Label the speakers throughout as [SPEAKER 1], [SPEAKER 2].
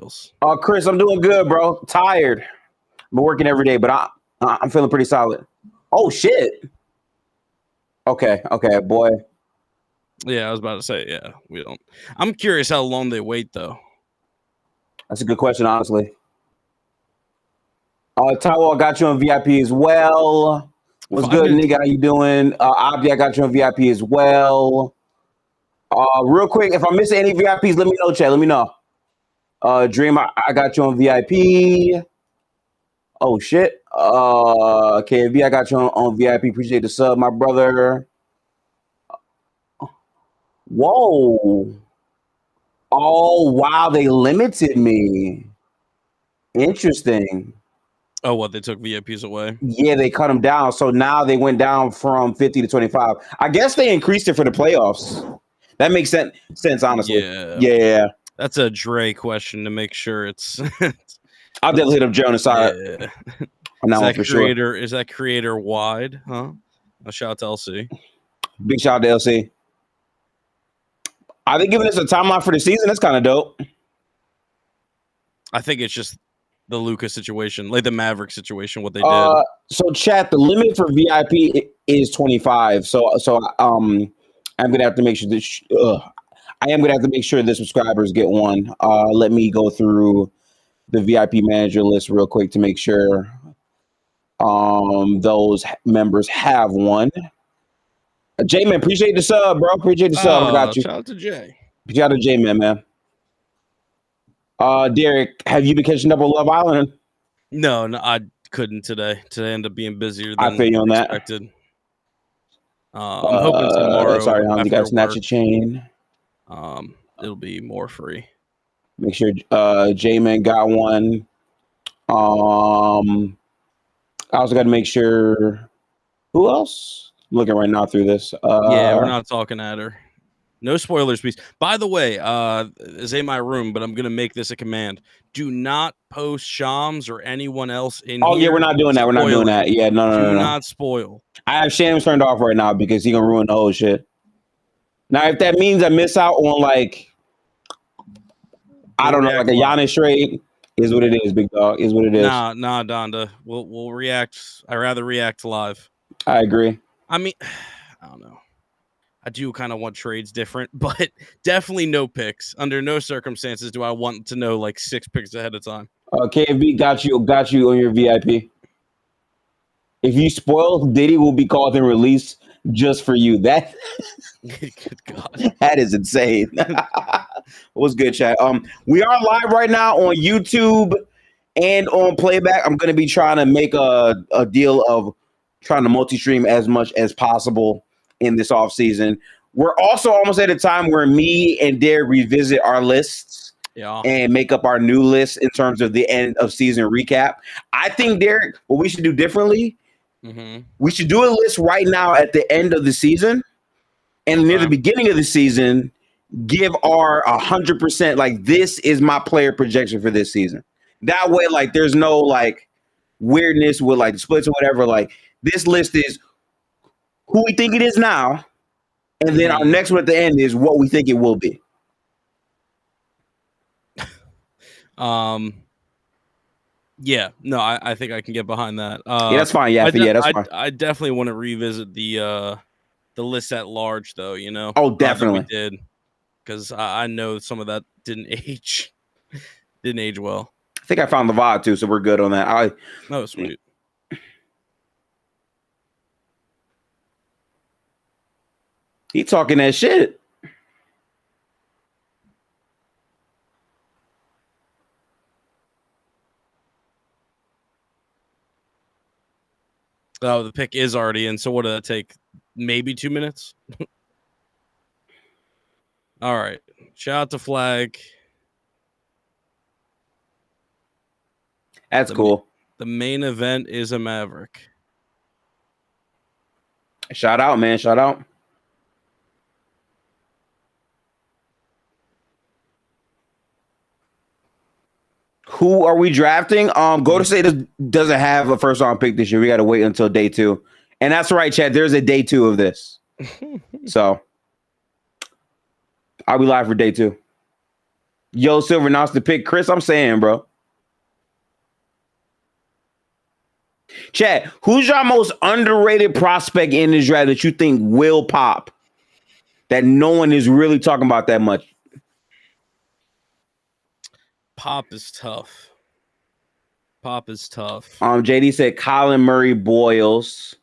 [SPEAKER 1] feels?
[SPEAKER 2] Chris, I'm doing good, bro. Tired. I'm working every day, but I'm feeling pretty solid. Oh shit. Okay, boy.
[SPEAKER 1] Yeah, I was about to say, yeah, we don't. I'm curious how long they wait, though.
[SPEAKER 2] That's a good question, honestly. Taiwo, got you on VIP as well. What's good, nigga? How you doing? Abdi, I got you on VIP as well. Real quick, if I miss any VIPs, let me know, chat. Let me know. Dream, I got you on VIP. Oh shit. KV, I got you on VIP. Appreciate the sub, my brother. Whoa. Oh wow, they limited me. Interesting.
[SPEAKER 1] Oh, what? They took VIPs away?
[SPEAKER 2] Yeah, they cut them down. So now they went down from 50 to 25. I guess they increased it for the playoffs. That makes sense, honestly. Yeah.
[SPEAKER 1] That's a Dre question to make sure it's.
[SPEAKER 2] I'll definitely hit up Joe on the side.
[SPEAKER 1] Yeah.
[SPEAKER 2] On that one for sure.
[SPEAKER 1] Is that creator wide? Huh? A shout out to LC.
[SPEAKER 2] Big shout out to LC. Are they giving us a timeline for the season? That's kind of dope.
[SPEAKER 1] I think it's just the Luka situation, like the Maverick situation, what they did.
[SPEAKER 2] So chat, the limit for VIP is 25. So I'm gonna have to make sure this. I am gonna have to make sure the subscribers get one. Let me go through the VIP manager list real quick to make sure those members have one. J-Man, appreciate the sub, bro. Appreciate the sub. I got you.
[SPEAKER 1] Shout out to Jay.
[SPEAKER 2] Shout out to J-Man, man. Derek, have you been catching up on Love Island?
[SPEAKER 1] No, I couldn't today. Today ended up being busier than
[SPEAKER 2] I feel you on
[SPEAKER 1] expected. I'm hoping tomorrow.
[SPEAKER 2] Sorry, you got to snatch a chain.
[SPEAKER 1] It'll be more free.
[SPEAKER 2] Make sure J-Man got one. I also got to make sure. Who else? I'm looking right now through this.
[SPEAKER 1] Yeah, we're not talking at her. No spoilers, please. By the way, this ain't my room, but I'm gonna make this a command. Do not post Shams or anyone else in here.
[SPEAKER 2] Oh yeah, we're not doing that. We're not doing that. Yeah, no.
[SPEAKER 1] Do not spoil.
[SPEAKER 2] I have Shams turned off right now because he's gonna ruin the whole shit. Now, if that means I miss out on like, I don't know, like a Giannis trade, is what it is, big dog. Is what it is.
[SPEAKER 1] Nah, Donda. We'll react. I'd rather react live.
[SPEAKER 2] I agree.
[SPEAKER 1] I mean, I don't know. I do kind of want trades different, but definitely no picks. Under no circumstances do I want to know like 6 picks ahead of time.
[SPEAKER 2] KFB got you on your VIP. If you spoil, Diddy will be called and released just for you. That
[SPEAKER 1] good God.
[SPEAKER 2] That is insane. What's good, chat? We are live right now on YouTube and on playback. I'm gonna be trying to make a deal of trying to multi-stream as much as possible in this off season. We're also almost at a time where me and Derek revisit our lists and make up our new list in terms of the end of season recap. I think, Derek, what we should do differently, we should do a list right now at the end of the season, and near the beginning of the season, give our 100%, like, this is my player projection for this season. That way, like, there's no, like, weirdness with, like, the splits or whatever. Like, this list is who we think it is now, and then our next one at the end is what we think it will be.
[SPEAKER 1] Yeah, no, I think I can get behind that.
[SPEAKER 2] Yeah, that's fine. Yeah, that's fine.
[SPEAKER 1] I definitely want to revisit the list at large, though. You know,
[SPEAKER 2] oh, definitely
[SPEAKER 1] we did, because I know some of that didn't age well.
[SPEAKER 2] I think I found the VOD too, so we're good on that.
[SPEAKER 1] Oh, sweet.
[SPEAKER 2] He talking that shit.
[SPEAKER 1] Oh, the pick is already in. So what did that take? Maybe 2 minutes? All right. Shout out to Flag.
[SPEAKER 2] That's cool.
[SPEAKER 1] The main event is a Maverick.
[SPEAKER 2] Shout out, man. Shout out. Who are we drafting? Golden State doesn't have a first round pick this year. We got to wait until day 2. And that's right, Chad. There's a day 2 of this. So I'll be live for day 2. Yo, Silver announced the pick. Chris, I'm saying, bro. Chat, who's your most underrated prospect in this draft that you think will pop? That no one is really talking about that much.
[SPEAKER 1] Pop is tough.
[SPEAKER 2] JD said Colin Murray Boyles.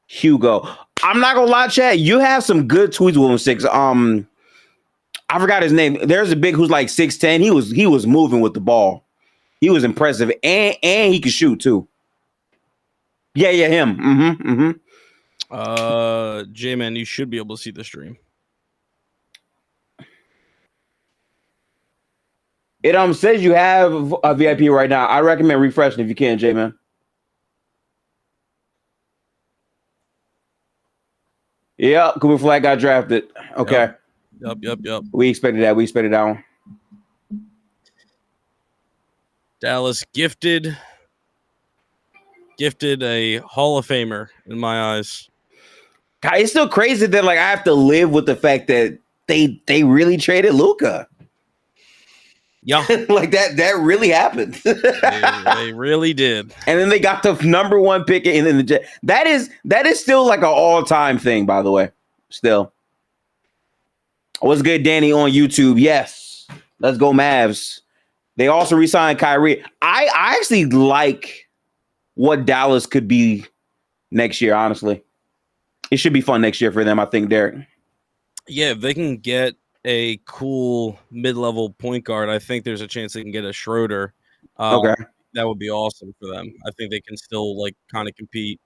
[SPEAKER 2] Hugo. I'm not gonna lie, Chad. You have some good tweets with him, 6. I forgot his name. There's a big who's like 6'10. He was moving with the ball. He was impressive. And he could shoot too. Yeah, him.
[SPEAKER 1] J-Man, you should be able to see the stream.
[SPEAKER 2] It says you have a VIP right now. I recommend refreshing if you can, J-Man. Yep, Cooper Flag got drafted. Okay.
[SPEAKER 1] Yep.
[SPEAKER 2] We expected that. One.
[SPEAKER 1] Dallas gifted a Hall of Famer in my eyes.
[SPEAKER 2] God, it's still crazy that like I have to live with the fact that they really traded Luka.
[SPEAKER 1] Yeah,
[SPEAKER 2] like that really happened.
[SPEAKER 1] they really did.
[SPEAKER 2] And then they got the number 1 pick in the that is still like an all-time thing, by the way. Still. What's good, Danny, on YouTube? Yes. Let's go, Mavs. They also re-signed Kyrie. I actually like what Dallas could be next year, honestly. It should be fun next year for them, I think, Derek.
[SPEAKER 1] Yeah, if they can get a cool mid-level point guard, I think there's a chance they can get a Schroeder.
[SPEAKER 2] Okay.
[SPEAKER 1] That would be awesome for them. I think they can still like kind of compete.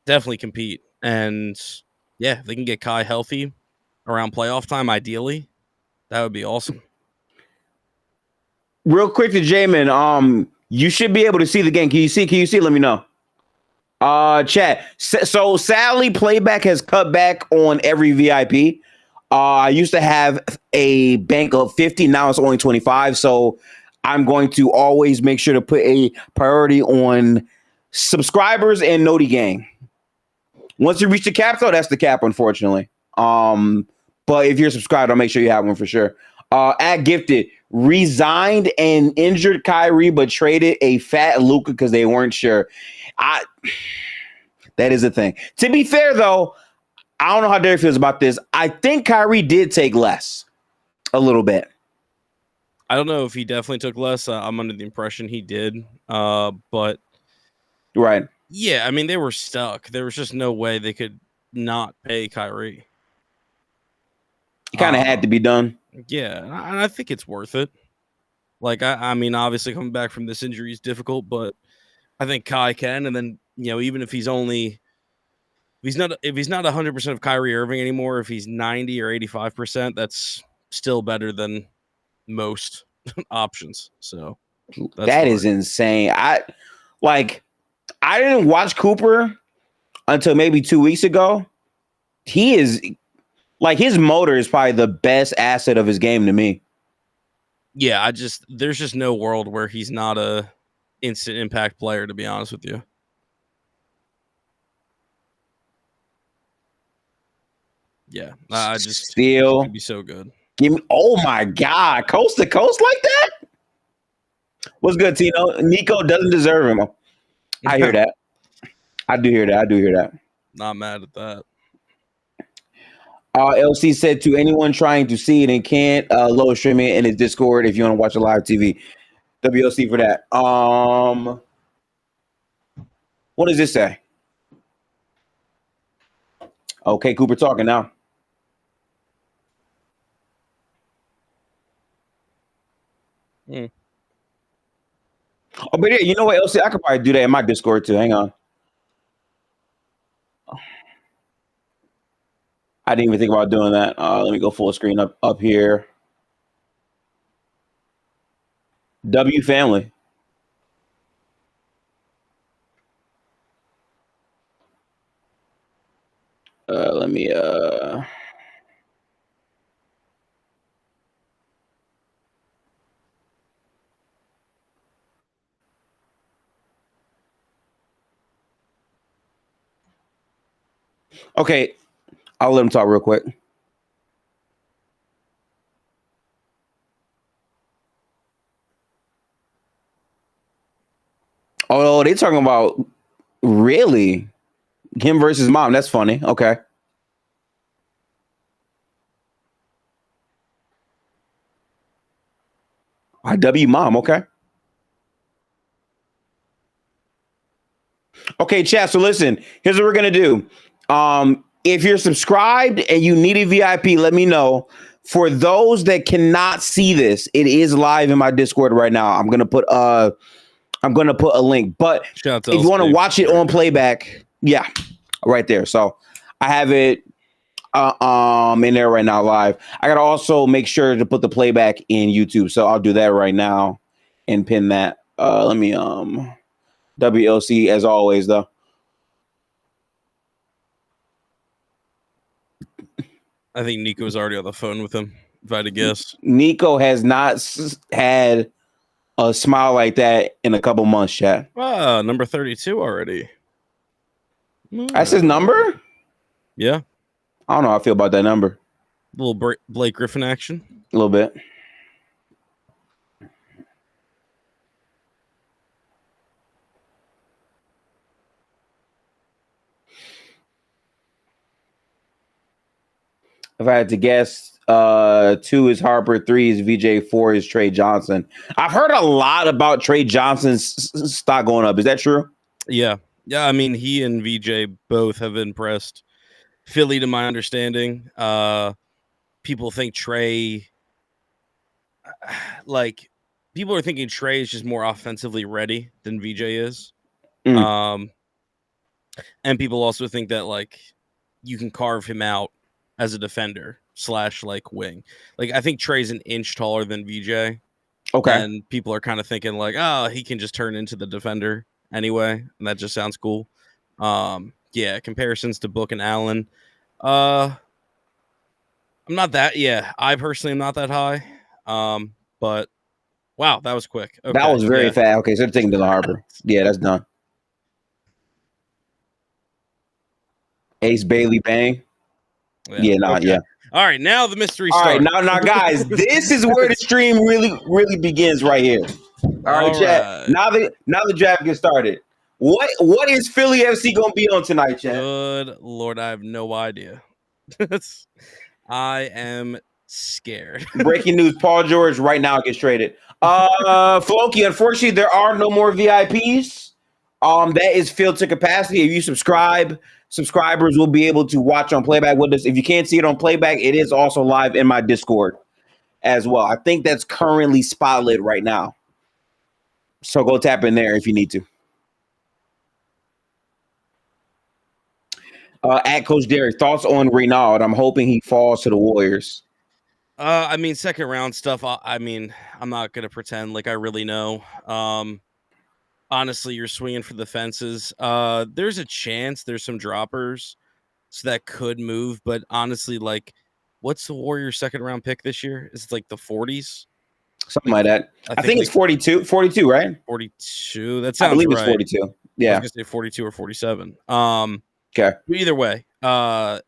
[SPEAKER 1] Definitely compete. And yeah, if they can get Kai healthy around playoff time, ideally, that would be awesome.
[SPEAKER 2] Real quick to Jamin, you should be able to see the game. Can you see? Let me know. Chat. So sadly, playback has cut back on every VIP. I used to have a bank of 50. Now it's only 25. So I'm going to always make sure to put a priority on subscribers and Noti Gang. Once you reach the cap, though, that's the cap, unfortunately. But if you're subscribed, I'll make sure you have one for sure. At Gifted, resigned and injured Kyrie, but traded a fat Luka because they weren't sure. That is a thing. To be fair, though, I don't know how Derek feels about this. I think Kyrie did take less a little bit.
[SPEAKER 1] I don't know if he definitely took less. I'm under the impression he did. But
[SPEAKER 2] right.
[SPEAKER 1] Yeah, I mean, they were stuck. There was just no way they could not pay Kyrie.
[SPEAKER 2] It kind of had to be done.
[SPEAKER 1] Yeah, and I think it's worth it. Like, I mean, obviously coming back from this injury is difficult, but I think Kai can. And then, even if he's only if he's not 100% of Kyrie Irving anymore, if he's 90 or 85%, that's still better than most options. So
[SPEAKER 2] that is insane. I didn't watch Cooper until maybe 2 weeks ago. He is like, his motor is probably the best asset of his game to me.
[SPEAKER 1] Yeah, there's just no world where he's not a instant impact player, to be honest with you. Yeah, I just
[SPEAKER 2] still
[SPEAKER 1] be so good.
[SPEAKER 2] Give me, oh my God, coast to coast like that. What's good, Tino? Nico doesn't deserve him. I hear that. I do hear that.
[SPEAKER 1] Not mad at that.
[SPEAKER 2] LC said to anyone trying to see it and can't, lower stream it in his Discord if you want to watch a live TV. WLC for that. What does this say? Okay, Cooper talking now. Oh, but yeah, you know what, LC? I could probably do that in my Discord too. Hang on. I didn't even think about doing that. Let me go full screen up here. W family. Let me okay, I'll let him talk real quick. Oh, they talking about really him versus mom. That's funny. Okay. IW mom. Okay. Okay, chat. So listen, here's what we're gonna do. If you're subscribed and you need a VIP, let me know. For those that cannot see this, it is live in my Discord right now. I'm gonna put a link. But if you want to watch it on playback, yeah, right there. So I have it in there right now live. I gotta also make sure to put the playback in YouTube. So I'll do that right now and pin that. Let me WLC as always though.
[SPEAKER 1] I think Nico's already on the phone with him, if I had to guess.
[SPEAKER 2] Nico has not had a smile like that in a couple months, chat.
[SPEAKER 1] Ah, number 32 already.
[SPEAKER 2] That's his number?
[SPEAKER 1] Yeah.
[SPEAKER 2] I don't know how I feel about that number.
[SPEAKER 1] A little Blake Griffin action.
[SPEAKER 2] A little bit. If I had to guess, 2 is Harper, 3 is VJ, 4 is Trey Johnson. I've heard a lot about Trey Johnson's stock going up. Is that true?
[SPEAKER 1] Yeah. Yeah, I mean, he and VJ both have impressed Philly, to my understanding. People think Trey, people are thinking Trey is just more offensively ready than VJ is. And people also think that, you can carve him out as a defender / wing. I think Trey's an inch taller than VJ.
[SPEAKER 2] Okay.
[SPEAKER 1] And people are kind of thinking he can just turn into the defender anyway. And that just sounds cool. Yeah, comparisons to Book and Allen. I personally am not that high. But wow, that was quick. Okay,
[SPEAKER 2] that was very fast. Okay, so they're taking Dylan Harper. Yeah, that's done. Ace Bailey bang. Yeah.
[SPEAKER 1] All right, now the mystery
[SPEAKER 2] starts.
[SPEAKER 1] All
[SPEAKER 2] right, now, guys, this is where the stream really begins right here. All right, chat. Now the draft gets started. What is Philly FC gonna be on tonight, chat?
[SPEAKER 1] Good Lord, I have no idea. I am scared.
[SPEAKER 2] Breaking news: Paul George right now gets traded. Floki, unfortunately, there are no more VIPs. That is filled to capacity. If you subscribers will be able to watch on playback with us. If you can't see it on playback, it is also live in my Discord as well. I think that's currently spotlit right now. So go tap in there if you need to. At Coach Derek, thoughts on Renaud? I'm hoping he falls to the Warriors.
[SPEAKER 1] I mean, second round stuff. I'm not gonna pretend like I really know. Honestly, you're swinging for the fences. There's a chance there's some droppers, so that could move. But honestly, what's the Warriors' second round pick this year? Is it the 40s?
[SPEAKER 2] Something like that. I think it's 42, right?
[SPEAKER 1] 42. That sounds right.
[SPEAKER 2] I believe it's 42. Yeah.
[SPEAKER 1] I was gonna say 42 or 47.
[SPEAKER 2] Okay.
[SPEAKER 1] Either way, I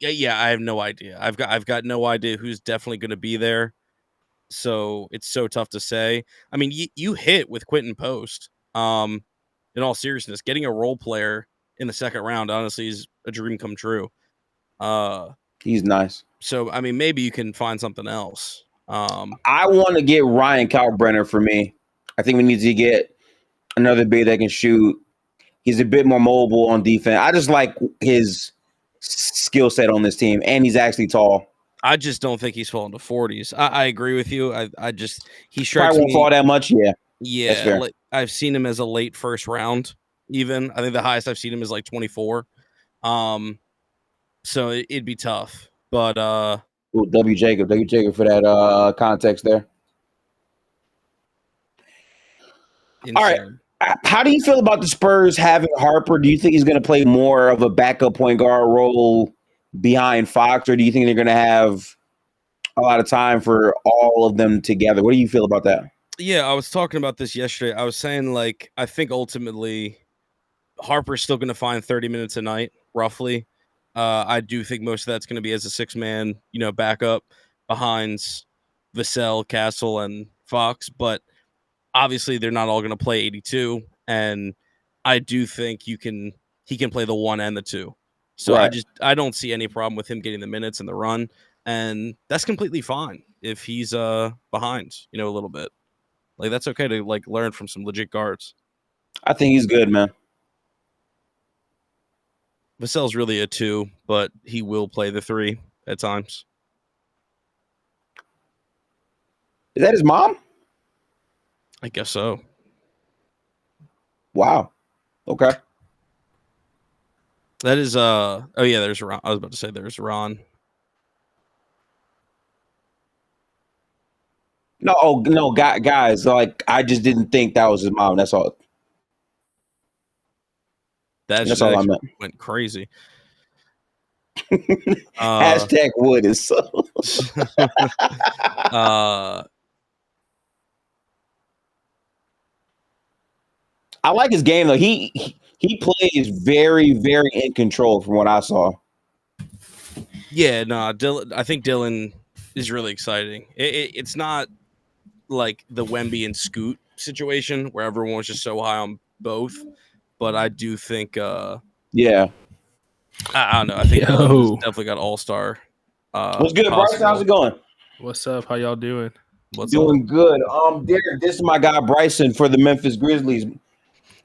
[SPEAKER 1] have no idea. I've got no idea who's definitely going to be there. So it's so tough to say. I mean, you hit with Quentin Post. In all seriousness, getting a role player in the second round, honestly, is a dream come true.
[SPEAKER 2] He's nice.
[SPEAKER 1] So, I mean, maybe you can find something else.
[SPEAKER 2] I want to get Ryan Kalkbrenner for me. I think we need to get another big that can shoot. He's a bit more mobile on defense. I just like his skill set on this team, and he's actually tall.
[SPEAKER 1] I just don't think he's falling to 40s. I agree with you. He strikes
[SPEAKER 2] probably won't fall that much. Yeah.
[SPEAKER 1] Yeah, I've seen him as a late first round. Even I think the highest I've seen him is 24. So it'd be tough. But
[SPEAKER 2] W. Jacob for that context there. Insane. All right. How do you feel about the Spurs having Harper? Do you think he's going to play more of a backup point guard role behind Fox, or do you think they're going to have a lot of time for all of them together? What do you feel about that?
[SPEAKER 1] Yeah, I was talking about this yesterday. I was saying, I think ultimately Harper's still going to find 30 minutes a night, roughly. I do think most of that's going to be as a 6-man, backup behind Vassell, Castle, and Fox, but obviously they're not all going to play 82, and I do think he can play the 1 and the 2. So
[SPEAKER 2] Right.
[SPEAKER 1] I don't see any problem with him getting the minutes and the run, and that's completely fine if he's behind, a little bit. Like that's okay to like learn from some legit guards.
[SPEAKER 2] I think he's good, man.
[SPEAKER 1] Vassell's really a 2, but he will play the 3 at times.
[SPEAKER 2] Is that his mom?
[SPEAKER 1] I guess so.
[SPEAKER 2] Wow. Okay.
[SPEAKER 1] That is oh yeah, there's Ron. I was about to say there's Ron.
[SPEAKER 2] No, guys, like I just didn't think that was his mom. That's all. That's all I meant.
[SPEAKER 1] Went crazy.
[SPEAKER 2] Hashtag Wood is so. I like his game though. He plays very, very in control from what I saw.
[SPEAKER 1] Yeah, no, Dylan. I think Dylan is really exciting. It's not like the Wemby and Scoot situation where everyone was just so high on both, but I do think.
[SPEAKER 2] Yeah.
[SPEAKER 1] I don't know. I think Dylan definitely got all-star.
[SPEAKER 2] What's good, Bryce? How's it going?
[SPEAKER 3] What's up? How y'all doing?
[SPEAKER 2] Doing good. Derek, this is my guy Bryson for the Memphis Grizzlies.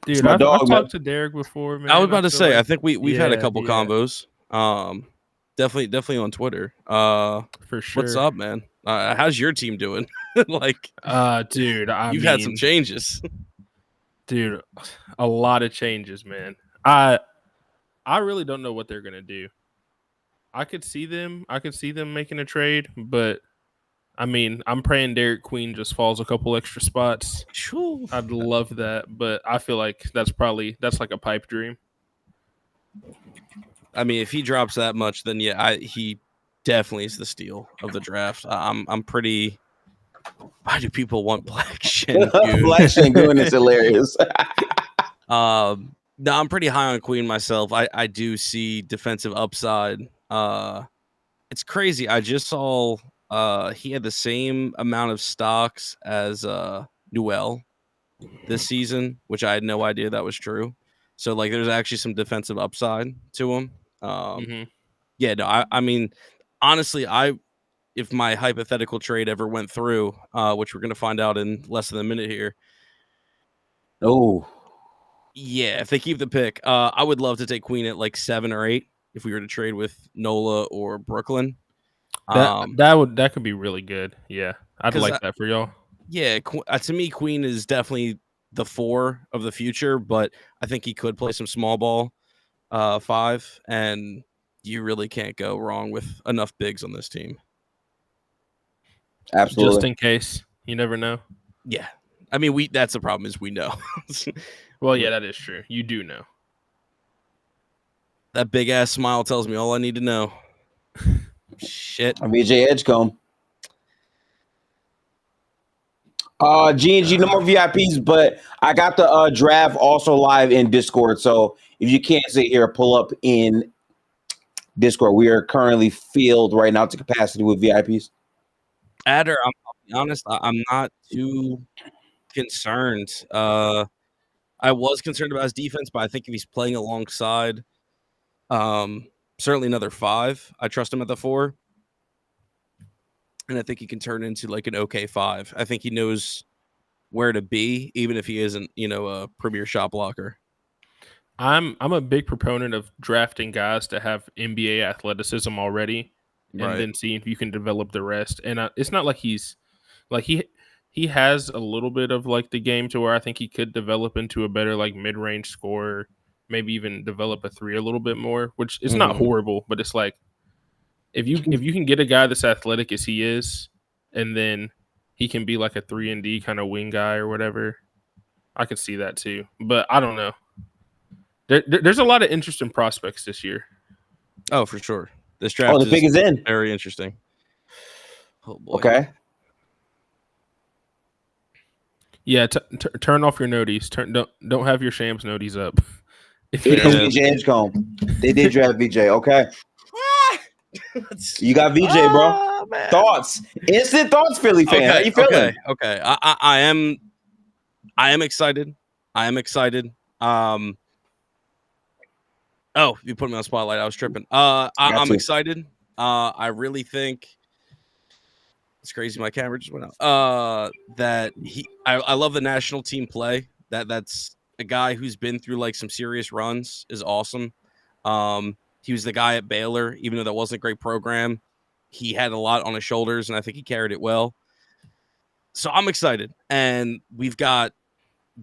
[SPEAKER 3] Dude, I've talked to Derek before, man.
[SPEAKER 1] I was about to say, I think we've had a couple combos. Definitely on Twitter.
[SPEAKER 3] For sure.
[SPEAKER 1] What's up, man? How's your team doing? Like,
[SPEAKER 3] dude,
[SPEAKER 1] you've had some changes.
[SPEAKER 3] Dude, a lot of changes, man. I really don't know what they're gonna do. I could see them making a trade, but I mean, I'm praying Derek Queen just falls a couple extra spots.
[SPEAKER 1] Sure.
[SPEAKER 3] I'd love that, but I feel like that's like a pipe dream.
[SPEAKER 1] I mean, if he drops that much, then yeah, he definitely is the steal of the draft. I'm pretty. Why do people want Black Shengun?
[SPEAKER 2] Black Shengun is hilarious.
[SPEAKER 1] No, I'm pretty high on Queen myself. I do see defensive upside. It's crazy. I just saw he had the same amount of stocks as Newell this season, which I had no idea that was true. So like, there's actually some defensive upside to him. Yeah, no, I mean, honestly, if my hypothetical trade ever went through, which we're gonna find out in less than a minute here.
[SPEAKER 2] Oh,
[SPEAKER 1] yeah, if they keep the pick, I would love to take Queen at like 7 or 8 if we were to trade with Nola or Brooklyn.
[SPEAKER 3] That could be really good. Yeah, I'd like that for y'all.
[SPEAKER 1] Yeah, to me, Queen is definitely the 4 of the future, but I think he could play some small ball 5, and you really can't go wrong with enough bigs on this team.
[SPEAKER 2] Absolutely.
[SPEAKER 3] Just in case. You never know.
[SPEAKER 1] Yeah. I mean, that's the problem is we know.
[SPEAKER 3] Well, yeah, that is true. You do know.
[SPEAKER 1] That big ass smile tells me all I need to know. Shit.
[SPEAKER 2] VJ Edgecombe. G&G, no more VIPs, but I got the draft also live in Discord. So if you can't sit here, pull up in Discord. We are currently filled right now to capacity with VIPs.
[SPEAKER 1] Adder, I'll be honest, I'm not too concerned. I was concerned about his defense, but I think if he's playing alongside certainly another 5, I trust him at the 4. And I think he can turn into like an okay 5. I think he knows where to be, even if he isn't, a premier shot blocker.
[SPEAKER 3] I'm a big proponent of drafting guys to have NBA athleticism already, and then seeing if you can develop the rest. And it's not like he's like he has a little bit of like the game to where I think he could develop into a better like mid-range scorer, maybe even develop a 3 a little bit more, which is not horrible, but it's like if you can get a guy that's athletic as he is, and then he can be like a 3-and-D kind of wing guy or whatever, I could see that too. But I don't know. There's a lot of interesting prospects this year.
[SPEAKER 1] Oh, for sure. This draft
[SPEAKER 2] the pick is in.
[SPEAKER 1] Very interesting. Oh, boy.
[SPEAKER 2] Okay.
[SPEAKER 3] Yeah, turn off your noties. Don't have your Shams noties up.
[SPEAKER 2] It is VJ Edgecombe. They did draft VJ. Okay. You got VJ, bro. Man. Thoughts. Instant thoughts, Philly fan. How you feeling?
[SPEAKER 1] Okay. I am excited. I am excited. Oh, you put me on the spotlight. I was tripping. I'm excited. I really think it's crazy. My camera just went out. That I love the national team play. That's a guy who's been through like some serious runs is awesome. He was the guy at Baylor, even though that wasn't a great program. He had a lot on his shoulders, and I think he carried it well. So I'm excited, and we've got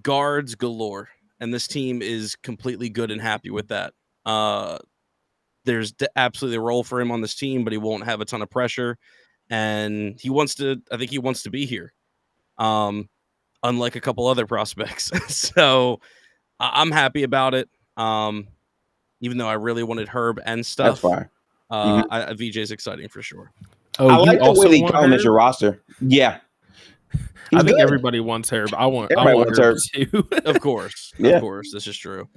[SPEAKER 1] guards galore, and this team is completely good and happy with that. There's absolutely a role for him on this team, but he won't have a ton of pressure, and I think he wants to be here. Unlike a couple other prospects. So I'm happy about it. Even though I really wanted Herb and stuff.
[SPEAKER 2] That's fine.
[SPEAKER 1] VJ is exciting for sure.
[SPEAKER 2] Oh, I like the way they comment your roster. Yeah.
[SPEAKER 3] I think everybody wants Herb. I want Herb too.
[SPEAKER 1] Of course.
[SPEAKER 2] Yeah.
[SPEAKER 1] Of course. This is true.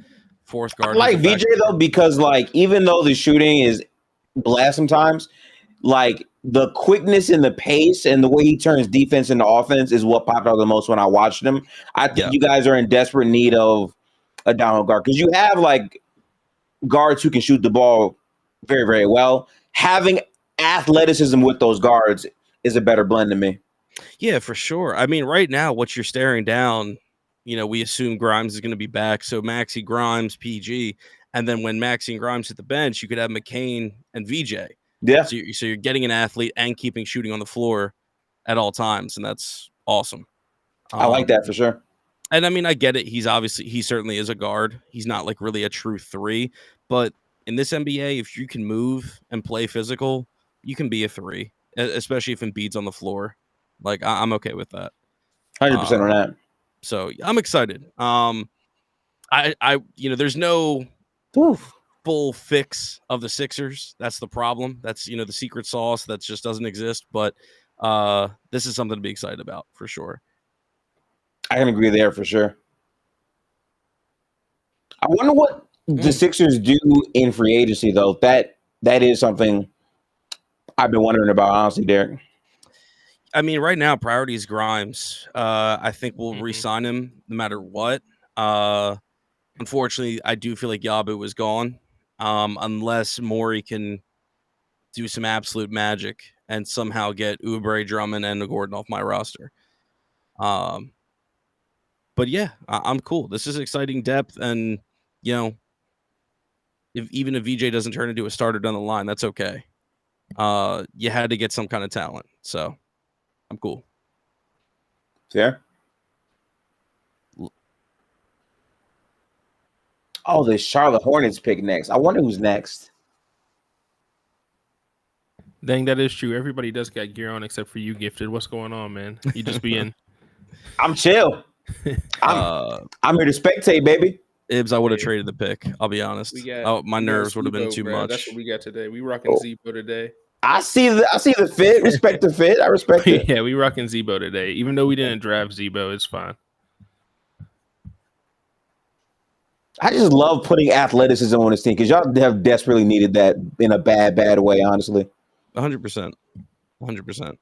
[SPEAKER 1] Fourth guard.
[SPEAKER 2] I like VJ though, because like even though the shooting is blast sometimes, like the quickness and the pace and the way he turns defense into offense is what popped out the most when I watched him. I think you guys are in desperate need of a downhill guard because you have like guards who can shoot the ball very, very well. Having athleticism with those guards is a better blend to me.
[SPEAKER 1] Yeah, for sure. I mean, right now, what you're staring down, we assume Grimes is going to be back. So Maxey, Grimes, PG. And then when Maxey and Grimes hit the bench, you could have McCain and VJ.
[SPEAKER 2] Yeah.
[SPEAKER 1] So you're getting an athlete and keeping shooting on the floor at all times. And that's awesome.
[SPEAKER 2] I like that for sure.
[SPEAKER 1] And I mean, I get it. He certainly is a guard. He's not like really a true 3. But in this NBA, if you can move and play physical, you can be a 3, especially if Embiid's on the floor. Like, I'm okay with that.
[SPEAKER 2] 100% on that.
[SPEAKER 1] So I'm excited. There's no full fix of the Sixers. That's the problem. That's, the secret sauce that just doesn't exist. But this is something to be excited about for sure.
[SPEAKER 2] I can agree there for sure. I wonder what the Sixers do in free agency, though. That is something I've been wondering about, honestly, Derek.
[SPEAKER 1] I mean, right now, priority is Grimes. I think we'll re-sign him no matter what. Unfortunately, I do feel like Yabu is gone, unless Morey can do some absolute magic and somehow get Oubre, Drummond, and Gordon off my roster. But yeah, I'm cool. This is exciting depth, and even if VJ doesn't turn into a starter down the line, that's okay. You had to get some kind of talent, so I'm cool.
[SPEAKER 2] Yeah. Oh, the Charlotte Hornets pick next. I wonder who's next.
[SPEAKER 3] Dang, that is true. Everybody does got gear on except for you, Gifted. What's going on, man? You just being.
[SPEAKER 2] I'm chill. I'm here to spectate, baby.
[SPEAKER 1] Ibs, I would have traded the pick. I'll be honest. My nerves would have been too much.
[SPEAKER 3] That's what we got today. We rocking Zebo today.
[SPEAKER 2] I see the fit. Respect the fit. I respect it.
[SPEAKER 3] Yeah, we rocking Zebo today. Even though we didn't draft Zebo, it's fine.
[SPEAKER 2] I just love putting athleticism on this team because y'all have desperately needed that in a bad way, honestly.
[SPEAKER 1] 100%. 100%.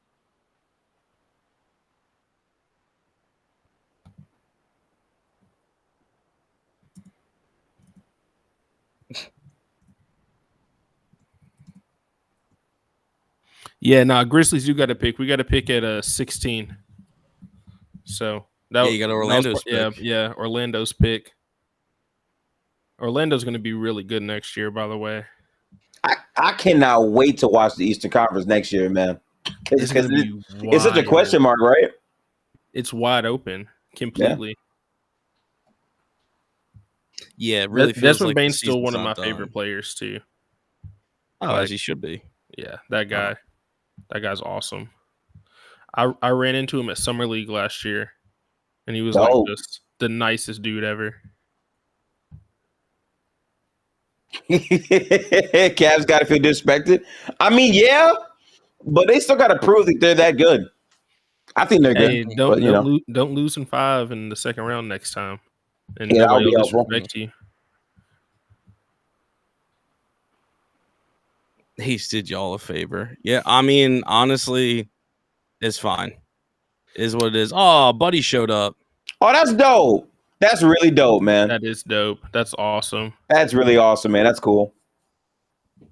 [SPEAKER 3] Yeah, Grizzlies, you got to pick. We got to pick at 16. So
[SPEAKER 1] you got Orlando's pick.
[SPEAKER 3] Yeah, Orlando's pick. Orlando's going to be really good next year, by the way.
[SPEAKER 2] I cannot wait to watch the Eastern Conference next year, man. It's such a question mark, right?
[SPEAKER 3] It's wide open completely.
[SPEAKER 1] Yeah, it really feels
[SPEAKER 3] Desmond
[SPEAKER 1] like
[SPEAKER 3] Bane's still one of my favorite players, too.
[SPEAKER 1] Oh, as he should be.
[SPEAKER 3] Yeah, that guy. That guy's awesome. I ran into him at Summer League last year, and he was like just the nicest dude ever.
[SPEAKER 2] Cavs got to feel disrespected. I mean, yeah, but they still got to prove that they're that good. I think they're good.
[SPEAKER 3] Don't lose in 5 in the second round next time, and
[SPEAKER 2] I'll be
[SPEAKER 3] disrespect you.
[SPEAKER 1] He did y'all a favor. Yeah, I mean, honestly, it's fine. Is what it is. Oh, Buddy showed up.
[SPEAKER 2] Oh, that's dope. That's really dope, man.
[SPEAKER 3] That is dope. That's awesome.
[SPEAKER 2] That's really awesome, man. That's cool.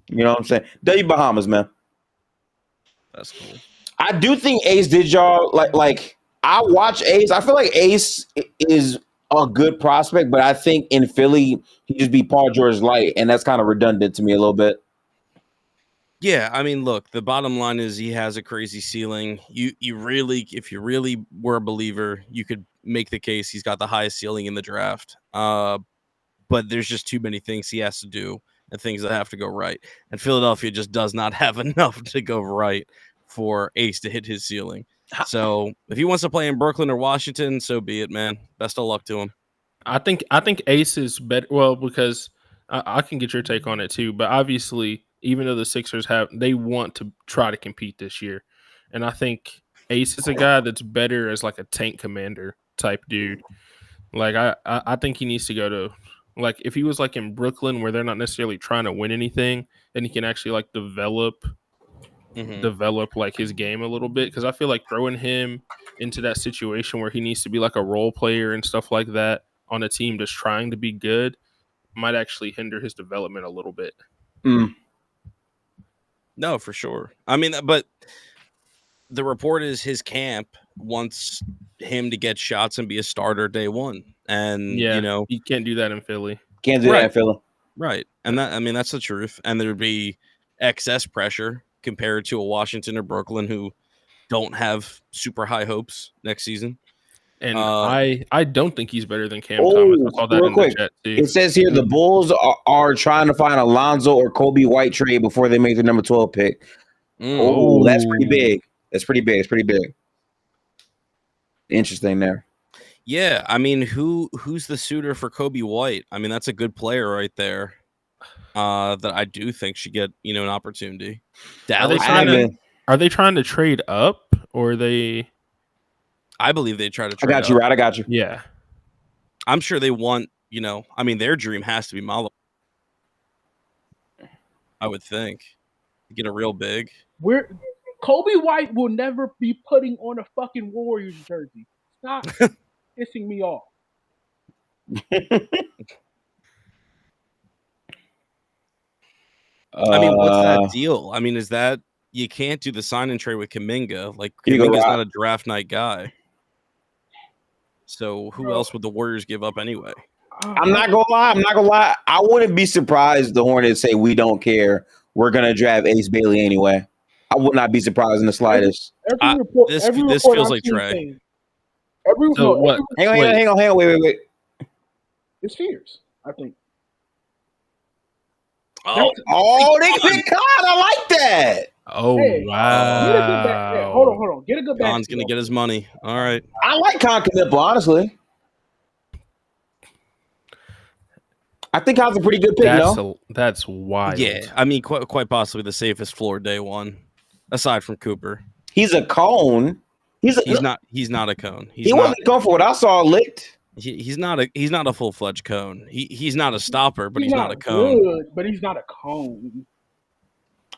[SPEAKER 2] You know what I'm saying? W Bahamas, man.
[SPEAKER 1] That's cool.
[SPEAKER 2] I do think Ace did y'all like. I watch Ace. I feel like Ace is a good prospect, but I think in Philly he just be Paul George light, and that's kind of redundant to me a little bit.
[SPEAKER 1] Yeah, I mean, look, the bottom line is he has a crazy ceiling. You really, if you really were a believer, you could make the case he's got the highest ceiling in the draft. But there's just too many things he has to do and things that have to go right. And Philadelphia just does not have enough to go right for Ace to hit his ceiling. So if he wants to play in Brooklyn or Washington, so be it, man. Best of luck to him.
[SPEAKER 3] I think Ace is better. Well, because I can get your take on it too. But obviously, even though the Sixers they want to try to compete this year, and I think Ace is a guy that's better as like a tank commander type dude. Like I think he needs to go to, like, if he was like in Brooklyn where they're not necessarily trying to win anything, then he can actually like develop like his game a little bit, because I feel like throwing him into that situation where he needs to be like a role player and stuff like that on a team just trying to be good might actually hinder his development a little bit.
[SPEAKER 1] No, for sure. I mean, but the report is his camp wants him to get shots and be a starter day one. And,
[SPEAKER 3] Yeah,
[SPEAKER 1] you know,
[SPEAKER 3] you can't do that in Philly.
[SPEAKER 2] Can't do that in Philly.
[SPEAKER 1] Right. And that, I mean, that's the truth. And there'd be excess pressure compared to a Washington or Brooklyn who don't have super high hopes next season.
[SPEAKER 3] And I don't think he's better than Cam Thomas. I saw that
[SPEAKER 2] real
[SPEAKER 3] in
[SPEAKER 2] quick,
[SPEAKER 3] the chat too.
[SPEAKER 2] It says here the Bulls are trying to find Alonzo or Kobe White trade before they make the number 12 pick. Oh, that's pretty big. That's pretty big. It's pretty big. Interesting there.
[SPEAKER 1] Yeah, I mean, who's the suitor for Kobe White? I mean, that's a good player right there. That I do think should get, you know, an opportunity. Dallas,
[SPEAKER 3] are they trying to trade up, or are they?
[SPEAKER 1] I believe they try to trade
[SPEAKER 2] I got you,
[SPEAKER 1] up.
[SPEAKER 2] right? I got you.
[SPEAKER 3] Yeah.
[SPEAKER 1] I'm sure they want, you know, I mean, their dream has to be Malo. I would think. Get a real big.
[SPEAKER 4] Kobe White will never be putting on a fucking Warriors jersey. Stop pissing me off.
[SPEAKER 1] I mean, what's that deal? I mean, is that you can't do the sign and trade with Kuminga? Like, Kuminga's not a draft night guy. So who else would the Warriors give up anyway?
[SPEAKER 2] I'm not gonna lie. I wouldn't be surprised if the Hornets say we don't care. We're gonna draft Ace Bailey anyway. I would not be surprised in the slightest.
[SPEAKER 1] This feels like Trey.
[SPEAKER 2] Hang on. Wait.
[SPEAKER 4] It's Fears, I think.
[SPEAKER 2] Oh, they picked Khan. I like that.
[SPEAKER 3] Oh, wow.
[SPEAKER 4] Hold on. Get a good back.
[SPEAKER 1] Khan's going to get his money. All right.
[SPEAKER 2] I like Khan Knippel, honestly. I think Khan's a pretty good pick,
[SPEAKER 3] That's wild.
[SPEAKER 1] Yeah, I mean, quite possibly the safest floor day one, aside from Cooper.
[SPEAKER 2] He's a cone. He's not a cone.
[SPEAKER 1] He
[SPEAKER 2] wasn't a cone for what I saw licked.
[SPEAKER 1] He's not a full-fledged cone. He's not a stopper, but he's not a cone.
[SPEAKER 4] Good, but he's not a cone.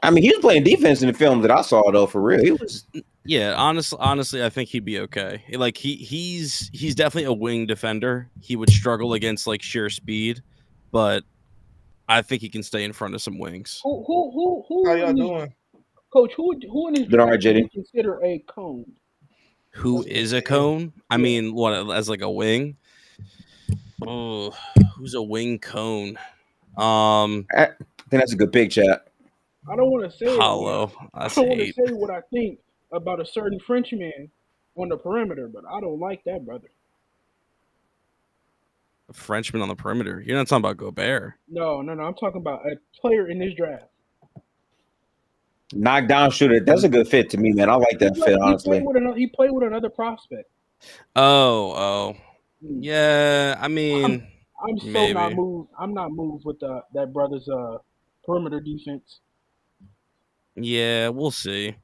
[SPEAKER 2] I mean, he was playing defense in the film that I saw, though. For real, he was.
[SPEAKER 1] Yeah, honestly, I think he'd be okay. Like he's definitely a wing defender. He would struggle against like sheer speed, but I think he can stay in front of some wings.
[SPEAKER 4] Who
[SPEAKER 5] How y'all doing,
[SPEAKER 4] Coach? Who in this
[SPEAKER 2] draft do you
[SPEAKER 4] consider a cone?
[SPEAKER 1] Who is a cone? I mean, what, as like a wing? Oh, who's a wing cone?
[SPEAKER 2] I think that's a good pick, chat.
[SPEAKER 4] I don't want to say
[SPEAKER 1] Hollow.
[SPEAKER 4] I don't want to say what I think about a certain Frenchman on the perimeter, but I don't like that brother.
[SPEAKER 1] A Frenchman on the perimeter. You're not talking about Gobert.
[SPEAKER 4] No. I'm talking about a player in this draft.
[SPEAKER 2] Knockdown shooter. That's a good fit to me, man. I like that fit, honestly.
[SPEAKER 4] He played with another prospect.
[SPEAKER 1] Oh. Yeah, I mean,
[SPEAKER 4] I'm so not moved. I'm not moved with that brother's perimeter defense.
[SPEAKER 1] Yeah, we'll see.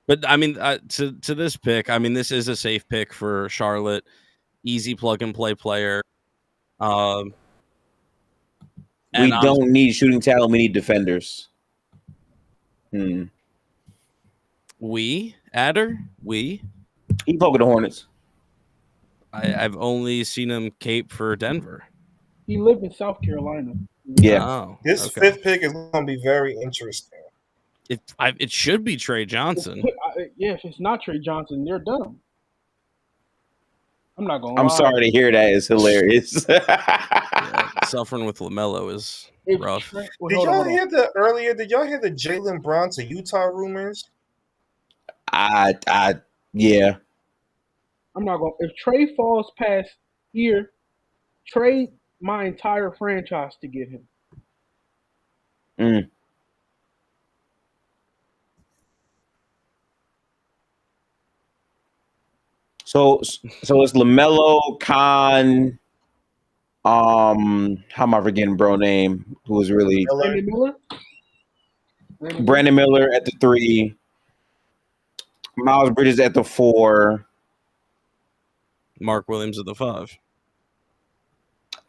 [SPEAKER 1] But I mean, to this pick, I mean, this is a safe pick for Charlotte. Easy plug and play player.
[SPEAKER 2] We don't need shooting talent. We need defenders.
[SPEAKER 1] Adder?
[SPEAKER 2] He played with the Hornets.
[SPEAKER 1] I've only seen him cape for Denver.
[SPEAKER 4] He lived in South Carolina.
[SPEAKER 2] Yeah.
[SPEAKER 1] Oh,
[SPEAKER 5] This
[SPEAKER 1] okay.
[SPEAKER 5] fifth pick is going to be very interesting.
[SPEAKER 1] It should be Trey Johnson.
[SPEAKER 4] Yeah, if it's not Trey Johnson, they're dumb. I'm not going to
[SPEAKER 2] I'm
[SPEAKER 4] lie.
[SPEAKER 2] sorry to hear that. It's hilarious.
[SPEAKER 1] Yeah, suffering with LaMelo is
[SPEAKER 4] If
[SPEAKER 1] rough.
[SPEAKER 4] Trey-
[SPEAKER 5] Did
[SPEAKER 4] hold on,
[SPEAKER 5] y'all
[SPEAKER 4] hold on.
[SPEAKER 5] hear Did y'all hear the Jalen Brown to Utah rumors?
[SPEAKER 2] Yeah.
[SPEAKER 4] I'm not going. If Trey falls past here, trade my entire franchise to get him.
[SPEAKER 2] So it's LaMelo, Khan. How am I forgetting bro name? Who was really
[SPEAKER 4] Brandon Miller.
[SPEAKER 2] Brandon Miller at the 3, Miles Bridges at the 4.
[SPEAKER 1] Mark Williams at the 5.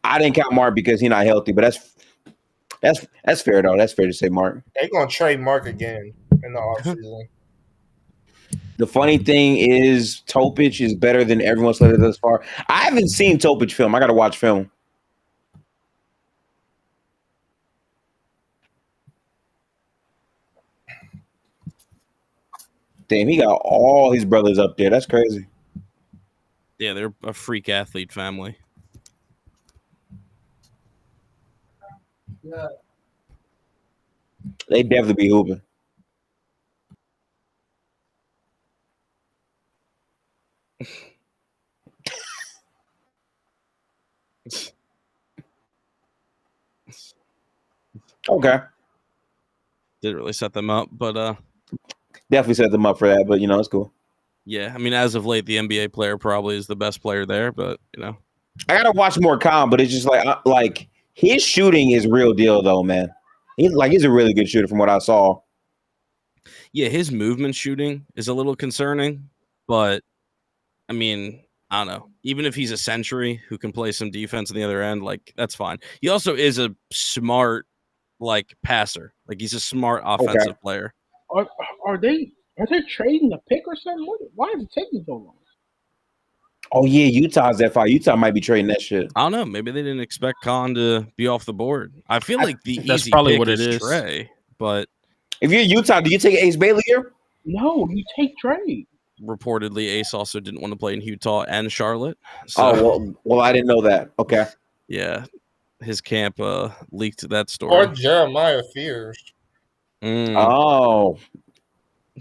[SPEAKER 2] I didn't count Mark because he's not healthy, but that's fair though. That's fair to say Mark.
[SPEAKER 5] They're going to trade Mark again in the offseason.
[SPEAKER 2] The funny thing is Topic is better than everyone's said thus far. I haven't seen Topic film. I got to watch film. Damn, he got all his brothers up there. That's crazy.
[SPEAKER 1] Yeah, they're a freak athlete family.
[SPEAKER 5] Yeah.
[SPEAKER 2] They definitely be hooping. Okay.
[SPEAKER 1] Didn't really set them up, but
[SPEAKER 2] Definitely set them up for that, but it's cool.
[SPEAKER 1] yeah, I mean, as of late, the NBA player probably is the best player there, but
[SPEAKER 2] I gotta watch more Khan, but it's just like his shooting is real deal though, man. He's a really good shooter from what I saw.
[SPEAKER 1] yeah, his movement shooting is a little concerning, but I mean, I don't know. Even if he's a century who can play some defense on the other end, like that's fine. He also is a smart, passer. Like he's a smart offensive player.
[SPEAKER 4] Are they trading a pick or something? Why is it taking so long?
[SPEAKER 2] Oh yeah, Utah's that far. Utah might be trading that shit.
[SPEAKER 1] I don't know. Maybe they didn't expect Khan to be off the board. I feel like the
[SPEAKER 3] that's
[SPEAKER 1] easy
[SPEAKER 3] probably
[SPEAKER 1] pick
[SPEAKER 3] what it
[SPEAKER 1] is
[SPEAKER 3] is.
[SPEAKER 1] Trey, but
[SPEAKER 2] If you're Utah, do you take Ace Bailey here?
[SPEAKER 4] No, you take Trey.
[SPEAKER 1] reportedly Ace also didn't want to play in Utah and Charlotte. So,
[SPEAKER 2] Well, I didn't know that. Okay.
[SPEAKER 1] yeah, his camp leaked that
[SPEAKER 5] Or
[SPEAKER 1] story.
[SPEAKER 5] Jeremiah Fears.
[SPEAKER 2] Oh,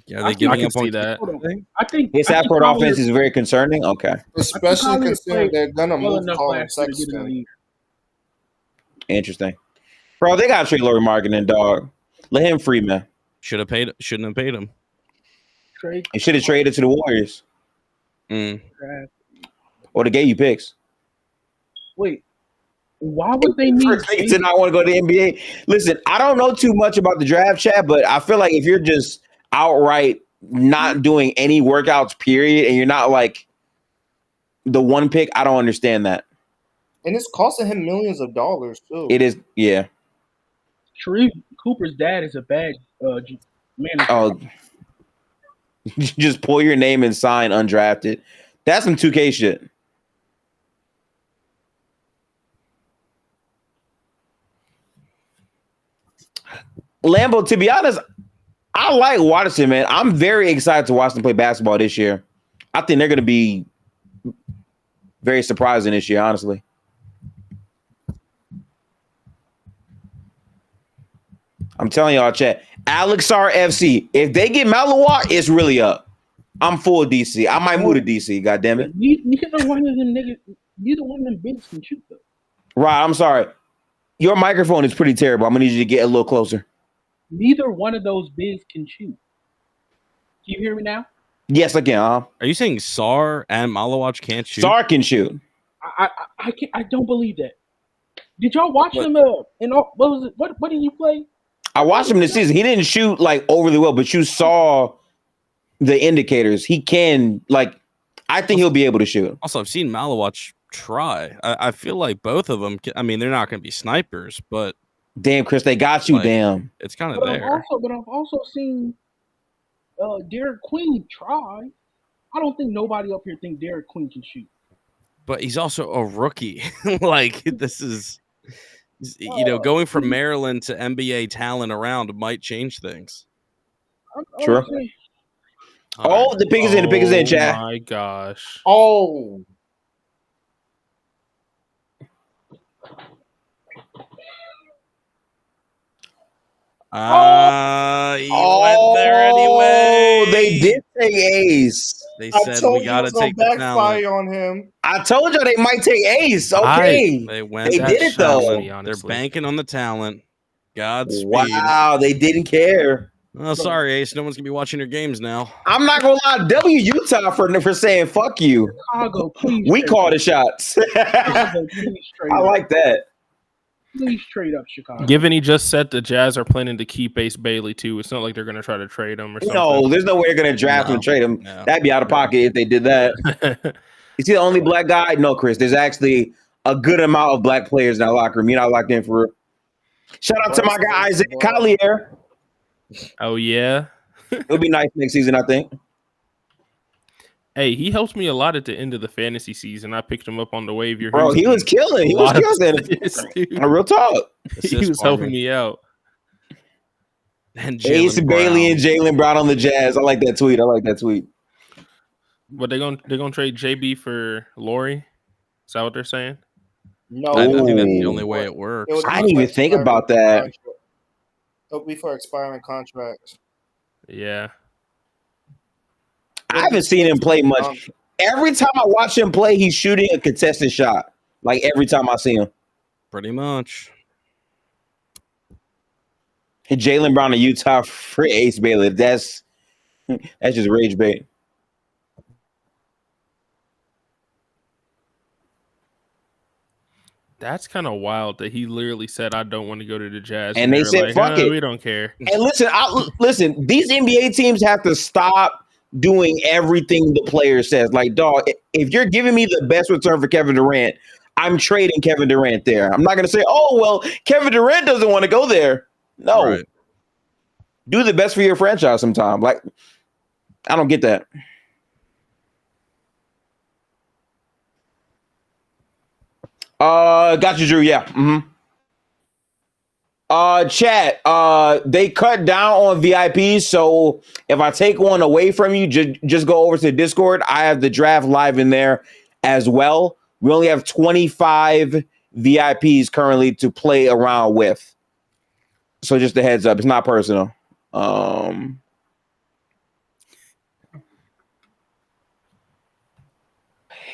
[SPEAKER 1] Yeah, are they
[SPEAKER 4] I
[SPEAKER 1] giving
[SPEAKER 3] can
[SPEAKER 1] up on
[SPEAKER 3] see that.
[SPEAKER 4] Hold on. I think
[SPEAKER 2] his
[SPEAKER 4] I think
[SPEAKER 2] half-court
[SPEAKER 4] Collier
[SPEAKER 2] offense is very concerning. Okay,
[SPEAKER 5] Especially
[SPEAKER 4] Collier
[SPEAKER 5] considering
[SPEAKER 4] played
[SPEAKER 5] they're going to
[SPEAKER 4] well
[SPEAKER 5] move
[SPEAKER 4] enough
[SPEAKER 5] Colin
[SPEAKER 4] last year to get in the
[SPEAKER 5] Sexton.
[SPEAKER 4] league.
[SPEAKER 2] interesting, bro. They got to trade Laurie Markkinen, dog. Let him free, man.
[SPEAKER 1] shouldn't have paid him.
[SPEAKER 4] Trey
[SPEAKER 2] He should have traded to the Warriors,
[SPEAKER 4] draft.
[SPEAKER 2] or they gave you picks.
[SPEAKER 4] Wait, why would they need?
[SPEAKER 2] Niggas did not want to go to the NBA. Listen, I don't know too much about the draft chat, but I feel like if you're just outright not doing any workouts, period, and you're not like the one pick, I don't understand that.
[SPEAKER 5] And it's costing him millions of dollars, too.
[SPEAKER 2] It is, yeah.
[SPEAKER 4] Sharif Cooper's dad is a bad manager.
[SPEAKER 2] Oh, just pull your name and sign undrafted. That's some 2K shit. Lambo, to be honest, I like Watson, man. I'm very excited to watch them play basketball this year. I think they're going to be very surprising this year, honestly. I'm telling y'all, chat. Alexar FC. If they get Malawar, it's really up. I'm full DC. I might move to DC. God damn it.
[SPEAKER 4] Neither one of them niggas, neither one of them bigs can shoot though.
[SPEAKER 2] Right. I'm sorry. Your microphone is pretty terrible. I'm gonna need you to get a little closer.
[SPEAKER 4] Neither one of those bigs can shoot. Can you hear me now?
[SPEAKER 2] Yes, I can.
[SPEAKER 1] Are you saying Sar and Malawach can't shoot?
[SPEAKER 2] Sar can shoot.
[SPEAKER 4] I can't. I don't believe that. Did y'all watch him? In all, what was it? What did he play?
[SPEAKER 2] I watched him this season. He didn't shoot like overly well, but you saw the indicators. He can I think he'll be able to shoot.
[SPEAKER 1] Also, I've seen Malawach try. I feel like both of them. I mean, they're not going to be snipers, but
[SPEAKER 2] Damn, Chris, they got you. Damn.
[SPEAKER 1] it's kind of
[SPEAKER 4] But
[SPEAKER 1] there.
[SPEAKER 4] I've also seen Derek Queen try. I don't think nobody up here think Derek Queen can shoot.
[SPEAKER 1] but he's also a rookie. Like this is, going from Maryland to NBA talent around might change things.
[SPEAKER 2] Sure. Oh, the pick is in. The pick is in, chat.
[SPEAKER 3] Oh my gosh.
[SPEAKER 5] Oh,
[SPEAKER 1] He went there anyway.
[SPEAKER 2] They did take Ace.
[SPEAKER 1] They
[SPEAKER 5] I
[SPEAKER 1] said
[SPEAKER 5] told
[SPEAKER 1] we
[SPEAKER 5] you
[SPEAKER 1] got
[SPEAKER 5] it
[SPEAKER 1] to
[SPEAKER 5] was gonna
[SPEAKER 1] take the talent.
[SPEAKER 5] backfire on him.
[SPEAKER 2] I told you they might take Ace. Okay.
[SPEAKER 1] They went.
[SPEAKER 2] They
[SPEAKER 1] that
[SPEAKER 2] did it, though.
[SPEAKER 1] talent.
[SPEAKER 3] Me,
[SPEAKER 1] They're
[SPEAKER 3] honestly.
[SPEAKER 1] banking on the talent. Godspeed.
[SPEAKER 2] Wow, they didn't care.
[SPEAKER 1] Oh, sorry, Ace. No one's gonna be watching your games now.
[SPEAKER 2] I'm not gonna lie. W Utah for saying fuck you.
[SPEAKER 4] Chicago, please.
[SPEAKER 2] We
[SPEAKER 4] trade
[SPEAKER 2] call
[SPEAKER 4] up.
[SPEAKER 2] the shots.
[SPEAKER 4] Chicago, please trade
[SPEAKER 2] I
[SPEAKER 4] up.
[SPEAKER 2] like that.
[SPEAKER 4] Please trade up Chicago.
[SPEAKER 3] Given he just said the Jazz are planning to keep Ace Bailey too, it's not like they're going to try to trade him or something.
[SPEAKER 2] No, there's no way they're gonna draft him and trade him.
[SPEAKER 1] No.
[SPEAKER 2] That'd be out of pocket if they did that. Is he the only black guy? No, Chris. There's actually a good amount of black players in that locker room. You're not locked in for real. Shout out to my guy Isaac Collier.
[SPEAKER 3] Oh yeah.
[SPEAKER 2] It'll be nice next season, I think.
[SPEAKER 3] Hey, he helped me a lot at the end of the fantasy season. I picked him up on the waiver.
[SPEAKER 2] Bro, he was killing. He was killing.
[SPEAKER 3] Dude.
[SPEAKER 2] Real talk.
[SPEAKER 3] He was helping me out.
[SPEAKER 1] And
[SPEAKER 2] Ace
[SPEAKER 1] Jaylen
[SPEAKER 2] Bailey and
[SPEAKER 1] Brown.
[SPEAKER 2] Jaylen Brown on the Jazz. I like that tweet.
[SPEAKER 3] But they're gonna trade JB for Laurie. Is that what they're saying?
[SPEAKER 5] No,
[SPEAKER 1] I think that's the
[SPEAKER 2] Ooh.
[SPEAKER 1] only way it works.
[SPEAKER 5] It would
[SPEAKER 2] I
[SPEAKER 5] be
[SPEAKER 2] didn't
[SPEAKER 5] for
[SPEAKER 2] even think
[SPEAKER 5] expiring
[SPEAKER 2] about that.
[SPEAKER 5] contract. It'll be for expiring contracts.
[SPEAKER 3] Yeah.
[SPEAKER 2] I haven't seen him play much. Every time I watch him play, he's shooting a contested shot. Like every time I see him.
[SPEAKER 1] Pretty much.
[SPEAKER 2] Hey, Jaylen Brown of Utah for Ace Bailey. That's just rage bait.
[SPEAKER 3] That's kind of wild that he literally said, "I don't want to go to the Jazz,"
[SPEAKER 2] And they
[SPEAKER 3] they're
[SPEAKER 2] said, "Fuck it."
[SPEAKER 3] We don't care.
[SPEAKER 2] And listen, these NBA teams have to stop doing everything the player says. Like, dog, if you're giving me the best return for Kevin Durant, I'm trading Kevin Durant there. I'm not going to say, oh, well, Kevin Durant doesn't want to go there. No.
[SPEAKER 1] Right.
[SPEAKER 2] Do the best for your franchise sometime. Like, I don't get that. Got you, Drew. Yeah. Mm-hmm. Chat, they cut down on VIPs, so if I take one away from you, just go over to Discord. I have the draft live in there as well. We only have 25 VIPs currently to play around with. So just a heads up, it's not personal.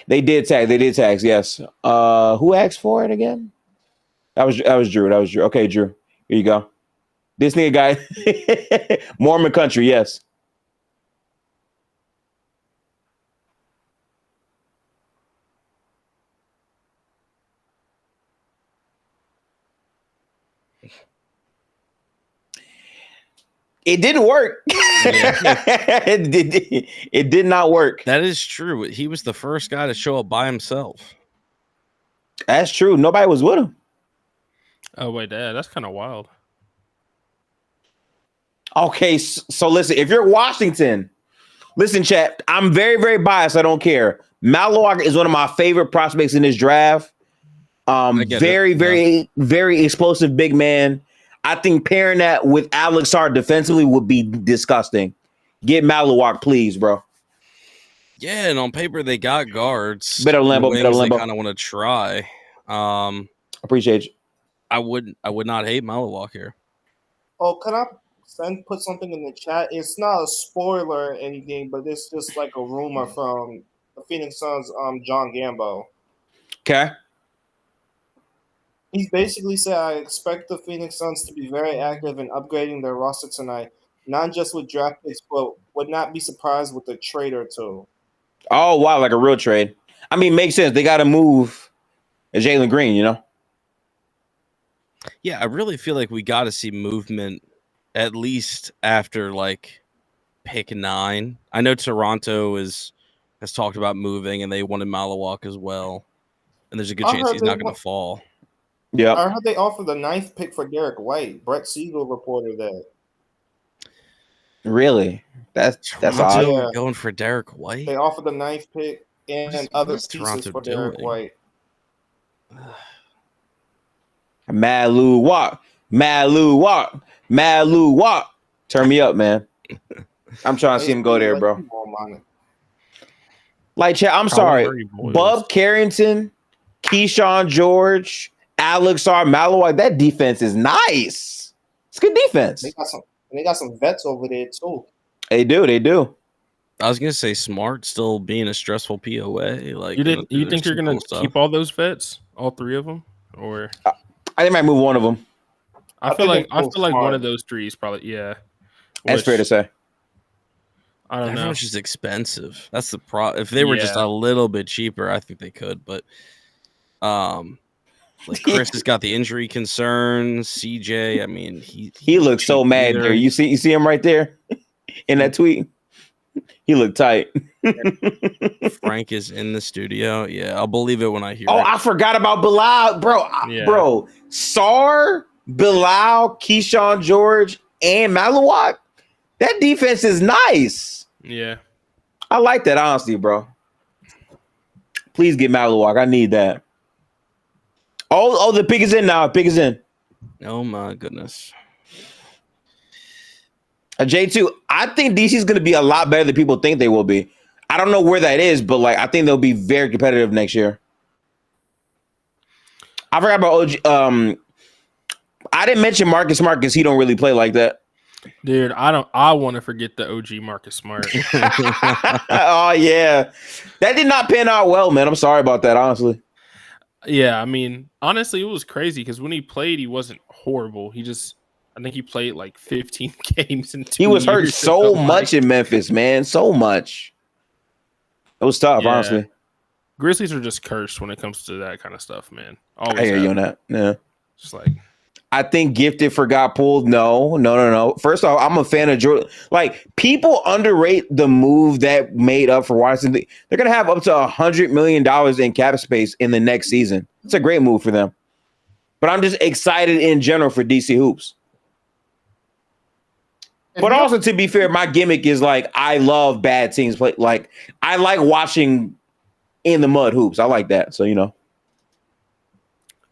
[SPEAKER 2] They did tags, yes. Who asked for it again? That was Drew. Okay, Drew. Here you go. This nigga guy, Mormon country, yes. It didn't work. It did not work.
[SPEAKER 1] That is true. He was the first guy to show up by himself.
[SPEAKER 2] That's true. Nobody was with him.
[SPEAKER 3] Oh wait, that's kind of wild.
[SPEAKER 2] Okay, so listen, if you're Washington, listen, chat, I'm very, very biased. I don't care. Maloak is one of my favorite prospects in this draft. Very, very explosive big man. I think pairing that with Alex Hart defensively would be disgusting. Get Maloak, please, bro.
[SPEAKER 1] Yeah, and on paper they got guards.
[SPEAKER 2] Better Lambo.
[SPEAKER 1] They kind of want to try.
[SPEAKER 2] Appreciate you.
[SPEAKER 1] I would not hate Maloak here.
[SPEAKER 5] Oh, can I put something in the chat? It's not a spoiler or anything, but it's just like a rumor from the Phoenix Suns, John Gambo.
[SPEAKER 2] Okay.
[SPEAKER 5] He basically said, I expect the Phoenix Suns to be very active in upgrading their roster tonight, not just with draft picks, but would not be surprised with a trade or two.
[SPEAKER 2] Oh, wow, like a real trade. I mean, makes sense. They got to move Jalen Green, you know?
[SPEAKER 1] Yeah, I really feel like we got to see movement at least after like pick 9. I know Toronto has talked about moving and they wanted Maloak as well. And there's a good chance he's not going to fall.
[SPEAKER 2] Yeah.
[SPEAKER 5] I heard they offered the 9th pick for Derek White. Brett Siegel reported that.
[SPEAKER 2] Really? That's
[SPEAKER 1] Toronto
[SPEAKER 2] odd.
[SPEAKER 1] going for Derek White?
[SPEAKER 5] They offered the 9th pick, and other
[SPEAKER 1] is
[SPEAKER 5] pieces
[SPEAKER 1] Toronto
[SPEAKER 5] for Derek
[SPEAKER 1] doing?
[SPEAKER 5] White.
[SPEAKER 2] Malu walk. Turn me up, man. I'm trying to see him go there, bro. Like, chat, I'm sorry. Bub Carrington, Keyshawn George, Alex R. Malloy. That defense is nice. It's good defense.
[SPEAKER 5] They got some vets over there too.
[SPEAKER 2] They do.
[SPEAKER 1] I was gonna say Smart still being a stressful POA. Like
[SPEAKER 3] You think you're gonna keep all those vets, all three of them, or
[SPEAKER 2] I think they might move one of them.
[SPEAKER 3] I feel like one of those three is probably
[SPEAKER 2] That's fair to say.
[SPEAKER 3] I don't know.
[SPEAKER 1] Everyone's just expensive. That's the problem. If they were just a little bit cheaper, I think they could. But like Chris has got the injury concerns. CJ, I mean,
[SPEAKER 2] he looks so mad there. You see him right there in that tweet. He looked tight.
[SPEAKER 1] Frank is in the studio. Yeah, I'll believe it when I hear it.
[SPEAKER 2] Oh, I forgot about Bilal, bro. Bro, Sar, Bilal, Keyshawn George, and Maluwak. That defense is nice.
[SPEAKER 3] Yeah.
[SPEAKER 2] I like that, honestly, bro. Please get Maluwak. I need that. Oh, the pick is in now. Pick is in.
[SPEAKER 1] Oh, my goodness.
[SPEAKER 2] J2, I think DC is going to be a lot better than people think they will be. I don't know where that is, but like I think they'll be very competitive next year. I forgot about OG. I didn't mention Marcus Smart because he don't really play like that.
[SPEAKER 3] Dude, I want to forget the OG Marcus Smart.
[SPEAKER 2] Oh yeah, that did not pan out well, man. I'm sorry about that, honestly.
[SPEAKER 3] Yeah, I mean, honestly, it was crazy because when he played, he wasn't horrible. I think he played like 15 games in 2
[SPEAKER 2] He was hurt
[SPEAKER 3] years
[SPEAKER 2] so much in Memphis, man. So much. It was tough, honestly.
[SPEAKER 3] Grizzlies are just cursed when it comes to that kind of stuff, man. Always
[SPEAKER 2] I hear you on that. Yeah.
[SPEAKER 3] Just like,
[SPEAKER 2] I think Gifted got pulled. No. First off, I'm a fan of Jordan. Like, people underrate the move that made up for Washington. They're going to have up to $100 million in cap space in the next season. It's a great move for them. But I'm just excited in general for DC Hoops. But also, to be fair, my gimmick is like, I love bad teams play. Like, I like watching in the mud hoops. I like that. So,
[SPEAKER 3] I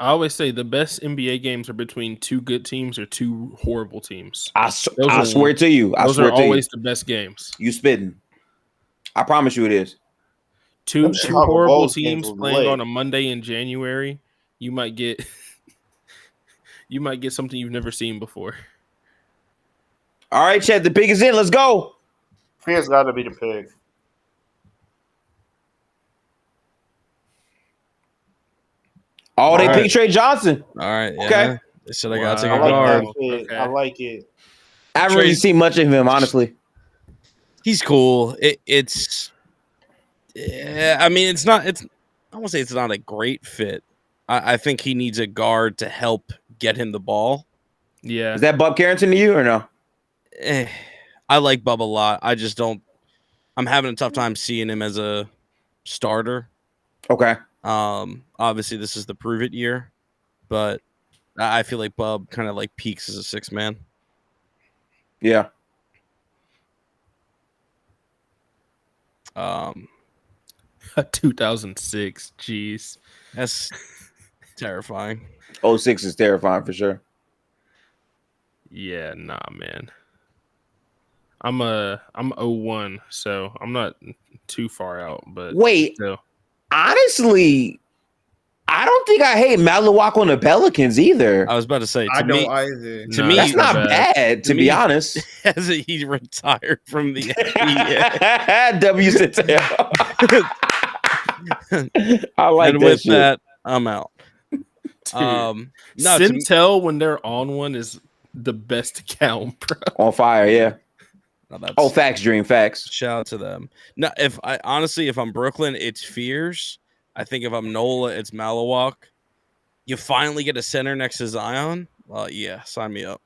[SPEAKER 3] always say the best NBA games are between two good teams or two horrible teams.
[SPEAKER 2] I swear to you.
[SPEAKER 3] Those are always the best games.
[SPEAKER 2] You spitting. I promise you it is.
[SPEAKER 3] Two horrible teams playing on a Monday in January, you might get something you've never seen before.
[SPEAKER 2] All right, Chad, the pick is in. Let's go.
[SPEAKER 5] Fear's got to be the pick.
[SPEAKER 2] Oh, they picked Trey Johnson.
[SPEAKER 1] All right. Yeah.
[SPEAKER 2] Okay.
[SPEAKER 1] They said I got to take a
[SPEAKER 5] I
[SPEAKER 1] guard.
[SPEAKER 5] like that pick. I like it.
[SPEAKER 2] I haven't really seen much of him, honestly.
[SPEAKER 1] He's cool. It's I mean, it's not. I won't say it's not a great fit. I think he needs a guard to help get him the ball.
[SPEAKER 3] Yeah.
[SPEAKER 2] Is that Bub Carrington to you or no?
[SPEAKER 1] I like Bub a lot. I just don't. I'm having a tough time seeing him as a starter.
[SPEAKER 2] Okay.
[SPEAKER 1] Obviously this is the prove it year, but I feel like Bub kind of like peaks as a 6-man.
[SPEAKER 2] Yeah.
[SPEAKER 3] 2006. Jeez.
[SPEAKER 1] That's terrifying.
[SPEAKER 2] 06 is terrifying for sure.
[SPEAKER 3] Yeah, nah, man. I'm 01, so I'm not too far out, but
[SPEAKER 2] wait.
[SPEAKER 3] Still.
[SPEAKER 2] Honestly, I don't think I hate Maluwak on the Pelicans either.
[SPEAKER 1] I was about to say,
[SPEAKER 5] I don't either.
[SPEAKER 1] To me,
[SPEAKER 2] that's not bad, to be honest.
[SPEAKER 1] As he retired from the NBA.
[SPEAKER 2] W I like
[SPEAKER 1] and
[SPEAKER 2] that
[SPEAKER 1] with
[SPEAKER 2] shit.
[SPEAKER 1] that, I'm out.
[SPEAKER 3] Dude,
[SPEAKER 1] No,
[SPEAKER 3] Sintel when they're on one is the best account, bro.
[SPEAKER 2] On fire, yeah.
[SPEAKER 1] No,
[SPEAKER 2] facts, Dream, facts.
[SPEAKER 1] Shout out to them. No, if I'm Brooklyn, it's Fears. I think if I'm Nola, it's Maluwak. You finally get a center next to Zion. Yeah, sign me up.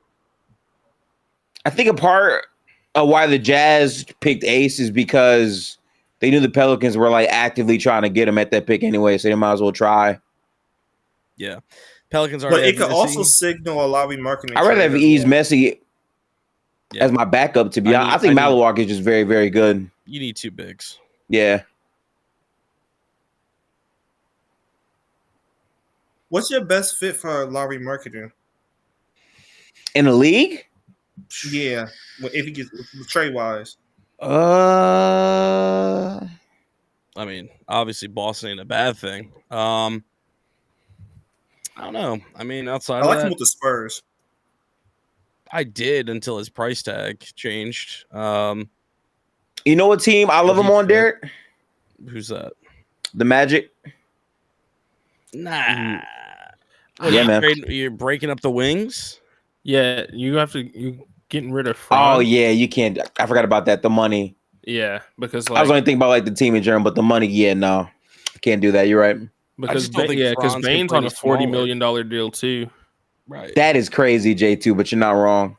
[SPEAKER 2] I think a part of why the Jazz picked Ace is because they knew the Pelicans were like actively trying to get him at that pick anyway, so they might as well try.
[SPEAKER 1] Yeah, Pelicans are.
[SPEAKER 5] But it could also signal a lot of remarketing.
[SPEAKER 2] I'd rather have Ease Messi as my backup. To be honest, I think Maluwak is just very, very good.
[SPEAKER 1] You need two bigs.
[SPEAKER 2] Yeah.
[SPEAKER 5] What's your best fit for Lowry marketing?
[SPEAKER 2] In the league?
[SPEAKER 5] Yeah, if he gets trade wise.
[SPEAKER 2] Uh,
[SPEAKER 1] I mean, obviously, Boston ain't a bad thing. I don't know. I mean, outside
[SPEAKER 5] I
[SPEAKER 1] of
[SPEAKER 5] like him
[SPEAKER 1] that,
[SPEAKER 5] with the Spurs.
[SPEAKER 1] I did until his price tag changed.
[SPEAKER 2] you know what team I love
[SPEAKER 1] But
[SPEAKER 2] him
[SPEAKER 1] he's
[SPEAKER 2] on,
[SPEAKER 1] good.
[SPEAKER 2] Derek?
[SPEAKER 1] Who's that?
[SPEAKER 2] The Magic.
[SPEAKER 1] Nah. What,
[SPEAKER 2] Yeah, man.
[SPEAKER 1] You're breaking up the wings?
[SPEAKER 3] Yeah, you getting rid of
[SPEAKER 2] Oh
[SPEAKER 3] Franz.
[SPEAKER 2] yeah, you can't. I forgot about that. The money.
[SPEAKER 3] Yeah, because
[SPEAKER 2] I was
[SPEAKER 3] like
[SPEAKER 2] only thinking about like the team in general, but the money. Yeah, no, can't do that. You're right.
[SPEAKER 3] because
[SPEAKER 1] just don't think
[SPEAKER 3] because
[SPEAKER 1] Franz can
[SPEAKER 3] Bane's
[SPEAKER 1] play
[SPEAKER 3] on
[SPEAKER 1] any
[SPEAKER 3] a $40
[SPEAKER 1] smaller.
[SPEAKER 3] million deal too.
[SPEAKER 1] Right.
[SPEAKER 2] That is crazy, J2, but you're not wrong.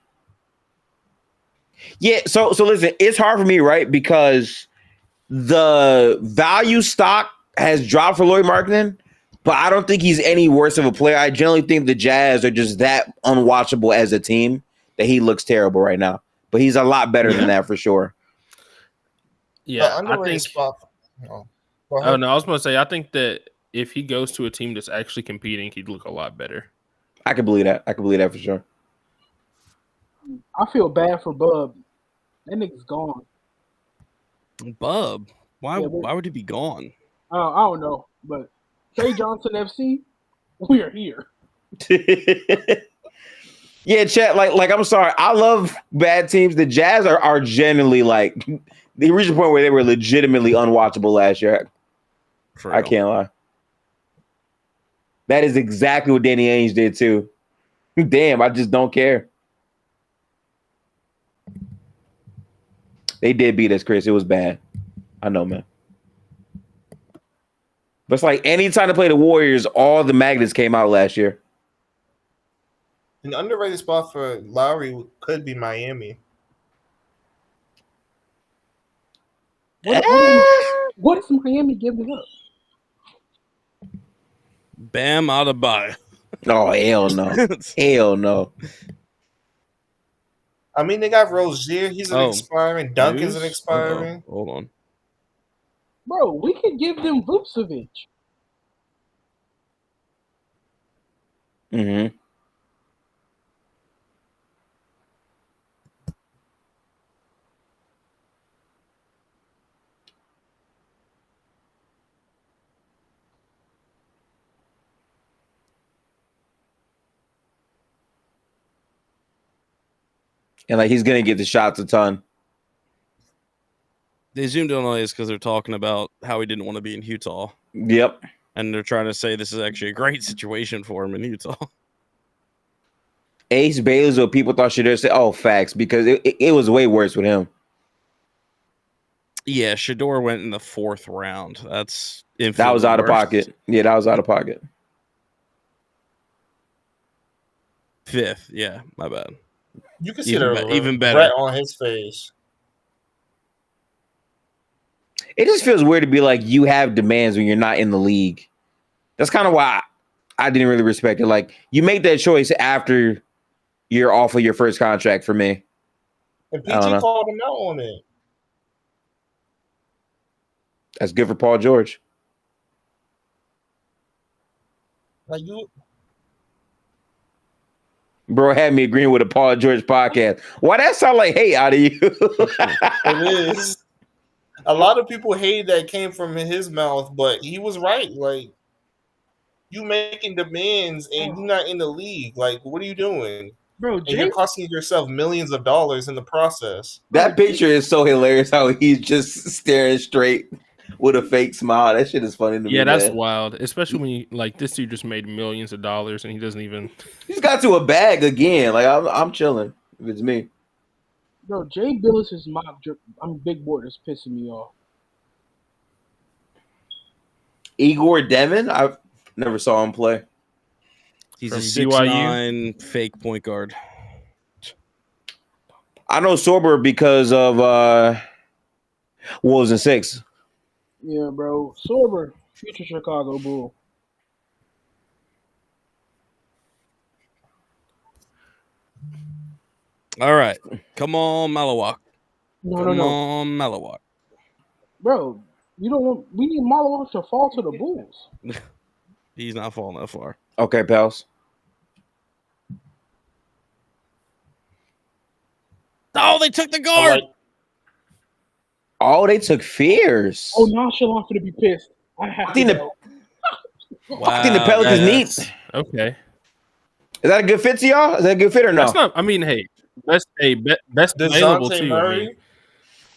[SPEAKER 2] Yeah, so listen, it's hard for me, right? Because the value stock has dropped for Lloyd Marketing, but I don't think he's any worse of a player. I generally think the Jazz are just that unwatchable as a team that he looks terrible right now. But he's a lot better than that for sure.
[SPEAKER 3] Yeah,
[SPEAKER 5] The
[SPEAKER 3] I
[SPEAKER 5] underrated
[SPEAKER 3] think.
[SPEAKER 5] spot. Oh, go
[SPEAKER 3] Oh
[SPEAKER 5] ahead.
[SPEAKER 3] no, I was going to say I think that if he goes to a team that's actually competing, he'd look a lot better.
[SPEAKER 2] I can believe that. I can believe that for sure.
[SPEAKER 4] I feel bad for Bub. That nigga's gone.
[SPEAKER 1] Bub. Why
[SPEAKER 4] Yeah, but-
[SPEAKER 1] why would he be gone?
[SPEAKER 4] I don't know, but Trey Johnson FC, we are here.
[SPEAKER 2] Yeah, chat. Like I'm sorry. I love bad teams. The Jazz are generally like they reached a point where they were legitimately unwatchable last year.
[SPEAKER 1] For
[SPEAKER 2] I
[SPEAKER 1] real.
[SPEAKER 2] can't lie. That is exactly what Danny Ainge did too. Damn, I just don't care. They did beat us, Chris. It was bad. I know, man. But it's like anytime to play the Warriors, all the magnets came out last year.
[SPEAKER 5] An underrated spot for Lowry could be Miami.
[SPEAKER 4] What is Miami giving up?
[SPEAKER 1] Bam Adebayo.
[SPEAKER 2] Oh, hell no. Hell no.
[SPEAKER 5] I mean, they got Rozier. He's an
[SPEAKER 1] Oh,
[SPEAKER 5] expiring. Duncan's an
[SPEAKER 1] News?
[SPEAKER 5] expiring.
[SPEAKER 1] Hold on.
[SPEAKER 4] Bro, we could give them Vucevic.
[SPEAKER 2] Mm-hmm. And like he's gonna get the shots a ton.
[SPEAKER 1] They zoomed in on this because they're talking about how he didn't want to be in Utah.
[SPEAKER 2] Yep.
[SPEAKER 1] And they're trying to say this is actually a great situation for him in Utah.
[SPEAKER 2] Ace Bailey's what people thought should have said, oh, facts, because it was way worse with him.
[SPEAKER 1] Yeah, Shador went in the 4th round. That's
[SPEAKER 2] That was out of pocket. Yeah, that was out of pocket.
[SPEAKER 1] 5th. Yeah, my bad.
[SPEAKER 5] You can see
[SPEAKER 1] Even
[SPEAKER 5] the
[SPEAKER 1] even better.
[SPEAKER 5] regret on his face.
[SPEAKER 2] It just feels weird to be like you have demands when you're not in the league. That's kind of why I didn't really respect it. Like you make that choice after you're off of your first contract for me.
[SPEAKER 5] And
[SPEAKER 2] I don't
[SPEAKER 5] PG
[SPEAKER 2] know.
[SPEAKER 5] called him out on it.
[SPEAKER 2] That's good for Paul George.
[SPEAKER 5] Like you,
[SPEAKER 2] Bro had me agreeing with a Paul George podcast. Why that sound like hate out of you?
[SPEAKER 5] it is. A lot of people hate that came from his mouth, but he was right. Like you making demands and you're not in the league. Like what are you doing?
[SPEAKER 4] Bro,
[SPEAKER 5] And you're costing yourself millions of dollars in the process.
[SPEAKER 2] That picture is so hilarious how he's just staring straight with a fake smile. That shit is funny to me.
[SPEAKER 3] Yeah, that's
[SPEAKER 2] man.
[SPEAKER 3] wild. Especially when you like this dude just made millions of dollars and he doesn't even.
[SPEAKER 2] He's got to a bag again. Like I'm chilling if it's me.
[SPEAKER 4] Bro, Jay Billis's mock drip. Big board is pissing me off.
[SPEAKER 2] Igor Devin, I've never saw him play.
[SPEAKER 1] He's
[SPEAKER 3] From
[SPEAKER 1] a
[SPEAKER 3] BYU?
[SPEAKER 1] 6'9" fake point guard.
[SPEAKER 2] I know Sorber because of Wolves and 6.
[SPEAKER 4] Yeah, bro. Sorber, future Chicago Bull.
[SPEAKER 1] All right. Come on, Malawak.
[SPEAKER 4] No,
[SPEAKER 1] Come
[SPEAKER 4] no.
[SPEAKER 1] on, Malawak.
[SPEAKER 4] Bro, you don't want. We need Malawak to fall to the Bulls.
[SPEAKER 1] He's not falling that far.
[SPEAKER 2] Okay, pals.
[SPEAKER 1] Oh, they took the
[SPEAKER 5] I
[SPEAKER 1] guard.
[SPEAKER 5] like
[SPEAKER 2] Oh, they took Fears.
[SPEAKER 4] Oh, nonchalant for to be pissed. I have
[SPEAKER 2] I think
[SPEAKER 4] to
[SPEAKER 2] the
[SPEAKER 4] go.
[SPEAKER 2] I think the Pelicans
[SPEAKER 3] That's-
[SPEAKER 2] neat.
[SPEAKER 3] Okay.
[SPEAKER 2] Is that a good fit to y'all? Is that a good fit or no?
[SPEAKER 3] That's not. I mean, hey, best available
[SPEAKER 5] DeJounte
[SPEAKER 3] too. I
[SPEAKER 5] Murray.
[SPEAKER 3] mean,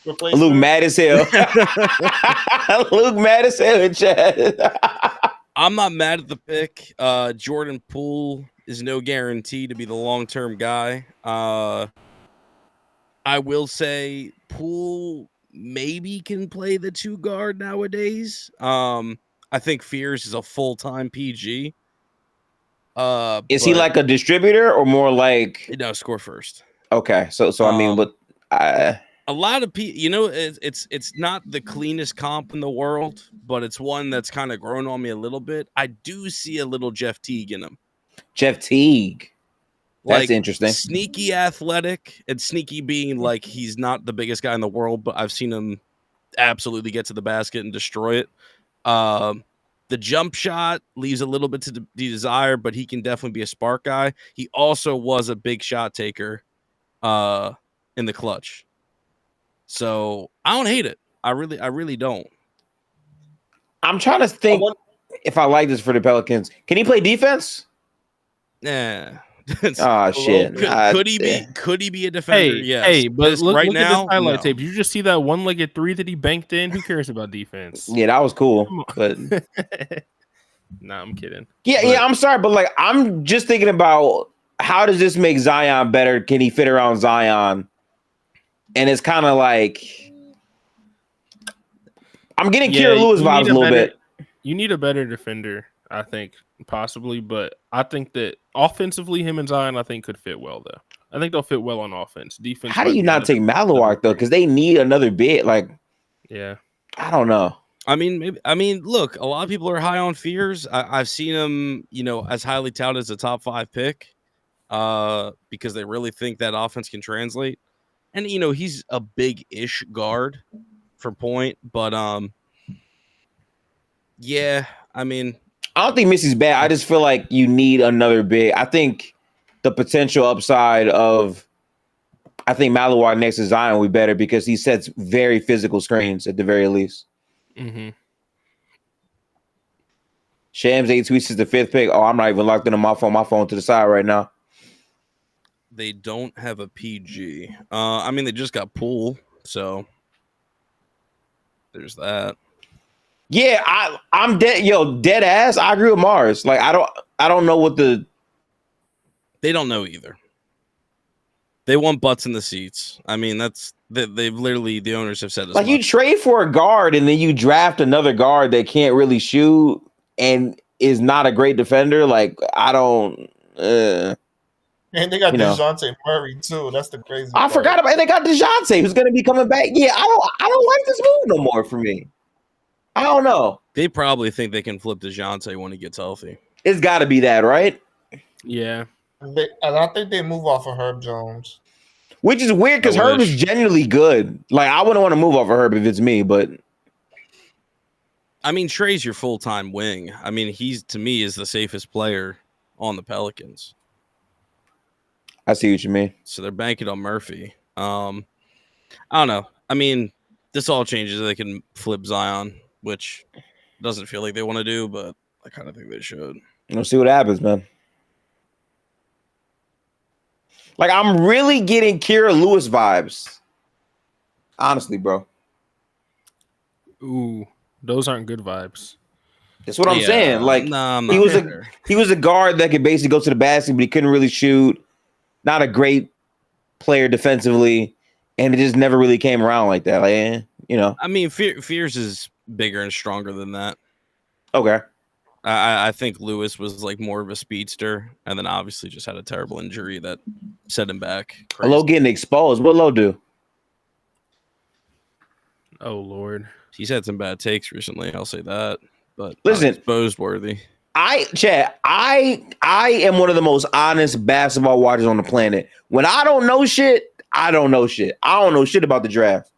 [SPEAKER 5] Replacement.
[SPEAKER 2] Luke mad as hell. Luke mad as hell in chat.
[SPEAKER 1] I'm not mad at the pick. Jordan Poole is no guarantee to be the long-term guy. I will say Poole maybe can play the 2 guard nowadays. I think Fears is a full-time PG.
[SPEAKER 2] Is he like a distributor or more like
[SPEAKER 1] no score first?
[SPEAKER 2] okay? So I mean, but
[SPEAKER 1] A lot of people, it's not the cleanest comp in the world, but it's one that's kind of grown on me a little bit. I do see a little Jeff Teague in him.
[SPEAKER 2] Jeff Teague. That's
[SPEAKER 1] Like,
[SPEAKER 2] interesting.
[SPEAKER 1] Sneaky athletic, and sneaky being like he's not the biggest guy in the world, but I've seen him absolutely get to the basket and destroy it. The jump shot leaves a little bit to be desired, but he can definitely be a spark guy. He also was a big shot taker in the clutch. So I don't hate it. I really don't.
[SPEAKER 2] I'm trying to think if I like this for the Pelicans. Can he play defense?
[SPEAKER 1] Yeah.
[SPEAKER 2] Oh shit!
[SPEAKER 1] Could he be a defender? Yes.
[SPEAKER 3] Hey, but look
[SPEAKER 1] right
[SPEAKER 3] at
[SPEAKER 1] now,
[SPEAKER 3] this highlight
[SPEAKER 1] no.
[SPEAKER 3] tape. Did you just see that one-legged 3 that he banked in? Who cares about defense?
[SPEAKER 2] Yeah, that was cool. But
[SPEAKER 3] Nah, I'm kidding.
[SPEAKER 2] yeah. I'm sorry, but like, I'm just thinking about how does this make Zion better? Can he fit around Zion? And it's kind of like I'm getting Kira Lewis vibes a little bit.
[SPEAKER 3] You need a better defender, I think, possibly, but I think that offensively, him and Zion, I think, could fit well, though. I think they'll fit well on offense. Defense.
[SPEAKER 2] How do you not take Malawak though? Because they need another bit. Like,
[SPEAKER 3] yeah,
[SPEAKER 2] I don't know.
[SPEAKER 1] I mean, look, a lot of people are high on Fears. I've seen him, as highly touted as a top 5 pick, because they really think that offense can translate. And he's a big-ish guard for point, but yeah, I mean,
[SPEAKER 2] I don't think Missy's bad. I just feel like you need another big. I think the potential upside of, I think Malawak next to Zion will be better because he sets very physical screens at the very least.
[SPEAKER 3] Mm-hmm.
[SPEAKER 2] Shams 8 tweets is the 5th pick. Oh, I'm not even locked into my phone to the side right now.
[SPEAKER 1] they don't have a PG. I mean, they just got Poole, so there's that.
[SPEAKER 2] Yeah, I'm dead ass. I agree with Mars. Like, I don't know what the.
[SPEAKER 1] They don't know either. They want butts in the seats. I mean, they've literally, the owners have said this.
[SPEAKER 2] Like, you trade for a guard and then you draft another guard that can't really shoot and is not a great defender. Like, I don't.
[SPEAKER 5] And they got DeJounte Murray too. That's the crazy
[SPEAKER 2] I
[SPEAKER 5] part.
[SPEAKER 2] forgot about it. They got DeJounte who's going to be coming back. Yeah, I don't like this move no more for me. I don't know.
[SPEAKER 1] They probably think they can flip DeJounte when he gets healthy.
[SPEAKER 2] It's got to be that, right?
[SPEAKER 3] Yeah.
[SPEAKER 5] And I think they move off of Herb Jones.
[SPEAKER 2] Which is weird because Herb is genuinely good. Like, I wouldn't want to move off of Herb if it's me, but
[SPEAKER 1] I mean, Trey's your full-time wing. I mean, he's, to me, is the safest player on the Pelicans.
[SPEAKER 2] I see what you mean.
[SPEAKER 1] So they're banking on Murphy. I don't know. I mean, this all changes. They can flip Zion, which doesn't feel like they want to do, but I kind of think they should.
[SPEAKER 2] We'll see what happens, man. Like, I'm really getting Kira Lewis vibes. Honestly, bro.
[SPEAKER 3] Ooh, those aren't good vibes.
[SPEAKER 2] That's what I'm saying. Like,
[SPEAKER 1] nah, I'm
[SPEAKER 2] he
[SPEAKER 1] not
[SPEAKER 2] was a guard that could basically go to the basket, but he couldn't really shoot. Not a great player defensively, and it just never really came around like that. Like,
[SPEAKER 1] I mean, Fears is bigger and stronger than that.
[SPEAKER 2] Okay.
[SPEAKER 1] I think Lewis was like more of a speedster, and then obviously just had a terrible injury that set him back. Crazy.
[SPEAKER 2] Low getting exposed. What Low do?
[SPEAKER 3] Oh Lord,
[SPEAKER 1] he's had some bad takes recently. I'll say that, but
[SPEAKER 2] listen,
[SPEAKER 1] exposed worthy.
[SPEAKER 2] I am one of the most honest basketball watchers on the planet. When I don't know shit, I don't know shit. I don't know shit about the draft.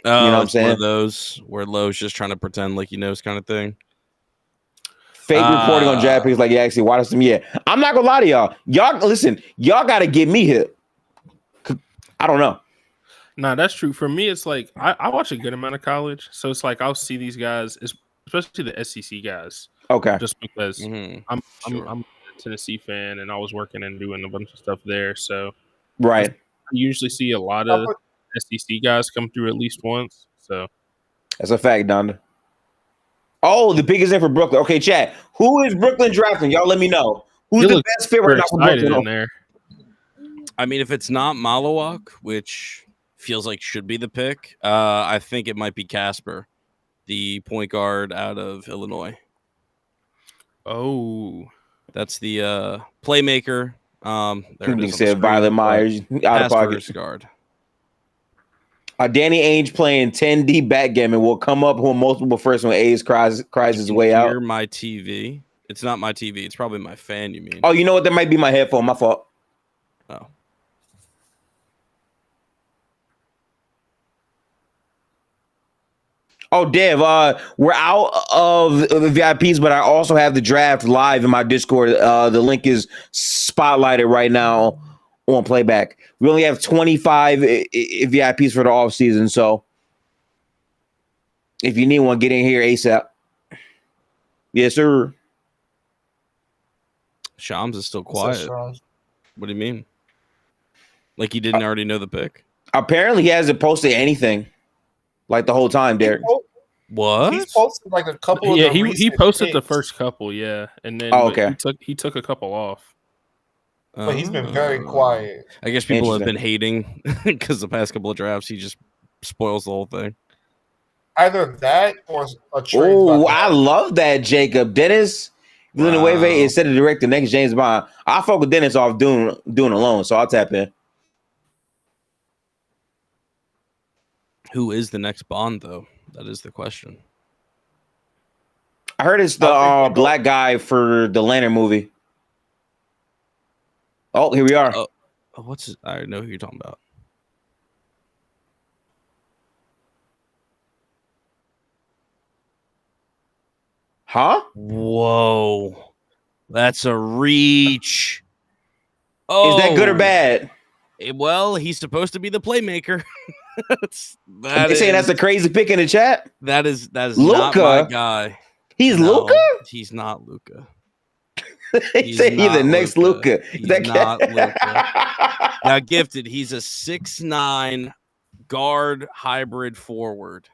[SPEAKER 1] You know what I'm saying? One
[SPEAKER 2] saying?
[SPEAKER 1] of those where Lowe's just trying to pretend like he knows kind of thing.
[SPEAKER 2] Fake reporting on draft picks like you actually watched them. Yeah, I'm not gonna lie to y'all. Y'all listen. Y'all got to get me hip. I don't know.
[SPEAKER 3] Nah, that's true. For me, it's like I watch a good amount of college, so it's like I'll see these guys, especially the SEC guys.
[SPEAKER 2] Okay.
[SPEAKER 3] Just because I'm a Tennessee fan and I was working and doing a bunch of stuff there, so
[SPEAKER 2] right.
[SPEAKER 3] I usually see a lot of SEC guys come through at least once. So
[SPEAKER 2] that's a fact, Donda. Oh, the pick is in for Brooklyn. Okay, chat. Who is Brooklyn drafting? Y'all let me know. Who's the best fit right now for Brooklyn?
[SPEAKER 3] In there.
[SPEAKER 1] I mean, if it's not Malawak, which feels like should be the pick, I think it might be Casper, the point guard out of Illinois.
[SPEAKER 3] Oh,
[SPEAKER 1] that's the playmaker.
[SPEAKER 2] There said Violet Myers out of pocket
[SPEAKER 1] guard.
[SPEAKER 2] Danny Ainge playing 10D backgammon will come up on multiple first when A's cries his way out.
[SPEAKER 1] Hear my TV. It's not my TV. It's probably my fan. You mean?
[SPEAKER 2] Oh, you know what? That might be my headphone. My fault.
[SPEAKER 1] Oh.
[SPEAKER 2] Oh, Dev, we're out of the VIPs, but I also have the draft live in my Discord. The link is spotlighted right now on playback. We only have 25 VIPs for the off season, so if you need one, get in here ASAP. Yes, sir.
[SPEAKER 1] Shams is still quiet. What do you mean? Like he didn't already know the pick?
[SPEAKER 2] Apparently, he hasn't posted anything like the whole time, Derek.
[SPEAKER 1] What?
[SPEAKER 5] He's posted like a couple.
[SPEAKER 3] Yeah,
[SPEAKER 5] of the
[SPEAKER 3] he posted
[SPEAKER 5] picks.
[SPEAKER 3] the first couple, yeah, and then he took a couple off.
[SPEAKER 5] But he's been very quiet.
[SPEAKER 1] I guess people have been hating because the past couple of drafts he just spoils the whole thing.
[SPEAKER 5] Either that or a trade.
[SPEAKER 2] Oh, I love that, Jacob. Dennis Villanueva is set to direct the next James Bond. I fuck with Dennis off doing alone, so I'll tap in.
[SPEAKER 1] Who is the next Bond, though? That is the question.
[SPEAKER 2] I heard it's the black guy for the Lantern movie. Oh, here we are.
[SPEAKER 1] What's his, I know who you're talking about.
[SPEAKER 2] Huh?
[SPEAKER 1] Whoa. That's a reach.
[SPEAKER 2] Is that good or bad?
[SPEAKER 1] Well, he's supposed to be the playmaker.
[SPEAKER 2] They saying that's a crazy pick in the chat.
[SPEAKER 1] That is
[SPEAKER 2] Luka?
[SPEAKER 1] not my guy.
[SPEAKER 2] He's Luka?
[SPEAKER 1] He's not Luka.
[SPEAKER 2] He said he's the next Luka.
[SPEAKER 1] He's not Luka. Now, Gifted, he's a 6'9" guard hybrid forward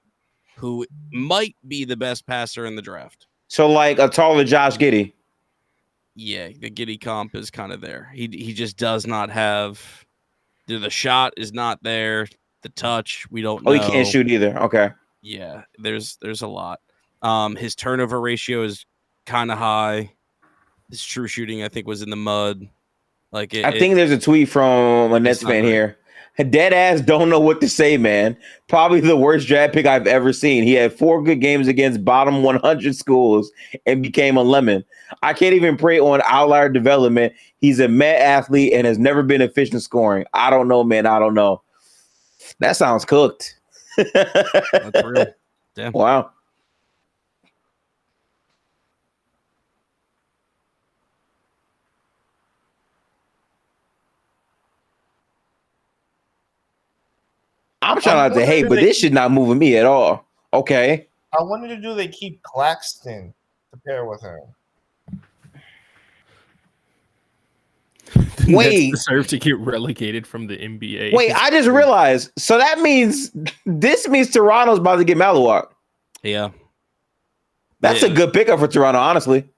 [SPEAKER 1] who might be the best passer in the draft.
[SPEAKER 2] So, like a taller Josh Giddey.
[SPEAKER 1] Yeah, the Giddey comp is kind of there. He just does not have the shot is not there. The touch, we don't know.
[SPEAKER 2] Oh, he can't shoot either. Okay.
[SPEAKER 1] Yeah, there's a lot. His turnover ratio is kind of high. His true shooting, I think, was in the mud. I think
[SPEAKER 2] there's a tweet from a Nets fan here. Dead ass don't know what to say, man. Probably the worst draft pick I've ever seen. He had 4 good games against bottom 100 schools and became a lemon. I can't even pray on outlier development. He's a mad athlete and has never been efficient scoring. I don't know, man. I don't know. That sounds cooked.
[SPEAKER 1] That's real. Damn.
[SPEAKER 2] Wow. I'm trying not to hate, but this shit not moving me at all. Okay.
[SPEAKER 5] I wonder, do they keep Claxton to pair with him?
[SPEAKER 2] Wait,
[SPEAKER 3] deserve to get relegated from the NBA.
[SPEAKER 2] Wait, I just realized. So that means Toronto's about to get Malawak.
[SPEAKER 1] Yeah,
[SPEAKER 2] that's a good pickup for Toronto, honestly.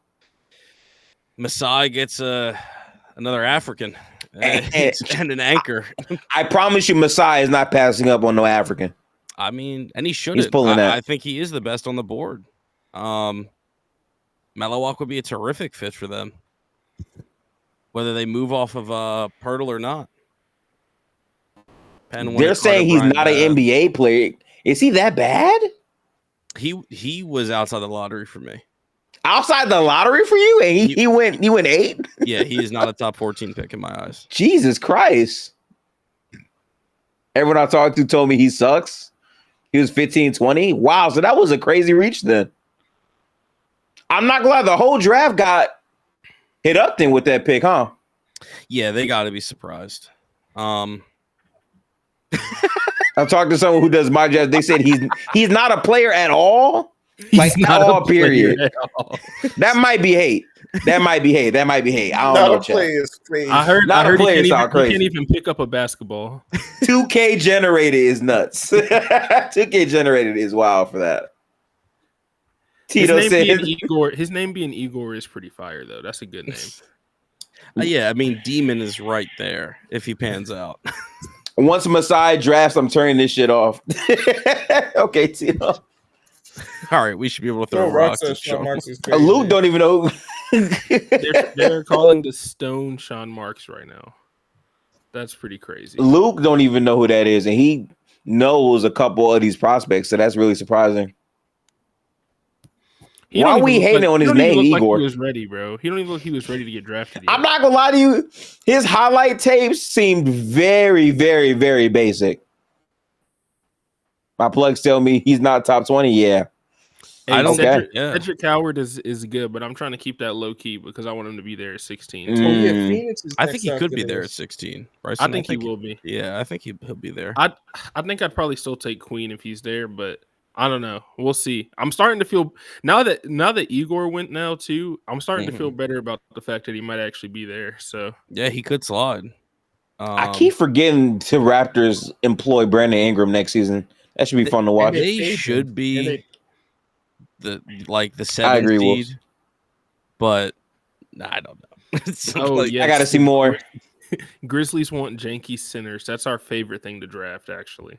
[SPEAKER 1] Masai gets another African and an anchor.
[SPEAKER 2] I promise you, Masai is not passing up on no African.
[SPEAKER 1] I mean, and he shouldn't.
[SPEAKER 2] He's pulling that.
[SPEAKER 1] I think he is the best on the board. Malawak would be a terrific fit for them. Whether they move off of Pirtle or not.
[SPEAKER 2] They're saying he's not an NBA player. Is he that bad?
[SPEAKER 1] He was outside the lottery for me.
[SPEAKER 2] Outside the lottery for you? And he went 8?
[SPEAKER 1] Yeah, he is not a top 14 pick in my eyes.
[SPEAKER 2] Jesus Christ. Everyone I talked to told me he sucks. He was 15, 20. Wow, so that was a crazy reach then. I'm not glad the whole draft got hit up then with that pick, huh?
[SPEAKER 1] Yeah, they got to be surprised.
[SPEAKER 2] I've talked to someone who does my draft. They said he's not a player at all. Like
[SPEAKER 3] He's not
[SPEAKER 2] at
[SPEAKER 3] a
[SPEAKER 2] all,
[SPEAKER 3] player
[SPEAKER 2] period.
[SPEAKER 3] at all.
[SPEAKER 2] That might be hate. That might be hate. I don't
[SPEAKER 5] Not
[SPEAKER 2] know.
[SPEAKER 5] a player is crazy.
[SPEAKER 3] I heard.
[SPEAKER 2] Not
[SPEAKER 3] I
[SPEAKER 2] a
[SPEAKER 3] heard
[SPEAKER 2] player
[SPEAKER 3] he
[SPEAKER 2] sound
[SPEAKER 3] can't
[SPEAKER 2] crazy.
[SPEAKER 3] even pick up a basketball.
[SPEAKER 2] 2K generated is nuts. 2K generated is wild for that. Tito said,
[SPEAKER 3] His name being Igor is pretty fire though. That's a good name.
[SPEAKER 1] Yeah, I mean, Demon is right there if he pans out.
[SPEAKER 2] once Masai drafts, I'm turning this shit off. Okay, Tito.
[SPEAKER 1] All right, we should be able to throw
[SPEAKER 5] Throw rocks
[SPEAKER 1] rocks
[SPEAKER 5] at
[SPEAKER 1] at
[SPEAKER 5] Sean
[SPEAKER 1] Sean.
[SPEAKER 5] Marks is crazy.
[SPEAKER 2] Luke don't even know.
[SPEAKER 3] They're calling the Stone Sean Marks right now. That's pretty crazy.
[SPEAKER 2] Luke don't even know who that is, and he knows a couple of these prospects, so that's really surprising.
[SPEAKER 3] He
[SPEAKER 2] Why
[SPEAKER 3] don't even
[SPEAKER 2] we
[SPEAKER 3] look
[SPEAKER 2] hating
[SPEAKER 3] like-
[SPEAKER 2] on
[SPEAKER 3] he
[SPEAKER 2] his
[SPEAKER 3] don't even
[SPEAKER 2] name,
[SPEAKER 3] look
[SPEAKER 2] Igor?
[SPEAKER 3] Like he was ready, bro. He don't even look like he was ready to get drafted. Yet.
[SPEAKER 2] I'm not gonna lie to you. His highlight tapes seemed very, very, very basic. My plugs tell me he's not top 20. Yeah.
[SPEAKER 3] Hey,
[SPEAKER 1] I don't
[SPEAKER 3] Cedric,
[SPEAKER 1] yeah.
[SPEAKER 3] Cedric Howard is good, but I'm trying to keep that low key because I want him to be there at 16.
[SPEAKER 5] Oh, yeah, Phoenix is
[SPEAKER 1] I
[SPEAKER 5] next
[SPEAKER 1] think he
[SPEAKER 5] after
[SPEAKER 1] could be there at
[SPEAKER 5] this.
[SPEAKER 1] 16.
[SPEAKER 3] I
[SPEAKER 1] Bryson,
[SPEAKER 3] think he will be.
[SPEAKER 1] Yeah, I think he'll be there.
[SPEAKER 3] I think I'd probably still take Queen if he's there, but I don't know. We'll see. I'm starting to feel now that Igor went now too. I'm starting to feel better about the fact that he might actually be there. So
[SPEAKER 1] Yeah, he could slide.
[SPEAKER 2] I keep forgetting to Raptors employ Brandon Ingram next season. That should be fun to watch.
[SPEAKER 1] They should be the 7th
[SPEAKER 2] I agree,
[SPEAKER 1] seed,
[SPEAKER 2] Wolves.
[SPEAKER 1] but I don't know. It's
[SPEAKER 2] I got to see more.
[SPEAKER 3] Grizzlies want janky centers. That's our favorite thing to draft, actually.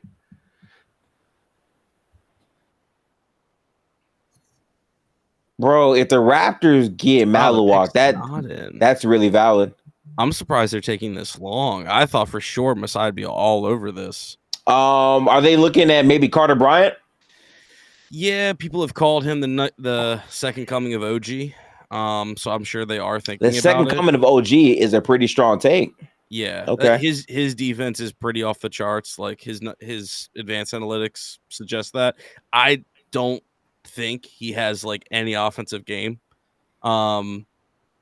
[SPEAKER 2] Bro, if the Raptors get Maluwak, that's really valid.
[SPEAKER 1] I'm surprised they're taking this long. I thought for sure Masai would be all over this.
[SPEAKER 2] Are they looking at maybe Carter Bryant?
[SPEAKER 1] Yeah, people have called him the second coming of OG. So I'm sure they are thinking
[SPEAKER 2] The second coming of OG is a pretty strong take.
[SPEAKER 1] Yeah.
[SPEAKER 2] Okay.
[SPEAKER 1] His defense is pretty off the charts. Like his advanced analytics suggest that. I don't think he has like any offensive game,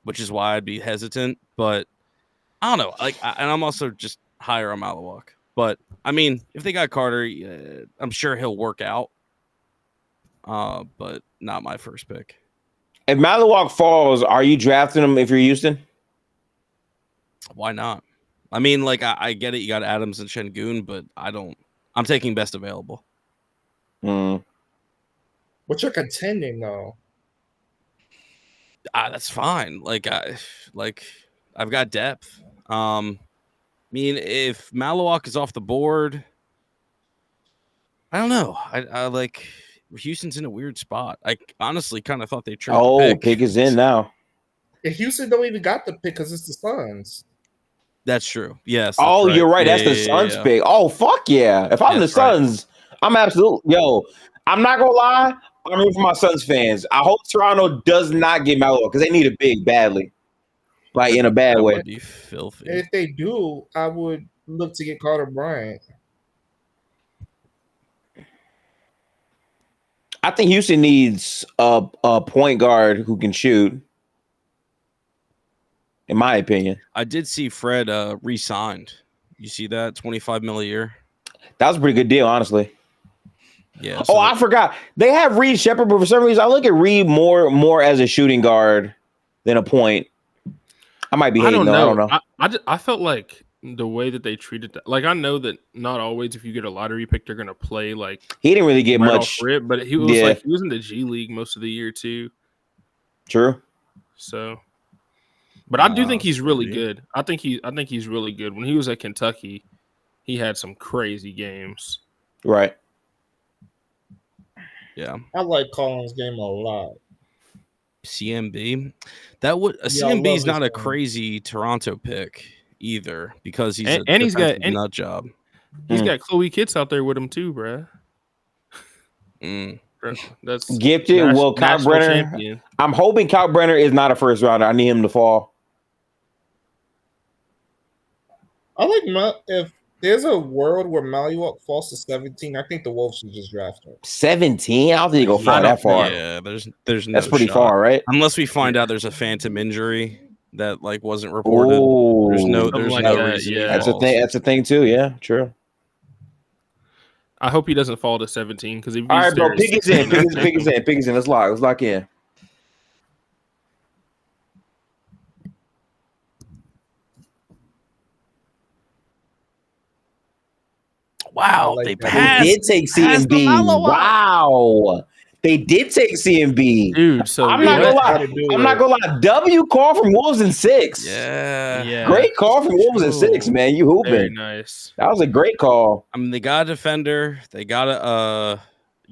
[SPEAKER 1] which is why I'd be hesitant. But I don't know. Like, and I'm also just higher on Maluwak. But I mean, if they got Carter, I'm sure he'll work out. But not my first pick.
[SPEAKER 2] If Maluwak falls, are you drafting him if you're Houston?
[SPEAKER 1] Why not? I mean, like I get it. You got Adams and Şengün, but I don't. I'm taking best available.
[SPEAKER 2] Hmm.
[SPEAKER 5] But you're contending though.
[SPEAKER 1] That's fine. I've got depth. I mean, if Maluwak is off the board, I don't know. I like Houston's in a weird spot. I honestly kind of thought they traded.
[SPEAKER 2] Oh, pick is in now.
[SPEAKER 5] And Houston don't even got the pick because it's the Suns.
[SPEAKER 1] That's true. Yes.
[SPEAKER 2] Oh, you're right. That's the
[SPEAKER 1] Yeah,
[SPEAKER 2] Suns pick. Oh, fuck yeah. If I'm the
[SPEAKER 1] That's right.
[SPEAKER 2] Suns, I'm absolutely I'm not gonna lie. I'm rooting for my Suns fans. I hope Toronto does not get Maluwak because they need a big badly. Like in a bad
[SPEAKER 1] That
[SPEAKER 2] way.
[SPEAKER 1] would be filthy.
[SPEAKER 5] And if they do, I would look to get Carter Bryant.
[SPEAKER 2] I think Houston needs a point guard who can shoot. In my opinion,
[SPEAKER 1] I did see Fred re-signed. You see that $25 million a year?
[SPEAKER 2] that was a pretty good deal, honestly.
[SPEAKER 1] Yeah.
[SPEAKER 2] Oh, I forgot. They have Reed Shepard, but for some reason, I look at Reed more as a shooting guard than a point. I might be hating. I don't know.
[SPEAKER 3] I felt like the way that they treated that. Like I know that not always if you get a lottery pick, they're gonna play like
[SPEAKER 2] He didn't really get
[SPEAKER 3] right
[SPEAKER 2] much.
[SPEAKER 3] off rip, but he was he was in the G League most of the year too.
[SPEAKER 2] True.
[SPEAKER 3] So, but I do think he's really
[SPEAKER 1] maybe.
[SPEAKER 3] good. I think he's really good. When he was at Kentucky, he had some crazy games.
[SPEAKER 2] Right.
[SPEAKER 1] Yeah.
[SPEAKER 5] I like Collins' game a lot.
[SPEAKER 1] CMB. CMB is not a crazy Toronto pick either because he's
[SPEAKER 3] And he's got
[SPEAKER 1] nut job.
[SPEAKER 3] He's got Chloe Kitts out there with him too, bruh. That's
[SPEAKER 2] Gifted. Well, Kyle
[SPEAKER 3] national
[SPEAKER 2] Brenner.
[SPEAKER 3] champion.
[SPEAKER 2] I'm hoping Kyle Brenner is not a first rounder. I need him to fall.
[SPEAKER 5] I like there's a world where Maliwak falls to 17. I think the Wolves should just draft him.
[SPEAKER 2] 17? I don't think you go
[SPEAKER 3] I
[SPEAKER 2] far that
[SPEAKER 3] don't
[SPEAKER 2] far.
[SPEAKER 1] Yeah, there's no
[SPEAKER 2] That's pretty
[SPEAKER 1] shot.
[SPEAKER 2] far, right?
[SPEAKER 1] Unless we find out there's a phantom injury that like wasn't reported.
[SPEAKER 2] Oh,
[SPEAKER 1] There's no
[SPEAKER 3] like
[SPEAKER 1] no
[SPEAKER 3] that,
[SPEAKER 1] reason. he
[SPEAKER 3] yeah.
[SPEAKER 2] That's a
[SPEAKER 1] falls.
[SPEAKER 2] thing. That's a thing too. Yeah, true.
[SPEAKER 3] I hope he doesn't fall to 17 because if
[SPEAKER 2] All
[SPEAKER 3] he's
[SPEAKER 2] right, bro.
[SPEAKER 3] there,
[SPEAKER 2] Pick is in. Pick is in. Let's lock in.
[SPEAKER 1] Wow,
[SPEAKER 5] I like
[SPEAKER 1] they
[SPEAKER 5] that.
[SPEAKER 2] They
[SPEAKER 1] passed.
[SPEAKER 2] did take
[SPEAKER 1] passed
[SPEAKER 2] CMB.
[SPEAKER 1] Lamelo out.
[SPEAKER 2] Wow, they did take CMB.
[SPEAKER 3] dude. So
[SPEAKER 2] I'm not gonna
[SPEAKER 3] what?
[SPEAKER 2] lie. I'm not gonna lie. W call from Wolves in 6.
[SPEAKER 1] Yeah.
[SPEAKER 3] Yeah,
[SPEAKER 2] Great call from Wolves in 6, man. You
[SPEAKER 3] very
[SPEAKER 2] hooping.
[SPEAKER 3] nice.
[SPEAKER 2] That was a great call.
[SPEAKER 1] I mean, they got a defender. They got a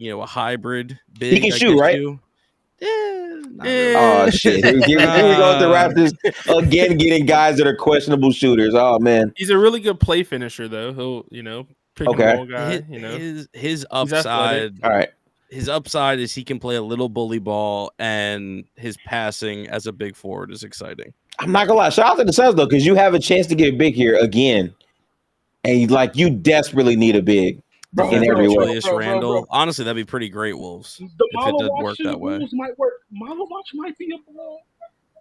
[SPEAKER 1] a hybrid big.
[SPEAKER 2] He can
[SPEAKER 1] I
[SPEAKER 2] shoot,
[SPEAKER 1] guess
[SPEAKER 2] right?
[SPEAKER 1] you. Yeah. Not
[SPEAKER 3] Eh.
[SPEAKER 1] really.
[SPEAKER 2] Oh shit! Here we go with the Raptors again, getting guys that are questionable shooters. Oh man.
[SPEAKER 3] He's a really good play finisher, though. He'll pick
[SPEAKER 2] Okay.
[SPEAKER 3] and roll guy.
[SPEAKER 1] His
[SPEAKER 3] athletic.
[SPEAKER 1] upside.
[SPEAKER 2] All right.
[SPEAKER 1] His upside is he can play a little bully ball, and his passing as a big forward is exciting.
[SPEAKER 2] I'm not gonna lie. Shout out to the Suns though, because you have a chance to get big here again, and like you desperately need a big
[SPEAKER 4] Bro,
[SPEAKER 2] in every way.
[SPEAKER 1] Julius Randle. Honestly, that'd be pretty great, Wolves.
[SPEAKER 4] The
[SPEAKER 1] If it did
[SPEAKER 4] Malawatch
[SPEAKER 1] work
[SPEAKER 4] shit
[SPEAKER 1] that way.
[SPEAKER 4] rules might work. Malawatch might be a ball.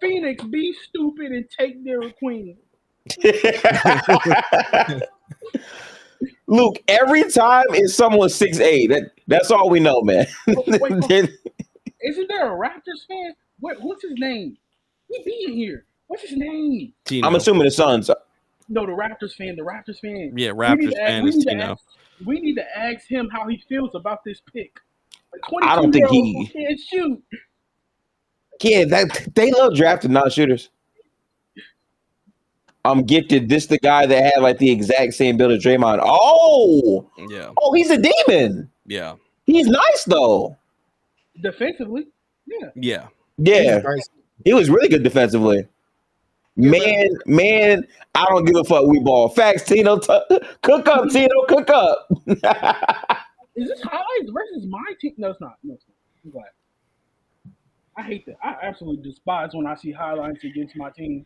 [SPEAKER 4] Phoenix, be stupid and take their queen.
[SPEAKER 2] Luke, every time is someone 6'8". That's all we know, man.
[SPEAKER 4] Wait, isn't there a Raptors fan? What's his name? He be in here. What's his name?
[SPEAKER 1] Tino.
[SPEAKER 2] I'm assuming the Suns.
[SPEAKER 4] No, the Raptors fan. The Raptors fan.
[SPEAKER 1] Yeah, Raptors fan is Tino.
[SPEAKER 4] We need to ask him how he feels about this pick.
[SPEAKER 2] I don't think
[SPEAKER 4] 22-year-old who can't shoot.
[SPEAKER 2] Yeah, they love drafting non-shooters. I'm gifted. This the guy that had like the exact same build as Draymond. Oh, he's a demon.
[SPEAKER 1] Yeah.
[SPEAKER 2] He's nice though.
[SPEAKER 4] Defensively, yeah.
[SPEAKER 1] Yeah.
[SPEAKER 2] Yeah,
[SPEAKER 5] Nice.
[SPEAKER 2] he was really good defensively. Man, I don't give a fuck. We ball. Facts, Tino. Cook up, Tino. Cook up.
[SPEAKER 4] Is this highlights versus my team? No, it's not. No, it's not. I'm glad. I hate that. I absolutely despise when I see highlights against my team.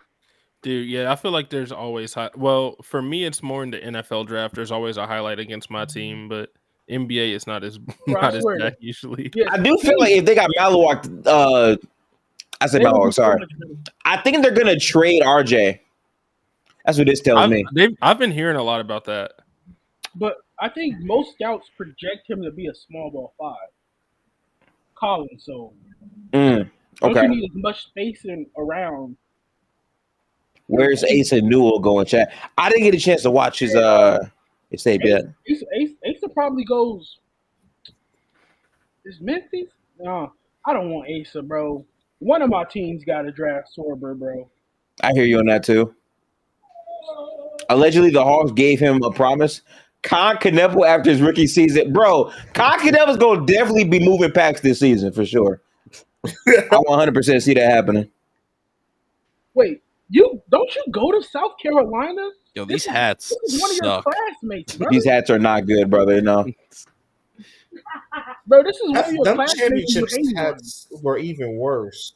[SPEAKER 3] Dude, yeah, I feel like there's always well, for me, it's more in the NFL draft. There's always a highlight against my team, but NBA is not as bad usually.
[SPEAKER 4] Yeah,
[SPEAKER 2] I do feel like if they got Malawak, I said Malawak. Sorry, I think they're gonna trade RJ. That's what this tells me.
[SPEAKER 3] I've been hearing a lot about that.
[SPEAKER 4] But I think most scouts project him to be a small ball 5. Collins, so don't
[SPEAKER 2] Okay.
[SPEAKER 4] you need as much spacing around?
[SPEAKER 2] Where's Asa Newell going, chat? I didn't get a chance to watch his tape yet.
[SPEAKER 4] Asa probably goes. Is Memphis? No, I don't want Asa, bro. One of my teams got to draft Sorber, bro.
[SPEAKER 2] I hear you on that too. Allegedly, the Hawks gave him a promise. Con Kneppel after his rookie season, bro. Con Kneppel's gonna definitely be moving packs this season for sure. I 100% see that happening.
[SPEAKER 4] Wait, don't you go to South Carolina?
[SPEAKER 1] Yo, these hats
[SPEAKER 4] This is one of your
[SPEAKER 1] suck.
[SPEAKER 4] classmates, bro.
[SPEAKER 2] These hats are not good, brother. No.
[SPEAKER 4] Bro, this is one of your
[SPEAKER 5] Them
[SPEAKER 4] classmates.
[SPEAKER 5] championships
[SPEAKER 4] with anyone.
[SPEAKER 5] hats were even worse.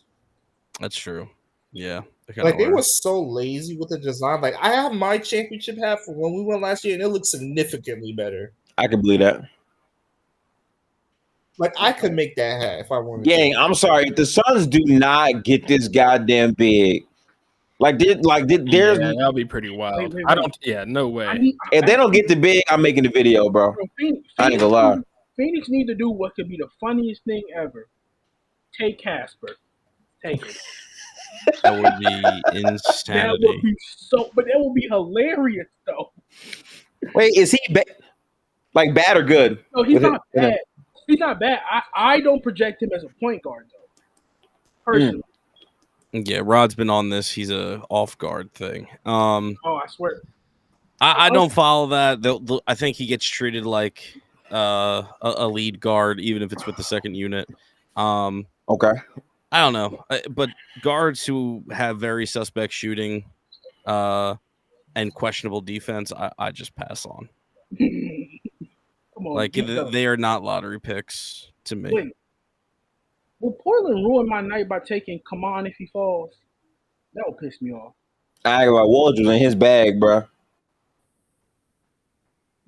[SPEAKER 1] That's true. Yeah.
[SPEAKER 5] Like they were so lazy with the design. Like I have my championship hat from when we went last year, and it looks significantly better.
[SPEAKER 2] I can believe that.
[SPEAKER 5] Like I could make that hat if I wanted.
[SPEAKER 2] Gang, I'm sorry. If the Suns do not get this goddamn big, there's
[SPEAKER 3] Yeah, that'll be pretty wild.
[SPEAKER 4] Wait.
[SPEAKER 3] I don't. Yeah, no way.
[SPEAKER 2] if they don't get the big, I'm making the video, bro. I ain't gonna lie.
[SPEAKER 4] Phoenix need to do what could be the funniest thing ever. Take Casper. Take it.
[SPEAKER 1] That would be
[SPEAKER 4] That
[SPEAKER 1] insanity.
[SPEAKER 4] would be but that would be hilarious though.
[SPEAKER 2] Wait, is he bad or good?
[SPEAKER 4] No, he's
[SPEAKER 2] Was it-
[SPEAKER 4] not bad. He's not bad. I don't project him as a point guard though. Personally.
[SPEAKER 1] Yeah, Rod's been on this. He's a off guard thing.
[SPEAKER 4] Oh, I swear.
[SPEAKER 1] I don't follow that. I think he gets treated like a lead guard, even if it's with the second unit.
[SPEAKER 2] Okay.
[SPEAKER 1] I don't know, but guards who have very suspect shooting and questionable defense, I just pass on.
[SPEAKER 4] Come on.
[SPEAKER 1] Like
[SPEAKER 4] keep up.
[SPEAKER 1] they are not lottery picks to me.
[SPEAKER 4] Wait. Will Portland ruin my night by taking come on if he falls? That would piss me off.
[SPEAKER 2] I ain't gonna lie, Woj was in his bag, bro.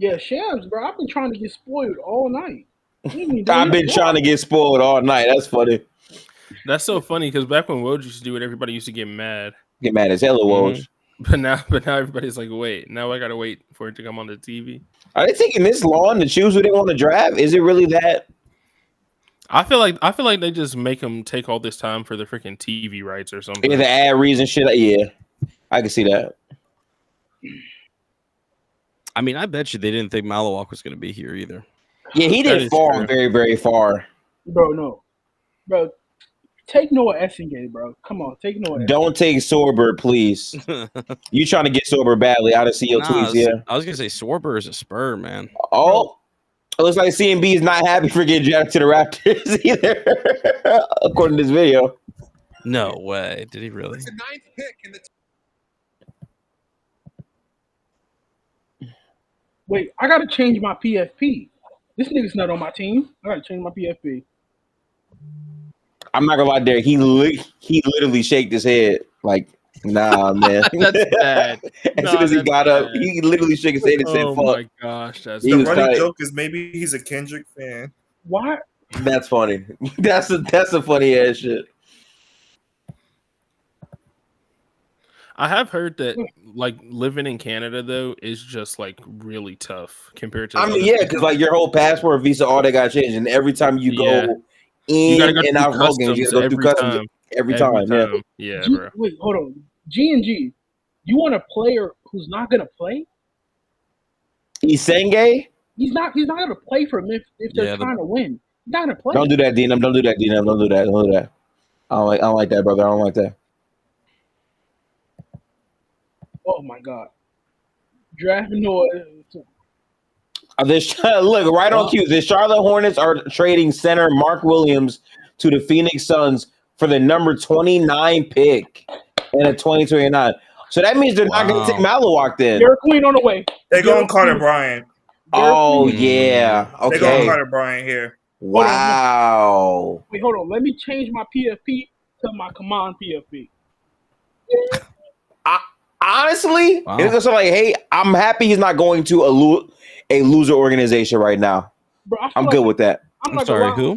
[SPEAKER 4] Yeah, Shams, bro. I've been trying to get spoiled all night.
[SPEAKER 2] I've been trying to get spoiled all night. That's funny.
[SPEAKER 3] That's so funny because back when Woj used to do it, everybody used to get mad.
[SPEAKER 2] Get mad as hell at Woj.
[SPEAKER 3] But now everybody's like, wait, now I gotta wait for it to come on the TV.
[SPEAKER 2] Are they taking this long to choose who they want to draft? Is it really that?
[SPEAKER 3] I feel like they just make them take all this time for the freaking TV rights or something.
[SPEAKER 2] Yeah, the ad reason shit. Yeah, I can see that.
[SPEAKER 1] I mean, I bet you they didn't think Malawak was going to be here either.
[SPEAKER 2] Yeah, he didn't fall very, very far.
[SPEAKER 4] Bro, no. Bro, take Noah Essengate, bro. Come on, take Noah Essengate.
[SPEAKER 2] Don't take Sorber, please. You trying to get Sorber badly. I didn't see your tweets, yeah.
[SPEAKER 1] I was going to say Sorber is a Spur, man.
[SPEAKER 2] Oh, it looks like CMB is not happy for getting drafted to the Raptors either, according to this video.
[SPEAKER 1] No way. Did he really?
[SPEAKER 6] It's the 9th pick in the
[SPEAKER 4] Wait, I gotta change my PFP. This nigga's not on my team. I gotta change my PFP.
[SPEAKER 2] I'm not gonna lie, Derek. He literally shaked his head like, nah, man.
[SPEAKER 3] That's bad.
[SPEAKER 2] As soon as he got up, he literally shook his head and said,
[SPEAKER 3] Oh
[SPEAKER 2] fuck.
[SPEAKER 3] my gosh, that's
[SPEAKER 5] The
[SPEAKER 2] was
[SPEAKER 5] running
[SPEAKER 2] tight.
[SPEAKER 5] joke is maybe he's a Kendrick fan.
[SPEAKER 4] Why?
[SPEAKER 2] That's funny. That's a funny ass shit.
[SPEAKER 3] I have heard that like living in Canada though is just like really tough compared to.
[SPEAKER 2] I mean, yeah, because like your whole passport, visa, all that got changed, and every time you go
[SPEAKER 3] You
[SPEAKER 2] in
[SPEAKER 3] gotta go
[SPEAKER 2] and
[SPEAKER 3] through
[SPEAKER 2] out of Hogan, you gotta go through customs every time. Yeah.
[SPEAKER 3] Yeah,
[SPEAKER 4] G-
[SPEAKER 3] bro.
[SPEAKER 4] Wait, hold on. G&G, you want a player who's not gonna play?
[SPEAKER 2] Isenge?
[SPEAKER 4] He's not gonna play for them if they're
[SPEAKER 1] Yeah,
[SPEAKER 4] trying to win. He's not gonna play.
[SPEAKER 2] Don't do that, Dean. Don't do that, Dean. Don't do that. Don't do that. I don't like that, brother. I don't like that.
[SPEAKER 4] Oh my god. Drafting Noah.
[SPEAKER 2] Look, right on cue. The Charlotte Hornets are trading center Mark Williams to the Phoenix Suns for the number 29 pick in a 2029. So that means they're not going to take Malawak then.
[SPEAKER 4] Derek Queen on the way.
[SPEAKER 5] They're going Carter Bryant.
[SPEAKER 2] Oh, yeah.
[SPEAKER 5] They're going
[SPEAKER 2] Okay.
[SPEAKER 5] Carter Bryant here.
[SPEAKER 2] Wow.
[SPEAKER 4] Wait, hold on. Let me change my PFP to my Command PFP.
[SPEAKER 2] Honestly,
[SPEAKER 1] Wow.
[SPEAKER 2] it's just like, hey, I'm happy he's not going to a loser organization right now.
[SPEAKER 4] Bro, I feel
[SPEAKER 2] I'm
[SPEAKER 4] like-
[SPEAKER 2] good with that.
[SPEAKER 4] I'm
[SPEAKER 1] I'm
[SPEAKER 4] not
[SPEAKER 1] sorry,
[SPEAKER 4] gonna lie.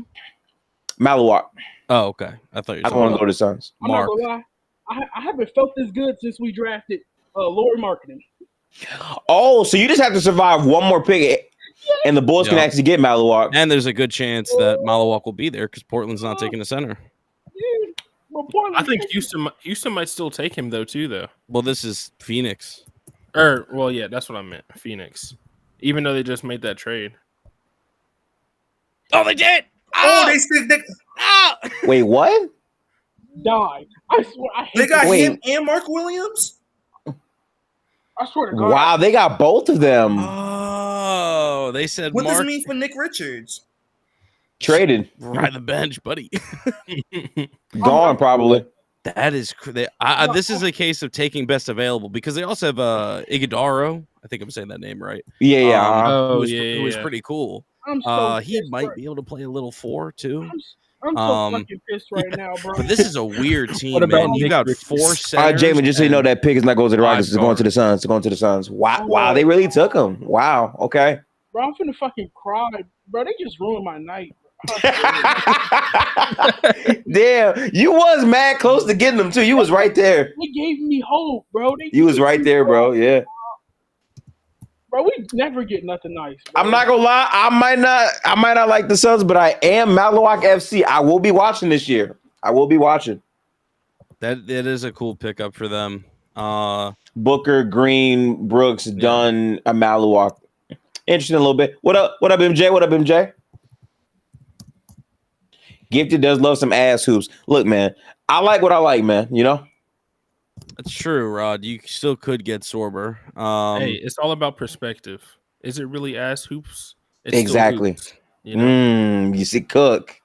[SPEAKER 1] who?
[SPEAKER 2] Malawak.
[SPEAKER 1] Oh, okay. I thought you were
[SPEAKER 2] I
[SPEAKER 1] talking
[SPEAKER 2] want to
[SPEAKER 1] about
[SPEAKER 2] go to the Suns.
[SPEAKER 4] I'm
[SPEAKER 1] Mark.
[SPEAKER 4] not gonna lie. I haven't felt this good since we drafted Lord Marketing.
[SPEAKER 2] Oh, so you just have to survive one more pick, and the Bulls can
[SPEAKER 1] Yeah.
[SPEAKER 2] actually get Malawak.
[SPEAKER 1] And there's a good chance that Malawak will be there because Portland's not taking a center.
[SPEAKER 4] Yeah, but Portland-
[SPEAKER 3] I think Houston might still take him though too though.
[SPEAKER 1] Well, this is Phoenix.
[SPEAKER 3] Well, yeah, that's what I meant. Phoenix, even though they just made that trade.
[SPEAKER 1] Oh, they did.
[SPEAKER 5] Oh, they still
[SPEAKER 2] Wait, what?
[SPEAKER 4] die. I swear. I hate
[SPEAKER 5] they got
[SPEAKER 2] Wait.
[SPEAKER 5] him and Mark Williams.
[SPEAKER 4] I swear to God.
[SPEAKER 2] Wow, they got both of them
[SPEAKER 1] Oh, they said
[SPEAKER 5] What does
[SPEAKER 1] Mark
[SPEAKER 5] it mean for Nick Richards?
[SPEAKER 2] traded,
[SPEAKER 1] ride the bench, buddy.
[SPEAKER 2] gone probably.
[SPEAKER 1] That is this is a case of taking best available because they also have Iguodaro. I think I'm saying that name right.
[SPEAKER 2] Yeah, yeah.
[SPEAKER 3] Oh,
[SPEAKER 1] who was pretty cool.
[SPEAKER 4] I'm so
[SPEAKER 1] He
[SPEAKER 4] pissed
[SPEAKER 1] might
[SPEAKER 4] right-
[SPEAKER 1] be able to play a little 4 too.
[SPEAKER 4] I'm so
[SPEAKER 1] um,
[SPEAKER 4] fucking pissed right now, bro.
[SPEAKER 1] But this is a weird team,
[SPEAKER 3] What about
[SPEAKER 1] man. You
[SPEAKER 3] Nick
[SPEAKER 1] got
[SPEAKER 3] Richards?
[SPEAKER 1] 4
[SPEAKER 2] All right,
[SPEAKER 1] centers.
[SPEAKER 2] Jamin, just so you know,
[SPEAKER 1] and-
[SPEAKER 2] that pick is not going to the Rockets. It's
[SPEAKER 1] Five
[SPEAKER 2] going to the Suns. It's going to the Suns. Wow, they really took him. Wow, okay.
[SPEAKER 4] Bro, I'm finna fucking cry. Bro, they just ruined my night.
[SPEAKER 2] Damn, you was mad close to getting them too. You was right there.
[SPEAKER 4] They gave me hope, bro.
[SPEAKER 2] You was right there, bro. Yeah.
[SPEAKER 4] Bro, we never get nothing nice. Bro.
[SPEAKER 2] I'm not gonna lie. I might not like the Suns, but I am Malawak FC. I will be watching this year. I will be watching.
[SPEAKER 1] That is a cool pickup for them.
[SPEAKER 2] Booker, Green, Brooks, Dunn, a Malawak. Interesting a little bit. What up, MJ? What up, MJ? Gifted does love some ass hoops. Look, man, I like what I like, man. You know?
[SPEAKER 1] That's true, Rod. You still could get Sorber.
[SPEAKER 3] Hey, it's all about perspective. Is it really ass hoops? It's still
[SPEAKER 2] Exactly.
[SPEAKER 3] hoops, you know?
[SPEAKER 2] You see, Cook.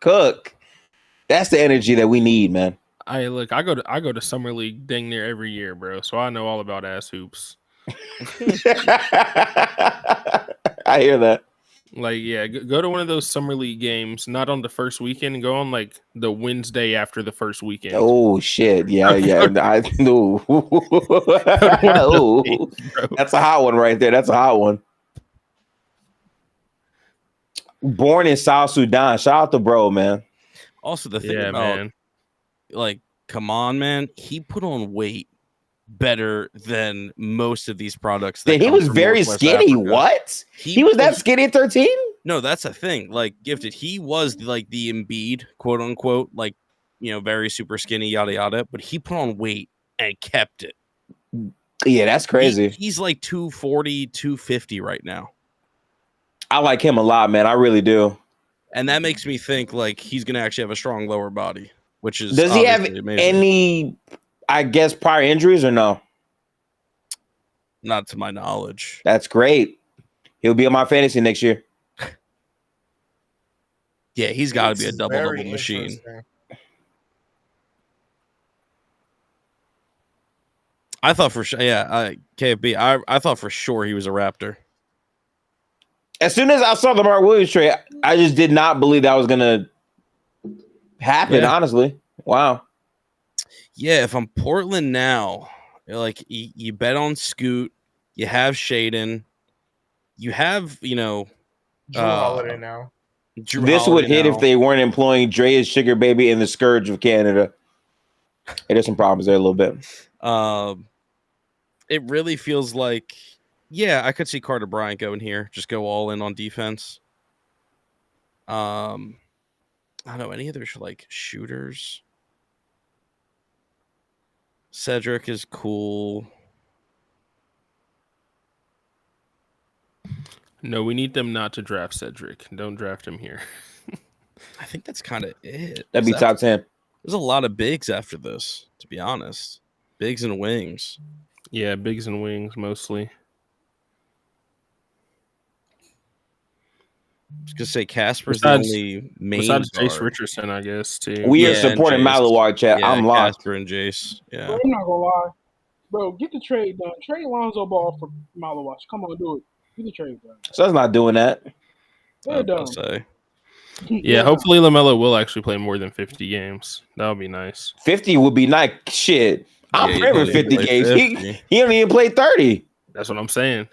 [SPEAKER 2] That's the energy that we need, man.
[SPEAKER 3] I go to summer league dang near every year, bro. So I know all about ass hoops.
[SPEAKER 2] I hear that.
[SPEAKER 3] Like, yeah, go to one of those summer league games, not on the first weekend, and go on like the Wednesday after the first weekend.
[SPEAKER 2] Oh shit! Yeah. I know. Ooh. That's a hot one right there. That's a hot one. Born in South Sudan. Shout out to bro, man.
[SPEAKER 1] Also, the thing
[SPEAKER 3] Yeah,
[SPEAKER 1] about
[SPEAKER 3] man.
[SPEAKER 1] like, come on, man, he put on weight better than most of these products. That
[SPEAKER 2] Then he
[SPEAKER 1] come
[SPEAKER 2] was
[SPEAKER 1] from
[SPEAKER 2] very
[SPEAKER 1] Northwest
[SPEAKER 2] skinny.
[SPEAKER 1] Africa.
[SPEAKER 2] What? He was that skinny at 13?
[SPEAKER 1] No, that's a thing. Like, Gifted, he was like the Embiid, quote unquote, like, very super skinny, yada yada. But he put on weight and kept it.
[SPEAKER 2] Yeah, that's crazy.
[SPEAKER 1] He's like 240, 250 right now.
[SPEAKER 2] I like him a lot, man. I really do.
[SPEAKER 1] And that makes me think like he's gonna actually have a strong lower body, which is
[SPEAKER 2] Does he have
[SPEAKER 1] amazing.
[SPEAKER 2] any, I guess, prior injuries or no?
[SPEAKER 1] Not to my knowledge.
[SPEAKER 2] That's great. He'll be on my fantasy next year.
[SPEAKER 1] Yeah, he's got to be a
[SPEAKER 5] It's
[SPEAKER 1] double
[SPEAKER 5] very
[SPEAKER 1] machine.
[SPEAKER 5] interesting.
[SPEAKER 1] I thought for sure. Yeah, KFB. I thought for sure he was a Raptor.
[SPEAKER 2] As soon as I saw the Mark Williams trade, I just did not believe that was gonna happen.
[SPEAKER 1] Yeah.
[SPEAKER 2] Honestly, wow.
[SPEAKER 1] Yeah, if I'm Portland now, like you bet on Scoot, you have Shaden, you have
[SPEAKER 5] Drew Holiday now.
[SPEAKER 1] Drew
[SPEAKER 2] This would
[SPEAKER 1] Holiday
[SPEAKER 2] hit
[SPEAKER 1] now.
[SPEAKER 2] if they weren't employing Dre's Sugar Baby and the Scourge of Canada. Hey, there's some problems there a little bit.
[SPEAKER 1] It really feels like, yeah, I could see Carter Bryant going here, just go all in on defense. I don't know any other like shooters. Cedric is cool.
[SPEAKER 3] No, we need them not to draft Cedric. Don't draft him here.
[SPEAKER 1] I think that's kind of it.
[SPEAKER 2] That'd be top 10.
[SPEAKER 1] There's a lot of bigs after this, to be honest. Bigs and wings.
[SPEAKER 3] Yeah, bigs and wings mostly.
[SPEAKER 1] I was gonna say Casper's
[SPEAKER 3] Besides-
[SPEAKER 1] the only main
[SPEAKER 3] Besides Jace
[SPEAKER 1] guard.
[SPEAKER 3] Richardson, I guess, too.
[SPEAKER 2] We
[SPEAKER 1] Yeah,
[SPEAKER 2] are supporting
[SPEAKER 1] and Jace.
[SPEAKER 2] Malawar chat.
[SPEAKER 1] Yeah,
[SPEAKER 2] I'm locked.
[SPEAKER 1] Casper and Jace. Yeah.
[SPEAKER 4] Bro, I'm not gonna lie. Bro, get the trade done. Trade Lonzo Ball for Malawatch. Come on, do it. Get the trade done.
[SPEAKER 2] So that's not doing that.
[SPEAKER 1] I
[SPEAKER 4] They're
[SPEAKER 1] was
[SPEAKER 4] done.
[SPEAKER 1] gonna say.
[SPEAKER 3] Yeah, hopefully LaMelo will actually play more than 50 games. That would be nice.
[SPEAKER 2] 50 would be nice. Shit. I'm
[SPEAKER 1] Yeah, he
[SPEAKER 2] praying for
[SPEAKER 1] don't even
[SPEAKER 2] 50
[SPEAKER 1] play
[SPEAKER 2] games.
[SPEAKER 1] 50.
[SPEAKER 2] He don't even play 30.
[SPEAKER 3] That's what I'm saying.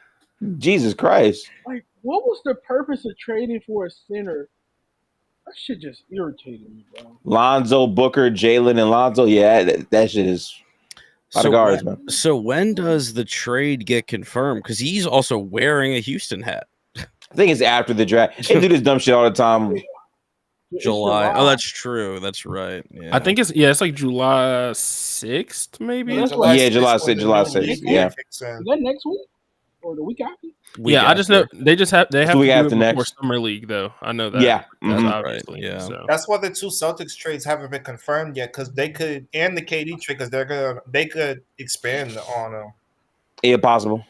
[SPEAKER 2] Jesus Christ.
[SPEAKER 4] Like, what was the purpose of trading for a center? That shit just irritated me, bro.
[SPEAKER 2] Lonzo, Booker, Jalen, and Lonzo. Yeah, that shit is a lot of guards, man.
[SPEAKER 1] So when does the trade get confirmed? Because he's also wearing a Houston hat.
[SPEAKER 2] I think it's after the draft. They do this dumb shit all the time.
[SPEAKER 4] It's
[SPEAKER 1] July. Oh, that's true. That's right. Yeah.
[SPEAKER 3] I think it's like July 6th, maybe.
[SPEAKER 4] Yeah,
[SPEAKER 2] Yeah, July
[SPEAKER 5] 6th
[SPEAKER 2] 6th,
[SPEAKER 5] when the
[SPEAKER 2] July
[SPEAKER 5] new
[SPEAKER 2] 6th,
[SPEAKER 5] league
[SPEAKER 2] yeah.
[SPEAKER 5] kicks in.
[SPEAKER 4] Is that next week or the week after?
[SPEAKER 1] Week
[SPEAKER 3] Yeah, I just know
[SPEAKER 1] after.
[SPEAKER 3] they have
[SPEAKER 2] the
[SPEAKER 3] to
[SPEAKER 2] week
[SPEAKER 3] do
[SPEAKER 2] after
[SPEAKER 3] it before
[SPEAKER 2] next.
[SPEAKER 3] Summer League, though. I know that.
[SPEAKER 2] Yeah.
[SPEAKER 3] That's
[SPEAKER 2] Mhm.
[SPEAKER 3] obviously.
[SPEAKER 1] Right, yeah.
[SPEAKER 3] So.
[SPEAKER 5] That's why the two Celtics trades haven't been confirmed yet, because they could, and the KD trade, because they could expand on them.
[SPEAKER 2] Yeah, possible.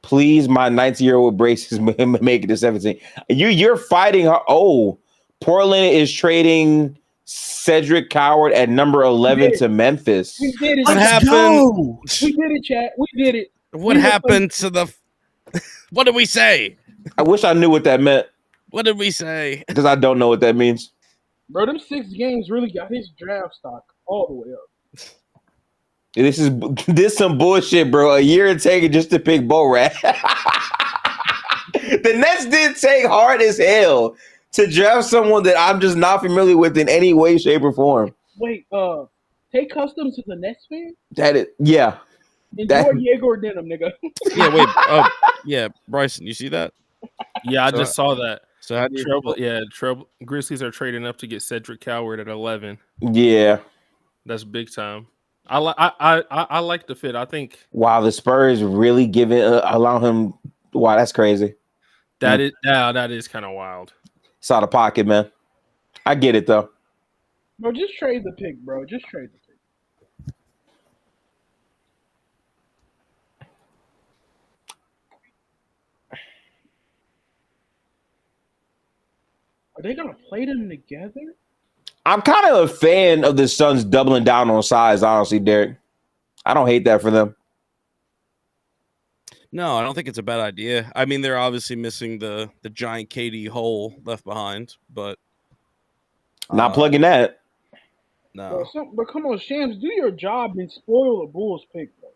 [SPEAKER 2] Please, my 19-year-old braces make it to 17. You're fighting her. Oh, Portland is trading Cedric Coward at number 11 to Memphis.
[SPEAKER 4] We did it.
[SPEAKER 1] What happened?
[SPEAKER 4] We did it, chat. We did it.
[SPEAKER 1] What happened to the? What did we say?
[SPEAKER 2] I wish I knew what that meant
[SPEAKER 1] What did we say?
[SPEAKER 2] because I don't know what that means.
[SPEAKER 4] Bro, them 6 games really got his draft stock all the way up.
[SPEAKER 2] This some bullshit, bro. A year and taking just to pick Bo Rat. The Nets did take hard as hell to draft someone that I'm just not familiar with in any way, shape, or form.
[SPEAKER 4] Wait, take customs to the Nets fan?
[SPEAKER 2] Yeah.
[SPEAKER 4] Enjoy Diego Denim, nigga.
[SPEAKER 1] Yeah, wait. Oh, yeah, Bryson, you see that?
[SPEAKER 3] Yeah, I
[SPEAKER 1] So-
[SPEAKER 3] just saw that.
[SPEAKER 1] So how do you?
[SPEAKER 3] Trouble. Grizzlies are trading up to get Cedric Coward at 11.
[SPEAKER 2] Yeah.
[SPEAKER 3] That's big time. I like the fit. I think
[SPEAKER 2] Wow, the Spurs really allow him. Wow, that's crazy.
[SPEAKER 3] that is kind of wild.
[SPEAKER 2] It's out of pocket, man. I get it though.
[SPEAKER 4] Bro, just trade the pick, bro. Just trade the pick. Are they gonna play them together?
[SPEAKER 2] I'm kind of a fan of the Suns doubling down on size, honestly, Derek. I don't hate that for them.
[SPEAKER 1] No, I don't think it's a bad idea. I mean, they're obviously missing the giant KD hole left behind, but
[SPEAKER 2] Not plugging that.
[SPEAKER 1] no.
[SPEAKER 4] But come on, Shams, do your job and spoil the Bulls pick, bro.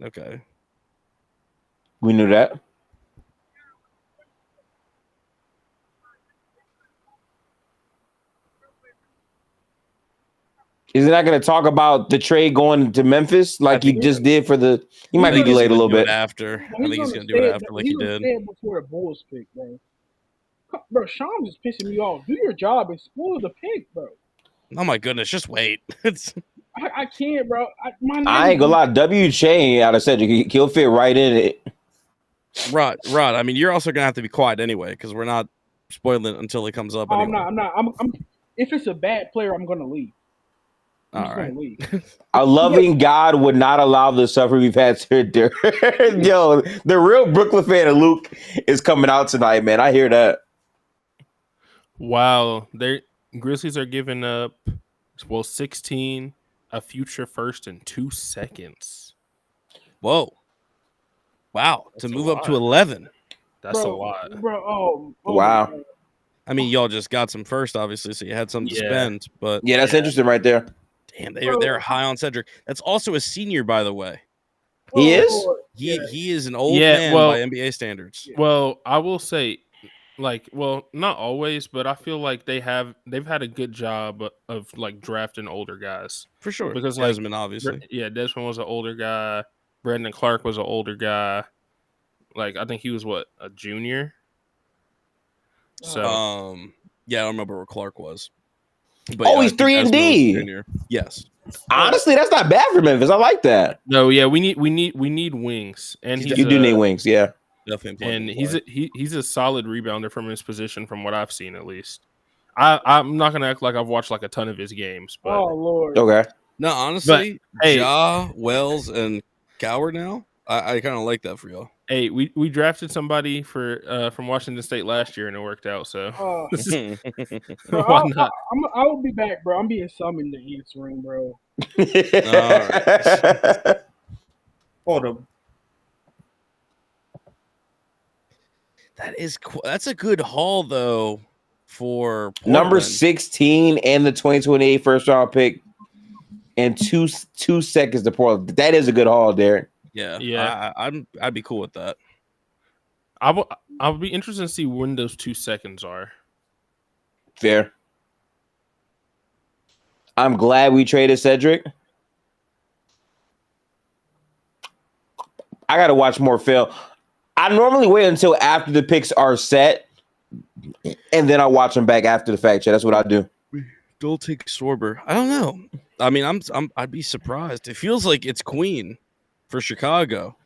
[SPEAKER 1] Okay.
[SPEAKER 2] We knew that. Is he not going to talk about the trade going to Memphis like he
[SPEAKER 1] think
[SPEAKER 2] just did for the? He might
[SPEAKER 1] I
[SPEAKER 2] be
[SPEAKER 1] think he's
[SPEAKER 2] delayed a
[SPEAKER 1] gonna
[SPEAKER 2] little
[SPEAKER 1] do it
[SPEAKER 2] bit.
[SPEAKER 1] after. I think he's gonna do
[SPEAKER 4] say
[SPEAKER 1] it after, like he did.
[SPEAKER 4] Say it before the Bulls pick, bro. Bro, Shams is pissing me off. Do your job and spoil the pick, bro.
[SPEAKER 1] Oh my goodness, just wait. It's
[SPEAKER 4] I can't, bro.
[SPEAKER 2] I ain't gonna lie. W chain out of Cedric, he'll fit right in it.
[SPEAKER 1] Rod. I mean, you're also gonna have to be quiet anyway because we're not spoiling it until he comes up. Anyway.
[SPEAKER 4] I'm not. I'm. If it's a bad player, I'm gonna leave. I'm
[SPEAKER 1] All
[SPEAKER 4] just gonna leave.
[SPEAKER 2] A loving God would not allow the suffering we've had here. Yo, the real Brooklyn fan of Luke is coming out tonight, man. I hear that.
[SPEAKER 3] Wow, Grizzlies are giving up 16, a future first, and 2 seconds.
[SPEAKER 1] Whoa. Wow.
[SPEAKER 3] That's
[SPEAKER 1] to
[SPEAKER 3] a
[SPEAKER 1] move up to
[SPEAKER 3] lot.
[SPEAKER 1] 11.
[SPEAKER 3] That's a lot.
[SPEAKER 4] Bro. Oh
[SPEAKER 2] Wow.
[SPEAKER 4] my God.
[SPEAKER 1] I mean, y'all just got some first, obviously, so you had something to
[SPEAKER 3] Yeah.
[SPEAKER 1] spend. But
[SPEAKER 2] Yeah, that's interesting right there.
[SPEAKER 1] damn, they're high on Cedric. That's also a senior, by the way.
[SPEAKER 2] He is?
[SPEAKER 4] Lord.
[SPEAKER 1] He is an old
[SPEAKER 3] Yeah,
[SPEAKER 1] man
[SPEAKER 3] well-
[SPEAKER 1] by NBA standards.
[SPEAKER 3] Well, I will say, not always, but I feel like they've had a good job of like drafting older guys.
[SPEAKER 1] For sure.
[SPEAKER 3] Because,
[SPEAKER 1] Desmond, obviously.
[SPEAKER 3] Yeah, Desmond was an older guy. Brandon Clark was an older guy. Like, I think he was a junior. So
[SPEAKER 1] Yeah, I don't remember where Clark was. But
[SPEAKER 2] Oh,
[SPEAKER 1] yeah, I
[SPEAKER 2] he's
[SPEAKER 1] think
[SPEAKER 2] 3 and
[SPEAKER 1] Desmond was
[SPEAKER 2] D.
[SPEAKER 1] junior. Yes.
[SPEAKER 2] Honestly, that's not bad for Memphis. I like that.
[SPEAKER 3] no, yeah, we need wings, and
[SPEAKER 2] You do need wings, yeah.
[SPEAKER 1] Definitely.
[SPEAKER 3] and he's a solid rebounder from his position, from what I've seen at least. I'm not gonna act like I've watched like a ton of his games, but
[SPEAKER 4] Oh Lord.
[SPEAKER 2] Okay.
[SPEAKER 1] No, honestly,
[SPEAKER 3] hey-
[SPEAKER 1] Ja, Wells, and Coward now. I kind of like that for y'all.
[SPEAKER 3] hey, we drafted somebody from Washington State last year, and it worked out. So
[SPEAKER 4] Bro,
[SPEAKER 3] why not?
[SPEAKER 4] I will be back, bro. I'm being summoned to answering, bro.
[SPEAKER 5] Hold up.
[SPEAKER 1] That's a good haul though for Portland.
[SPEAKER 2] Number 16 and the 2028 first round pick and 2 seconds to Portland. That is a good haul, Derek.
[SPEAKER 1] Yeah. I'd be cool with that.
[SPEAKER 3] I'll be interested to see when those 2 seconds are.
[SPEAKER 2] Fair. I'm glad we traded Cedric. I got to watch more film. I normally wait until after the picks are set, and then I watch them back after the fact. That's what I do.
[SPEAKER 1] Don't take Sorber. I don't know. I mean, I'd be surprised. It feels like it's Queen for Chicago,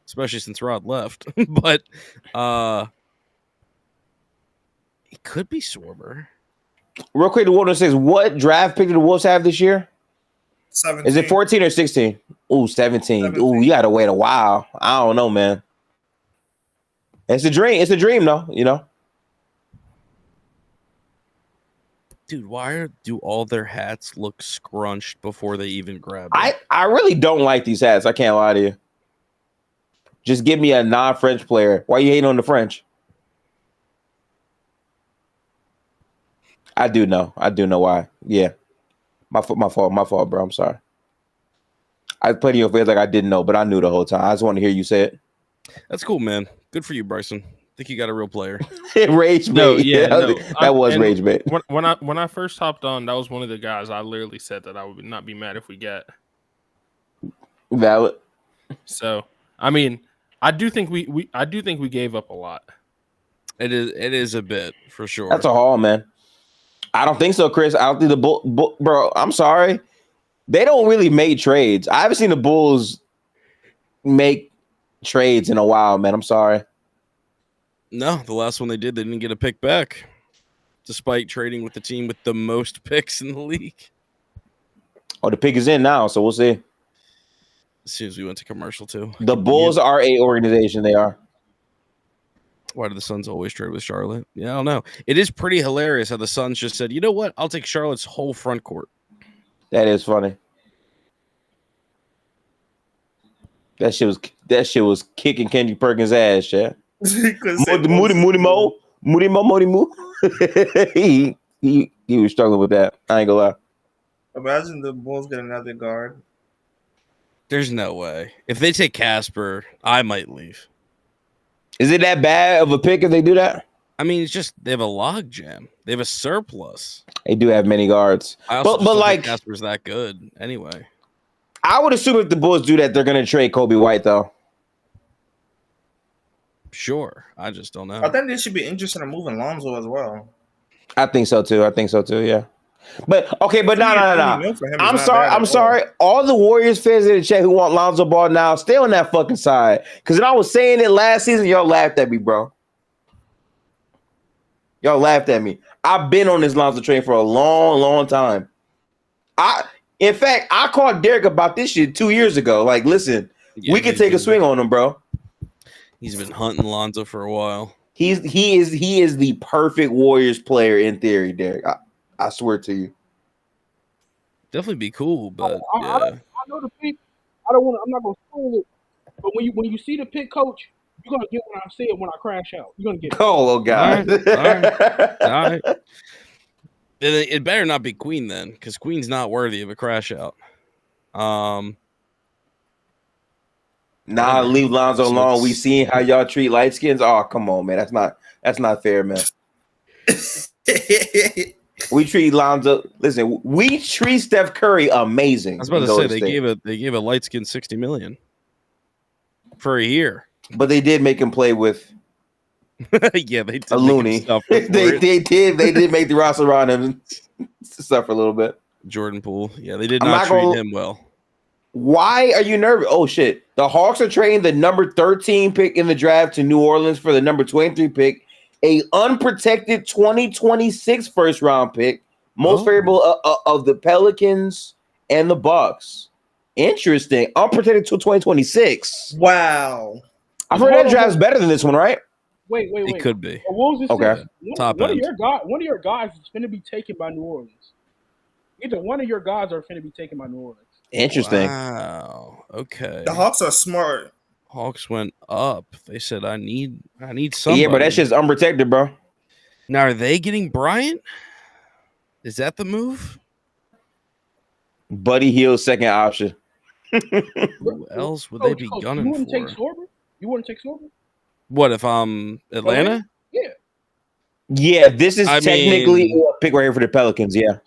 [SPEAKER 1] especially since Rod left. But it could be Sorber.
[SPEAKER 2] Real quick, the Wolves says, what draft pick did the Wolves have this year?
[SPEAKER 5] 17.
[SPEAKER 2] Is it 14 or 16? Ooh, 17. Ooh, you got to wait a while. I don't know, man. It's a dream. It's a dream, though, you know?
[SPEAKER 1] Dude, why do all their hats look scrunched before they even grab them?
[SPEAKER 2] I really don't like these hats. I can't lie to you. Just give me a non-French player. Why you hating on the French? I do know why. Yeah. My fault, bro. I'm sorry. I played in your face like I didn't know, but I knew the whole time. I just want to hear you say it.
[SPEAKER 1] That's cool, man. Good for you, Bryson. Think you got a real player.
[SPEAKER 2] Rage bait.
[SPEAKER 3] No, yeah, no.
[SPEAKER 2] that was
[SPEAKER 3] And
[SPEAKER 2] rage bait.
[SPEAKER 3] When I first hopped on, that was one of the guys I literally said that I would not be mad if we get.
[SPEAKER 2] Valid.
[SPEAKER 3] So, I mean, I do think we gave up a lot.
[SPEAKER 1] It is a bit for sure.
[SPEAKER 2] That's a haul, man. I don't think so, Chris. I don't think the bro. I'm sorry. They don't really make trades. I haven't seen the Bulls make trades in a while, man. I'm sorry.
[SPEAKER 1] No, the last one they did, they didn't get a pick back, despite trading with the team with the most picks in the league.
[SPEAKER 2] Oh, the pick is in now, so we'll see.
[SPEAKER 1] As soon as we went to commercial, too.
[SPEAKER 2] The Bulls are a organization. They are.
[SPEAKER 1] Why do the Suns always trade with Charlotte? Yeah, I don't know. It is pretty hilarious how the Suns just said, you know what? I'll take Charlotte's whole front court.
[SPEAKER 2] That is funny. That shit was kicking Kendrick Perkins' ass, yeah. Moody Mo. He was struggling with that. I ain't gonna lie.
[SPEAKER 5] Imagine the Bulls get another guard.
[SPEAKER 1] There's no way. If they take Casper, I might leave.
[SPEAKER 2] Is it that bad of a pick if they do that?
[SPEAKER 1] I mean, it's just they have a log jam. They have a surplus.
[SPEAKER 2] They do have many guards.
[SPEAKER 1] I also
[SPEAKER 2] But
[SPEAKER 1] don't
[SPEAKER 2] like,
[SPEAKER 1] think Casper's that good anyway.
[SPEAKER 2] I would assume if the Bulls do that, they're going to trade Kobe White, though.
[SPEAKER 1] Sure. I just don't know.
[SPEAKER 5] I think they should be interested in moving Lonzo as well.
[SPEAKER 2] I think so, too. Yeah. But, okay, but no. I'm sorry. All the Warriors fans in the chat who want Lonzo Ball now, stay on that fucking side. Because when I was saying it last season, y'all laughed at me, bro. Y'all laughed at me. I've been on this Lonzo train for a long, long time. In fact, I called Derek about this shit 2 years ago. Like, listen, we can take a swing on him, bro.
[SPEAKER 1] He's been hunting Lonzo for a while.
[SPEAKER 2] He is the perfect Warriors player in theory, Derek. I swear to you.
[SPEAKER 1] Definitely be cool, but
[SPEAKER 4] I know the pick. I'm not gonna spoil it. But when you see the pick, coach, you're gonna get what I said when I crash out. You're gonna get it.
[SPEAKER 2] Oh God.
[SPEAKER 1] All right. It better not be Queen then, because Queen's not worthy of a crash out.
[SPEAKER 2] Nah, leave Lonzo alone. We seen how y'all treat light skins. Oh, come on, man. That's not fair, man. We treat Lonzo. Listen, we treat Steph Curry amazing.
[SPEAKER 1] I was about to say they gave a light skin $60 million for a year,
[SPEAKER 2] but they did make him play with.
[SPEAKER 1] Yeah, they did
[SPEAKER 2] a loony. They did make the roster around him suffer a little bit.
[SPEAKER 1] Jordan Poole. Yeah, they did not treat him well.
[SPEAKER 2] Why are you nervous? Oh shit! The Hawks are trading the number 13 pick in the draft to New Orleans for the number 23 pick. A unprotected 2026 first round pick, most favorable of the Pelicans and the Bucks. Interesting. Unprotected till 2026.
[SPEAKER 5] Wow.
[SPEAKER 2] I've heard that draft's better than this one, right?
[SPEAKER 4] Wait.
[SPEAKER 1] It could be.
[SPEAKER 4] What was this?
[SPEAKER 2] Okay.
[SPEAKER 1] Top
[SPEAKER 4] one
[SPEAKER 1] end.
[SPEAKER 4] Of your guys is going to be taken by New Orleans. Either one of your guys are going to be taken by New Orleans.
[SPEAKER 2] Interesting.
[SPEAKER 1] Wow. Okay.
[SPEAKER 5] The Hawks are smart.
[SPEAKER 1] Hawks went up. They said, I need somebody.
[SPEAKER 2] Yeah, but that shit's unprotected, bro.
[SPEAKER 1] Now, are they getting Bryant? Is that the move?
[SPEAKER 2] Buddy Hield's second option.
[SPEAKER 1] Who else would they be gunning
[SPEAKER 4] you wouldn't
[SPEAKER 1] for?
[SPEAKER 4] Take Sorber? You wouldn't take Sorber?
[SPEAKER 1] What if I'm Atlanta?
[SPEAKER 4] Yeah.
[SPEAKER 2] Yeah, this is technically a pick right here for the Pelicans. Yeah.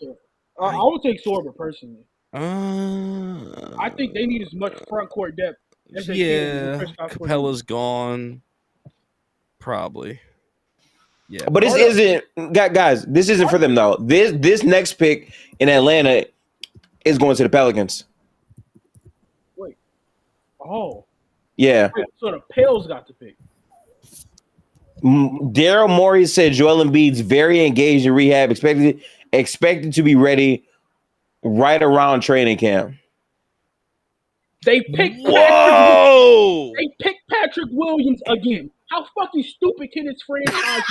[SPEAKER 4] I would take Sorber personally. I think they need as much front court depth as they can.
[SPEAKER 1] Capella's gone. Probably. Yeah.
[SPEAKER 2] But this isn't, guys, this isn't for them, though. This next pick in Atlanta is going to the Pelicans.
[SPEAKER 4] Wait. Oh.
[SPEAKER 2] Yeah.
[SPEAKER 4] So the Pels got the pick.
[SPEAKER 2] Daryl Morey said Joel Embiid's very engaged in rehab, expected to be ready right around training camp.
[SPEAKER 4] They picked Patrick Williams again. How fucking stupid can this franchise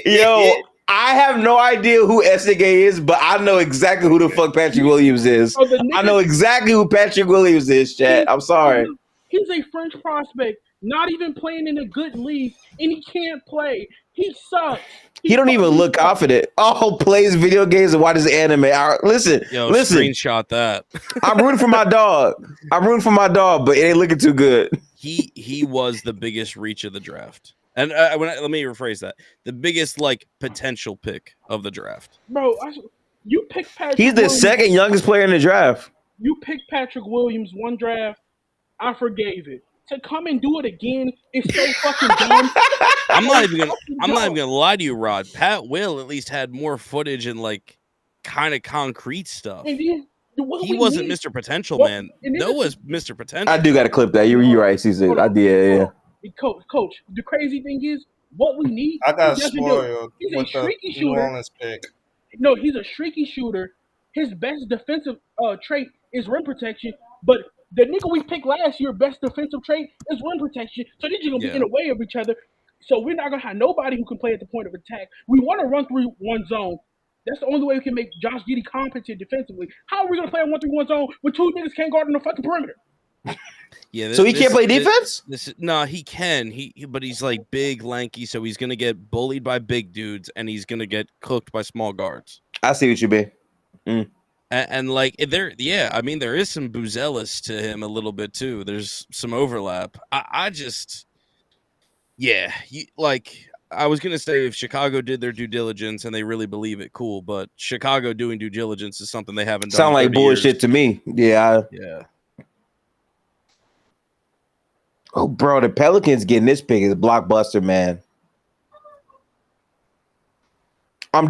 [SPEAKER 4] be?
[SPEAKER 2] Yo, I have no idea who SNK is, but I know exactly who the fuck Patrick Williams is. I know exactly who Patrick Williams is, chat. I'm sorry.
[SPEAKER 4] He's a French prospect, not even playing in a good league, and he can't play. He sucks.
[SPEAKER 2] He don't even look confident. Oh, plays video games and watches anime. Listen.
[SPEAKER 1] Screenshot that.
[SPEAKER 2] I'm rooting for my dog. But it ain't looking too good.
[SPEAKER 1] He was the biggest reach of the draft. And let me rephrase that. The biggest potential pick of the draft.
[SPEAKER 4] Bro, you picked Patrick
[SPEAKER 2] He's the
[SPEAKER 4] Williams.
[SPEAKER 2] Second youngest player in the draft.
[SPEAKER 4] You picked Patrick Williams one draft. I forgave it. To come and do it again is so fucking dumb.
[SPEAKER 1] I'm not even gonna lie to you, Rod. Pat Will at least had more footage and kind of concrete stuff.
[SPEAKER 4] And then,
[SPEAKER 1] he wasn't Mr. Potential, man. Noah's Mr. Potential.
[SPEAKER 2] I do got to clip that. You're right, CZ. I did, yeah.
[SPEAKER 4] Coach, the crazy thing is, what we need.
[SPEAKER 5] I got spoiled.
[SPEAKER 4] He's a streaky shooter.
[SPEAKER 5] Pick.
[SPEAKER 4] No, he's a streaky shooter. His best defensive trait is rim protection, but the nigga we picked last year, best defensive trait is rim protection. So they're just gonna be in the way of each other. So we're not gonna have nobody who can play at the point of attack. We want to run through one zone. That's the only way we can make Josh Giddey competent defensively. How are we gonna play a 1-3-1 zone when two niggas can't guard on the fucking perimeter?
[SPEAKER 2] Yeah. So he can't play defense?
[SPEAKER 1] No, he can. But he's big, lanky, so he's gonna get bullied by big dudes, and he's gonna get cooked by small guards.
[SPEAKER 2] I see what you mean.
[SPEAKER 1] And like there, yeah, I mean there is some Buzelis to him a little bit too. There's some overlap. I just, yeah, like I was gonna say if Chicago did their due diligence and they really believe it, cool. But Chicago doing due diligence is something they haven't done.
[SPEAKER 2] Sound
[SPEAKER 1] in
[SPEAKER 2] like
[SPEAKER 1] 30
[SPEAKER 2] bullshit
[SPEAKER 1] years.
[SPEAKER 2] to me. Yeah.
[SPEAKER 1] Yeah.
[SPEAKER 2] Oh, bro, the Pelicans getting this pick is a blockbuster, man.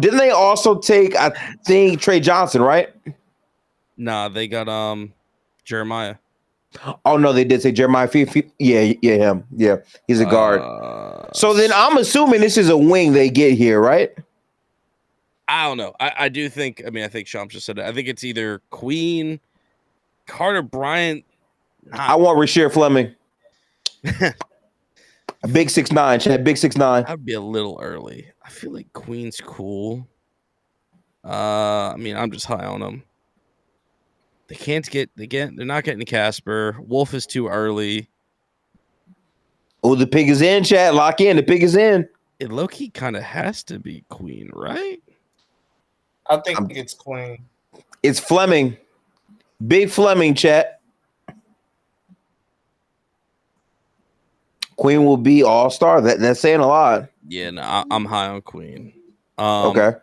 [SPEAKER 2] Didn't they also take, I think, Trey Johnson, right?
[SPEAKER 1] Nah, they got Jeremiah.
[SPEAKER 2] Oh no, they did say Jeremiah. Yeah, him. Yeah, he's a guard. So then I'm assuming this is a wing they get here, right?
[SPEAKER 1] I don't know. I do think. I mean, I think Shams just said it. I think it's either Queen, Carter Bryant.
[SPEAKER 2] I want Rasheer Fleming. A big 6'9", Chad. Big 6'9".
[SPEAKER 1] That'd be a little early. I feel like Queen's cool. I mean, I'm just high on them. They can't get. They're not getting Casper. Wolf is too early.
[SPEAKER 2] Oh, the pig is in, Chad. Lock in. The pig is in.
[SPEAKER 1] It low-key kind of has to be Queen, right?
[SPEAKER 5] I think it's Queen.
[SPEAKER 2] It's Fleming. Big Fleming, chat. Queen will be all-star. That's saying a lot.
[SPEAKER 1] Yeah, no, I'm high on Queen.
[SPEAKER 2] Okay.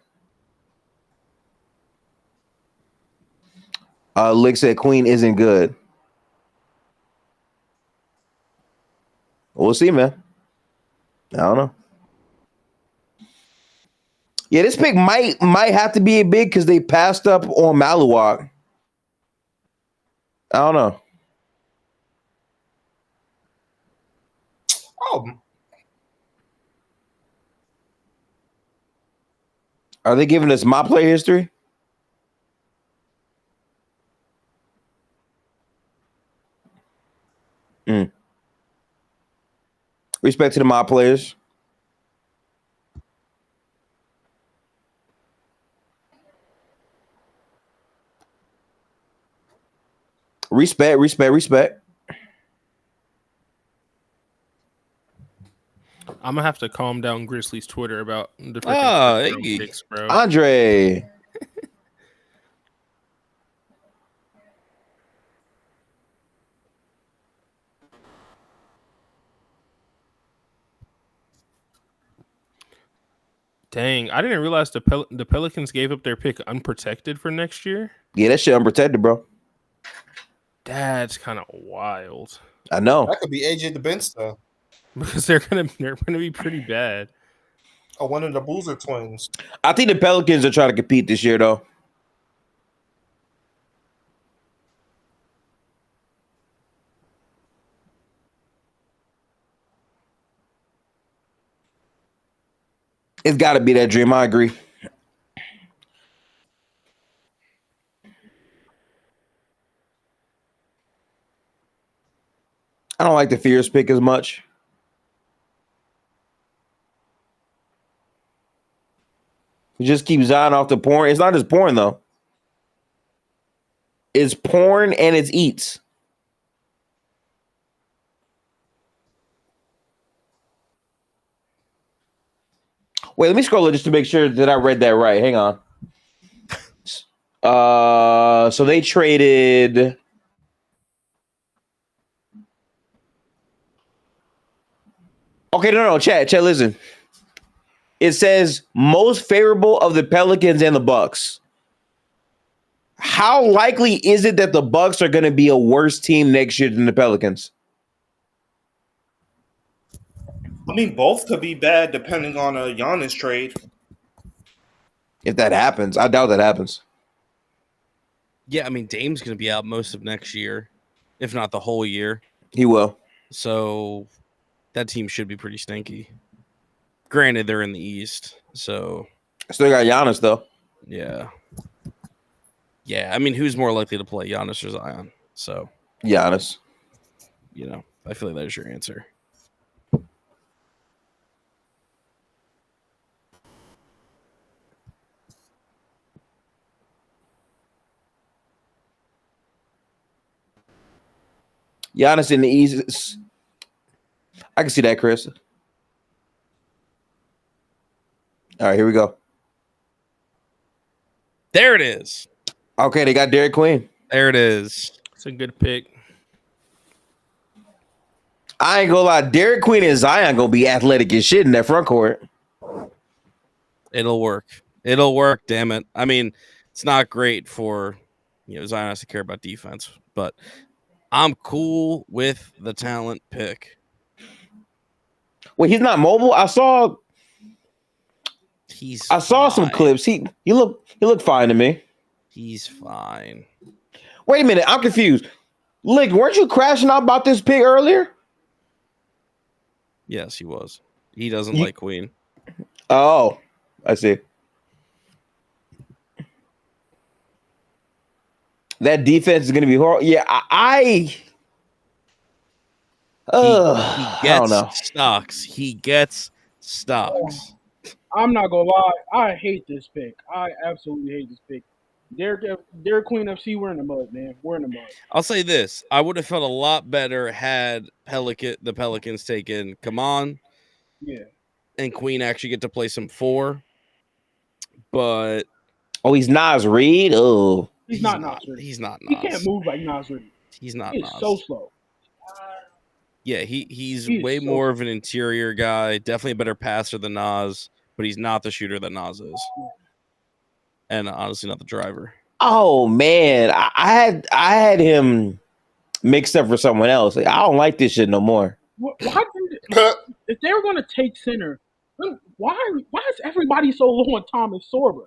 [SPEAKER 2] Lick said Queen isn't good. We'll see, man. I don't know. Yeah, this pick might have to be a big because they passed up on Maluwak. I don't know.
[SPEAKER 5] Oh,
[SPEAKER 2] Are they giving us my play history? Respect to the mob players. Respect.
[SPEAKER 3] I'm gonna have to calm down Grizzlies Twitter about the freaking picks, bro.
[SPEAKER 2] Andre.
[SPEAKER 3] Dang, I didn't realize the Pelicans gave up their pick unprotected for next year.
[SPEAKER 2] Yeah, that shit unprotected, bro.
[SPEAKER 3] That's kind of wild.
[SPEAKER 2] I know.
[SPEAKER 5] that could be AJ DeBensta.
[SPEAKER 3] Because they're gonna be pretty bad.
[SPEAKER 5] Or one of the Boozer twins.
[SPEAKER 2] I think the Pelicans are trying to compete this year, though. It's got to be that dream. I agree. I don't like the Fierce pick as much. You just keep Zion off the porn. It's not just porn, though. It's porn and it's eats. Wait, let me scroll it just to make sure that I read that right. Hang on. So they traded. Okay, no, chat, listen. It says most favorable of the Pelicans and the Bucks. How likely is it that the Bucks are going to be a worse team next year than the Pelicans?
[SPEAKER 6] I mean, both could be bad depending on a Giannis trade.
[SPEAKER 2] If that happens, I doubt that happens.
[SPEAKER 1] Yeah, I mean, Dame's going to be out most of next year, if not the whole year.
[SPEAKER 2] He will.
[SPEAKER 1] So that team should be pretty stinky. Granted, they're in the East, so
[SPEAKER 2] still got Giannis though.
[SPEAKER 1] Yeah. I mean, who's more likely to play, Giannis or Zion? So
[SPEAKER 2] Giannis.
[SPEAKER 1] You know, I feel like that is your answer.
[SPEAKER 2] Giannis in the East. I can see that, Chris. All right, here we go.
[SPEAKER 1] There it is.
[SPEAKER 2] Okay, they got Derek Queen.
[SPEAKER 1] There it is.
[SPEAKER 3] It's a good pick.
[SPEAKER 2] I ain't gonna lie, Derek Queen and Zion gonna be athletic as shit in that front court.
[SPEAKER 1] It'll work. It'll work. Damn it. I mean, it's not great for Zion has to care about defense, but I'm cool with the talent pick.
[SPEAKER 2] Wait, he's not mobile. I saw some
[SPEAKER 1] fine.
[SPEAKER 2] clips. He looked fine to me.
[SPEAKER 1] He's fine.
[SPEAKER 2] Wait a minute, I'm confused. Lick, weren't you crashing out about this pick earlier?
[SPEAKER 1] Yes, he was. He doesn't like Queen.
[SPEAKER 2] Oh, I see. That defense is going to be horrible. Yeah, I don't know.
[SPEAKER 1] Stocks. He gets stocks.
[SPEAKER 4] I'm not gonna lie. I hate this pick. I absolutely hate this pick. Derek Queen FC, we're in the mud, man. We're in the mud.
[SPEAKER 1] I'll say this: I would have felt a lot better had the Pelicans taken Kaman, and Queen actually get to play some 4. But
[SPEAKER 2] he's Nas Reed. Oh,
[SPEAKER 4] he's not Nas Reed.
[SPEAKER 1] He's not.
[SPEAKER 4] He can't move like Nas Reed.
[SPEAKER 1] He's not.
[SPEAKER 4] He's so slow.
[SPEAKER 1] Yeah, he's way more of an interior guy. Definitely a better passer than Nas, but he's not the shooter that Nas is. And honestly, not the driver.
[SPEAKER 2] Oh man, I had him mixed up for someone else. Like, I don't like this shit no more.
[SPEAKER 4] If they were going to take center, why is everybody so low on Thomas Sorber?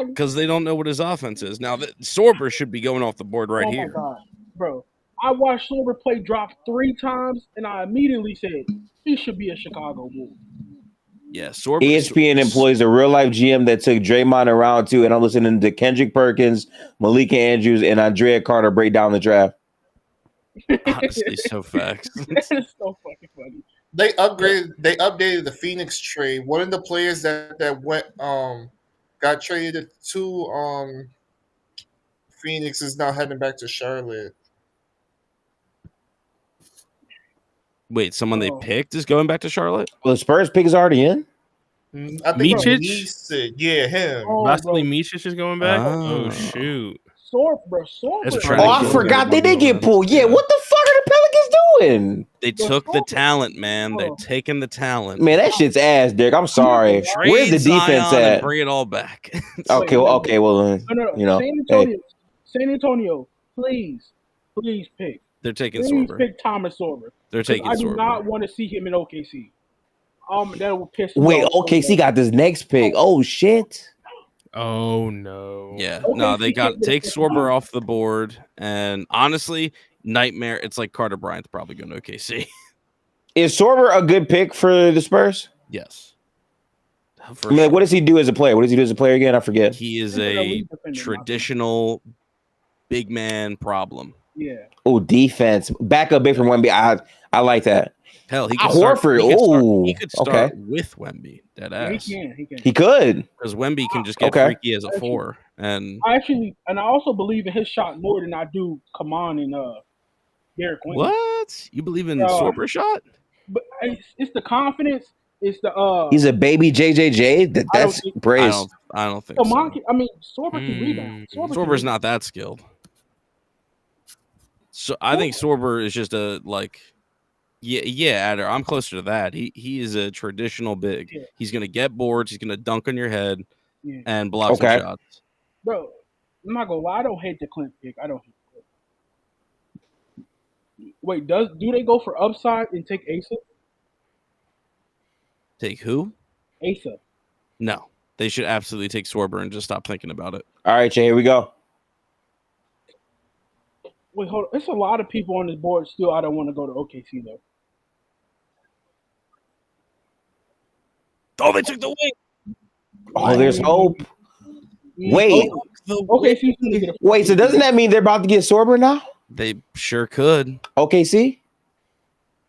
[SPEAKER 1] Because they don't know what his offense is. Now, Sorber should be going off the board right here.
[SPEAKER 4] Oh my God, bro! I watched Sorber play drop 3 times, and I immediately said he should be a Chicago Bull.
[SPEAKER 1] Yeah, Sorber.
[SPEAKER 2] ESPN employs a real life GM that took Draymond around too, and I'm listening to Kendrick Perkins, Malika Andrews, and Andrea Carter break down the draft.
[SPEAKER 1] Honestly, so facts.
[SPEAKER 4] That is so fucking funny.
[SPEAKER 5] They updated the Phoenix trade. One of the players that went got traded to Phoenix is now heading back to Charlotte.
[SPEAKER 1] Wait, someone they picked is going back to Charlotte?
[SPEAKER 2] Well, the Spurs pick is already in.
[SPEAKER 5] I think
[SPEAKER 3] Micic?
[SPEAKER 5] Yeah, him.
[SPEAKER 3] Vasilij Micic is going back?
[SPEAKER 1] Oh.
[SPEAKER 3] Oh, shoot.
[SPEAKER 4] Sorber.
[SPEAKER 2] I forgot they did get pulled. Yeah, what the fuck are the Pelicans doing?
[SPEAKER 1] They took the talent, man. They're taking the talent.
[SPEAKER 2] Man, that shit's ass, Derek. I'm sorry.
[SPEAKER 1] Trade
[SPEAKER 2] Where's the defense
[SPEAKER 1] Zion and
[SPEAKER 2] at?
[SPEAKER 1] bring it all back.
[SPEAKER 2] Okay, well,
[SPEAKER 4] No. San Antonio, please pick.
[SPEAKER 1] They're taking
[SPEAKER 4] Please
[SPEAKER 1] Sorber.
[SPEAKER 4] pick Thomas Sorber.
[SPEAKER 1] They're taking
[SPEAKER 4] I do
[SPEAKER 1] Sorber.
[SPEAKER 4] not want to see him in OKC. That will piss me
[SPEAKER 2] Wait,
[SPEAKER 4] off.
[SPEAKER 2] OKC got this next pick. Oh shit.
[SPEAKER 3] Oh, no.
[SPEAKER 1] Yeah,
[SPEAKER 4] OKC
[SPEAKER 1] no, they got
[SPEAKER 4] can't
[SPEAKER 1] take
[SPEAKER 4] get
[SPEAKER 1] Sorber off the board, and honestly, nightmare. It's like Carter Bryant's probably going to OKC.
[SPEAKER 2] Is Sorber a good pick for the Spurs?
[SPEAKER 1] Yes.
[SPEAKER 2] I mean, what does he do as a player? What does he do as a player again? I forget.
[SPEAKER 1] He is a traditional big man problem.
[SPEAKER 4] Yeah.
[SPEAKER 2] Oh, defense. Back up big from Wemby. I like that.
[SPEAKER 1] Hell, he could
[SPEAKER 2] Horford.
[SPEAKER 1] He could start
[SPEAKER 2] Okay.
[SPEAKER 1] with Wemby. Dead
[SPEAKER 4] Yeah,
[SPEAKER 1] ass.
[SPEAKER 4] he can.
[SPEAKER 2] He could.
[SPEAKER 1] Because Wemby can just get
[SPEAKER 2] Okay.
[SPEAKER 1] freaky as a 4. And
[SPEAKER 4] I also believe in his shot more than I do Kaman and Derek Queen.
[SPEAKER 1] what? You believe in Sorber shot?
[SPEAKER 4] But it's the confidence. It's the
[SPEAKER 2] He's a baby JJJ. That's praise.
[SPEAKER 1] I don't think
[SPEAKER 4] Kaman.
[SPEAKER 1] so.
[SPEAKER 4] Sorber can rebound.
[SPEAKER 1] Sorber's not that skilled. So I think Sorber is just a Adder. I'm closer to that. He is a traditional big.
[SPEAKER 4] Yeah.
[SPEAKER 1] He's gonna get boards. He's gonna dunk on your head
[SPEAKER 4] Yeah.
[SPEAKER 1] and block some shots.
[SPEAKER 4] Bro, I'm not gonna lie. I don't hate the Clint pick. I don't hate the Clint. Wait, do they go for upside and take Asa?
[SPEAKER 1] Take who?
[SPEAKER 4] Asa.
[SPEAKER 1] No, they should absolutely take Sorber and just stop thinking about it.
[SPEAKER 2] All right, Jay, here we go.
[SPEAKER 4] Wait, hold on. There's a lot of people on this board still. I don't want to go to OKC though.
[SPEAKER 1] Oh, they took the wing.
[SPEAKER 2] Oh, there's hope. Wait.
[SPEAKER 4] OKC's gonna get a
[SPEAKER 2] Wait, so doesn't that mean they're about to get Sorber now?
[SPEAKER 1] They sure could.
[SPEAKER 2] OKC?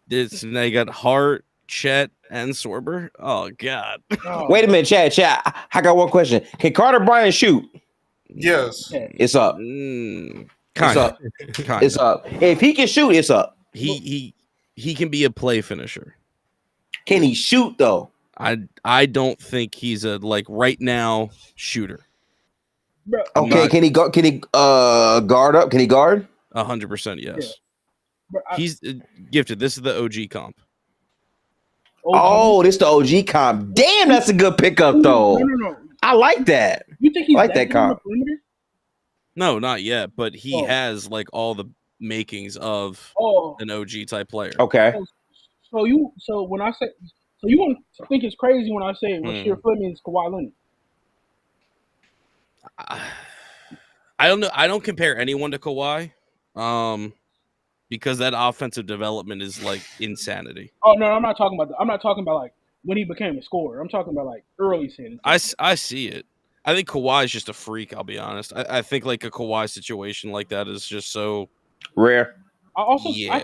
[SPEAKER 1] They got Hart, Chet, and Sorber. Oh God.
[SPEAKER 2] Wait a minute, Chad. I got one question. Can Carter Bryant shoot?
[SPEAKER 5] Yes.
[SPEAKER 2] It's up. It's up. It's up. If he can shoot, it's up.
[SPEAKER 1] He can be a play finisher.
[SPEAKER 2] Can he shoot though?
[SPEAKER 1] I don't think he's a right now shooter.
[SPEAKER 4] Bro,
[SPEAKER 2] Okay, can he go? Can he guard up? Can he guard?
[SPEAKER 1] 100% yes.
[SPEAKER 4] Yeah. bro,
[SPEAKER 1] He's gifted. This is the OG comp.
[SPEAKER 2] Oh, this the OG comp. Damn, that's a good pickup though.
[SPEAKER 4] No.
[SPEAKER 2] I like that.
[SPEAKER 4] You think he's
[SPEAKER 2] I like that
[SPEAKER 4] good on the
[SPEAKER 2] comp.
[SPEAKER 4] perimeter?
[SPEAKER 1] No, not yet, but he
[SPEAKER 4] Oh.
[SPEAKER 1] has like all the makings of
[SPEAKER 4] Oh,
[SPEAKER 1] an OG type player.
[SPEAKER 2] Okay.
[SPEAKER 4] so you won't think it's crazy when I say Rasheed Fleming is Kawhi Leonard.
[SPEAKER 1] I don't know. I don't compare anyone to Kawhi, because that offensive development is like insanity.
[SPEAKER 4] Oh no, I'm not talking about. I'm not talking about like when he became a scorer. I'm talking about like early season.
[SPEAKER 1] I see it. I think Kawhi is just a freak. I'll be honest. I think like a Kawhi situation like that is just so
[SPEAKER 2] Rare.
[SPEAKER 4] I
[SPEAKER 1] yeah.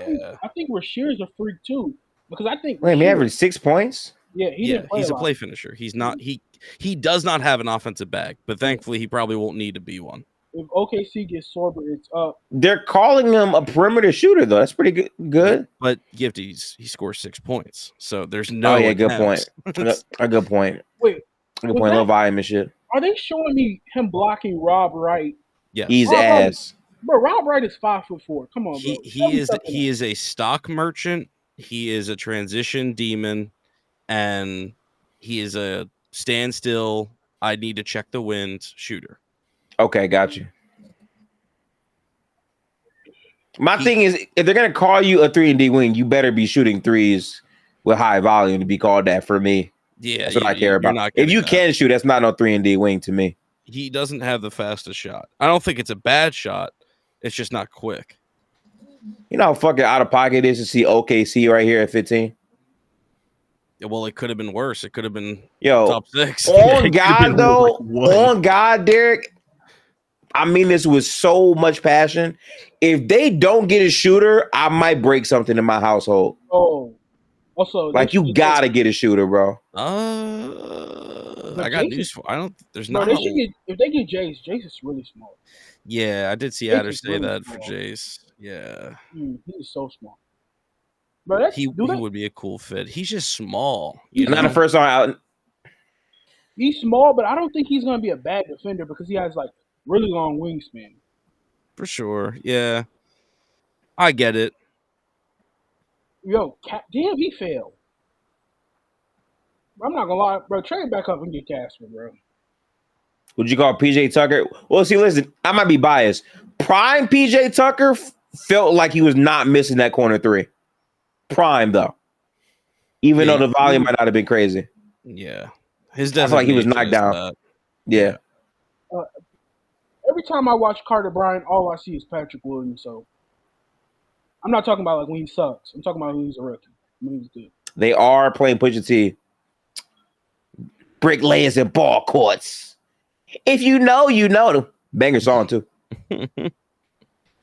[SPEAKER 4] think Rasheed is a freak too because I think
[SPEAKER 2] Wait, he
[SPEAKER 4] Rasheed-
[SPEAKER 2] averaged 6 points.
[SPEAKER 4] Yeah, he
[SPEAKER 1] Yeah,
[SPEAKER 4] didn't play
[SPEAKER 1] he's a
[SPEAKER 4] lot.
[SPEAKER 1] play finisher. He's not. He does not have an offensive bag, but thankfully he probably won't need to be one.
[SPEAKER 4] If OKC gets Sorber, it's up.
[SPEAKER 2] They're calling him a perimeter shooter though. That's pretty good.
[SPEAKER 1] But Gifty, he scores 6 points, so there's no.
[SPEAKER 2] Oh yeah, good point.
[SPEAKER 1] attempts.
[SPEAKER 2] A good point.
[SPEAKER 4] Wait,
[SPEAKER 2] A good
[SPEAKER 4] was
[SPEAKER 2] point.
[SPEAKER 4] that-
[SPEAKER 2] Low volume and shit.
[SPEAKER 4] are they showing me him blocking Rob Wright?
[SPEAKER 1] Yes.
[SPEAKER 2] He's
[SPEAKER 4] Rob Wright-
[SPEAKER 2] ass.
[SPEAKER 4] Bro, Rob Wright is 5'4". Come on, bro.
[SPEAKER 1] He is a stock merchant. He is a transition demon, and he is a standstill. I need to check the wind shooter.
[SPEAKER 2] Okay, got you. My thing is, if they're gonna call you a 3-and-D wing, you better be shooting threes with high volume to be called that for me.
[SPEAKER 1] Yeah,
[SPEAKER 2] That's what I care
[SPEAKER 1] you're
[SPEAKER 2] about.
[SPEAKER 1] not
[SPEAKER 2] If
[SPEAKER 1] getting
[SPEAKER 2] you
[SPEAKER 1] that.
[SPEAKER 2] can shoot, that's not no 3-and-D wing to me.
[SPEAKER 1] He doesn't have the fastest shot. I don't think it's a bad shot. It's just not quick.
[SPEAKER 2] You know how fucking out of pocket it is to see OKC right here at 15?
[SPEAKER 1] Yeah, well, it could have been worse. It could have been
[SPEAKER 2] Yo,
[SPEAKER 1] top 6.
[SPEAKER 2] on God, though, on God, Derek, I mean this with so much passion. If they don't get a shooter, I might break something in my household.
[SPEAKER 4] Oh, also
[SPEAKER 2] Like, you gotta get a shooter, bro.
[SPEAKER 1] I got news for. I don't. There's
[SPEAKER 4] Bro,
[SPEAKER 1] not.
[SPEAKER 4] they should get if they get Jace. Jace is really small.
[SPEAKER 1] Yeah, I did see
[SPEAKER 4] Jace
[SPEAKER 1] Adder
[SPEAKER 4] is
[SPEAKER 1] say
[SPEAKER 4] really
[SPEAKER 1] that for
[SPEAKER 4] small.
[SPEAKER 1] Jace. Yeah,
[SPEAKER 4] He is so small. Bro, that's,
[SPEAKER 1] he
[SPEAKER 4] do that.
[SPEAKER 1] would be a cool fit. He's just small.
[SPEAKER 4] He's
[SPEAKER 2] Not the first time out.
[SPEAKER 4] He's small, but I don't think he's gonna be a bad defender because he has like really long wingspan.
[SPEAKER 1] For sure. Yeah, I get it.
[SPEAKER 4] Yo, damn, he failed. I'm not gonna lie, bro. Trade back up and get Casper, bro.
[SPEAKER 2] Would you call PJ Tucker? Well, see, listen, I might be biased. Prime PJ Tucker felt like he was not missing that corner three. Prime, though. Even though the volume might not have been crazy.
[SPEAKER 1] Yeah, his
[SPEAKER 2] I feel like he was
[SPEAKER 1] designation
[SPEAKER 2] knocked
[SPEAKER 1] is
[SPEAKER 2] down.
[SPEAKER 1] that.
[SPEAKER 2] Yeah.
[SPEAKER 4] Every time I watch Carter Bryant, all I see is Patrick Williams. So I'm not talking about like when he sucks. I'm talking about when he's a rookie. When he's good.
[SPEAKER 2] They are playing Pusha T. Bricklayers and ball courts. If you know, you know. Banger song, too.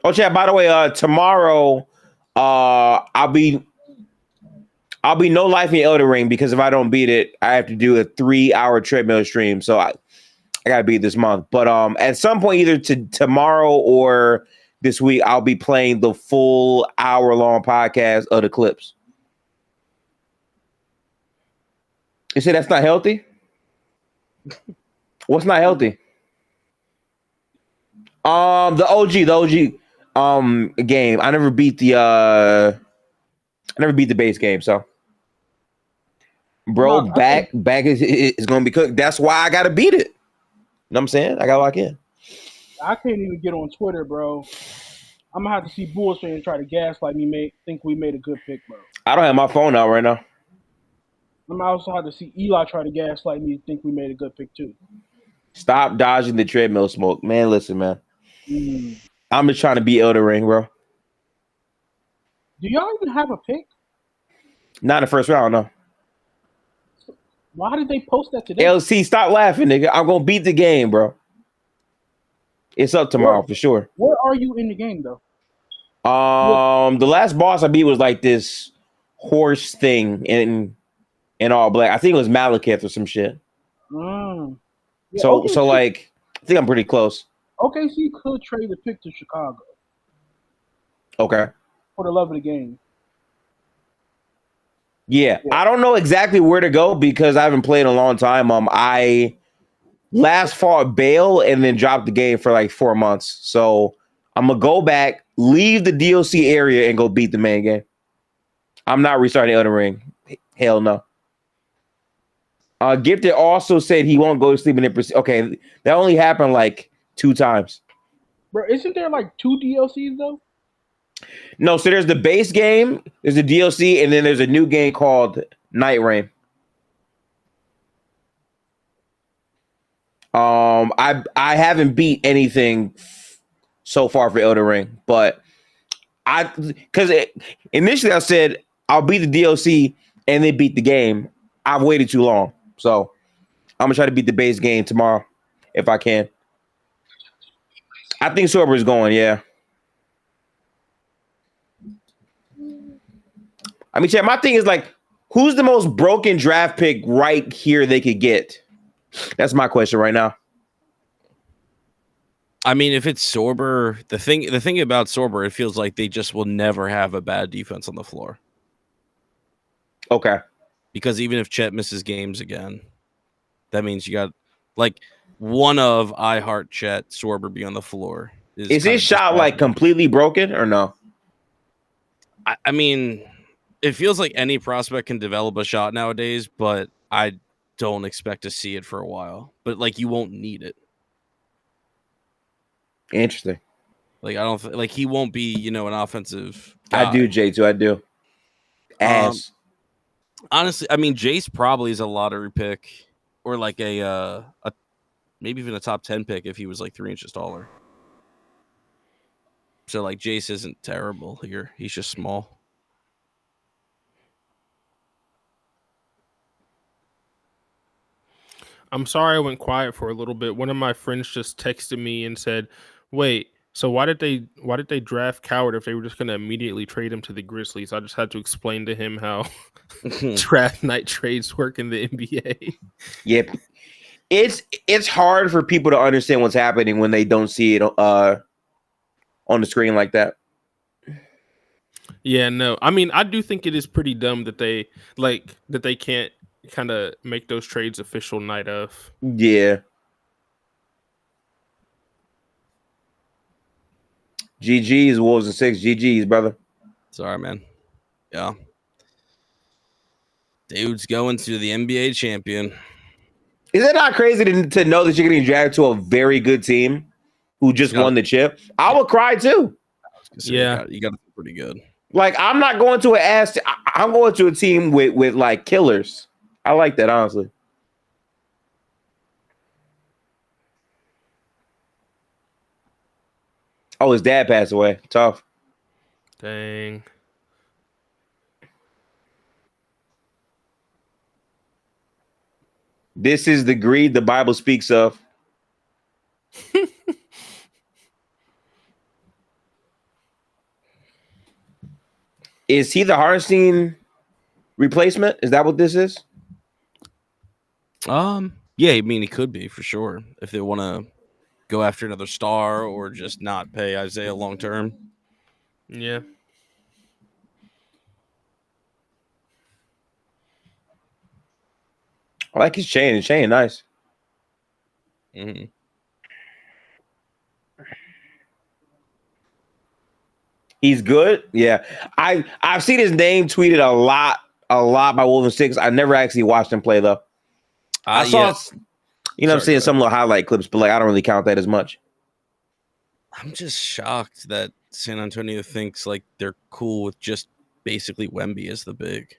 [SPEAKER 2] Oh, chat, by the way, tomorrow, I'll be no life in Elden Ring because if I don't beat it, I have to do a 3-hour treadmill stream. So I gotta beat this month. But at some point, either tomorrow or this week, I'll be playing the full hour-long podcast of the clips. You say that's not healthy? What's not healthy? The OG game. I never beat the base game, so bro,
[SPEAKER 4] No,
[SPEAKER 2] back is gonna be cooked. That's why I gotta beat it. You know what I'm saying? I gotta lock in.
[SPEAKER 4] I can't even get on Twitter, bro. I'm gonna have to see Bulls fans try to gaslight me, think we made a good pick, bro.
[SPEAKER 2] I don't have my phone out right now.
[SPEAKER 4] I'm gonna also have to see Eli try to gaslight me, think we made a good pick too.
[SPEAKER 2] Stop dodging the treadmill smoke, man. Listen, man.
[SPEAKER 4] Mm.
[SPEAKER 2] I'm just trying to beat Elden Ring, bro.
[SPEAKER 4] Do y'all even have a pick?
[SPEAKER 2] Not in the first round, no.
[SPEAKER 4] Why did they post that today?
[SPEAKER 2] LC, stop laughing, nigga. I'm gonna beat the game, bro. It's up tomorrow for sure.
[SPEAKER 4] Where are you in the game though?
[SPEAKER 2] The last boss I beat was like this horse thing in all black. I think it was Malekith or some shit.
[SPEAKER 4] Mm. Yeah,
[SPEAKER 2] So
[SPEAKER 4] OKC
[SPEAKER 2] like I think I'm pretty close.
[SPEAKER 4] OKC could trade the pick to Chicago
[SPEAKER 2] Okay.
[SPEAKER 4] for the love of the game.
[SPEAKER 2] Yeah. I don't know exactly where to go because I haven't played in a long time. last fought Bale and then dropped the game for like 4 months. So I'm gonna go back, leave the DLC area, and go beat the main game. I'm not restarting Elden Ring. Hell no. Gifted also said he won't go to sleep in it. Okay, that only happened like 2 times.
[SPEAKER 4] Bro, isn't there like 2 DLCs though?
[SPEAKER 2] No, so there's the base game, there's a DLC, and then there's a new game called Night Rain. I haven't beat anything so far for Elden Ring, but initially I said I'll beat the DLC and then beat the game. I've waited too long, so I'm gonna try to beat the base game tomorrow if I can. I think Sorber is going, yeah. I mean, Chad, my thing is like, who's the most broken draft pick right here they could get? That's my question right now.
[SPEAKER 1] I mean, if it's Sorber, the thing about Sorber, it feels like they just will never have a bad defense on the floor.
[SPEAKER 2] Okay.
[SPEAKER 1] Because even if Chet misses games again, that means you got like one of I Heart Chet, Sorber be on the floor.
[SPEAKER 2] Is his shot like completely broken or no?
[SPEAKER 1] I mean, it feels like any prospect can develop a shot nowadays, but I don't expect to see it for a while. But like, you won't need it.
[SPEAKER 2] Interesting.
[SPEAKER 1] Like, I don't like he won't be, an offensive guy.
[SPEAKER 2] I do, J2. I do. Ass.
[SPEAKER 1] Honestly, I mean, Jace probably is a lottery pick or like a maybe even a top 10 pick if he was like 3 inches taller. So like Jace isn't terrible here. He's just small.
[SPEAKER 3] I'm sorry I went quiet for a little bit. One of my friends just texted me and said, "Wait, so why did they draft Coward if they were just going to immediately trade him to the Grizzlies?" I just had to explain to him how draft night trades work in the NBA.
[SPEAKER 2] Yep. It's hard for people to understand what's happening when they don't see it on the screen like that.
[SPEAKER 3] Yeah, no. I mean, I do think it is pretty dumb that they can't kind of make those trades official night of.
[SPEAKER 2] Yeah. GG's, Wolves and 6. GG's, brother.
[SPEAKER 1] Sorry, man. Yeah. Dude's going to the NBA champion.
[SPEAKER 2] Is it not crazy to know that you're getting drafted to a very good team who just won the chip? I would cry too.
[SPEAKER 1] Yeah. You got to be pretty good.
[SPEAKER 2] Like, I'm not going to I'm going to a team with like killers. I like that, honestly. Oh, his dad passed away. Tough.
[SPEAKER 3] Dang.
[SPEAKER 2] This is the greed the Bible speaks of. Is he the Hartenstein replacement? Is that what this is?
[SPEAKER 1] Yeah, I mean, he could be for sure if they want to go after another star or just not pay Isaiah long term.
[SPEAKER 3] Yeah.
[SPEAKER 2] I like his chain. His chain, nice.
[SPEAKER 1] Mm-hmm.
[SPEAKER 2] He's good. Yeah, I've seen his name tweeted a lot by Wolves 6. I never actually watched him play though. I saw, I'm seeing some little highlight clips, but like I don't really count that as much.
[SPEAKER 1] I'm just shocked that San Antonio thinks like they're cool with just basically Wemby as the big.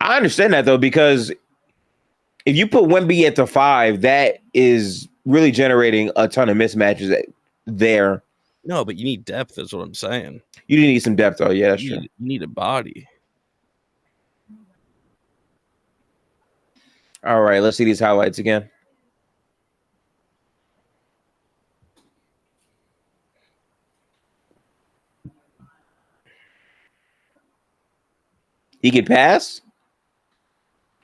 [SPEAKER 2] I understand that though, because if you put Wemby at the 5, that is really generating a ton of mismatches there.
[SPEAKER 1] No, but you need depth, is what I'm saying.
[SPEAKER 2] You do need some depth, though. Yeah, that's true.
[SPEAKER 1] You need a body.
[SPEAKER 2] All right, let's see these highlights again. He could pass?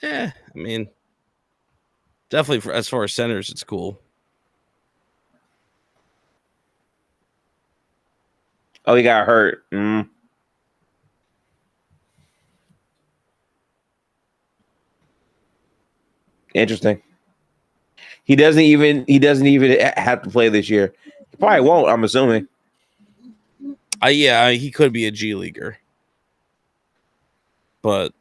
[SPEAKER 1] Yeah, I mean, definitely as far as centers, it's cool.
[SPEAKER 2] Oh, he got hurt. Interesting. He doesn't even have to play this year. He probably won't. I'm assuming.
[SPEAKER 1] He could be a G leaguer, but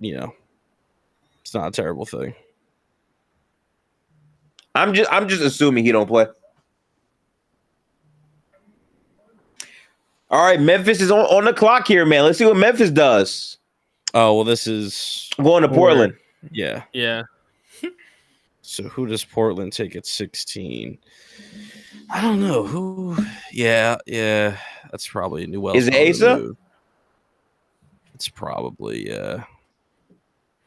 [SPEAKER 1] it's not a terrible thing.
[SPEAKER 2] I'm just assuming he don't play. All right, Memphis is on the clock here, man. Let's see what Memphis does.
[SPEAKER 1] Oh well, this is
[SPEAKER 2] going to Portland.
[SPEAKER 1] Yeah. So who does Portland take at 16? I don't know who. Yeah, that's probably New Wells.
[SPEAKER 2] Is it Asa?
[SPEAKER 1] It's probably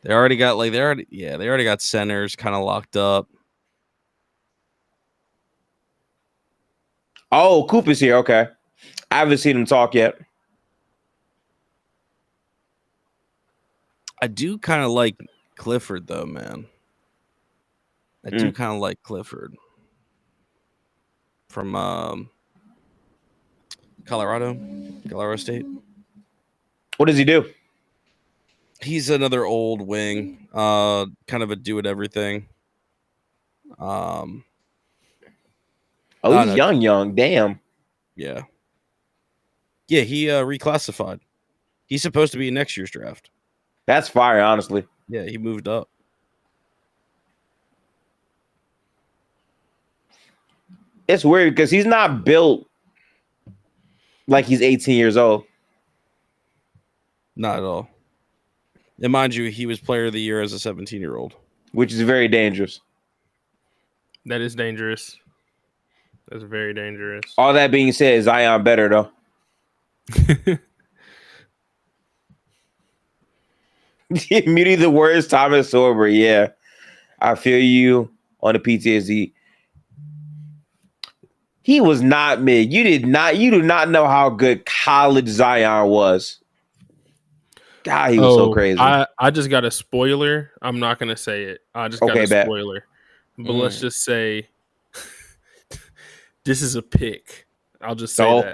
[SPEAKER 1] They already got centers kind of locked up.
[SPEAKER 2] Oh, Coop is here. Okay, I haven't seen him talk yet.
[SPEAKER 1] I do kind of like Clifford though, man. I do kind of like Clifford from Colorado State.
[SPEAKER 2] What does he do?
[SPEAKER 1] He's another old wing, kind of a do it everything.
[SPEAKER 2] He's young. Damn.
[SPEAKER 1] Yeah. Yeah, he reclassified. He's supposed to be in next year's draft.
[SPEAKER 2] That's fire, honestly.
[SPEAKER 1] Yeah, he moved up.
[SPEAKER 2] It's weird because he's not built like he's 18 years old.
[SPEAKER 1] Not at all. And mind you, he was player of the year as a 17-year-old.
[SPEAKER 2] Which is very dangerous.
[SPEAKER 3] That is dangerous. That's very dangerous.
[SPEAKER 2] All that being said, Zion better, though. Muti the worst, Thomas Sorber. Yeah. I feel you on the PTSD. He was not mid. You do not know how good college Zion was. God, he was so crazy.
[SPEAKER 3] I just got a spoiler. I'm not gonna say it. I just got a spoiler. But let's just say this is a pick. I'll just say
[SPEAKER 1] that.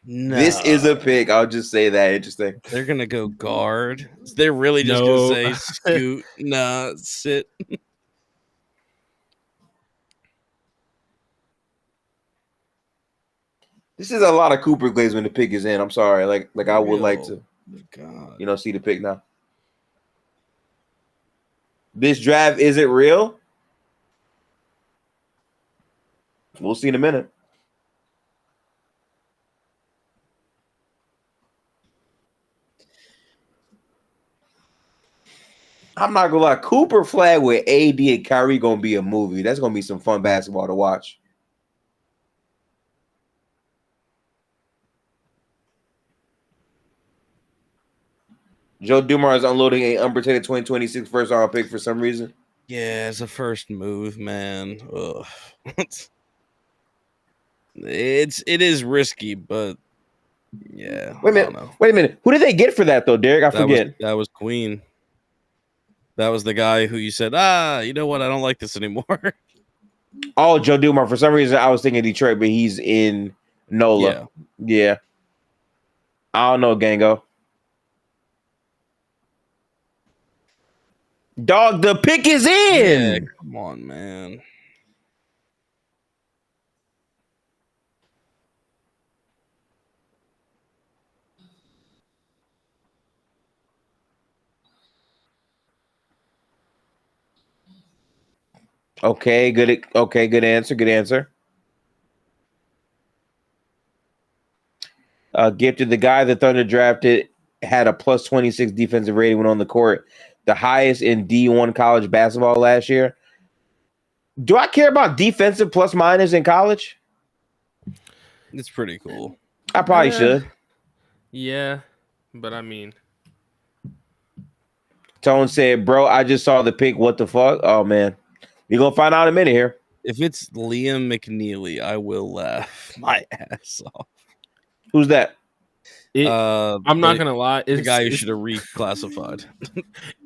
[SPEAKER 1] No.
[SPEAKER 2] This is a pick. I'll just say that. Interesting.
[SPEAKER 1] They're gonna go guard. They're really just gonna say scoot. Nah, sit.
[SPEAKER 2] This is a lot of Cooper Glaze when the pick is in. I'm sorry. Like I would like to, see the pick now. This draft isn't real. We'll see in a minute. I'm not gonna lie. Cooper Flag with AD and Kyrie gonna be a movie. That's gonna be some fun basketball to watch. Joe Dumars is unloading a unprotected 2026 first round pick for some reason.
[SPEAKER 1] Yeah, it's a first move, man. Ugh. It is risky, but yeah.
[SPEAKER 2] Wait a minute. Who did they get for that though, Derek? I forget.
[SPEAKER 1] That was Queen. That was the guy who you said, you know what? I don't like this anymore.
[SPEAKER 2] Oh, Joe Dumars. For some reason, I was thinking Detroit, but he's in NOLA. Yeah. I don't know, Gango. Dog, the pick is in.
[SPEAKER 1] Yeah, come on, man.
[SPEAKER 2] Okay, good answer. Good answer. Gifted, the guy the Thunder drafted had a plus 26 defensive rating when on the court, the highest in D1 college basketball last year. Do I care about defensive plus minus in college?
[SPEAKER 1] It's pretty cool.
[SPEAKER 2] I probably should.
[SPEAKER 3] Yeah, but I mean,
[SPEAKER 2] Tone said, "Bro, I just saw the pick. What the fuck? Oh man, you're gonna find out in a minute here.
[SPEAKER 1] If it's Liam McNeely, I will laugh my ass off.
[SPEAKER 2] Who's that?
[SPEAKER 3] I'm not gonna lie.
[SPEAKER 1] It's the guy who should have reclassified.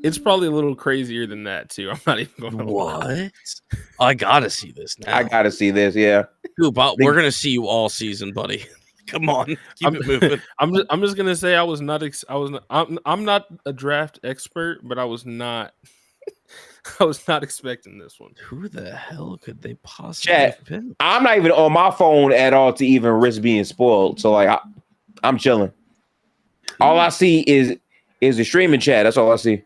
[SPEAKER 3] It's probably a little crazier than that too. I'm not even going to
[SPEAKER 1] lie. I gotta see this now.
[SPEAKER 2] I gotta see this. Yeah,
[SPEAKER 1] Coop, we're gonna see you all season, buddy. Come on, keep it moving.
[SPEAKER 3] I'm just gonna say I'm not a draft expert, but I was not I was not expecting this one.
[SPEAKER 1] Who the hell could they possibly
[SPEAKER 2] Chat.
[SPEAKER 1] pick?
[SPEAKER 2] I'm not even on my phone at all to even risk being spoiled. So like I'm chilling. All I see is the streaming chat. That's all I see.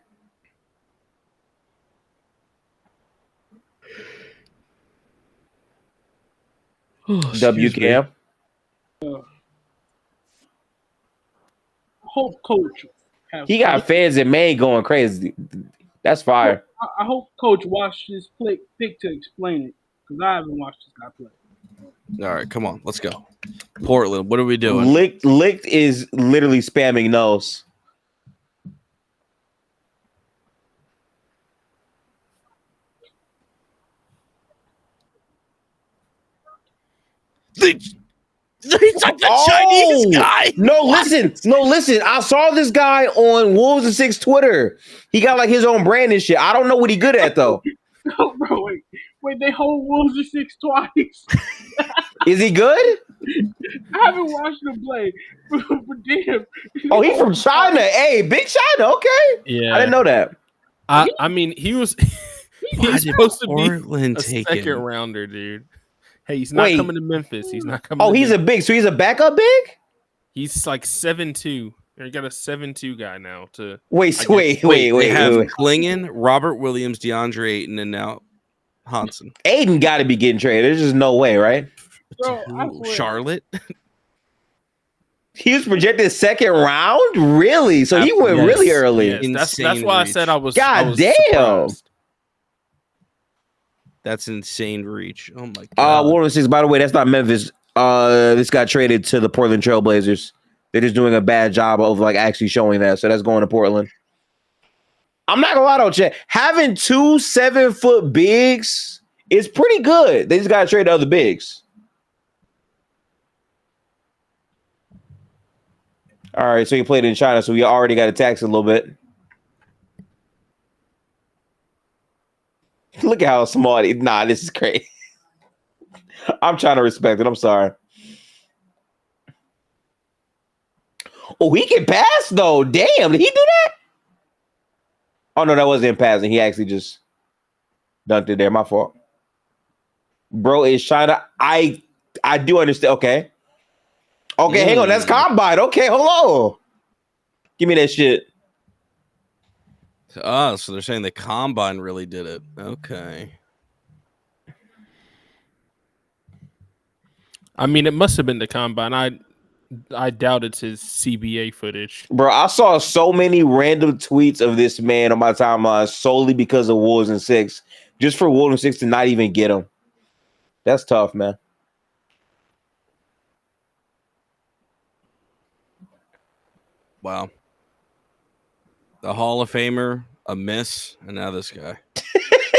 [SPEAKER 2] W Cam.
[SPEAKER 4] Hope Coach
[SPEAKER 2] He got fans in Maine going crazy. That's fire.
[SPEAKER 4] I hope Coach watched his pick to explain it because I haven't watched this guy play.
[SPEAKER 1] All right, come on, let's go. Portland, what are we doing?
[SPEAKER 2] Licked is literally spamming nose.
[SPEAKER 1] He's like the Chinese guy.
[SPEAKER 2] No, listen. I saw this guy on Wolves of Six Twitter. He got like his own brand and shit. I don't know what he good at though.
[SPEAKER 4] No, bro, wait, they hold Wolves of Six twice.
[SPEAKER 2] Is he good?
[SPEAKER 4] I haven't watched him play, but damn.
[SPEAKER 2] Oh, he's from China. Hey, big China. Okay.
[SPEAKER 3] Yeah,
[SPEAKER 2] I didn't know that.
[SPEAKER 3] I mean, he was he's supposed to be
[SPEAKER 1] Portland
[SPEAKER 3] a
[SPEAKER 1] take
[SPEAKER 3] second
[SPEAKER 1] him?
[SPEAKER 3] rounder, dude. Hey, he's not coming to Memphis. He's not coming.
[SPEAKER 2] Oh, he's a big. So he's a backup big.
[SPEAKER 3] He's like 7'2". They got a 7'2" guy now.
[SPEAKER 2] Wait.
[SPEAKER 1] They have Klingon, Robert Williams, DeAndre Ayton, and now Hansen.
[SPEAKER 2] Aiden got to be getting traded. There's just no way, right?
[SPEAKER 4] Bro, I swear.
[SPEAKER 1] Charlotte.
[SPEAKER 2] He was projected second round. Really? So he went really early.
[SPEAKER 3] Yes. That's why I said I was.
[SPEAKER 2] God damn.
[SPEAKER 3] Surprised.
[SPEAKER 1] That's insane reach. Oh my god.
[SPEAKER 2] Wolves 6. By the way, that's not Memphis. This got traded to the Portland Trailblazers. They're just doing a bad job of like actually showing that. So that's going to Portland. I'm not gonna lie though, Chet. Having 2 7-foot bigs is pretty good. They just got to trade the other bigs. All right, so he played in China, so we already got to tax a little bit. Look at how small it is. Nah, this is crazy. I'm trying to respect it. I'm sorry. Oh, he can pass, though. Damn, did he do that? Oh, no, that wasn't him passing. He actually just dunked it there. My fault. Bro is China. I do understand. Okay. Okay, hang on. That's Combine. Okay, hold on. Give me that shit.
[SPEAKER 1] Oh, so they're saying the Combine really did it. Okay.
[SPEAKER 3] I mean, it must have been the Combine. I doubt it's his CBA footage.
[SPEAKER 2] Bro, I saw so many random tweets of this man on my timeline solely because of Wolves and 6. Just for Wolves and 6 to not even get him. That's tough, man.
[SPEAKER 1] Wow. The Hall of Famer, a miss, and now this guy.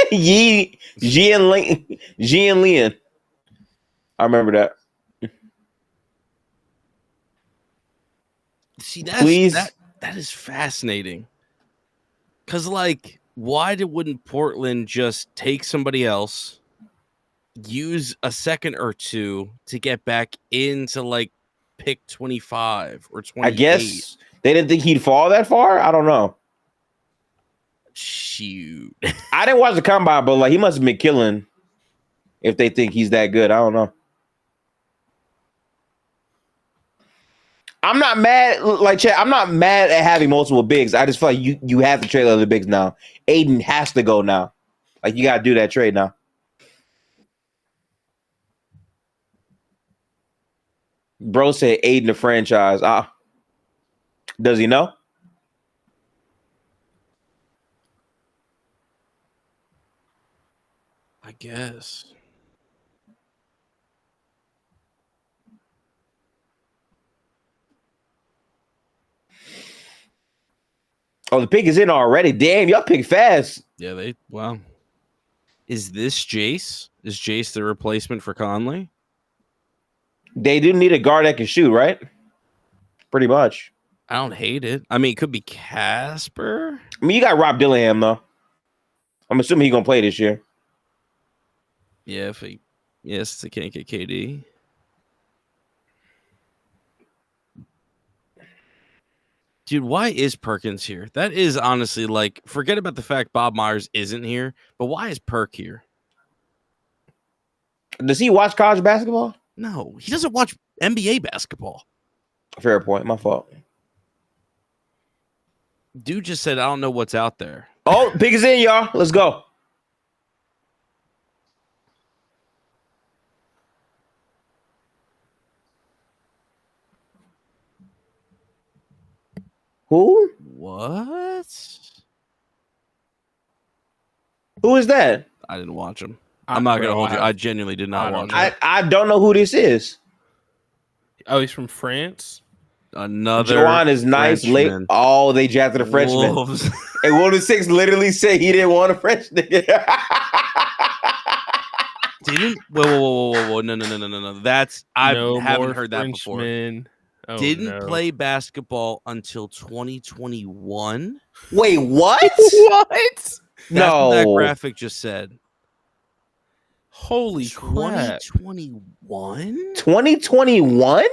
[SPEAKER 2] Gian Leon. I remember that.
[SPEAKER 1] See, that is fascinating. Because, like, why wouldn't Portland just take somebody else, use a second or two to get back into, like, pick 25 or 28?
[SPEAKER 2] I guess they didn't think he'd fall that far. I don't know.
[SPEAKER 1] Shoot.
[SPEAKER 2] I didn't watch the Combine, but, like, he must have been killing if they think he's that good. I don't know. I'm not mad, like Chad, I'm not mad at having multiple bigs. I just feel like you have to trade other bigs now. Aiden has to go now. Like, you got to do that trade now. Bro said Aiden the franchise. Does he know?
[SPEAKER 1] I guess.
[SPEAKER 2] Oh, the pick is in already. Damn, y'all pick fast.
[SPEAKER 1] Yeah, wow. Is this Jace? Is Jace the replacement for Conley?
[SPEAKER 2] They do need a guard that can shoot, right? Pretty much.
[SPEAKER 1] I don't hate it. I mean, it could be Casper.
[SPEAKER 2] I mean, you got Rob Dillingham, though. I'm assuming he's going to play this year.
[SPEAKER 1] Yeah, since they can't get KD. Dude, why is Perkins here? That is honestly like, forget about the fact Bob Myers isn't here, but why is Perk here?
[SPEAKER 2] Does he watch college basketball?
[SPEAKER 1] No, he doesn't watch NBA basketball.
[SPEAKER 2] Fair point. My fault.
[SPEAKER 1] Dude just said, I don't know what's out there.
[SPEAKER 2] Oh, pick is in, y'all. Let's go. Who?
[SPEAKER 1] What?
[SPEAKER 2] Who is that?
[SPEAKER 1] I didn't watch him. I'm not going to hold you. I genuinely did not watch him.
[SPEAKER 2] I don't know who this is.
[SPEAKER 3] Oh, he's from France?
[SPEAKER 1] Another
[SPEAKER 2] Juwan is nice. Late.
[SPEAKER 1] Frenchman.
[SPEAKER 2] Oh, they drafted a Frenchman.
[SPEAKER 1] Wolves.
[SPEAKER 2] And Wolves 6 literally said he didn't want a French nigga.
[SPEAKER 1] Didn't? Whoa. No. That's, I haven't heard that before.
[SPEAKER 3] Oh,
[SPEAKER 1] Didn't play basketball until 2021.
[SPEAKER 2] Wait, what?
[SPEAKER 3] What?
[SPEAKER 1] That's what that graphic just said.
[SPEAKER 3] Holy crap.
[SPEAKER 1] 2021?
[SPEAKER 2] 2021?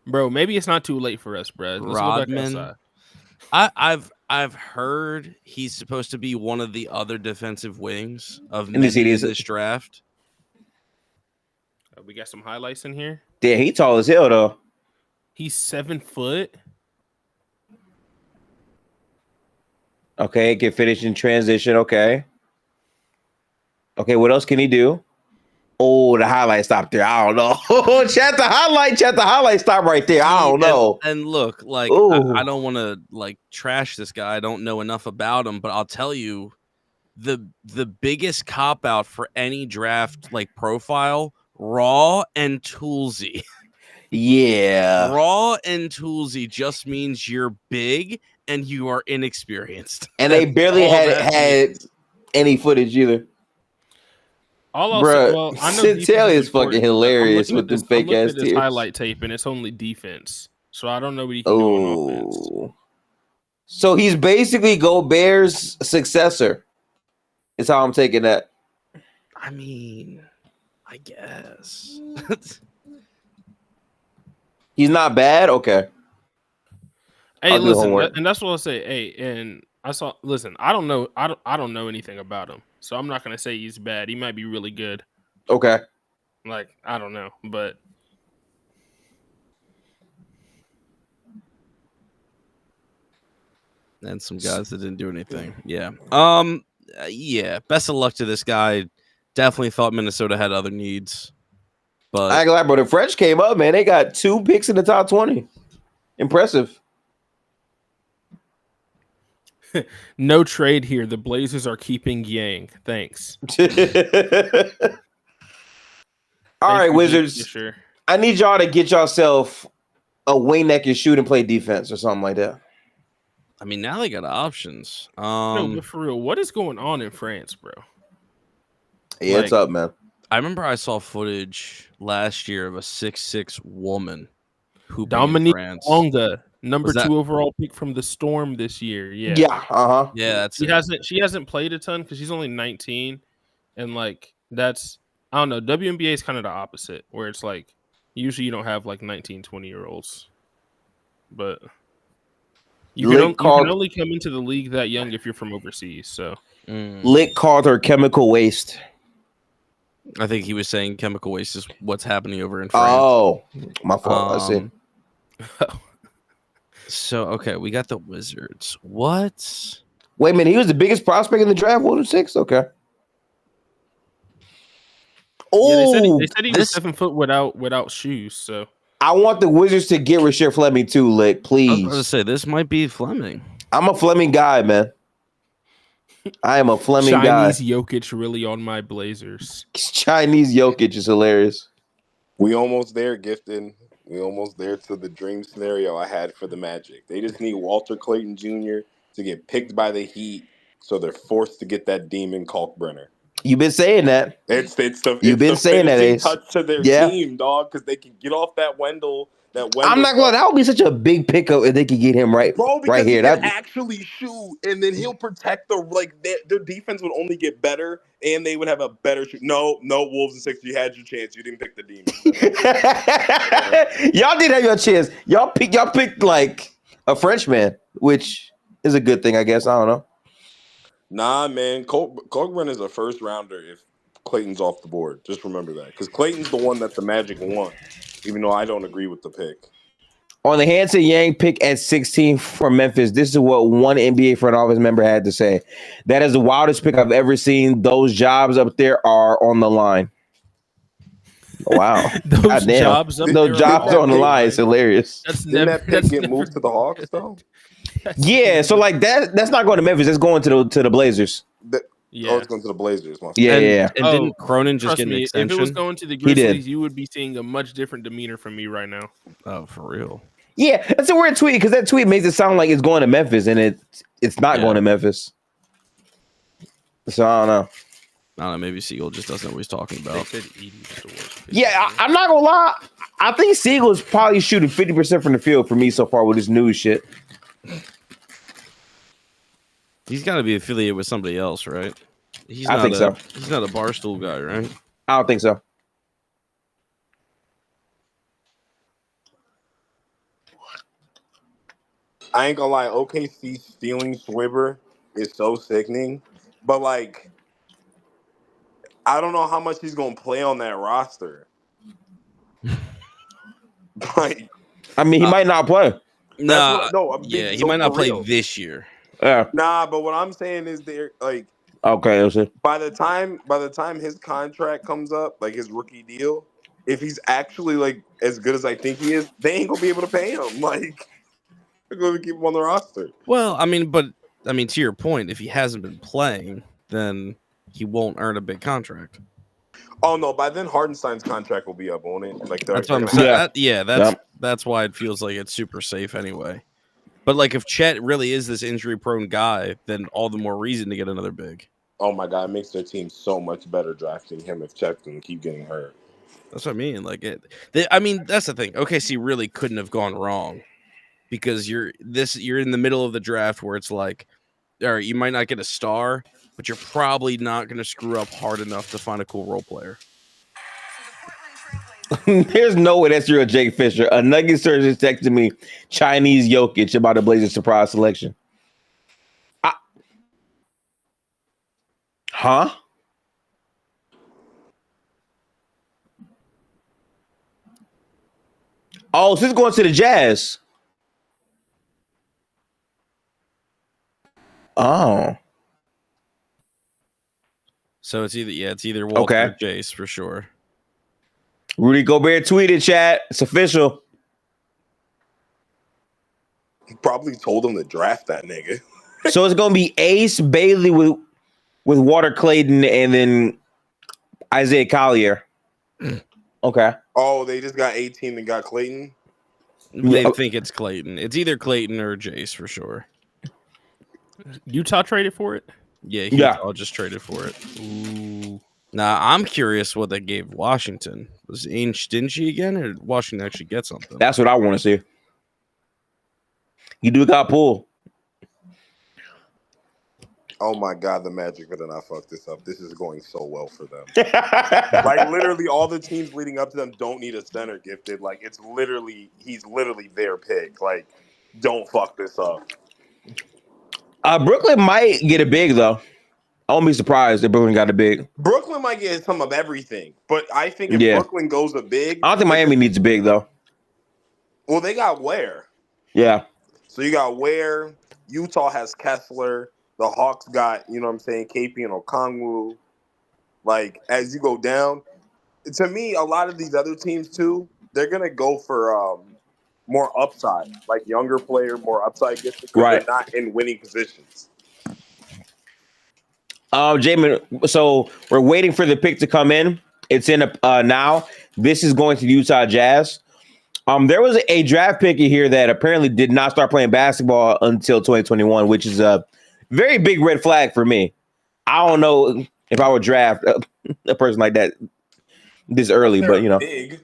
[SPEAKER 3] Bro, maybe it's not too late for us, bro. Let's go back
[SPEAKER 1] Rodman.
[SPEAKER 3] outside.
[SPEAKER 1] I've heard he's supposed to be one of the other defensive wings of
[SPEAKER 2] Let me see
[SPEAKER 1] this draft.
[SPEAKER 3] We got some highlights in here.
[SPEAKER 2] Yeah, he tall as hell though.
[SPEAKER 3] He's 7 foot.
[SPEAKER 2] Okay, can finish in transition. Okay, what else can he do? Oh, the highlight stopped there. I don't know. Chat the highlight stop right there. I don't know.
[SPEAKER 1] And look, like I don't want to like trash this guy. I don't know enough about him, but I'll tell you, the biggest cop out for any draft like profile, Raw and Toolsy.
[SPEAKER 2] Yeah,
[SPEAKER 1] Raw and Toolsy just means you're big and you are inexperienced.
[SPEAKER 2] And they barely had any footage either.
[SPEAKER 3] Bro, I know
[SPEAKER 2] Taylor is fucking hilarious with this fake ass tears.
[SPEAKER 3] Highlight tape, and it's only defense, so I don't know what he can do on offense.
[SPEAKER 2] So he's basically Gobert's successor. Is how I'm taking that.
[SPEAKER 1] I mean, I guess
[SPEAKER 2] he's not bad. Okay.
[SPEAKER 3] Hey, listen, and that's what I'll say. Hey, and I saw. Listen, I don't know. I don't know anything about him, so I'm not gonna say he's bad. He might be really good.
[SPEAKER 2] Okay.
[SPEAKER 3] Like I don't know, but
[SPEAKER 1] and some guys that didn't do anything. Yeah. Yeah. Best of luck to this guy. Definitely thought Minnesota had other needs, but
[SPEAKER 2] I ain't glad, bro. The French came up, man. They got 2 picks in the top 20. Impressive.
[SPEAKER 3] No trade here. The Blazers are keeping Yang. Thanks.
[SPEAKER 2] All right, Wizards.
[SPEAKER 3] Sure.
[SPEAKER 2] I need y'all to get yourself a wing that can shoot and play defense or something like that.
[SPEAKER 1] I mean, now they got options.
[SPEAKER 3] No, but for real, what is going on in France, bro?
[SPEAKER 2] Yeah, it's up, man.
[SPEAKER 1] I remember I saw footage last year of a 6'6" woman who
[SPEAKER 3] Dominique Onga, number 2 overall pick from the Storm this year. Yeah.
[SPEAKER 2] Yeah.
[SPEAKER 1] Yeah, that's
[SPEAKER 3] she hasn't played a ton because she's only 19, and like that's I don't know. WNBA is kind of the opposite, where it's like usually you don't have like 19, 20-year-olds, but you can only come into the league that young if you're from overseas. So
[SPEAKER 2] Lick called her chemical waste.
[SPEAKER 1] I think he was saying chemical waste is what's happening over in France.
[SPEAKER 2] Oh, my fault. I see.
[SPEAKER 1] So, okay, we got the Wizards. What?
[SPEAKER 2] Wait a minute. He was the biggest prospect in the draft, 1-6? Okay. Oh,
[SPEAKER 3] yeah, they said he was 7 foot without shoes. So
[SPEAKER 2] I want the Wizards to get Rasheed Fleming too, Lick, please.
[SPEAKER 1] I was going to say, this might be Fleming.
[SPEAKER 2] I'm a Fleming guy, man. I am a Fleming guy.
[SPEAKER 3] Chinese Jokic really on my Blazers.
[SPEAKER 2] Chinese Jokic is hilarious.
[SPEAKER 7] We almost there, Gifton. We almost there to the dream scenario I had for the Magic. They just need Walter Clayton Jr. to get picked by the Heat, so they're forced to get that demon Kalkbrenner.
[SPEAKER 2] You've been saying that.
[SPEAKER 7] You've been saying that. Touch to their team, dog, because they can get off that Wendell That
[SPEAKER 2] I'm not gonna. That would be such a big pickup if they could get him right,
[SPEAKER 7] bro, because
[SPEAKER 2] right
[SPEAKER 7] he
[SPEAKER 2] here.
[SPEAKER 7] can
[SPEAKER 2] That
[SPEAKER 7] actually shoot, and then he'll protect their defense would only get better, and they would have a better shoot. No, Wolves and 6. You had your chance. You didn't pick the Demons.
[SPEAKER 2] y'all did have your chance. Y'all picked like a Frenchman, which is a good thing, I guess. I don't know.
[SPEAKER 7] Nah, man, Cockburn is a first rounder if Clayton's off the board. Just remember that, because Clayton's the one that the Magic won, even though I don't agree with the pick.
[SPEAKER 2] On the Hanson Yang pick at 16 for Memphis, this is what one NBA front office member had to say. That is the wildest pick I've ever seen. Those jobs up there are on the line. Wow.
[SPEAKER 3] Those jobs up
[SPEAKER 2] Those
[SPEAKER 3] there
[SPEAKER 2] jobs
[SPEAKER 3] are
[SPEAKER 2] on the line is hilarious.
[SPEAKER 7] Didn't that pick get moved to the Hawks, though?
[SPEAKER 2] Yeah, so like that's not going to Memphis. It's going to the Blazers.
[SPEAKER 7] Oh, it's going to the Blazers.
[SPEAKER 2] Yeah.
[SPEAKER 1] And didn't Cronin just get an extension?
[SPEAKER 3] If it was going to the Grizzlies, you would be seeing a much different demeanor from me right now.
[SPEAKER 1] Oh, for real?
[SPEAKER 2] Yeah, that's a weird tweet because that tweet makes it sound like it's going to Memphis, and it's not going to Memphis. So I don't know.
[SPEAKER 1] I don't know. Maybe Siegel just doesn't know what he's talking about.
[SPEAKER 2] Yeah, I'm not gonna lie. I think Siegel is probably shooting 50% from the field for me so far with his news shit.
[SPEAKER 1] He's got to be affiliated with somebody else, right?
[SPEAKER 2] I think so.
[SPEAKER 1] He's not a Barstool guy, right?
[SPEAKER 2] I don't think so.
[SPEAKER 7] I ain't gonna lie, OKC stealing Swibber is so sickening. But like, I don't know how much he's gonna play on that roster. Like,
[SPEAKER 2] I mean, he might not play.
[SPEAKER 1] Nah,
[SPEAKER 7] he
[SPEAKER 1] might not play this year.
[SPEAKER 2] Yeah.
[SPEAKER 7] Nah, but what I'm saying is they're like,
[SPEAKER 2] okay, that's it.
[SPEAKER 7] by the time his contract comes up, like his rookie deal, if he's actually like as good as I think he is, they ain't gonna be able to pay him. Like, they're gonna keep him on the roster.
[SPEAKER 1] Well, I mean, to your point, if he hasn't been playing, then he won't earn a big contract.
[SPEAKER 7] Oh no! By then, Hardenstein's contract will be up, won't it? Like
[SPEAKER 1] that's what I'm saying. That's why it feels like it's super safe anyway. But like, if Chet really is this injury-prone guy, then all the more reason to get another big.
[SPEAKER 7] Oh my god, it makes their team so much better drafting him if Chet can keep getting hurt.
[SPEAKER 1] That's what I mean. Like I mean, that's the thing. OKC really couldn't have gone wrong because you're in the middle of the draft where it's like, all right, you might not get a star, but you're probably not going to screw up hard enough to find a cool role player.
[SPEAKER 2] There's no way that's real, Jake Fisher. A Nugget surgeon texted me Chinese Jokic about the Blazers surprise selection. Huh? Oh, so it's going to the Jazz. Oh.
[SPEAKER 1] So it's either Walker or Jace for sure.
[SPEAKER 2] Rudy Gobert tweeted, chat. It's official.
[SPEAKER 7] He probably told him to draft that nigga.
[SPEAKER 2] So it's gonna be Ace Bailey with Walter Clayton and then Isaiah Collier. Okay.
[SPEAKER 7] Oh, they just got 18 and got Clayton.
[SPEAKER 1] They think it's Clayton. It's either Clayton or Jace for sure.
[SPEAKER 3] Utah traded for it?
[SPEAKER 1] Yeah, Utah just traded for it.
[SPEAKER 3] Ooh.
[SPEAKER 1] Now, I'm curious what they gave Washington. Was Ainge stingy again, or did Washington actually get something?
[SPEAKER 2] That's what I want to see. You do got pull.
[SPEAKER 7] Oh my god, the Magic better not fuck this up. This is going so well for them. Like literally all the teams leading up to them don't need a center gifted. Like he's literally their pick. Like, don't fuck this up.
[SPEAKER 2] Brooklyn might get a big though. I won't be surprised if Brooklyn got a big.
[SPEAKER 7] Brooklyn might get some of everything, but I think if Brooklyn goes a big,
[SPEAKER 2] I don't think Miami needs a big though.
[SPEAKER 7] Well, they got Ware.
[SPEAKER 2] Yeah.
[SPEAKER 7] So you got Ware. Utah has Kessler. The Hawks got, you know what I'm saying, KP and Okongwu. Like, as you go down, to me, a lot of these other teams too, they're gonna go for more upside, like younger player, more upside gifted, because they're not in winning positions.
[SPEAKER 2] Jamin, so we're waiting for the pick to come in. It's in now. This is going to the Utah Jazz. There was a draft pick here that apparently did not start playing basketball until 2021, which is a very big red flag for me. I don't know if I would draft a person like that this early, but you know.
[SPEAKER 7] Big.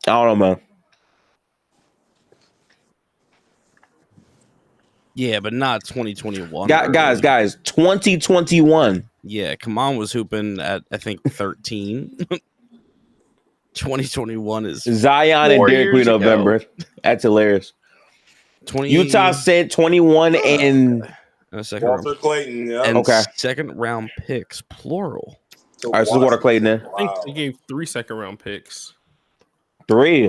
[SPEAKER 2] I don't know, man.
[SPEAKER 1] Yeah, but not 2021.
[SPEAKER 2] Guys, 2021.
[SPEAKER 1] Yeah, Kaman was hooping at I think 13. 2021 is
[SPEAKER 2] Zion and
[SPEAKER 1] 4
[SPEAKER 2] Derek Queen
[SPEAKER 1] years ago.
[SPEAKER 2] November. That's hilarious.
[SPEAKER 1] 20
[SPEAKER 2] Utah said 21 and
[SPEAKER 1] a second round,
[SPEAKER 7] Walter Clayton, yeah.
[SPEAKER 1] and
[SPEAKER 2] Okay.
[SPEAKER 1] second round picks, plural.
[SPEAKER 2] all right, so Walter Clayton then.
[SPEAKER 3] I think they gave 3 second-round picks.
[SPEAKER 2] 3.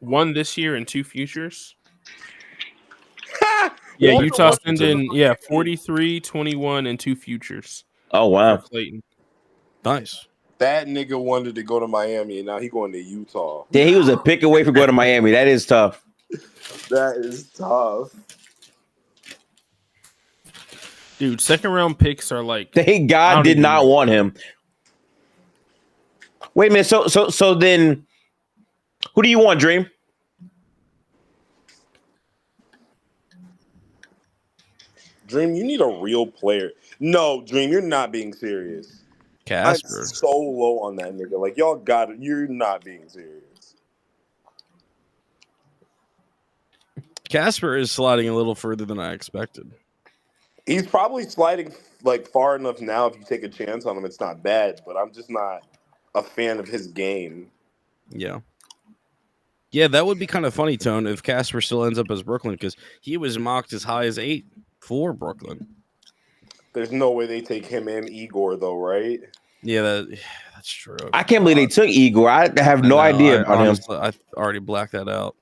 [SPEAKER 3] One this year and 2 futures. Yeah,
[SPEAKER 7] Walter
[SPEAKER 3] Utah
[SPEAKER 7] Washington.
[SPEAKER 3] sent in 43, 21, and 2 futures
[SPEAKER 2] Oh
[SPEAKER 3] for
[SPEAKER 2] wow.
[SPEAKER 3] Clayton.
[SPEAKER 1] Nice.
[SPEAKER 7] That nigga wanted to go to Miami, and now he going to Utah.
[SPEAKER 2] Yeah, he was a pick away from going to Miami. That is tough.
[SPEAKER 7] That is tough.
[SPEAKER 3] Dude, second-round picks are like
[SPEAKER 2] Thank
[SPEAKER 3] I
[SPEAKER 2] God
[SPEAKER 3] don't
[SPEAKER 2] did
[SPEAKER 3] even
[SPEAKER 2] not
[SPEAKER 3] know.
[SPEAKER 2] want him. Wait a minute. So then, who do you want, Dream?
[SPEAKER 7] Dream, you need a real player. No, Dream, you're not being serious.
[SPEAKER 1] Casper.
[SPEAKER 7] I'm so low on that nigga. Like, y'all got it. You're not being serious.
[SPEAKER 1] Casper is sliding a little further than I expected.
[SPEAKER 7] He's probably sliding like far enough now. If you take a chance on him, it's not bad. But I'm just not a fan of his game.
[SPEAKER 1] Yeah. Yeah, that would be kind of funny, Tone, if Casper still ends up as Brooklyn, because he was mocked as high as 8 for Brooklyn.
[SPEAKER 7] There's no way they take him and Igor though, right?
[SPEAKER 1] Yeah, that's true.
[SPEAKER 2] I can't believe they took Igor. I have no idea about him.
[SPEAKER 1] honestly, I already blacked that out.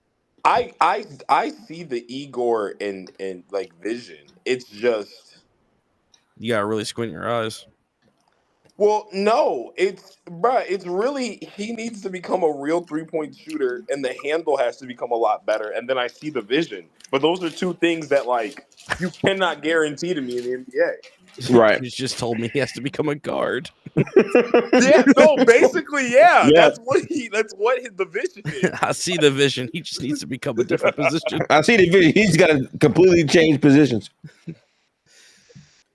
[SPEAKER 7] I see the Igor in like vision. It's just
[SPEAKER 1] You gotta really squint your eyes.
[SPEAKER 7] well, no, it's really he needs to become a real 3-point shooter, and the handle has to become a lot better. And then I see the vision, but those are two things that like you cannot guarantee to me in the NBA.
[SPEAKER 2] Right.
[SPEAKER 1] He's just told me he has to become a guard.
[SPEAKER 7] Yeah, no, basically, yeah.
[SPEAKER 2] Yeah.
[SPEAKER 7] That's what the vision is.
[SPEAKER 1] I see the vision. He just needs to become a different position.
[SPEAKER 2] I see the video. He's got to completely change positions.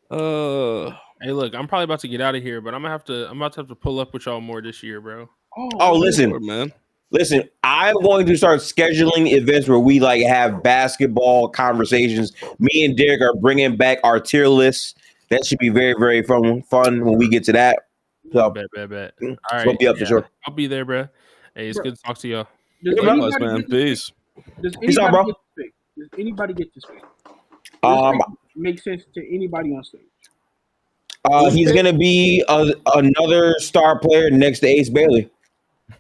[SPEAKER 3] Hey, look, I'm probably about to get out of here, but I'm about to have to pull up with y'all more this year, bro.
[SPEAKER 2] Oh, listen.
[SPEAKER 1] Lord, man.
[SPEAKER 2] Listen, I'm going to start scheduling events where we like have basketball conversations. Me and Derek are bringing back our tier lists. That should be very, very fun when we get to that. So,
[SPEAKER 3] Bet. All
[SPEAKER 2] we'll
[SPEAKER 3] right,
[SPEAKER 2] be up for sure.
[SPEAKER 3] I'll be there, bro. Hey, it's good to talk to y'all.
[SPEAKER 4] Does
[SPEAKER 1] Likewise,
[SPEAKER 4] anybody
[SPEAKER 1] man.
[SPEAKER 4] get this
[SPEAKER 1] Peace.
[SPEAKER 4] pick? Does
[SPEAKER 2] Peace out,
[SPEAKER 4] anybody
[SPEAKER 2] bro.
[SPEAKER 4] get this pick? Does anybody get this pick?
[SPEAKER 2] Um,
[SPEAKER 4] Does this pick make sense to anybody on stage?
[SPEAKER 2] He's going to be another star player next to Ace Bailey.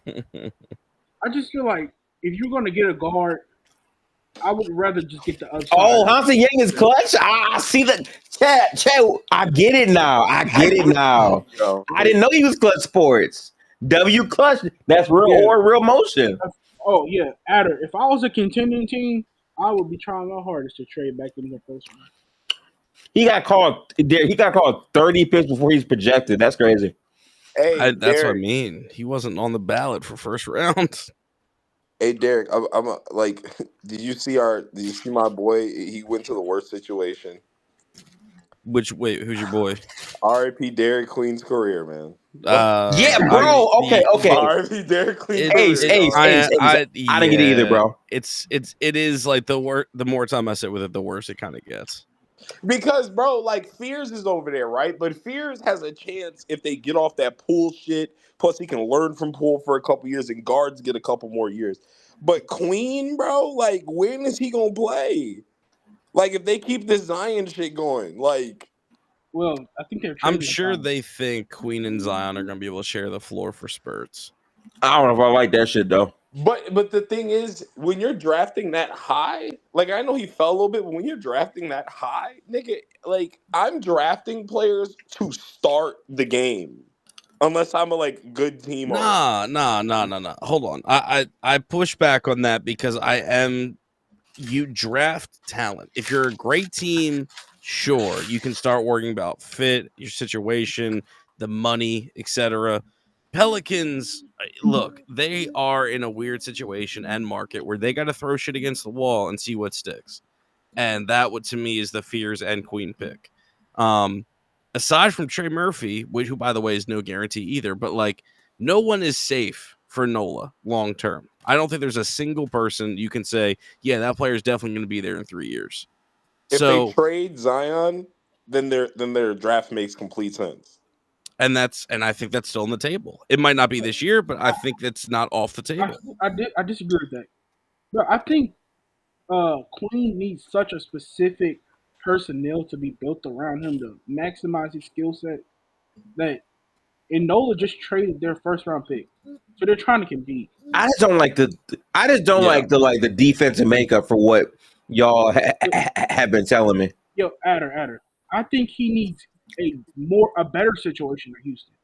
[SPEAKER 4] I just feel like if you're going to get a guard, I would rather just get the upside.
[SPEAKER 2] Oh, Hanson Yang is clutch. I see that. Chat. I get it now. I didn't know he was clutch sports. W clutch. That's real or real motion.
[SPEAKER 4] Oh, yeah. Adder, if I was a contending team, I would be trying my hardest to trade back in the first one.
[SPEAKER 2] He got called 30 picks before he's projected. That's crazy.
[SPEAKER 7] Hey,
[SPEAKER 1] That's what I
[SPEAKER 7] Derek.
[SPEAKER 1] mean. He wasn't on the ballot for first round.
[SPEAKER 7] Hey, Derek. Like, did you see my boy? He went to the worst situation.
[SPEAKER 1] Who's your boy?
[SPEAKER 7] R.I.P. Derek Queen's career, man.
[SPEAKER 2] Yeah, bro. Okay.
[SPEAKER 7] R.I.P. Derek Queen's
[SPEAKER 2] Ace.
[SPEAKER 7] career.
[SPEAKER 2] I didn't get it either, bro.
[SPEAKER 1] It is like the more time I sit with it, the worse it kind of gets.
[SPEAKER 7] Because, bro, like, Fears is over there, right? But Fears has a chance if they get off that Poole shit. Plus, he can learn from Poole for a couple years, and guards get a couple more years. But Queen, bro, like, when is he gonna play? Like, if they keep this Zion shit going, like,
[SPEAKER 4] Well, I think they're.
[SPEAKER 1] I'm
[SPEAKER 4] trading
[SPEAKER 1] sure
[SPEAKER 4] time.
[SPEAKER 1] they think Queen and Zion are going to be able to share the floor for spurts.
[SPEAKER 2] I don't know if I like that shit though.
[SPEAKER 7] but the thing is, when you're drafting that high, like, I know he fell a little bit, but when you're drafting that high, nigga, like, I'm drafting players to start the game. Unless I'm a like good team.
[SPEAKER 1] Nah. Hold on. I push back on that because you draft talent. If you're a great team, sure, you can start worrying about fit, your situation, the money, etc. Pelicans, look, they are in a weird situation and market where they got to throw shit against the wall and see what sticks. And that, to me, is the Fears and Queen pick. Aside from Trey Murphy, who, by the way, is no guarantee either, but, like, no one is safe for Nola long term. I don't think there's a single person you can say, yeah, that player is definitely going to be there in 3 years.
[SPEAKER 7] If
[SPEAKER 1] So,
[SPEAKER 7] they trade Zion, then their draft makes complete sense.
[SPEAKER 1] and I think that's still on the table. It might not be this year, but I think that's not off the table.
[SPEAKER 4] I disagree with that. But I think Queen needs such a specific personnel to be built around him to maximize his skill set that and Nola just traded their first round pick. So they're trying to compete.
[SPEAKER 2] I just don't like the defensive makeup for what y'all have been telling me.
[SPEAKER 4] Yo, Adder. I think he needs a better situation in Houston.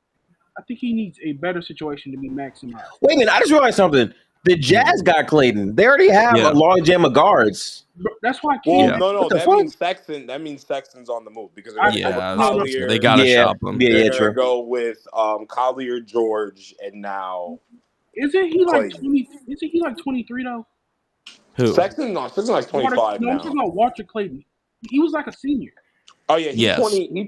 [SPEAKER 4] I think he needs a better situation to be maximized.
[SPEAKER 2] Wait a minute, I just realized something. The Jazz got Clayton. They already have a long jam of guards.
[SPEAKER 4] That's why I
[SPEAKER 7] Well,
[SPEAKER 4] can't.
[SPEAKER 7] no, that means Sexton. That means Sexton's on the move because they're gonna go with Collier.
[SPEAKER 1] They gotta shop him.
[SPEAKER 7] They're gonna go with Collier, George, and now.
[SPEAKER 4] Isn't he like 20? Isn't he like 23 though?
[SPEAKER 1] Who?
[SPEAKER 7] Sexton's like 25 now.
[SPEAKER 4] I'm talking about Walter Clayton. He was like a senior.
[SPEAKER 7] Oh yeah, he's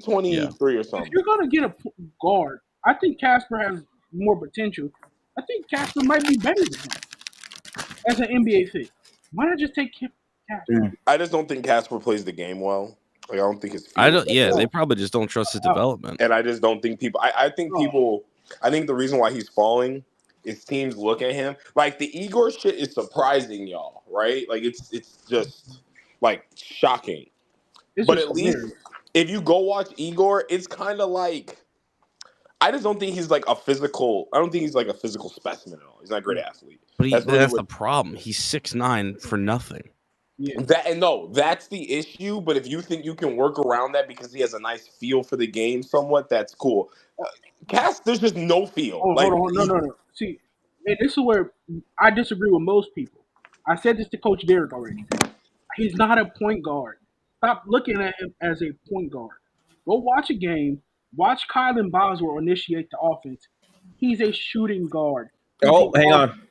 [SPEAKER 7] 23 or something.
[SPEAKER 4] If you're gonna get a guard, I think Casper has more potential. I think Casper might be better than him as an NBA fit. Why not just take Casper?
[SPEAKER 7] I just don't think Casper plays the game well. Like, I don't think it's.
[SPEAKER 1] They probably just don't trust his development.
[SPEAKER 7] And I just don't think people. I think the reason why he's falling is teams look at him like the Igor shit is surprising y'all, right? Like it's just like shocking. But at least if you go watch Igor, it's kind of like. I just don't think he's like a physical. I don't think he's like a physical specimen at all. He's not a great athlete.
[SPEAKER 1] But that's the problem. He's 6'9" for nothing.
[SPEAKER 4] Yeah.
[SPEAKER 7] That's the issue. But if you think you can work around that because he has a nice feel for the game, somewhat, that's cool. Cass, there's just no feel.
[SPEAKER 4] Hold on. No. See, and this is where I disagree with most people. I said this to Coach Derek already. He's not a point guard. Stop looking at him as a point guard. Go watch a game. Watch Kylan Boswell initiate the offense. He's a shooting guard.
[SPEAKER 2] Hang on.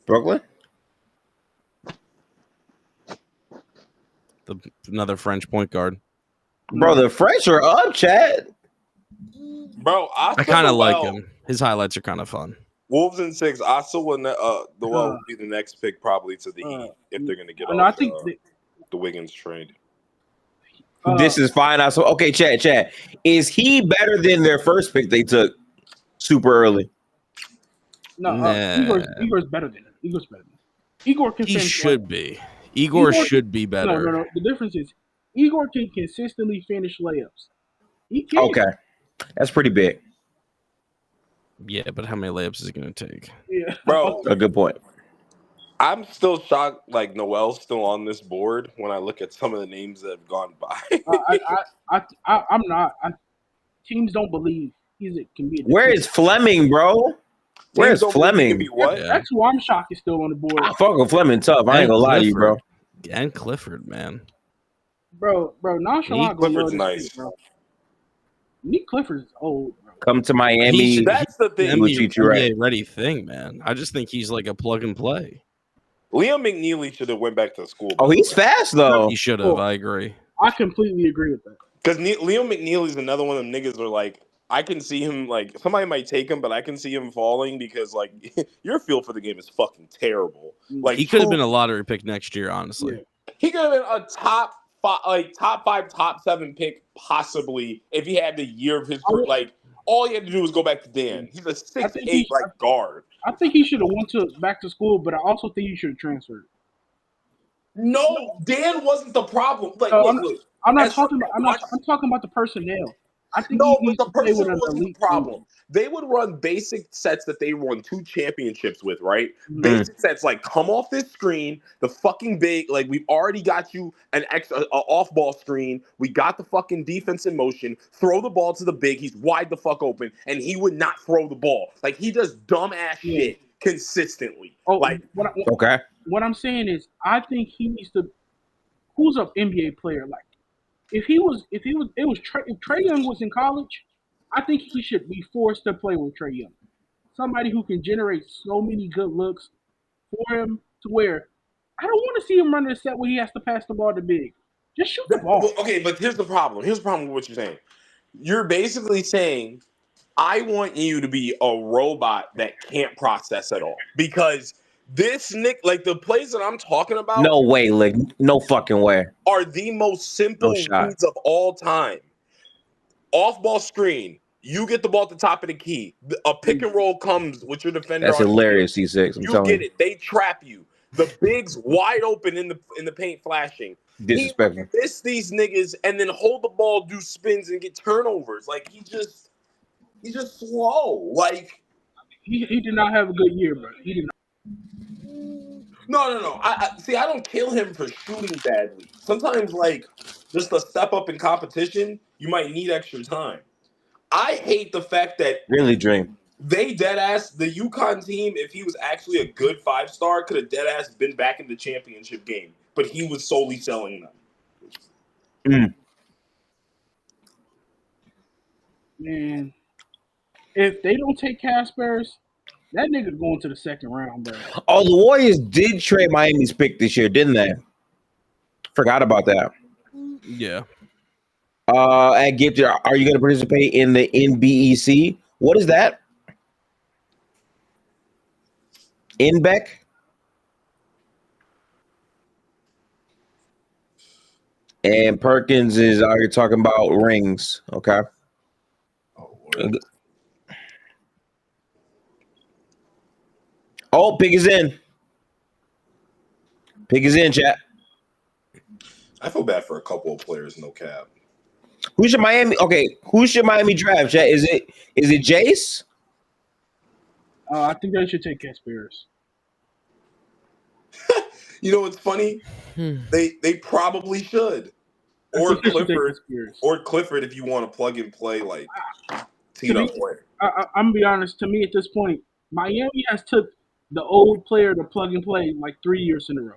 [SPEAKER 2] Brooklyn?
[SPEAKER 1] Another French point guard.
[SPEAKER 2] Bro, the French are up, Chad.
[SPEAKER 7] Bro,
[SPEAKER 1] I kind of like him. His highlights are kind of fun.
[SPEAKER 7] Wolves in 6. Asa will be the next pick probably to the Heat if they're going to get off the Wiggins trade.
[SPEAKER 2] This is fine. Okay, Chad. Is he better than their first pick they took super early?
[SPEAKER 4] No, Igor's better than him. Igor can.
[SPEAKER 1] He should be. Igor should be better.
[SPEAKER 4] No. The difference is Igor can consistently finish layups. He can.
[SPEAKER 2] Okay, that's pretty big.
[SPEAKER 1] Yeah, but how many layups is it going to take?
[SPEAKER 4] Yeah,
[SPEAKER 7] bro.
[SPEAKER 2] A good point.
[SPEAKER 7] I'm still shocked. Like Noel's still on this board when I look at some of the names that have gone by.
[SPEAKER 4] I'm not. Teams don't believe can be.
[SPEAKER 2] Where is Fleming, bro? Where's Fleming?
[SPEAKER 4] That's who I'm shocked is still on the board.
[SPEAKER 2] I fuck with Fleming tough. I ain't gonna lie to you, bro.
[SPEAKER 1] And Clifford, man.
[SPEAKER 4] Bro, nonchalant.
[SPEAKER 7] Clifford's nice.
[SPEAKER 4] Bro. Nick Clifford's old, bro.
[SPEAKER 2] Come to Miami.
[SPEAKER 7] That's the thing.
[SPEAKER 1] NBA ready thing, man. I just think he's like a plug and play.
[SPEAKER 7] Liam McNeely should have went back to school.
[SPEAKER 2] Oh, he's fast though.
[SPEAKER 1] He should have. I agree.
[SPEAKER 4] I completely agree with that.
[SPEAKER 7] Because Liam McNeely is another one of them niggas where like I can see him like somebody might take him, but I can see him falling because like your feel for the game is fucking terrible. Like
[SPEAKER 1] he could have been a lottery pick next year, honestly.
[SPEAKER 4] Yeah.
[SPEAKER 7] He could have been a top 5, top 7 pick possibly if he had the year of his career. Like all he had to do was go back to Dan. He's a 6'8" guard.
[SPEAKER 4] I think he should have went back to school, but I also think he should have transferred.
[SPEAKER 7] No, Dan wasn't the problem. Like,
[SPEAKER 4] I'm talking about the personnel. I think
[SPEAKER 7] but the person wasn't the problem. They would run basic sets that they won 2 championships with, right? Mm-hmm. Basic sets like come off this screen, the fucking big, like we've already got you an off-ball screen. We got the fucking defense in motion. Throw the ball to the big. He's wide the fuck open, and he would not throw the ball. Like he does dumbass shit consistently.
[SPEAKER 2] Okay.
[SPEAKER 4] What I'm saying is, I think he needs to. Who's an NBA player like? If Trae Young was in college, I think he should be forced to play with Trae Young. Somebody who can generate so many good looks for him to where I don't want to see him run a set where he has to pass the ball to big. Just shoot the ball.
[SPEAKER 7] Okay, but here's the problem. Here's the problem with what you're saying. You're basically saying I want you to be a robot that can't process at all. Because this Nick, like the plays that I'm talking about,
[SPEAKER 2] No way, Lick. No fucking way.
[SPEAKER 7] are the most simple
[SPEAKER 2] No shot.
[SPEAKER 7] reads of all time. Off ball screen, you get the ball at the top of the key. A pick and roll comes with your defender.
[SPEAKER 2] That's
[SPEAKER 7] on
[SPEAKER 2] hilarious, C6. I'm
[SPEAKER 7] you
[SPEAKER 2] telling
[SPEAKER 7] get
[SPEAKER 2] you.
[SPEAKER 7] it. They trap you. The bigs wide open in the paint flashing.
[SPEAKER 2] Disrespectful.
[SPEAKER 7] He miss these niggas and then hold the ball, do spins, and get turnovers. Like he's just slow. Like
[SPEAKER 4] He did not have a good year, bro. He did not.
[SPEAKER 7] no. I don't kill him for shooting badly. Sometimes, like, just to step up in competition, you might need extra time. I hate the fact that
[SPEAKER 2] Really, Dream.
[SPEAKER 7] they dead ass the UConn team. If he was actually a good 5-star, could have dead ass been back in the championship game. But he was solely selling them.
[SPEAKER 4] Man, if they don't take Caspers, that nigga going to the second round, bro.
[SPEAKER 2] Oh, the Warriors did trade Miami's pick this year, didn't they? Forgot about that.
[SPEAKER 1] Yeah.
[SPEAKER 2] At Gifted, are you going to participate in the NBEC? What is that? NBEC? And Perkins is out here talking about rings. Okay. Oh, Pig is in. Pig is in, chat.
[SPEAKER 7] I feel bad for a couple of players, no cap.
[SPEAKER 2] Who's your Miami? Okay, who's your Miami draft, chat? Is it Jace?
[SPEAKER 4] I think they should take Caspers.
[SPEAKER 7] You know what's funny? They probably should. Or Clifford if you want to plug and play like teed up player.
[SPEAKER 4] I'm gonna be honest. To me, at this point, Miami has took the old player to plug and play like 3 years in a row.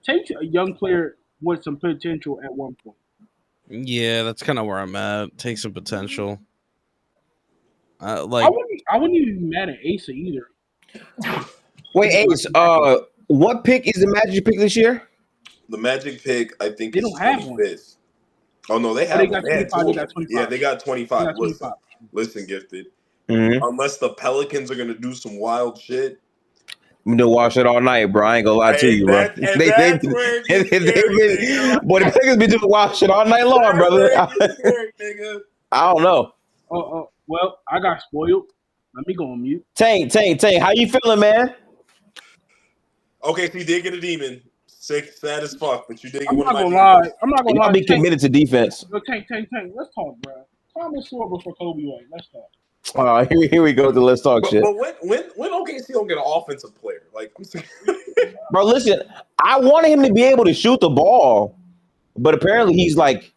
[SPEAKER 4] Take a young player with some potential at one point.
[SPEAKER 1] Yeah, that's kind of where I'm at. Take some potential.
[SPEAKER 4] I wouldn't even be mad at Asa either.
[SPEAKER 2] Wait, Ace. What pick is the Magic pick this year?
[SPEAKER 7] The Magic pick, I think,
[SPEAKER 4] They don't have one.
[SPEAKER 7] 25th. Oh no, they have.
[SPEAKER 4] They got
[SPEAKER 7] one.
[SPEAKER 4] 25. They got 25.
[SPEAKER 7] Yeah, they got 25.
[SPEAKER 4] They got 25.
[SPEAKER 7] Listen, Gifted.
[SPEAKER 2] Mm-hmm.
[SPEAKER 7] Unless the Pelicans are gonna do some wild shit.
[SPEAKER 2] I'm gonna watch it all night, bro. I ain't gonna lie to you, bro. Boy, the Pelicans been doing wild shit all night long, brother. I don't know.
[SPEAKER 4] Well, I got spoiled. Let me go on mute.
[SPEAKER 2] Tank, how you feeling, man?
[SPEAKER 7] Okay, so you did get a demon. Sick, sad as fuck, but you did get
[SPEAKER 4] I'm
[SPEAKER 7] one
[SPEAKER 4] not
[SPEAKER 7] of my
[SPEAKER 4] gonna lie. I'm not gonna
[SPEAKER 2] Y'all
[SPEAKER 4] lie.
[SPEAKER 2] be committed to defense.
[SPEAKER 4] Tank. Let's talk, bro. Thomas Sorber for Kobe White. Let's talk.
[SPEAKER 2] Here we go. Let's talk shit.
[SPEAKER 7] But when OKC don't get an offensive player, like I'm saying,
[SPEAKER 2] Bro, listen, I wanted him to be able to shoot the ball, but apparently he's like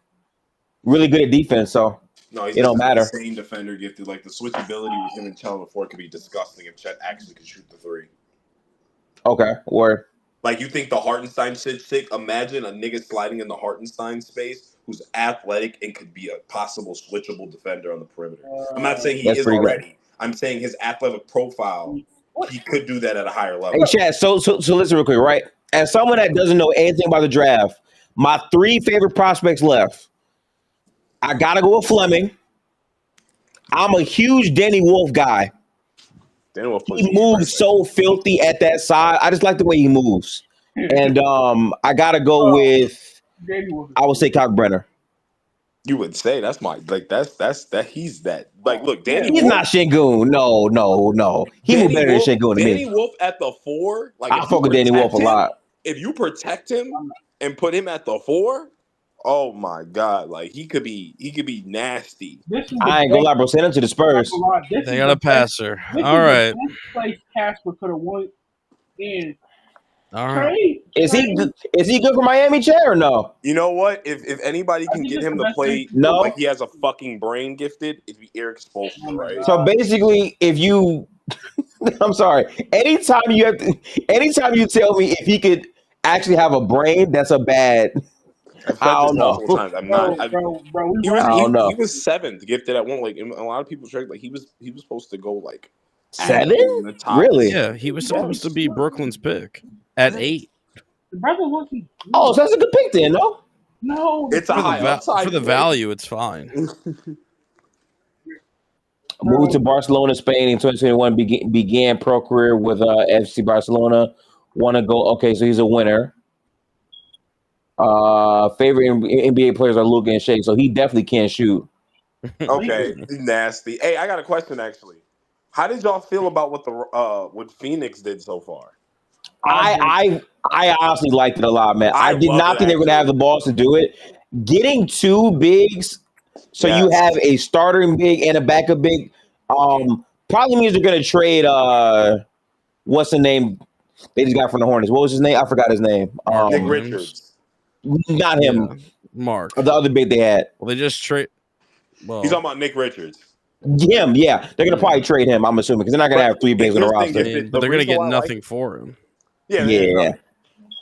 [SPEAKER 2] really good at defense, so
[SPEAKER 7] no, he's
[SPEAKER 2] it don't matter.
[SPEAKER 7] Insane defender, Gifted. Like the switchability with him and Chet before could be disgusting if Chet actually could shoot the three.
[SPEAKER 2] Okay, word.
[SPEAKER 7] Like you think the Hartenstein shit's sick? Imagine a nigga sliding in the Hartenstein space who's athletic and could be a possible switchable defender on the perimeter. I'm not saying he is already. Good. I'm saying his athletic profile, he could do that at a higher level.
[SPEAKER 2] Hey, Chad, so listen real quick, right? As someone that doesn't know anything about the draft, my 3 favorite prospects left. I gotta go with Fleming. I'm a huge Danny Wolf guy. He moves so filthy at that side. I just like the way he moves. And I gotta go with, I would say, Cockbrenner.
[SPEAKER 7] You would say that's my that's he's that like look Danny.
[SPEAKER 2] He's
[SPEAKER 7] Wolf,
[SPEAKER 2] not Şengün. No. He moved better than Şengün to me.
[SPEAKER 7] Danny Wolf at the 4. Like
[SPEAKER 2] I fuck with Danny Wolf a lot.
[SPEAKER 7] If you protect him and put him at the 4, oh my god, like he could be nasty.
[SPEAKER 2] I ain't gonna lie, bro. Send him to the Spurs.
[SPEAKER 1] They got a passer. All right.
[SPEAKER 4] Place Casper could have won in.
[SPEAKER 1] All right.
[SPEAKER 2] Is he good for Miami, Chad, or no?
[SPEAKER 7] You know what? If anybody can get him to play like he has a fucking brain, Gifted, it'd be Eric Spoelstra, right?
[SPEAKER 2] So basically, if you, I'm sorry, anytime you tell me if he could actually have a brain, that's a bad. I don't know.
[SPEAKER 7] I'm not.
[SPEAKER 4] I don't
[SPEAKER 2] know.
[SPEAKER 7] He was 7th, Gifted at one. Like a lot of people check. Like he was supposed to go like
[SPEAKER 2] 7. Really?
[SPEAKER 1] Yeah, he was supposed to be Brooklyn's pick at 8.
[SPEAKER 4] The brother wasn't.
[SPEAKER 2] Oh, so that's a good pick then, no?
[SPEAKER 4] No,
[SPEAKER 7] it's a high upside
[SPEAKER 1] for the value. It's fine.
[SPEAKER 2] Moved to Barcelona, Spain in 2021. Began pro career with FC Barcelona. Want to go? Okay, so he's a winner. Favorite NBA players are Luka and Shea, so he definitely can't shoot.
[SPEAKER 7] Okay, nasty. Hey, I got a question actually. How did y'all feel about what Phoenix did so far?
[SPEAKER 2] I honestly liked it a lot, man. I did not think they were going to have the balls to do it. Getting two bigs, so you have a starting big and a backup big, probably means they're going to trade. What's the name they just got from the Hornets? What was his name? I forgot his name.
[SPEAKER 7] Nick Richards.
[SPEAKER 2] Not him.
[SPEAKER 1] Yeah. Mark.
[SPEAKER 2] The other big they had.
[SPEAKER 1] Well, they just trade. Well,
[SPEAKER 7] He's talking about Nick Richards.
[SPEAKER 2] Him, yeah. They're going to probably trade him, I'm assuming, because they're not going to have three bigs on the roster.
[SPEAKER 1] but they're going to get nothing for him.
[SPEAKER 2] Yeah.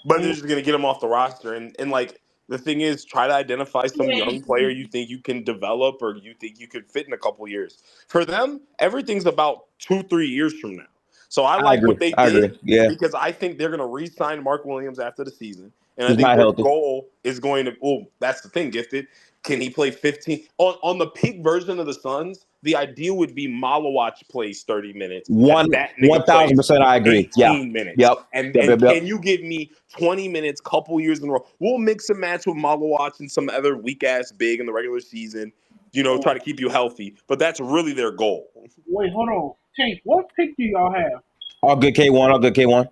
[SPEAKER 7] But they're just going to get him off the roster. And like, the thing is, try to identify some young player you think you can develop or you think you could fit in a couple years. For them, everything's about 2-3 years from now. So I like what they did because I think they're going to re-sign Mark Williams after the season. And I think their goal is going to – oh, that's the thing, Gifted. Can he play 15? On the peak version of the Suns, the ideal would be Malawach plays 30 minutes.
[SPEAKER 2] 1,000% I agree.
[SPEAKER 7] 18 minutes.
[SPEAKER 2] Yep.
[SPEAKER 7] And can you give me 20 minutes, couple years in a row? We'll mix and match with Malawach and some other weak-ass big in the regular season, try to keep you healthy. But that's really their goal.
[SPEAKER 4] Wait, hold on. Tank, what pick do y'all have?
[SPEAKER 2] All good K1.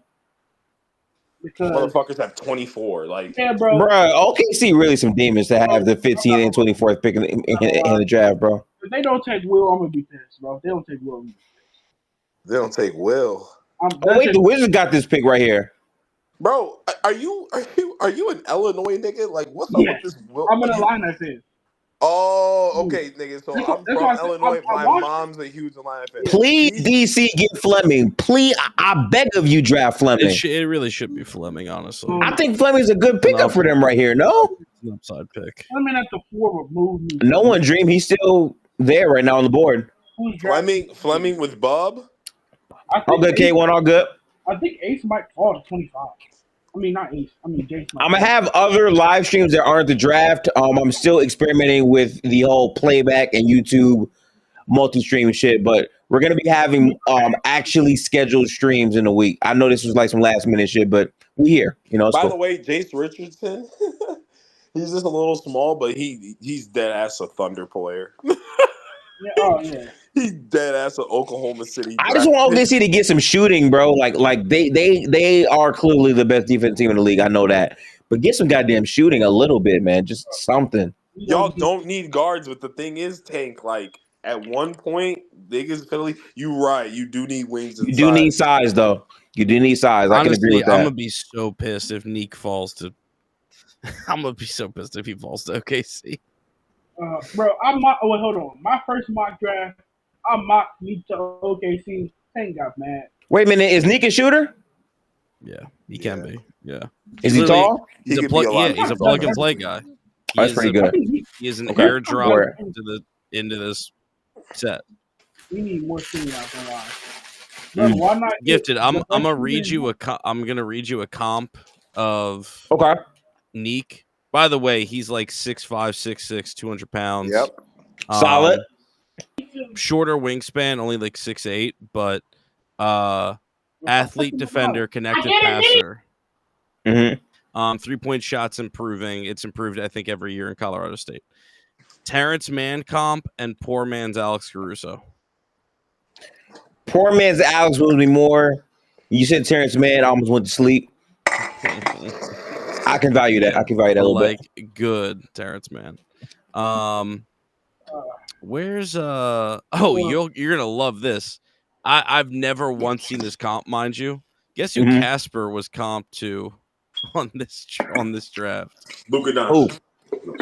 [SPEAKER 4] Because
[SPEAKER 7] motherfuckers have 24. Like,
[SPEAKER 4] yeah, bro.
[SPEAKER 2] OKC really some demons to have the 15th and 24th pick in the draft, bro.
[SPEAKER 4] If they don't take Will, I'm gonna be pissed, bro. If they don't take Will, I'm gonna be pissed.
[SPEAKER 7] They don't take Will.
[SPEAKER 2] Wait, the Wizards got this pick right here.
[SPEAKER 7] Bro, are you an Illinois nigga? Like, what's up with this Will?
[SPEAKER 4] I'm in Illini fan.
[SPEAKER 7] Oh, okay, nigga. So I'm from Illinois. My mom's a huge Illini fan.
[SPEAKER 2] Please, DC, get Fleming. Please, I beg of you, draft Fleming.
[SPEAKER 1] It really should be Fleming, honestly.
[SPEAKER 2] I think Fleming's a good pickup for them right here. No,
[SPEAKER 1] an upside pick.
[SPEAKER 4] Fleming at the 4 would move me.
[SPEAKER 2] No one dream. He's still there right now on the board.
[SPEAKER 7] Fleming with Bub.
[SPEAKER 2] All good, K1. All good.
[SPEAKER 4] I think Ace might fall to 25. I mean, not Ace. I mean, Jace.
[SPEAKER 2] I'm gonna have other live streams that aren't the draft. I'm still experimenting with the whole playback and YouTube multi-stream shit, but we're gonna be having actually scheduled streams in a week. I know this was like some last minute shit, but we here.
[SPEAKER 7] By the way, Jace Richardson, he's just a little small, but he's dead ass a Thunder player.
[SPEAKER 4] Yeah.
[SPEAKER 7] He's dead ass an Oklahoma City.
[SPEAKER 2] I just want OKC to get some shooting, bro. Like they are clearly the best defense team in the league. I know that, but get some goddamn shooting a little bit, man. Just something.
[SPEAKER 7] Y'all don't need guards, but the thing is, Tank. Like at one point, niggas Philly. You right. You do need wings.
[SPEAKER 2] You do need size, though. You do need size. I can agree with that.
[SPEAKER 1] I'm gonna be so pissed if Neek falls to. I'm gonna be so pissed if he falls to OKC.
[SPEAKER 4] Bro, hold on. My first mock draft, I mocked Neek to OKC. Tank got mad.
[SPEAKER 2] Wait a minute, is Neek a shooter?
[SPEAKER 1] Yeah, he can be. Yeah.
[SPEAKER 2] Is he tall?
[SPEAKER 1] He's a plug and play guy.
[SPEAKER 2] That's pretty good.
[SPEAKER 1] He is an airdrop into this set.
[SPEAKER 4] We need more shooting out there. Bro, why not?
[SPEAKER 1] Gifted. I'm gonna read you a comp of Neek. By the way, he's like 6'5", 6'6", 200 pounds.
[SPEAKER 7] Yep.
[SPEAKER 2] Solid.
[SPEAKER 1] Shorter wingspan, only like 6'8", but athlete, defender, connected passer.
[SPEAKER 2] Mm-hmm.
[SPEAKER 1] 3-point shots improving. It's improved, I think, every year in Colorado State. Terrence Mann comp and poor man's Alex Caruso.
[SPEAKER 2] Poor man's Alex moved me more. You said Terrence Mann, I almost went to sleep. I can value that. A little bit.
[SPEAKER 1] Good Terrence Mann. Where's you're gonna love this. I've never once seen this comp, mind you. Guess who Casper was comp to on this draft?
[SPEAKER 7] Luka Doncic.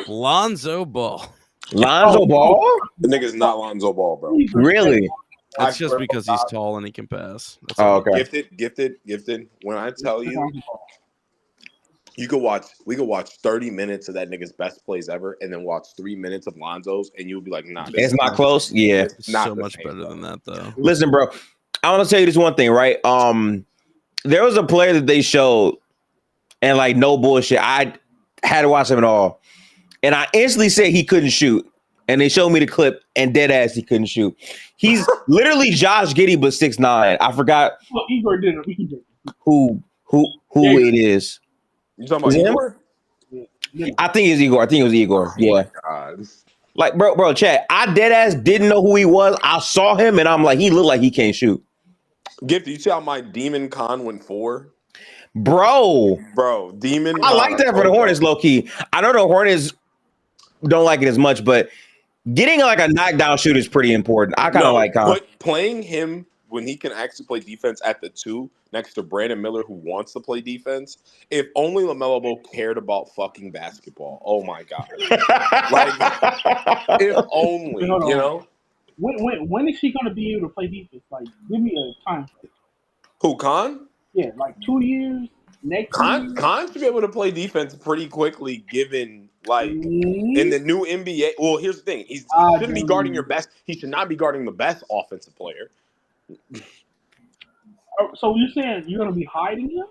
[SPEAKER 1] Lonzo Ball.
[SPEAKER 2] Lonzo Ball?
[SPEAKER 7] The nigga's not Lonzo Ball, bro.
[SPEAKER 2] Really?
[SPEAKER 1] That's just because he's tall and he can pass. That's
[SPEAKER 2] okay.
[SPEAKER 7] Gifted. When I tell you, we could watch 30 minutes of that nigga's best plays ever, and then watch 3 minutes of Lonzo's, and you'll be like, nah.
[SPEAKER 2] It's not close? Yeah.
[SPEAKER 1] It's not so much better than that, though.
[SPEAKER 2] Listen, bro, I want to tell you this one thing, right? There was a player that they showed, and like, no bullshit, I had to watch him at all. And I instantly said he couldn't shoot. and they showed me the clip, and dead ass he couldn't shoot. He's literally Josh Giddey, but 6'9". I forgot
[SPEAKER 4] Well, Igor did it. He did.
[SPEAKER 2] who
[SPEAKER 4] Yeah.
[SPEAKER 2] it is.
[SPEAKER 7] You talking about
[SPEAKER 2] Is it him?
[SPEAKER 7] Igor?
[SPEAKER 2] I think it's Igor. I think it was Igor. Yeah.
[SPEAKER 7] God.
[SPEAKER 2] Like, bro, Chad, I dead ass didn't know who he was. I saw him, and I'm like, he looked like he can't shoot.
[SPEAKER 7] Gift, you see how my Demon Con went 4?
[SPEAKER 2] Bro,
[SPEAKER 7] Demon.
[SPEAKER 2] I like that for the Hornets, low key. I know the Hornets don't like it as much, but getting like a knockdown shooter is pretty important. I kind of like Con.
[SPEAKER 7] Playing him when he can actually play defense at the 2 next to Brandon Miller, who wants to play defense. If only LaMelo Ball cared about fucking basketball. Oh my God. Like, if only, you know?
[SPEAKER 4] When is he going to be able to play defense? Like, give me a time frame.
[SPEAKER 7] Who, Con?
[SPEAKER 4] Yeah, like 2 years. Next
[SPEAKER 7] Con should be able to play defense pretty quickly, given like in the new NBA. Well, here's the thing: he shouldn't be guarding your best. He should not be guarding the best offensive player.
[SPEAKER 4] So you're saying you're going to be hiding him?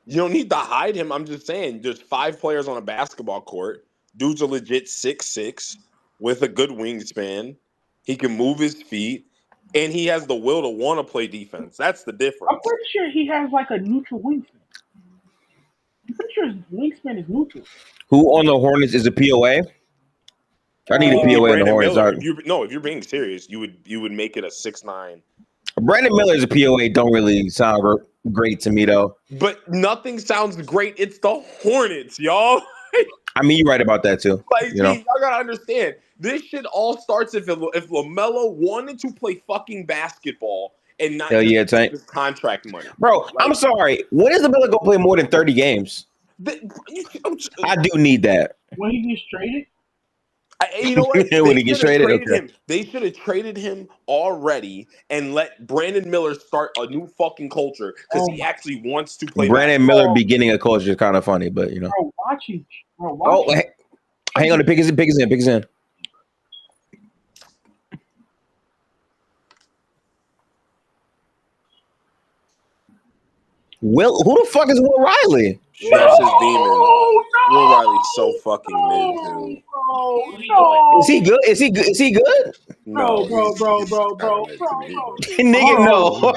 [SPEAKER 7] You don't need to hide him. I'm just saying, there's 5 players on a basketball court. Dude's a legit 6'6" with a good wingspan. He can move his feet, and he has the will to want to play defense. That's the difference.
[SPEAKER 4] I'm pretty sure he has like a neutral wingspan. I'm pretty sure his wingspan is neutral.
[SPEAKER 2] Who on the Hornets is a POA? I need a POA in the Hornets.
[SPEAKER 7] If you're being serious, you would make it a 6'9".
[SPEAKER 2] Brandon Miller is a POA. Don't really sound great to me though.
[SPEAKER 7] But nothing sounds great. It's the Hornets, y'all.
[SPEAKER 2] I mean, you're right about that too.
[SPEAKER 7] Like, y'all gotta understand. This shit all starts if LaMelo wanted to play fucking basketball and not his contract money.
[SPEAKER 2] Bro, like, I'm sorry. When is LaMelo gonna play more than 30 games? I do need that.
[SPEAKER 4] When he gets traded?
[SPEAKER 7] You know what?
[SPEAKER 2] When he gets traded, okay.
[SPEAKER 7] They should have traded him already and let Brandon Miller start a new fucking culture because he actually wants to play.
[SPEAKER 2] Brandon Miller beginning a culture is kind of funny, but you know.
[SPEAKER 4] Bro, watch him.
[SPEAKER 2] Hang on to pick his in. Will, who the fuck is Will Riley?
[SPEAKER 7] That's his demon. Will Riley's so fucking mid,
[SPEAKER 4] No.
[SPEAKER 2] Is he good? Is he good?
[SPEAKER 4] No, bro.
[SPEAKER 2] Nigga, no.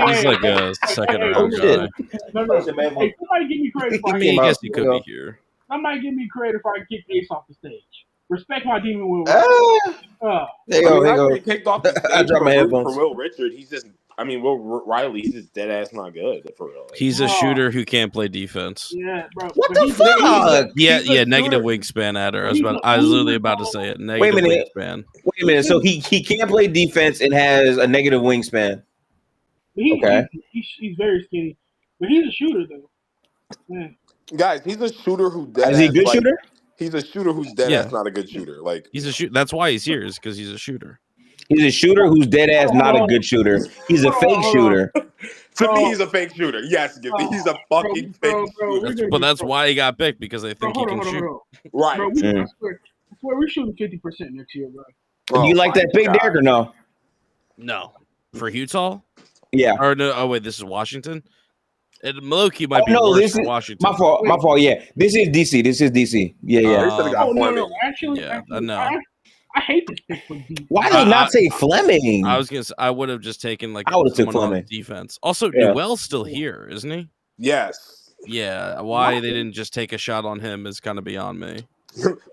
[SPEAKER 1] He's like a second round guy.
[SPEAKER 4] No. Hey, somebody give me credit.
[SPEAKER 1] I mean, I guess he could be here.
[SPEAKER 4] Somebody give me credit if I kick Ace off the stage. Respect my demon, Will.
[SPEAKER 2] There you go.
[SPEAKER 7] Kicked off the stage
[SPEAKER 2] I dropped my headphones.
[SPEAKER 7] For Will Richard, he's just. I mean, Will Riley, he's just dead ass not good for real.
[SPEAKER 1] He's a shooter who can't play defense.
[SPEAKER 4] Yeah, bro.
[SPEAKER 2] What the fuck?
[SPEAKER 1] Yeah, negative wingspan at her. I was literally about to say it. Negative wingspan.
[SPEAKER 2] Wait a minute. So he can't play defense and has a negative wingspan.
[SPEAKER 4] Okay. He's very skinny, but he's a shooter though. Yeah.
[SPEAKER 7] Guys, he's a shooter who dead.
[SPEAKER 2] Is he a good shooter?
[SPEAKER 7] He's a shooter who's dead ass not a good shooter. Like
[SPEAKER 1] he's a shoot. That's why he's here, is because he's a shooter.
[SPEAKER 2] He's a shooter who's dead ass not a good shooter. He's a fake shooter.
[SPEAKER 7] To me, he's a fake shooter. Yes, he's a fucking fake shooter.
[SPEAKER 1] But that's why he got picked, because they think he can shoot.
[SPEAKER 7] Right.
[SPEAKER 4] Bro, I swear we're shooting 50% next year, bro.
[SPEAKER 2] Do you like that pick, Derek, or no?
[SPEAKER 1] No. For Utah?
[SPEAKER 2] Yeah.
[SPEAKER 1] Or no? Oh wait, this is Washington. Low-key might be worse for Washington.
[SPEAKER 2] My fault. Yeah, this is DC. Yeah.
[SPEAKER 4] Actually, no. I hate this pick for defense.
[SPEAKER 2] Why did they not say Fleming?
[SPEAKER 1] I would have just taken like
[SPEAKER 2] I would have took Fleming
[SPEAKER 1] defense. Also, Newell's still here, isn't he?
[SPEAKER 7] Yes.
[SPEAKER 1] Yeah. Why they didn't just take a shot on him is kind of beyond me.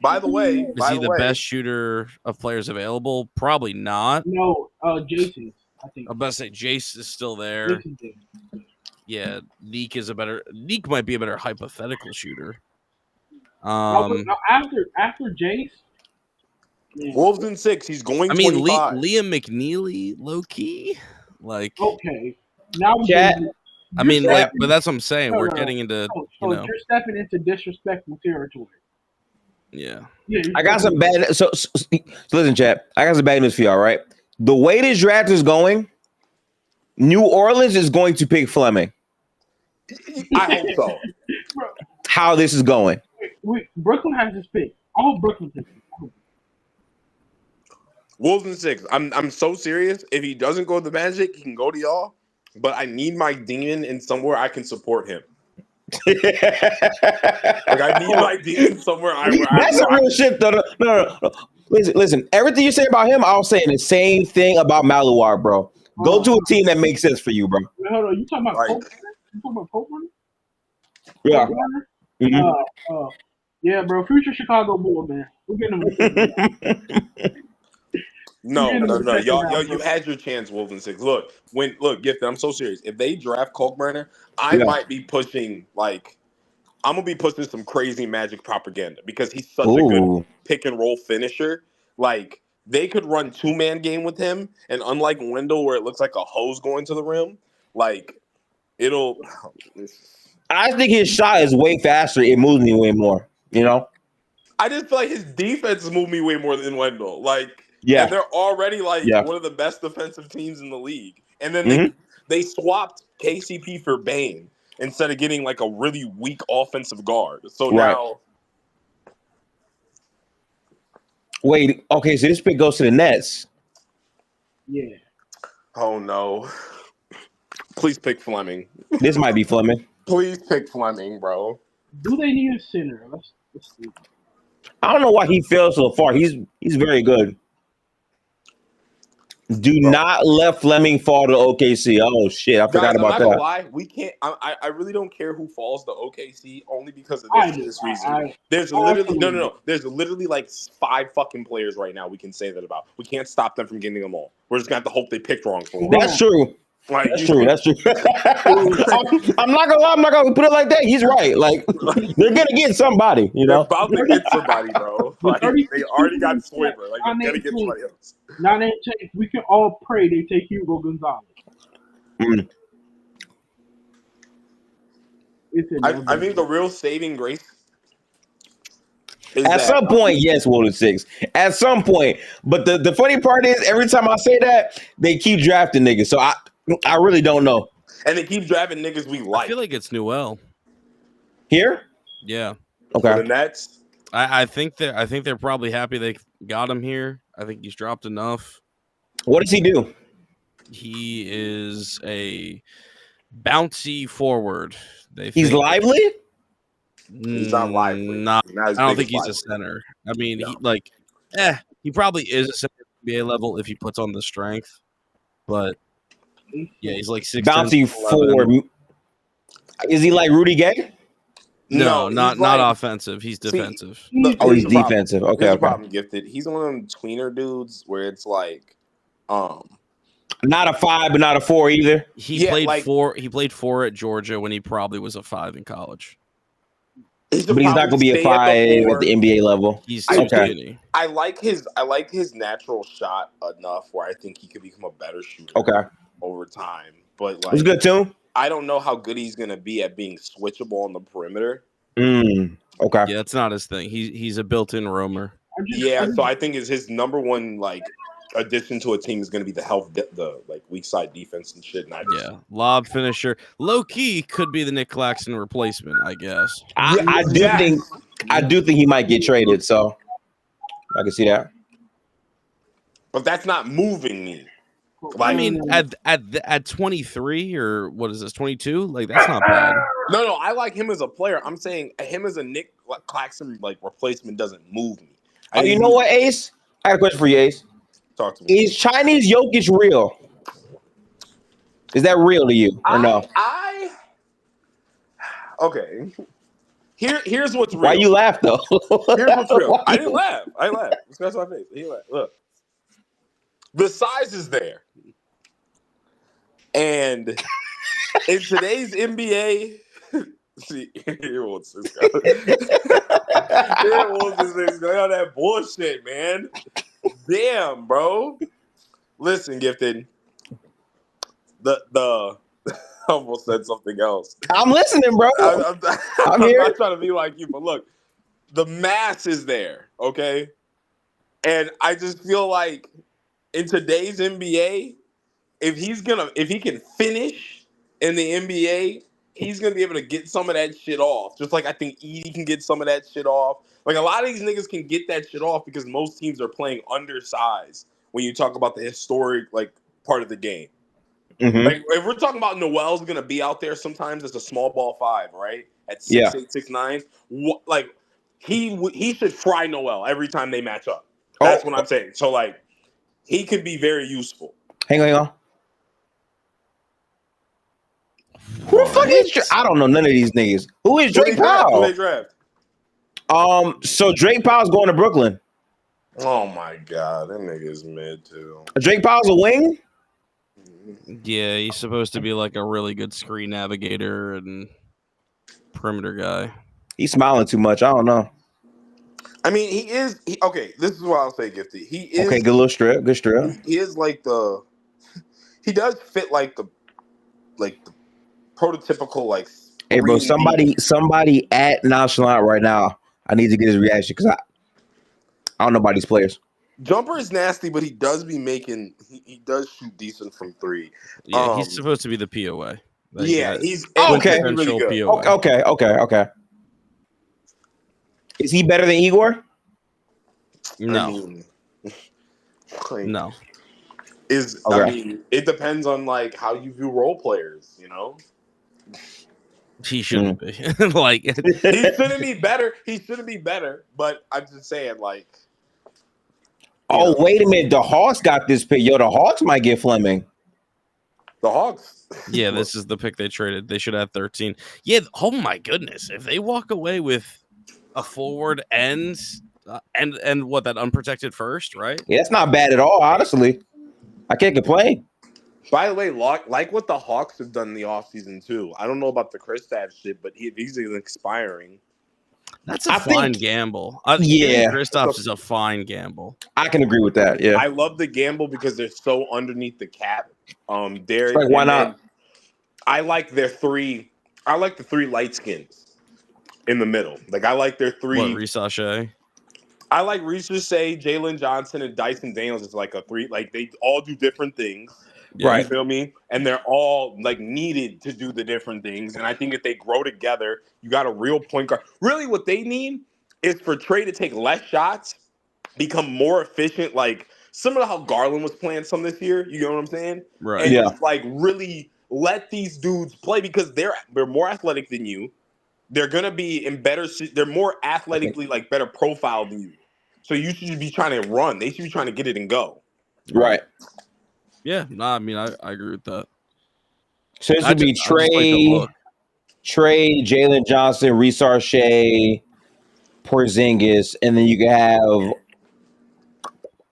[SPEAKER 7] By the way,
[SPEAKER 1] is he the best shooter of players available? Probably not.
[SPEAKER 4] No, Jason. I think.
[SPEAKER 1] I'm about to say Jace is still there. Yeah, Neek might be a better hypothetical shooter.
[SPEAKER 4] After Jace.
[SPEAKER 7] Yeah. Wolves in 6. He's going.
[SPEAKER 1] I mean,
[SPEAKER 7] 25.
[SPEAKER 1] Liam McNeely, low key, like
[SPEAKER 4] okay. Now
[SPEAKER 1] I mean, like, but that's what I'm saying. We're getting into.
[SPEAKER 4] You're stepping into disrespectful territory.
[SPEAKER 1] Yeah.
[SPEAKER 2] I got some bad. So listen, chat. I got some bad news for y'all. Right, the way this draft is going, New Orleans is going to pick Fleming.
[SPEAKER 7] I hope so.
[SPEAKER 2] How this is going?
[SPEAKER 4] Brooklyn has this pick. I hope Brooklyn picks it.
[SPEAKER 7] Wolves in 6. I'm so serious. If he doesn't go to the Magic, he can go to y'all. But I need my demon in somewhere I can support him. Like I need my demon somewhere.
[SPEAKER 2] That's a real shit, though. No. Listen. Everything you say about him, I was saying the same thing about Maluar, bro. Go to a team that makes sense for you, bro.
[SPEAKER 4] Wait, hold on. You talking about
[SPEAKER 7] Like-
[SPEAKER 4] Pope? You talking about Pope Runner?
[SPEAKER 2] Yeah.
[SPEAKER 4] Pope Runner?
[SPEAKER 2] Mhm.
[SPEAKER 4] Yeah, bro. Future Chicago Bull, man. We're getting him.
[SPEAKER 7] No.
[SPEAKER 4] Yeah,
[SPEAKER 7] Y'all, you had your chance, Wolves and 6. Look, Gifted, I'm so serious. If they draft Kalkbrenner, I might be pushing I'm gonna be pushing some crazy Magic propaganda because he's such a good pick and roll finisher. Like they could run 2-man game with him, and unlike Wendell, where it looks like a hose going to the rim, like it'll.
[SPEAKER 2] I think his shot is way faster. It moves me way more. You know.
[SPEAKER 7] I just feel like his defense moved me way more than Wendell. Like,
[SPEAKER 2] Yeah.
[SPEAKER 7] and they're already one of the best defensive teams in the league. And then they swapped KCP for Bane instead of getting like a really weak offensive guard. So now,
[SPEAKER 2] wait. Okay, so this pick goes to the Nets.
[SPEAKER 4] Yeah.
[SPEAKER 7] oh no! Please pick Fleming.
[SPEAKER 2] This might be Fleming.
[SPEAKER 7] Please pick Fleming, bro.
[SPEAKER 4] Do they need a center? Let's see.
[SPEAKER 2] I don't know why he fell so far. He's very good. Do not let Fleming fall to OKC. Oh shit, I forgot about
[SPEAKER 7] I'm not gonna
[SPEAKER 2] that.
[SPEAKER 7] lie, we can't. I really don't care who falls to OKC only because of this reason. There's literally no. There's literally like 5 fucking players right now we can say that about. We can't stop them from getting them all. We're just gonna have to hope they picked wrong for them.
[SPEAKER 2] That's true.
[SPEAKER 7] Like,
[SPEAKER 2] That's true. I'm not gonna lie. I'm not gonna put it like that. He's right. Like they're gonna get somebody. You
[SPEAKER 7] They're
[SPEAKER 2] know.
[SPEAKER 7] about to get somebody, bro. Like, they already got Swiper. Like they're gonna get somebody else.
[SPEAKER 4] Now they take. We can all pray they take Hugo Gonzalez.
[SPEAKER 7] I think the real saving grace.
[SPEAKER 2] At some point, yes, Wolden 6. At some point, but the funny part is, every time I say that, they keep drafting niggas. So I really don't know.
[SPEAKER 7] And they keep drafting niggas we like.
[SPEAKER 1] I feel like it's Newell.
[SPEAKER 2] Here?
[SPEAKER 1] Yeah.
[SPEAKER 2] Okay.
[SPEAKER 7] For the Nets.
[SPEAKER 1] I think they're probably happy they got him here. I think he's dropped enough.
[SPEAKER 2] What does he do?
[SPEAKER 1] He is a bouncy forward.
[SPEAKER 2] He's lively?
[SPEAKER 7] He's not lively.
[SPEAKER 1] Not I don't think he's a center. I mean, he probably is a center at NBA level if he puts on the strength. But yeah, he's like 6'10",
[SPEAKER 2] bouncy 4. Is he like Rudy Gay?
[SPEAKER 1] No, not offensive. He's defensive.
[SPEAKER 2] He's defensive. Okay,
[SPEAKER 7] okay. Problem, Gifted. He's one of them tweener dudes where it's like,
[SPEAKER 2] not a 5, but not a 4 either.
[SPEAKER 1] He played 4. He played 4 at Georgia when he probably was a 5 in college.
[SPEAKER 2] But he's not going to be a 5 at the NBA level.
[SPEAKER 1] He's
[SPEAKER 2] okay.
[SPEAKER 7] I like his natural shot enough where I think he could become a better shooter.
[SPEAKER 2] Okay.
[SPEAKER 7] Over time, but like
[SPEAKER 2] it's good too.
[SPEAKER 7] I don't know how good he's going to be at being switchable on the perimeter.
[SPEAKER 2] Okay.
[SPEAKER 1] Yeah, it's not his thing. He's a built-in roamer.
[SPEAKER 7] Yeah, so I think is his number one like addition to a team is going to be the health, the like weak side defense and shit. And
[SPEAKER 1] lob finisher, low key could be the Nick Claxton replacement, I guess.
[SPEAKER 2] I do think he might get traded, so I can see that.
[SPEAKER 7] But that's not moving me.
[SPEAKER 1] Like, I mean, at 23 or what is this, 22? Like that's not bad.
[SPEAKER 7] No, I like him as a player. I'm saying him as a Nick Claxton like replacement doesn't move me.
[SPEAKER 2] You know what, Ace? I got a question for you, Ace.
[SPEAKER 7] Talk to me.
[SPEAKER 2] Is Chinese Jokic real? Is that real to you or no?
[SPEAKER 7] Okay. Here's what's real.
[SPEAKER 2] Why you laugh though?
[SPEAKER 7] Here's what's real. I didn't laugh. Scratch my face. He laughed. Look. The size is there. And in today's NBA, see, here wants this guy. Here wants this guy. That bullshit, man. Damn, bro. Listen, Gifted. The I almost said something else.
[SPEAKER 2] I'm listening, bro.
[SPEAKER 7] I'm here. I'm not trying to be like you, but look, the mass is there, okay? And I just feel like in today's NBA, if he can finish in the NBA, he's gonna be able to get some of that shit off. Just like I think Edie can get some of that shit off. Like a lot of these niggas can get that shit off because most teams are playing undersized when you talk about the historic like part of the game. Mm-hmm. Like if we're talking about Noel's gonna be out there sometimes as a small ball 5, right? at
[SPEAKER 2] Yeah.
[SPEAKER 7] 6'8", 6'9", like he should fry Noel every time they match up. That's what I'm saying. So like he could be very useful.
[SPEAKER 2] Hang on. Who the fuck is I don't know none of these niggas. Who is Drake
[SPEAKER 7] Who
[SPEAKER 2] Powell?
[SPEAKER 7] they draft?
[SPEAKER 2] So Drake Powell's going to Brooklyn.
[SPEAKER 7] Oh my god, that nigga is mid too.
[SPEAKER 2] Drake Powell's a wing?
[SPEAKER 1] Yeah, he's supposed to be like a really good screen navigator and perimeter guy.
[SPEAKER 2] He's smiling too much. I don't know.
[SPEAKER 7] I mean, he is okay. This is what I'll say, Gifted. He is
[SPEAKER 2] Okay, good little strip. Good strip.
[SPEAKER 7] He is like he does fit like the prototypical like.
[SPEAKER 2] Hey, bro,
[SPEAKER 7] 3D.
[SPEAKER 2] somebody at Nonchalant right now. I need to get his reaction because I don't know about these players.
[SPEAKER 7] Jumper is nasty, but he does be making. He does shoot decent from three.
[SPEAKER 1] Yeah, he's supposed to be the POA. Like,
[SPEAKER 7] yeah, he's
[SPEAKER 2] okay.
[SPEAKER 7] Really good.
[SPEAKER 1] POA.
[SPEAKER 2] Okay. Is he better than Igor?
[SPEAKER 1] No,
[SPEAKER 7] I mean, like,
[SPEAKER 1] no.
[SPEAKER 7] I mean, it depends on like how you view role players. You know,
[SPEAKER 1] He shouldn't be. Like
[SPEAKER 7] he shouldn't be better. He shouldn't be better. But I'm just saying, like.
[SPEAKER 2] Oh, wait a minute. The Hawks got this pick. Yo, the Hawks might get Fleming.
[SPEAKER 7] The Hawks.
[SPEAKER 1] Yeah, this is the pick they traded. They should have 13. Yeah. Oh my goodness. If they walk away with a forward and what, that unprotected first, right?
[SPEAKER 2] Yeah, that's not bad at all, honestly. I can't complain.
[SPEAKER 7] By the way, like what the Hawks have done in the offseason too. I don't know about the Kristaps shit, but he's expiring.
[SPEAKER 1] That's a fine gamble.
[SPEAKER 2] Yeah.
[SPEAKER 1] Kristaps is a fine gamble.
[SPEAKER 2] I can agree with that. Yeah.
[SPEAKER 7] I love the gamble because they're so underneath the cap. Derek,
[SPEAKER 2] like, why not?
[SPEAKER 7] I like their three. I like the three light skins in the middle. Like I like their three.
[SPEAKER 1] What, Risache?
[SPEAKER 7] I like Risache, Jalen Johnson, and Dyson Daniels is like a three. Like they all do different things.
[SPEAKER 1] Yeah.
[SPEAKER 2] Right.
[SPEAKER 7] You feel me? And they're all like needed to do the different things. And I think if they grow together, you got a real point guard. Really, what they need is for Trey to take less shots, become more efficient, like similar to how Garland was playing some this year. You know what I'm saying?
[SPEAKER 1] Right.
[SPEAKER 7] And
[SPEAKER 2] Yeah.
[SPEAKER 7] just, like really let these dudes play because they're more athletic than you. They're gonna be in better. They're more athletically like better profile than you. So you should be trying to run. They should be trying to get it and go.
[SPEAKER 2] Right.
[SPEAKER 1] Yeah. Nah, I mean, I agree with that.
[SPEAKER 2] So this would be Trey, Jalen Johnson, Risache, Porzingis, and then you can have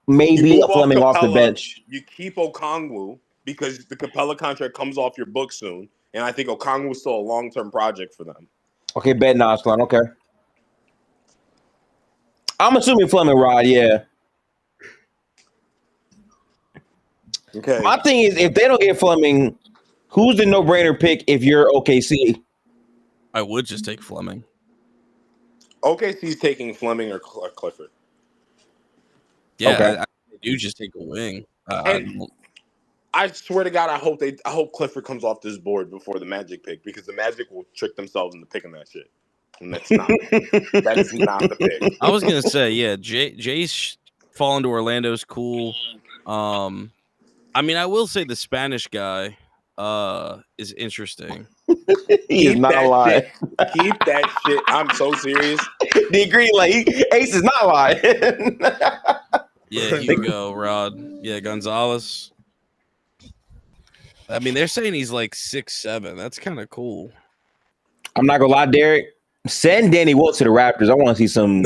[SPEAKER 2] maybe Fleming off the bench.
[SPEAKER 7] You keep Okongwu because the Capella contract comes off your book soon, and I think Okongwu is still a long-term project for them.
[SPEAKER 2] Okay, bet Nonchalant. Okay. I'm assuming Fleming Rod, yeah.
[SPEAKER 7] Okay.
[SPEAKER 2] My thing is, if they don't get Fleming, who's the no-brainer pick if you're OKC?
[SPEAKER 1] I would just take Fleming.
[SPEAKER 7] OKC's taking Fleming or Clifford.
[SPEAKER 1] Yeah,
[SPEAKER 2] Okay.
[SPEAKER 1] I do just take a wing.
[SPEAKER 7] And I swear to God, I hope Clifford comes off this board before the Magic pick because the Magic will trick themselves into picking that shit. And that's not that is not the pick.
[SPEAKER 1] I was gonna say, yeah, Jay's falling to Orlando's cool. I mean, I will say the Spanish guy is interesting.
[SPEAKER 2] He is not lying.
[SPEAKER 7] Keep that shit. I'm so serious.
[SPEAKER 2] The agree, like Ace is not lying.
[SPEAKER 1] Yeah, Hugo, Rod. Yeah, Gonzalez. I mean, they're saying he's like 6'7". That's kind of cool.
[SPEAKER 2] I'm not gonna lie, Derek. Send Danny Wilt to the Raptors. I want to see some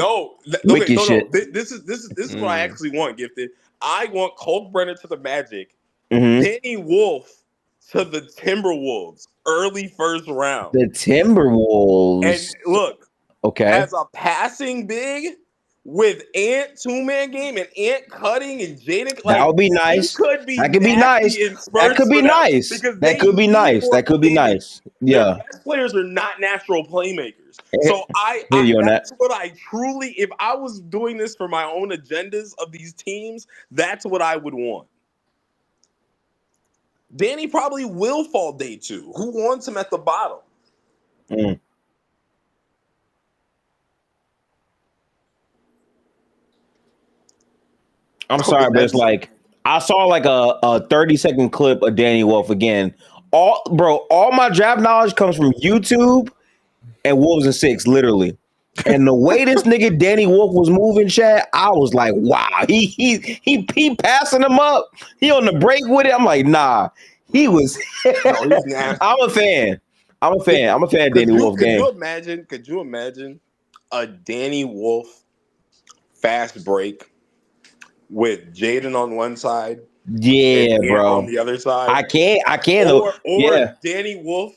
[SPEAKER 2] wicked shit.
[SPEAKER 7] This is what I actually want, Gifted. I want Colt Brenner to the Magic,
[SPEAKER 2] Mm-hmm.
[SPEAKER 7] Danny Wolf to the Timberwolves, early first round.
[SPEAKER 2] The Timberwolves.
[SPEAKER 7] And look,
[SPEAKER 2] okay,
[SPEAKER 7] as a passing big with Ant 2-man game and Ant cutting and Jaden, like,
[SPEAKER 2] that would be nice.
[SPEAKER 7] Could be
[SPEAKER 2] that could be nice. That could be nice. That could be nice. That could be nice. Yeah.
[SPEAKER 7] Their best players are not natural playmakers. So that's what I truly, if I was doing this for my own agendas of these teams, that's what I would want. Danny probably will fall day 2. Who wants him at the bottom?
[SPEAKER 2] Mm. I'm sorry, but it's like I saw like a 30-second clip of Danny Wolf again. All my draft knowledge comes from YouTube and Wolves in 6, literally. And the way this nigga Danny Wolf was moving, Chad, I was like, wow, he passing him up. He on the break with it. I'm like, nah, he was.
[SPEAKER 7] No, he's nasty.
[SPEAKER 2] I'm a fan. I'm a fan of Danny Wolf game.
[SPEAKER 7] Could you imagine a Danny Wolf fast break with Jaden on one side?
[SPEAKER 2] Yeah,
[SPEAKER 7] and
[SPEAKER 2] bro.
[SPEAKER 7] on the other side.
[SPEAKER 2] I can't.
[SPEAKER 7] Or
[SPEAKER 2] yeah.
[SPEAKER 7] Danny Wolf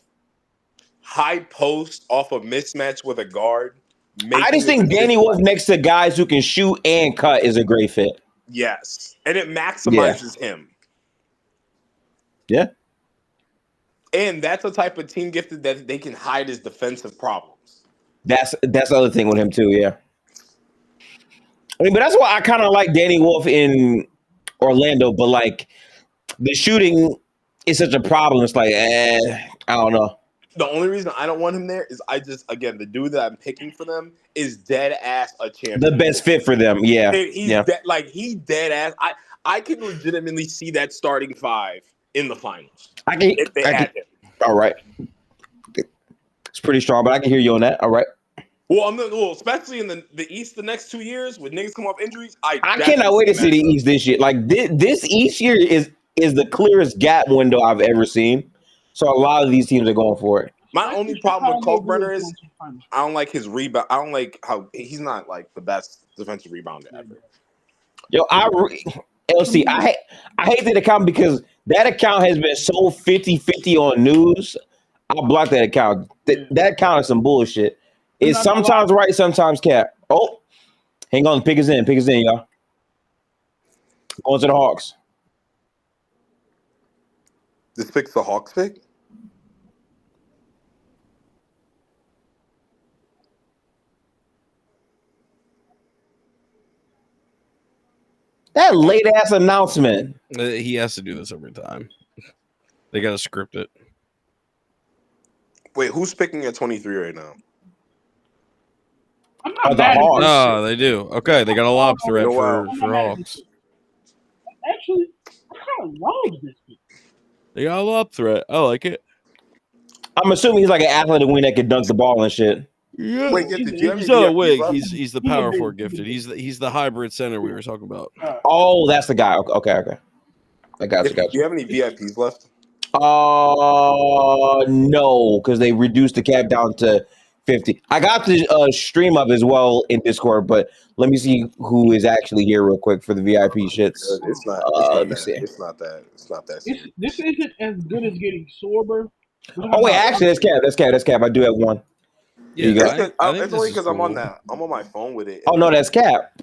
[SPEAKER 7] high post off a mismatch with a guard.
[SPEAKER 2] I just think Danny Wolf next to guys who can shoot and cut is a great fit.
[SPEAKER 7] Yes. And it maximizes him.
[SPEAKER 2] Yeah.
[SPEAKER 7] And that's a type of team gifted that they can hide his defensive problems.
[SPEAKER 2] That's the other thing with him too, yeah. I mean, but that's why I kind of like Danny Wolf in Orlando, but like the shooting is such a problem. It's like, I don't know.
[SPEAKER 7] The only reason I don't want him there is the dude that I'm picking for them is dead ass a champion.
[SPEAKER 2] The best fit for them, yeah.
[SPEAKER 7] He's dead ass. I can legitimately see that starting 5 in the finals. If they had him.
[SPEAKER 2] All right. It's pretty strong, but I can hear you on that. All right.
[SPEAKER 7] Well, especially in the East the next 2 years when niggas come off injuries. I
[SPEAKER 2] cannot wait to see the East this year. Like this East year is the clearest gap window I've ever seen. So a lot of these teams are going for it.
[SPEAKER 7] My only problem with Kalkbrenner is I don't like his rebound. I don't like how he's not like the best defensive rebounder ever.
[SPEAKER 2] Yo, LC, I hate that account because that account has been so 50-50 on news. I blocked that account. That account is some bullshit. It's sometimes right, sometimes cap. Oh, hang on. Pick us in, y'all. Going to the Hawks.
[SPEAKER 7] This pick's the Hawks pick?
[SPEAKER 2] That late ass announcement.
[SPEAKER 1] He has to do this every time. They got to script it.
[SPEAKER 7] Wait, who's picking at 23 right now?
[SPEAKER 4] I'm not
[SPEAKER 2] the
[SPEAKER 4] mad at
[SPEAKER 2] Hawks.
[SPEAKER 4] this.
[SPEAKER 1] Oh, they do. Okay, they got a lob threat for
[SPEAKER 4] I'm not mad at
[SPEAKER 1] Hawks.
[SPEAKER 4] this. Actually, I kind of love this pick.
[SPEAKER 1] They got a lob threat. I like it.
[SPEAKER 2] I'm assuming he's like an athletic wing that can dunk the ball and shit.
[SPEAKER 1] Yeah.
[SPEAKER 7] Wait, do you have any
[SPEAKER 1] No,
[SPEAKER 7] VIPs
[SPEAKER 1] wait.
[SPEAKER 7] left?
[SPEAKER 1] He's the power forward gifted. He's the hybrid center we were talking about.
[SPEAKER 2] Oh, that's the guy. Okay. I got you.
[SPEAKER 7] Do you have any VIPs left?
[SPEAKER 2] No, because they reduced the cap down to 50. I got the stream up as well in Discord, but let me see who is actually here real quick for the VIP shits.
[SPEAKER 7] It's not that.
[SPEAKER 4] This isn't as good as getting Sorber.
[SPEAKER 2] Oh wait, actually, that's cap. I do have one.
[SPEAKER 1] Yeah,
[SPEAKER 2] you go.
[SPEAKER 7] It's only because I'm on that. I'm on my phone with it.
[SPEAKER 2] Oh no, that's cap.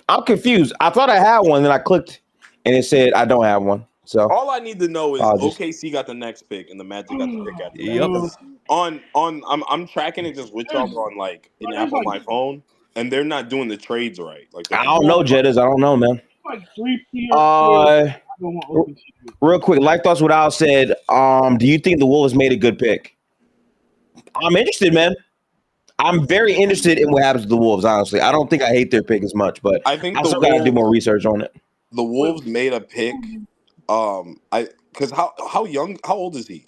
[SPEAKER 2] I'm confused. I thought I had one, then I clicked, and it said I don't have one. So
[SPEAKER 7] all I need to know is OKC got the next pick and the Magic got the pick after that.
[SPEAKER 1] Yep.
[SPEAKER 7] I'm tracking it just with y'all on like an app on my phone, and they're not doing the trades right. Like
[SPEAKER 2] I don't know, Jettas. I don't know, man.
[SPEAKER 4] Like 3 players.
[SPEAKER 2] Real quick, Life Thoughts Without said, do you think the Wolves made a good pick? I'm interested, man. I'm very interested in what happens to the Wolves, honestly. I don't think I hate their pick as much, but I still got to do more research on it.
[SPEAKER 7] The Wolves made a pick. Because how old is he?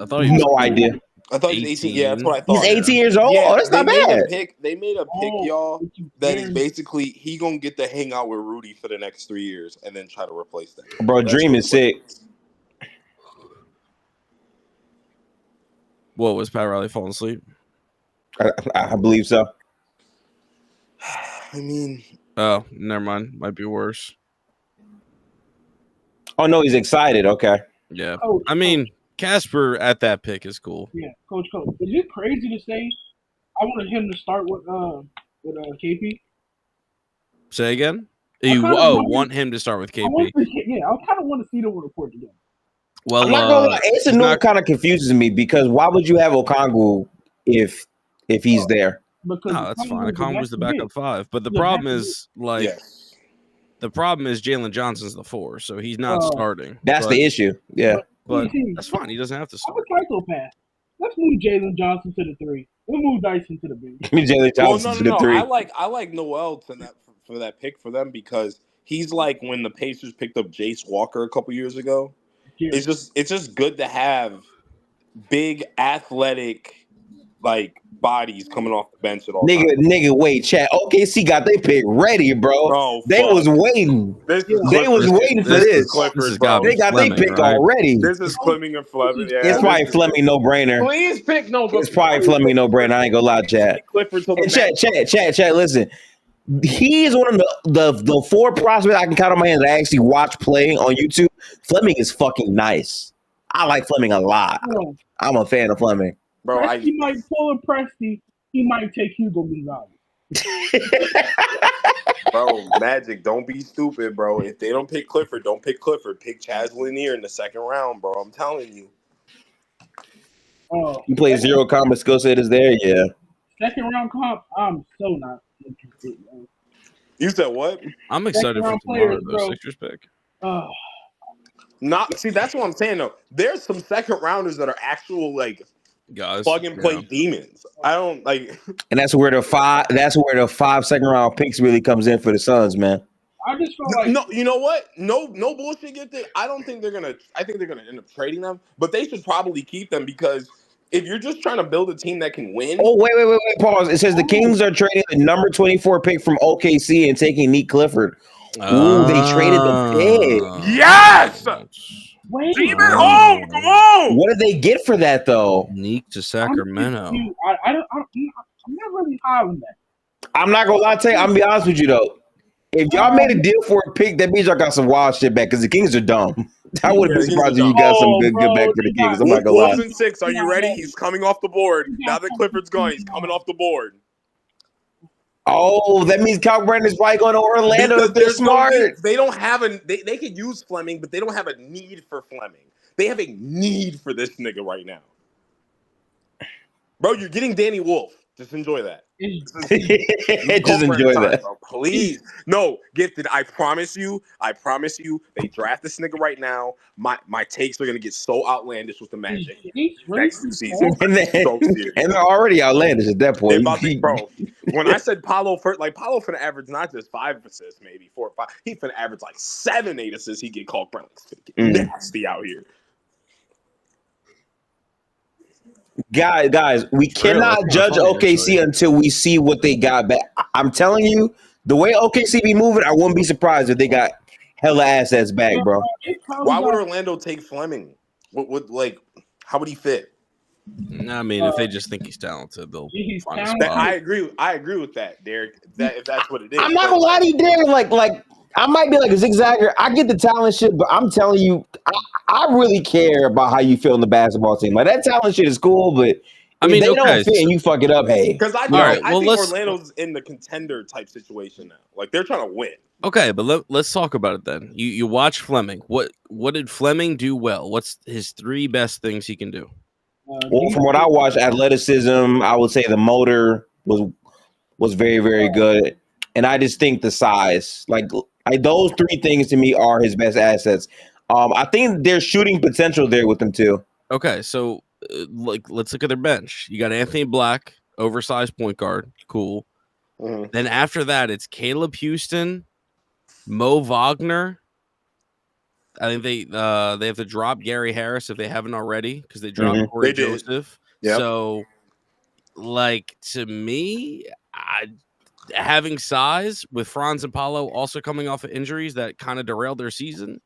[SPEAKER 1] I thought he was
[SPEAKER 2] no idea.
[SPEAKER 7] I thought he's 18. Yeah, that's what I thought.
[SPEAKER 2] He's 18 years old.
[SPEAKER 7] Yeah,
[SPEAKER 2] oh, that's not bad.
[SPEAKER 7] They made a pick, y'all, that is basically he gonna get to hang out with Rudy for the next 3 years and then try to replace that.
[SPEAKER 2] Bro, Dream is sick.
[SPEAKER 1] What was Pat Riley falling asleep?
[SPEAKER 2] I believe so.
[SPEAKER 7] I mean,
[SPEAKER 1] oh, never mind. Might be worse.
[SPEAKER 2] Oh no, he's excited. Okay.
[SPEAKER 1] Yeah. I mean, Casper at that pick is cool.
[SPEAKER 4] Yeah, Coach. Is it crazy to say I wanted him to start with KP?
[SPEAKER 1] Say again? You want him to start with KP?
[SPEAKER 4] I kind of want to see them report together.
[SPEAKER 2] Well, I'm not gonna lie. Ace and Noor kind of confuses me because why would you have Okongwu if he's there?
[SPEAKER 4] Because
[SPEAKER 1] that's fine. Okongwu was the backup 5, but the problem is the problem is Jalen Johnson's the 4, so he's not starting.
[SPEAKER 2] That's the issue. Yeah,
[SPEAKER 1] but that's fine. He doesn't have to start.
[SPEAKER 4] I'm a psychopath. Let's move Jalen Johnson to the 3. We'll move Dyson to the bench.
[SPEAKER 2] Jalen Johnson to the 3.
[SPEAKER 7] I like Noel for that pick for them because he's like when the Pacers picked up Jace Walker a couple years ago. Yeah. It's just good to have big athletic like bodies coming off the bench at all
[SPEAKER 2] Nigga, wait, chat. OKC got they pick ready, bro.
[SPEAKER 7] Oh,
[SPEAKER 2] they
[SPEAKER 7] fuck.
[SPEAKER 2] was waiting.
[SPEAKER 7] This is
[SPEAKER 2] They was waiting for this.
[SPEAKER 7] Clifford, bro.
[SPEAKER 2] They got they pick already.
[SPEAKER 7] This is Fleming and Fleming. Yeah,
[SPEAKER 2] It's probably Fleming no brainer.
[SPEAKER 3] Please pick no.
[SPEAKER 2] It's probably Fleming no brainer. I ain't gonna lie, chat.
[SPEAKER 7] Clifford till
[SPEAKER 2] And chat. Listen, he's one of the 4 prospects I can count on my hands that I actually watch play on YouTube. Fleming is fucking nice. I like Fleming a lot. I'm a fan of Fleming.
[SPEAKER 7] Bro,
[SPEAKER 4] Presti might pull a Presti. He might take Hugo Gonzalez.
[SPEAKER 7] Bro, Magic, don't be stupid, bro. If they don't pick Clifford, don't pick Clifford. Pick Chaz Lanier in the 2nd round, bro. I'm telling you.
[SPEAKER 2] He plays 0 combat skill set is there, yeah.
[SPEAKER 4] 2nd round comp, I'm so not interested. Man.
[SPEAKER 7] You said what?
[SPEAKER 1] I'm excited for tomorrow, the Sixers pick.
[SPEAKER 7] See, that's what I'm saying though. There's some 2nd rounders that are actual like
[SPEAKER 1] guys
[SPEAKER 7] plug and play demons. I don't like,
[SPEAKER 2] and that's where the 5 2nd round picks really comes in for the Suns, man.
[SPEAKER 4] I just feel like
[SPEAKER 7] no, you know what? No bullshit. I don't think they're gonna. I think they're gonna end up trading them, but they should probably keep them because if you're just trying to build a team that can win.
[SPEAKER 2] Oh wait, pause. It says the Kings are trading the number 24 pick from OKC and taking Nick Clifford. Ooh, they traded the pick.
[SPEAKER 7] Yes.
[SPEAKER 4] wait,
[SPEAKER 7] Demon home. Come on.
[SPEAKER 2] What did they get for that though?
[SPEAKER 1] Neek to Sacramento.
[SPEAKER 4] I'm not really high on that.
[SPEAKER 2] I'm not gonna lie to you. I'm gonna be honest with you though. If y'all made a deal for a pick, that means y'all got some wild shit back because the Kings are dumb. I wouldn't be surprised if you got some good back for the Kings. I'm not gonna lie.
[SPEAKER 7] Wolves in 6. Are you ready? He's coming off the board. Now that Clifford's gone, he's coming off the board.
[SPEAKER 2] Oh, that means Kyle Brandon's probably going to Orlando if they're smart.
[SPEAKER 7] They don't have they could use Fleming, but they don't have a need for Fleming. They have a need for this nigga right now. Bro, you're getting Danny Wolf. Just enjoy that.
[SPEAKER 2] Just enjoy that.
[SPEAKER 7] Bro. Please. No, Gifted, I promise you, they draft this nigga right now. My takes are gonna get so outlandish with the Magic next season.
[SPEAKER 2] And they're already outlandish at that point.
[SPEAKER 7] Bro, when I said Paolo finna average not just 5 assists, maybe 4 or 5. He finna average like 7, 8 assists. He get called Brown. Nasty out here.
[SPEAKER 2] Guys, we cannot judge OKC until we see what they got back. I'm telling you, the way OKC be moving, I wouldn't be surprised if they got hella assets back, bro.
[SPEAKER 7] Why would Orlando take Fleming? How would he fit?
[SPEAKER 1] I mean, if they just think he's talented, they'll find a spot.
[SPEAKER 7] I agree with that, Derek. If that's what it is.
[SPEAKER 2] I'm not gonna lie to you, Derek. Like I might be like a zigzagger. I get the talent shit, but I'm telling you, I really care about how you feel in the basketball team. Like that talent shit is cool, but I mean, they don't fit and you fuck it up. Hey,
[SPEAKER 7] because I think Orlando's in the contender type situation now. Like they're trying to win.
[SPEAKER 1] Okay, but let's talk about it then. You watch Fleming. What did Fleming do well? What's his 3 best things he can do?
[SPEAKER 2] Well, from what I watched, athleticism, I would say the motor was very, very good. And I just think the size, like those 3 things to me are his best assets. I think there's shooting potential there with them too.
[SPEAKER 1] Okay, so let's look at their bench. You got Anthony Black, oversized point guard, cool. Mm-hmm. Then after that, it's Caleb Houston, Mo Wagner. I think they have to drop Gary Harris if they haven't already because they dropped Corey Joseph. Yep. So, to me, having size with Franz and Paolo also coming off of injuries that kind of derailed their season.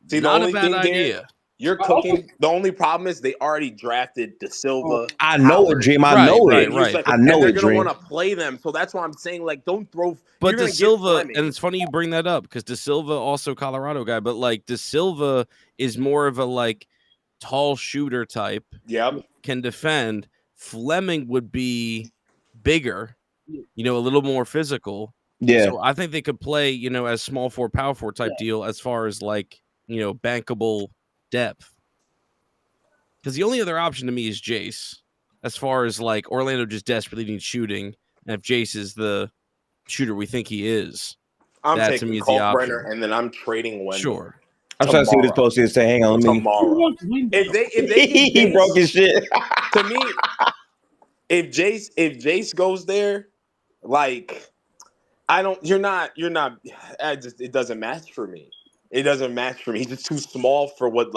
[SPEAKER 7] See,
[SPEAKER 1] not a bad idea.
[SPEAKER 7] You're cooking. The only problem is they already drafted De Silva.
[SPEAKER 2] I know it, Dream. I know it.
[SPEAKER 7] Right.
[SPEAKER 2] I know it, Dream.
[SPEAKER 7] They're going to want to play them. So that's why I'm saying, don't throw.
[SPEAKER 1] But De Silva, and it's funny you bring that up because De Silva also Colorado guy, but De Silva is more of a tall shooter type.
[SPEAKER 7] Yep.
[SPEAKER 1] Can defend. Fleming would be bigger, a little more physical.
[SPEAKER 2] Yeah.
[SPEAKER 1] So I think they could play, as small 4, power 4 type deal as far as bankable depth. Because the only other option to me is Jace, as far as Orlando just desperately needs shooting, and if Jace is the shooter we think he is,
[SPEAKER 7] I'm taking Kalkbrenner, and then I'm trading Wendell.
[SPEAKER 1] Sure.
[SPEAKER 2] I'm trying to see what this post is. Say, hang on, let me.
[SPEAKER 7] Tomorrow. If they
[SPEAKER 2] he broke his shit.
[SPEAKER 7] To me, if Jace goes there, it doesn't match for me. It doesn't match for me. He's just too small for what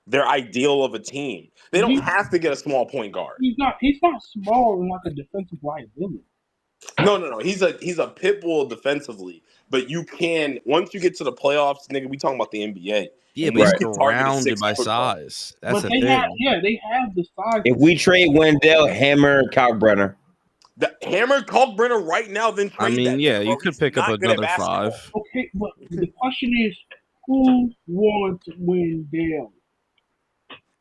[SPEAKER 7] their ideal of a team. They don't have to get a small point guard.
[SPEAKER 4] He's not small and like a defensive liability.
[SPEAKER 7] No. He's a pit bull defensively. But you can, once you get to the playoffs, nigga, we talking about the NBA.
[SPEAKER 1] Yeah, but he's surrounded by size. That's the thing.
[SPEAKER 4] They have the size.
[SPEAKER 2] If we trade Wendell, Hammer, Kalkbrenner.
[SPEAKER 7] The Hammer Kalkbrenner right now, then trade that.
[SPEAKER 1] You could pick up another 5.
[SPEAKER 4] Okay, but the question is, who wants Wendell?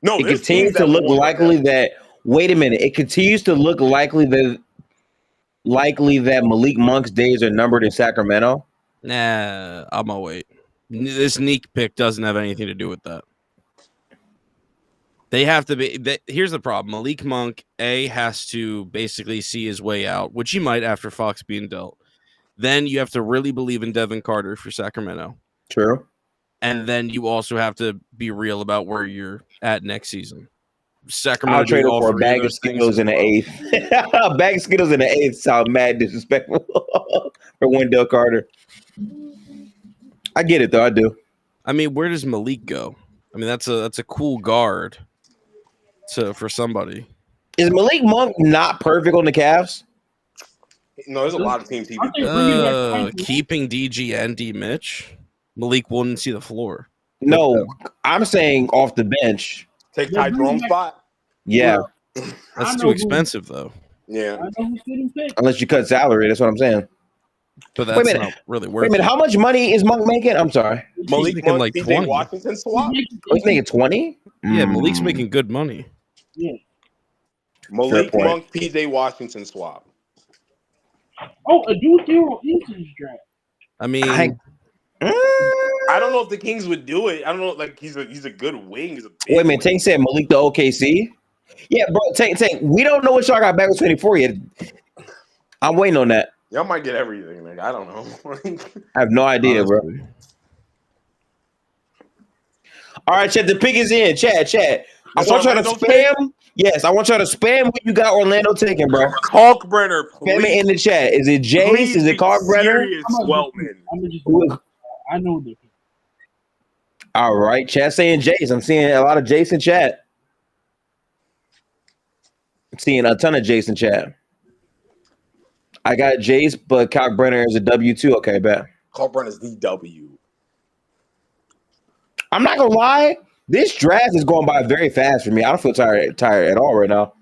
[SPEAKER 7] No,
[SPEAKER 2] it continues to look likely that. Wait a minute. It continues to look likely that Malik Monk's days are numbered in Sacramento.
[SPEAKER 1] Nah, I'm gonna wait. This Neek pick doesn't have anything to do with that. They have to be. Here's the problem: Malik Monk has to basically see his way out, which he might after Fox being dealt. Then you have to really believe in Devin Carter for Sacramento.
[SPEAKER 2] True.
[SPEAKER 1] And then you also have to be real about where you're at next season. Sacramento.
[SPEAKER 2] I'll trade him for a bag of Skittles in the 8th. A bag of Skittles in the 8th sound mad disrespectful for Wendell Carter. I get it though. I do.
[SPEAKER 1] I mean, where does Malik go? I mean, that's a cool guard for somebody.
[SPEAKER 2] Is Malik Monk not perfect on the Cavs?
[SPEAKER 7] No, there's a lot of teams he could
[SPEAKER 1] keeping DG and D Mitch. Malik wouldn't see the floor.
[SPEAKER 2] No, I'm saying off the bench.
[SPEAKER 7] Take Ty Jerome's spot.
[SPEAKER 2] Yeah.
[SPEAKER 1] That's too expensive though.
[SPEAKER 7] Yeah.
[SPEAKER 2] Unless you cut salary, that's what I'm saying.
[SPEAKER 1] But that's not really worth it.
[SPEAKER 2] Wait a minute, how much money is Monk making? I'm sorry.
[SPEAKER 7] Malik's making like 20. Washington swap.
[SPEAKER 2] He's making 20?
[SPEAKER 1] Yeah, Malik's making good money.
[SPEAKER 4] Yeah.
[SPEAKER 7] Malik Monk, PJ Washington swap.
[SPEAKER 4] Oh, a dual hero is his draft.
[SPEAKER 1] I mean,
[SPEAKER 7] I don't know if the Kings would do it. I don't know. Like he's a good wing.
[SPEAKER 2] Wait a minute, Tank said Malik to OKC. Yeah, bro. Tank. We don't know what y'all got back with 24 yet. I'm waiting on that.
[SPEAKER 7] Y'all might get everything. Like I don't know.
[SPEAKER 2] I have no idea, bro. All right, Chad. The pick is in. Chad. I want y'all to spam. Yes, I want y'all to spam what you got Orlando taking, bro.
[SPEAKER 7] Kalkbrenner, please.
[SPEAKER 2] Spam it in the chat. Is it Jace? Is it Kalkbrenner?
[SPEAKER 4] I know that.
[SPEAKER 2] All right, chat saying Jace. I'm seeing a lot of Jace in chat. I'm seeing a ton of Jace in chat. I got Jace, but Kalkbrenner is a W2. Okay, bet.
[SPEAKER 7] Kalkbrenner is the W.
[SPEAKER 2] I'm not gonna lie. This draft is going by very fast for me. I don't feel tired at all right now.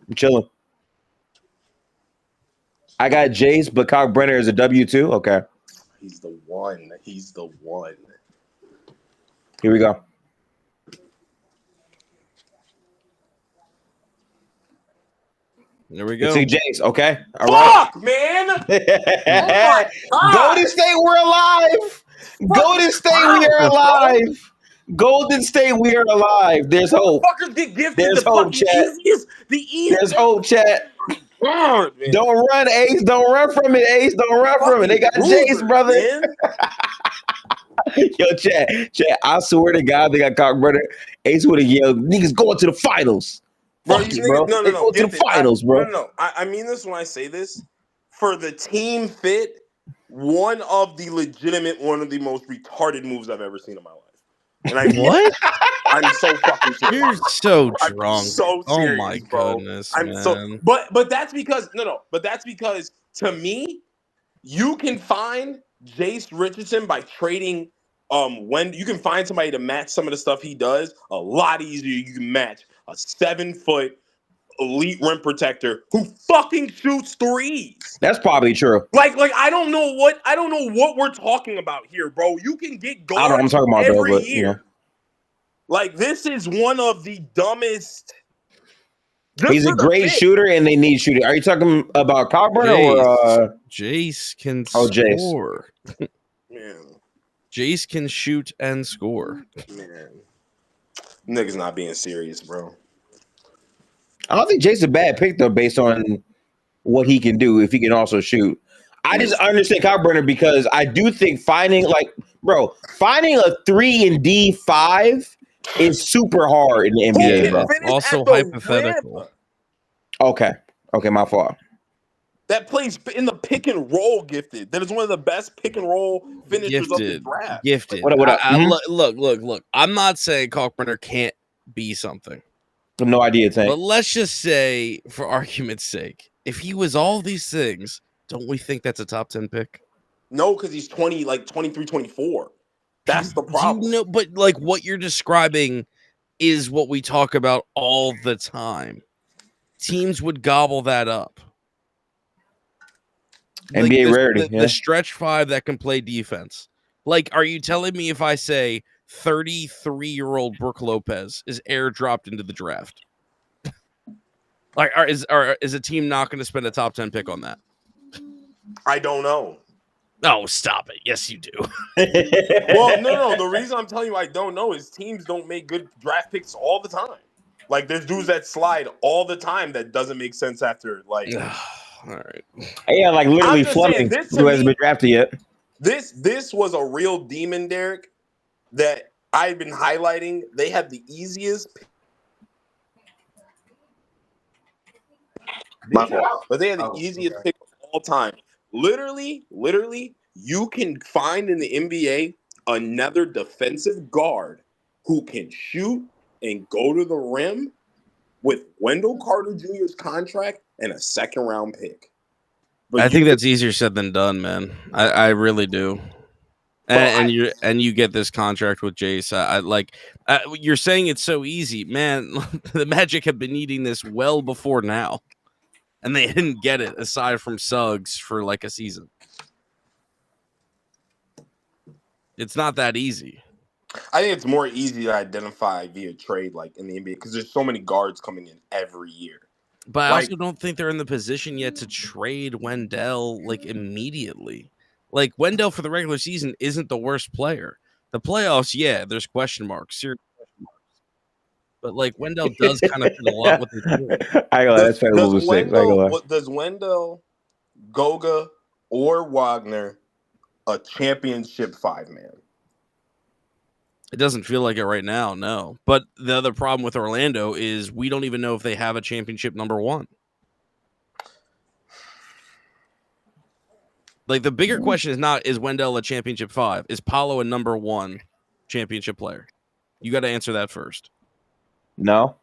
[SPEAKER 2] I'm chilling. I got Jace, but Kalkbrenner is a W2. Okay.
[SPEAKER 7] He's the one.
[SPEAKER 2] Here we go.
[SPEAKER 1] There we go.
[SPEAKER 2] See Jace. Okay. All
[SPEAKER 7] Fuck,
[SPEAKER 2] right.
[SPEAKER 7] man.
[SPEAKER 2] Golden State, we're alive. Golden State, we are alive. Golden State, we are alive. There's hope.
[SPEAKER 7] Fuckers get gifted.
[SPEAKER 2] There's hope, chat. There's hope, chat.
[SPEAKER 7] God,
[SPEAKER 2] don't run, Ace. Don't run from it, Ace. Don't run from it. They got Jace, brother. Yo, chat. I swear to God, they got Kalkbrenner. Ace would have yelled, "Niggas going to the finals."
[SPEAKER 7] Bro,
[SPEAKER 2] Fuck you, bro.
[SPEAKER 7] No.
[SPEAKER 2] Go to the finals, bro.
[SPEAKER 7] No. I mean this when I say this. For the team fit, one of the most retarded moves I've ever seen in my life. And
[SPEAKER 1] what?
[SPEAKER 7] I'm so fucking serious.
[SPEAKER 1] You're so drunk.
[SPEAKER 7] I'm so serious,
[SPEAKER 1] oh my
[SPEAKER 7] bro.
[SPEAKER 1] goodness,
[SPEAKER 7] I'm
[SPEAKER 1] man.
[SPEAKER 7] so but that's because But that's because to me, you can find Jace Richardson by trading when you can find somebody to match some of the stuff he does a lot easier. You can match a 7-foot elite rim protector who fucking shoots threes.
[SPEAKER 2] That's probably true.
[SPEAKER 7] Like I don't know what we're talking about here, bro. You can get guards
[SPEAKER 2] I don't know what I'm talking about
[SPEAKER 7] every
[SPEAKER 2] though, but
[SPEAKER 7] year.
[SPEAKER 2] you know.
[SPEAKER 7] Like this is one of the dumbest.
[SPEAKER 2] He's a great shooter, and they need shooting. Are you talking about Kalkbrenner or
[SPEAKER 1] Jace can
[SPEAKER 2] Jace.
[SPEAKER 1] score?
[SPEAKER 7] Man.
[SPEAKER 1] Jace can shoot and score.
[SPEAKER 7] Man, niggas not being serious, bro.
[SPEAKER 2] I don't think Jace is a bad pick though, based on what he can do if he can also shoot. I just understand Kalkbrenner because I do think finding a 3-and-D5 is super hard in the NBA, bro.
[SPEAKER 1] Also hypothetical.
[SPEAKER 2] Okay, my fault.
[SPEAKER 7] that plays in the pick and roll. Gifted. That is one of the best pick and roll finishers of the draft.
[SPEAKER 1] Gifted.
[SPEAKER 2] What up?
[SPEAKER 1] Look. I'm not saying Kalkbrenner can't be something.
[SPEAKER 2] I have no idea, Tank.
[SPEAKER 1] But let's just say, for argument's sake, if he was all these things, don't we think that's a top 10 pick?
[SPEAKER 7] No, because he's 20, like 23, 24. That's the problem.
[SPEAKER 1] But like what you're describing is what we talk about all the time. Teams would gobble that up.
[SPEAKER 2] NBA rarity.
[SPEAKER 1] The stretch five that can play defense. Like, are you telling me if I say 33-year-old Brooke Lopez is airdropped into the draft? Like, is a team not going to spend a top 10 pick on that?
[SPEAKER 7] I don't know.
[SPEAKER 1] Oh, stop it. Yes, you do.
[SPEAKER 7] Well, no. The reason I'm telling you I don't know is teams don't make good draft picks all the time. Like, there's dudes that slide all the time that doesn't make sense after, like...
[SPEAKER 1] All right.
[SPEAKER 2] Yeah, like literally Fleming, who hasn't been drafted yet.
[SPEAKER 7] This was a real demon, Derek, that I've been highlighting. They had the easiest... But they had the easiest pick of all time. Literally, you can find in the NBA another defensive guard who can shoot and go to the rim with Wendell Carter Jr.'s contract and a second-round pick. But
[SPEAKER 1] I think that's easier said than done, man. I really do. And you get this contract with Jace. You're saying it's so easy, man. The Magic have been needing this well before now, and they didn't get it aside from Suggs for like a season. It's not that easy.
[SPEAKER 7] I think it's more easy to identify via trade, like in the NBA, because there's so many guards coming in every year.
[SPEAKER 1] But I also don't think they're in the position yet to trade Wendell like immediately. Like Wendell for the regular season isn't the worst player. The playoffs, yeah, there's question marks, serious question marks. But like Wendell does kind of fit a lot with the team.
[SPEAKER 2] I go, that's fair.
[SPEAKER 7] Does Wendell, Goga, or Wagner a championship 5-man?
[SPEAKER 1] It doesn't feel like it right now, no. But the other problem with Orlando is we don't even know if they have a championship number 1. Like the bigger question is not, is Wendell a championship 5? Is Paolo a number 1 championship player? You got to answer that first.
[SPEAKER 2] No.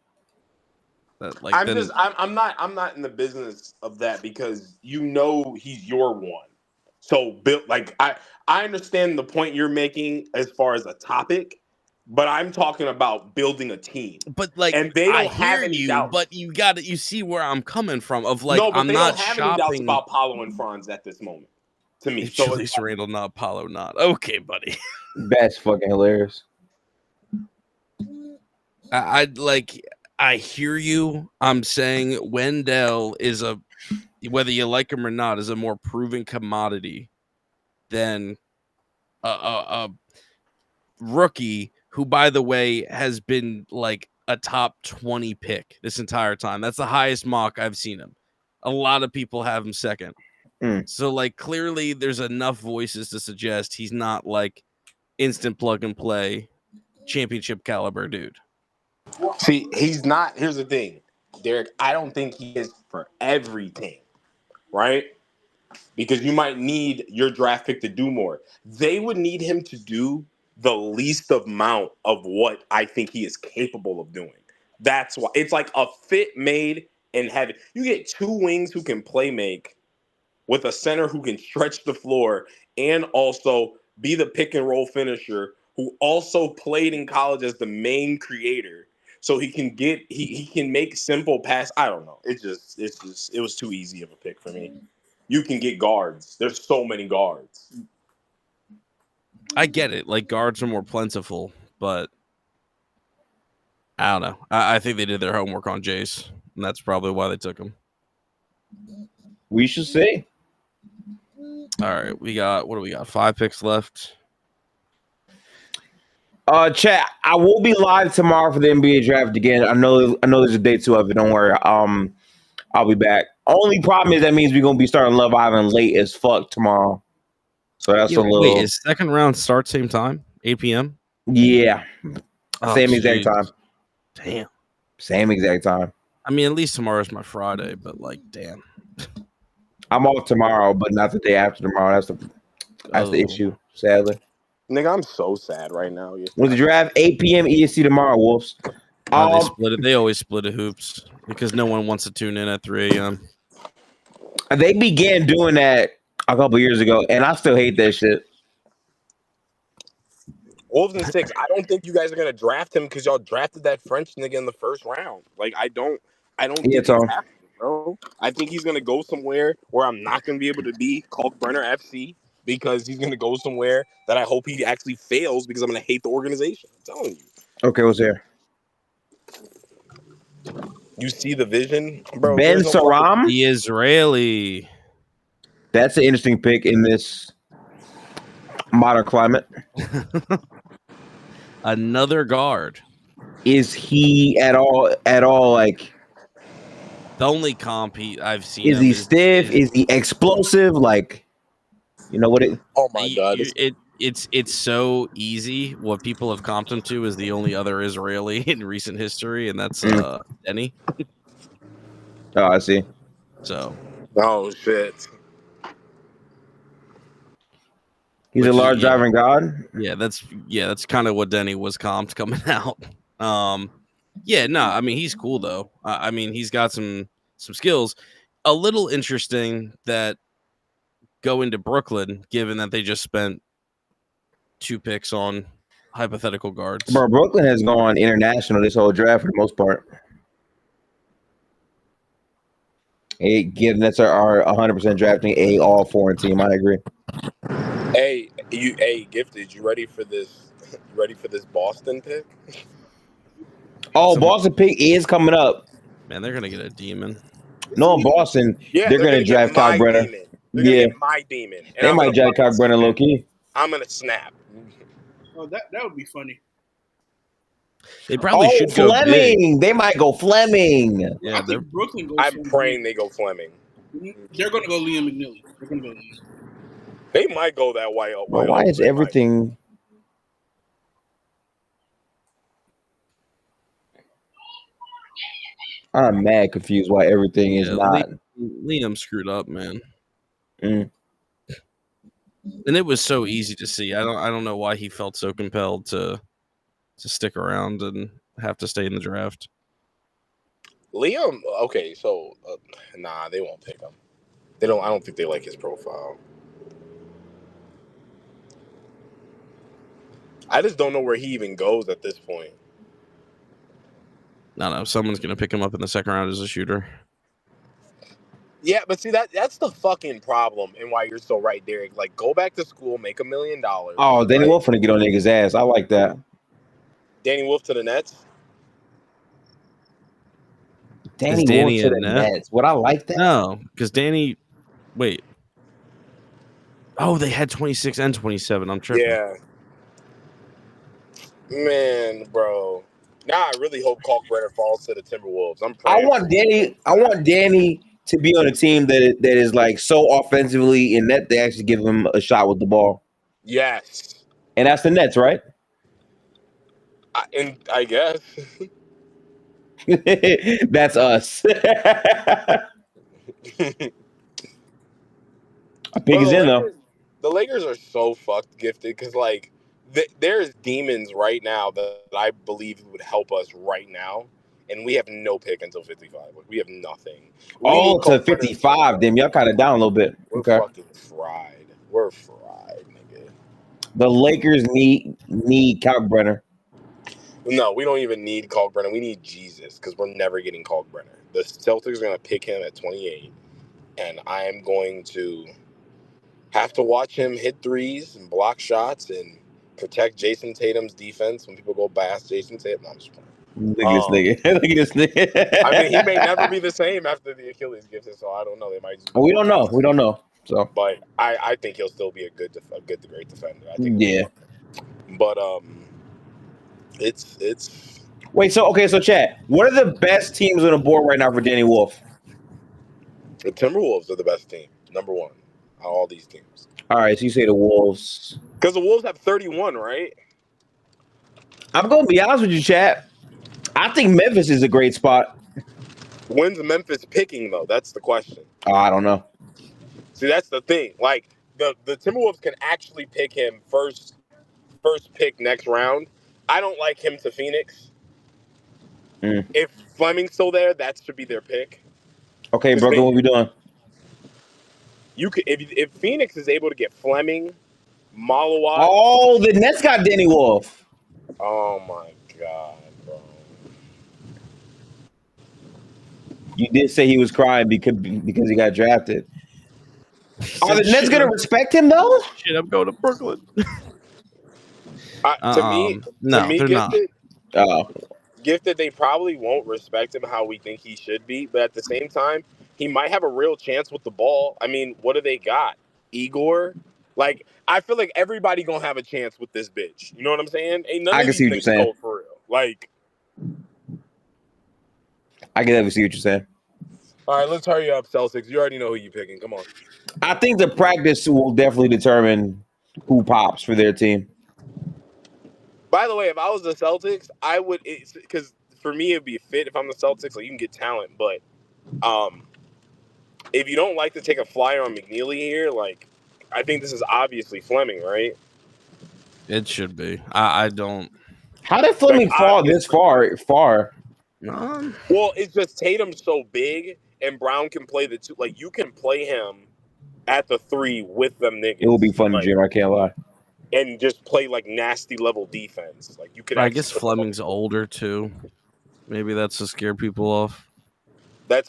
[SPEAKER 7] I'm not in the business of that because you know he's your one. So I understand the point you're making as far as a topic, but I'm talking about building a team.
[SPEAKER 1] But like,
[SPEAKER 7] and they don't have any doubts.
[SPEAKER 1] But you see where I'm coming from. Of like,
[SPEAKER 7] no, but
[SPEAKER 1] I'm
[SPEAKER 7] they
[SPEAKER 1] not
[SPEAKER 7] don't have
[SPEAKER 1] shopping
[SPEAKER 7] any doubts about Paolo and Franz at this moment. To me,
[SPEAKER 1] so Julius Randle not, Paolo not. Okay, buddy.
[SPEAKER 2] That's fucking hilarious.
[SPEAKER 1] I hear you. I'm saying Wendell is whether you like him or not, is a more proven commodity than a rookie who, by the way, has been like a top 20 pick this entire time. That's the highest mock I've seen him. A lot of people have him second. So like clearly there's enough voices to suggest he's not like instant plug and play championship caliber dude.
[SPEAKER 7] See, he's not. Here's the thing, Derek. I don't think he is for every team, right? Because you might need your draft pick to do more. They would need him to do the least amount of what I think he is capable of doing. That's why it's like a fit made in heaven. You get 2 wings who can play make with a center who can stretch the floor and also be the pick and roll finisher who also played in college as the main creator. So he can make simple pass. I don't know. It was too easy of a pick for me. You can get guards. There's so many guards.
[SPEAKER 1] I get it. Like guards are more plentiful, but I don't know. I think they did their homework on Jace, and that's probably why they took him.
[SPEAKER 2] We should see.
[SPEAKER 1] All right, what do we got? 5 picks left.
[SPEAKER 2] Chat, I will be live tomorrow for the NBA draft again. I know there's a day 2 of it. Don't worry. I'll be back. Only problem is that means we're gonna be starting Love Island late as fuck tomorrow. So that's a little.
[SPEAKER 1] Wait, is second round start same time? 8 p.m.
[SPEAKER 2] Yeah, same exact time.
[SPEAKER 1] Damn,
[SPEAKER 2] same exact time.
[SPEAKER 1] I mean, at least tomorrow's my Friday, but like, damn.
[SPEAKER 2] I'm off tomorrow, but not the day after tomorrow. That's the issue, sadly.
[SPEAKER 7] Nigga, I'm so sad right now.
[SPEAKER 2] Was the draft 8 p.m. EST tomorrow, Wolves?
[SPEAKER 1] They split it. They always split it hoops because no one wants to tune in at 3 a.m.
[SPEAKER 2] They began doing that a couple years ago, and I still hate that shit.
[SPEAKER 7] Wolves in 6. I don't think you guys are gonna draft him because y'all drafted that French nigga in the first round. Like I don't think it's happening, bro. I think he's gonna go somewhere where I'm not gonna be able to be Kalkbrenner FC because he's gonna go somewhere that I hope he actually fails because I'm gonna hate the organization. I'm telling you.
[SPEAKER 2] Okay, what's there?
[SPEAKER 7] You see the vision, bro.
[SPEAKER 2] Ben Saram,
[SPEAKER 1] the Israeli.
[SPEAKER 2] That's an interesting pick in this modern climate.
[SPEAKER 1] Another guard.
[SPEAKER 2] Is he at all like
[SPEAKER 1] the only comp I've seen?
[SPEAKER 2] Is he stiff? Is he explosive? Like, you know what it?
[SPEAKER 7] Oh my god!
[SPEAKER 1] It's so easy. What people have comped him to is the only other Israeli in recent history, and that's Denny.
[SPEAKER 2] Oh, I see.
[SPEAKER 1] So.
[SPEAKER 7] Oh shit.
[SPEAKER 2] He's a large driving god.
[SPEAKER 1] Yeah, that's kind of what Denny was comped coming out. I mean he's cool though. I mean he's got some skills. A little interesting that going to Brooklyn, given that they just spent 2 picks on hypothetical guards.
[SPEAKER 2] Bro, Brooklyn has gone international this whole draft for the most part. Given that's our 100% drafting a all foreign team, I agree.
[SPEAKER 7] Hey, Gifted, you ready for this? You ready for this Boston pick?
[SPEAKER 2] Boston pick is coming up.
[SPEAKER 1] Man, they're gonna get a demon.
[SPEAKER 2] No, in Boston, they're gonna draft Kalkbrenner.
[SPEAKER 7] Yeah, my demon. And
[SPEAKER 2] they might draft Kalkbrenner low key.
[SPEAKER 7] I'm gonna snap.
[SPEAKER 4] Oh, that would be funny.
[SPEAKER 1] They probably should go
[SPEAKER 2] Fleming. They might go Fleming.
[SPEAKER 1] Yeah,
[SPEAKER 4] I think Brooklyn goes.
[SPEAKER 7] I'm praying they go Fleming.
[SPEAKER 4] They're gonna go Liam McNeely. They're gonna go Liam.
[SPEAKER 7] They might go that way.
[SPEAKER 2] Why is everything? I'm mad confused why everything is not.
[SPEAKER 1] Liam screwed up, man.
[SPEAKER 2] Mm.
[SPEAKER 1] And it was so easy to see. I don't know why he felt so compelled to stick around and have to stay in the draft.
[SPEAKER 7] Liam, okay, so nah, they won't pick him. I don't think they like his profile. I just don't know where he even goes at this point.
[SPEAKER 1] No, someone's gonna pick him up in the second round as a shooter.
[SPEAKER 7] Yeah, but see that's the fucking problem, and why you're so right, Derek. Like, go back to school, make $1 million.
[SPEAKER 2] Oh, Danny Wolf gonna get on niggas' ass. I like that.
[SPEAKER 7] Danny Wolf to the Nets.
[SPEAKER 2] Danny Wolf to the Nets. Would I like that?
[SPEAKER 1] No, because Danny. Wait. Oh, they had 26 and 27. I'm tripping.
[SPEAKER 7] Yeah. Man, bro. Now I really hope Kalkbrenner falls to the Timberwolves.
[SPEAKER 2] I want Danny to be on a team that is like so offensively in that they actually give him a shot with the ball.
[SPEAKER 7] Yes.
[SPEAKER 2] And that's the Nets, right?
[SPEAKER 7] I guess.
[SPEAKER 2] That's us. A pig is in though.
[SPEAKER 7] The Lakers are so fucked gifted because like there's demons right now that I believe would help us right now, and we have no pick until 55. Like, we have nothing.
[SPEAKER 2] To 55. Then y'all kind of down a little bit.
[SPEAKER 7] We're fucking fried. We're fried, nigga.
[SPEAKER 2] The Lakers need Kalkbrenner.
[SPEAKER 7] No, we don't even need Kalkbrenner. We need Jesus because we're never getting Kalkbrenner. The Celtics are going to pick him at 28, and I am going to have to watch him hit threes and block shots and protect Jason Tatum's defense when people go past Jason Tatum. No, I'm just playing.
[SPEAKER 2] Look at this nigga. Look at this nigga.
[SPEAKER 7] I mean, he may never be the same after the Achilles gets it, so I don't know. They might.
[SPEAKER 2] We don't know. We don't know. So,
[SPEAKER 7] but I think he'll still be a good to great defender. I think.
[SPEAKER 2] Yeah.
[SPEAKER 7] But it's.
[SPEAKER 2] Wait. So Chad, what are the best teams on the board right now for Danny Wolf?
[SPEAKER 7] The Timberwolves are the best team, number one, out of all these teams.
[SPEAKER 2] All right, so you say the Wolves.
[SPEAKER 7] Because the Wolves have 31, right?
[SPEAKER 2] I'm going to be honest with you, Chad. I think Memphis is a great spot.
[SPEAKER 7] When's Memphis picking, though? That's the question.
[SPEAKER 2] Oh, I don't know.
[SPEAKER 7] See, that's the thing. Like the Timberwolves can actually pick him first pick next round. I don't like him to Phoenix. If Fleming's still there, that should be their pick.
[SPEAKER 2] Okay, Brooklyn, what we doing?
[SPEAKER 7] You could if Phoenix is able to get Fleming, Malawat.
[SPEAKER 2] Oh, the Nets got Danny Wolf.
[SPEAKER 7] Oh my god, bro.
[SPEAKER 2] You did say he was crying because he got drafted. Are the Nets gonna respect him though?
[SPEAKER 1] Shit, I'm going to Brooklyn.
[SPEAKER 7] To me,
[SPEAKER 1] they're not.
[SPEAKER 7] Gifted, they probably won't respect him how we think he should be, but at the same time, he might have a real chance with the ball. I mean, what do they got? Igor? Like, I feel like everybody gonna have a chance with this bitch. You know what I'm saying? Ain't none
[SPEAKER 2] I
[SPEAKER 7] of
[SPEAKER 2] can
[SPEAKER 7] these
[SPEAKER 2] see what you're
[SPEAKER 7] niggas
[SPEAKER 2] saying.
[SPEAKER 7] go for real. Like,
[SPEAKER 2] I can definitely see what you're saying.
[SPEAKER 7] all right, let's hurry up, Celtics. You already know who you picking. Come on.
[SPEAKER 2] I think the practice will definitely determine who pops for their team.
[SPEAKER 7] By the way, if I was the Celtics, I would, because for me it'd be a fit if I'm the Celtics. Like, you can get talent, but if you don't like to take a flyer on McNeely here, like, I think this is obviously Fleming, right?
[SPEAKER 1] It should be. I don't.
[SPEAKER 2] How did Fleming fall this far?
[SPEAKER 7] Well, it's just Tatum's so big, and Brown can play the two. Like, you can play him at the 3 with them niggas.
[SPEAKER 2] It will be fun,
[SPEAKER 7] like,
[SPEAKER 2] Jim. I can't lie.
[SPEAKER 7] And just play like nasty level defense. Like, you could.
[SPEAKER 1] I guess Fleming's older too. Maybe that's to scare people off.
[SPEAKER 7] That's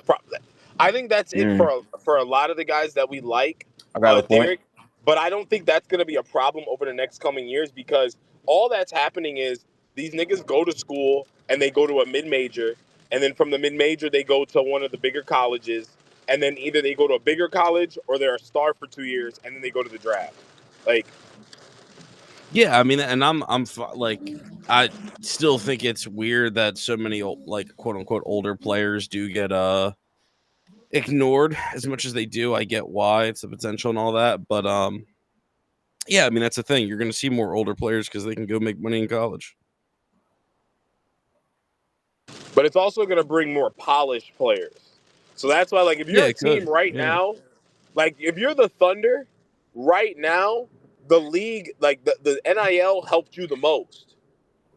[SPEAKER 7] I think that's it for a lot of the guys that we like.
[SPEAKER 2] I got a point.
[SPEAKER 7] Derek, but I don't think that's going to be a problem over the next coming years, because all that's happening is these niggas go to school and they go to a mid-major, and then from the mid-major they go to one of the bigger colleges, and then either they go to a bigger college or they're a star for 2 years, and then they go to the draft. Like,
[SPEAKER 1] yeah, I mean, and I'm like, I still think it's weird that so many like quote unquote older players do get ignored as much as they do. I get why, it's the potential and all that, but yeah, I mean, that's the thing. You're going to see more older players because they can go make money in college.
[SPEAKER 7] but it's also going to bring more polished players. So that's why, like, if you're a team right now, like if you're the Thunder right now, the league, like the NIL helped you the most.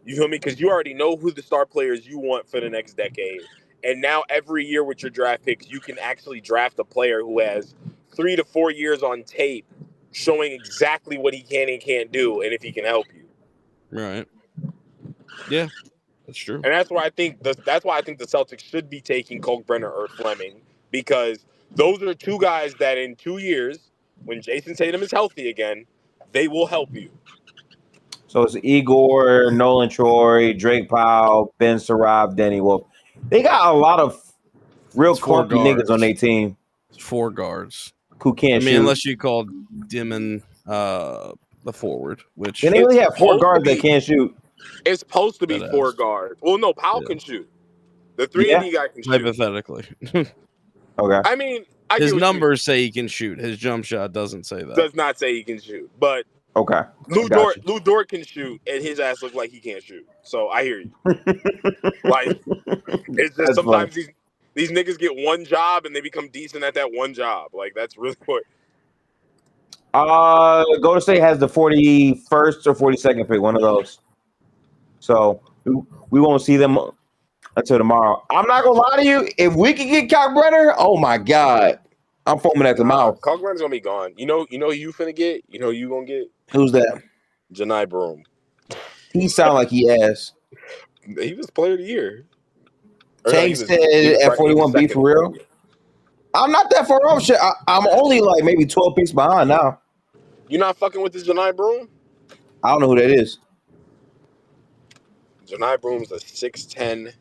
[SPEAKER 7] You feel me? Because you already know who the star players you want for the next decade. And now every year with your draft picks, you can actually draft a player who has 3 to 4 years on tape showing exactly what he can and can't do and if he can help you.
[SPEAKER 1] Right. Yeah, that's true.
[SPEAKER 7] And that's why I think the Celtics should be taking Kalkbrenner or Fleming, because those are two guys that in 2 years, when Jason Tatum is healthy again, they will help you.
[SPEAKER 2] So it's Igor, Nolan Troy, Drake Powell, Ben Sarab, Danny Wolf. They got a lot of real quirky niggas on their team.
[SPEAKER 1] 4 guards
[SPEAKER 2] who can't shoot.
[SPEAKER 1] Unless you called Dimon the forward, which
[SPEAKER 2] they really have 4 guards that can't shoot.
[SPEAKER 7] It's supposed to be 4 guards. Well, no, Powell can shoot. The 3D guy can shoot.
[SPEAKER 1] Hypothetically.
[SPEAKER 2] Okay.
[SPEAKER 7] I mean,
[SPEAKER 1] his numbers say he can shoot. His jump shot doesn't say that.
[SPEAKER 7] Does not say he can shoot, but
[SPEAKER 2] okay.
[SPEAKER 7] Lou Dort can shoot, and his ass looks like he can't shoot. So I hear you. Like, it's just sometimes these niggas get one job and they become decent at that one job. Like, that's really what.
[SPEAKER 2] Golden State has the 41st or 42nd pick, one of those. So we won't see them until tomorrow. I'm not gonna lie to you. If we can get Kalkbrenner, oh my god, I'm foaming at the mouth.
[SPEAKER 7] Kalkbrenner's gonna be gone. You know who you finna get. You know who you gonna get.
[SPEAKER 2] Who's that?
[SPEAKER 7] Janai Broom.
[SPEAKER 2] He sound like he ass.
[SPEAKER 7] He was player of the year.
[SPEAKER 2] Tank said at 41B for real. I'm not that far off. Shit, I'm only like maybe 12 picks behind now.
[SPEAKER 7] You not fucking with this Janai Broom?
[SPEAKER 2] I don't know who that is.
[SPEAKER 7] Janai Broom's a 6'10",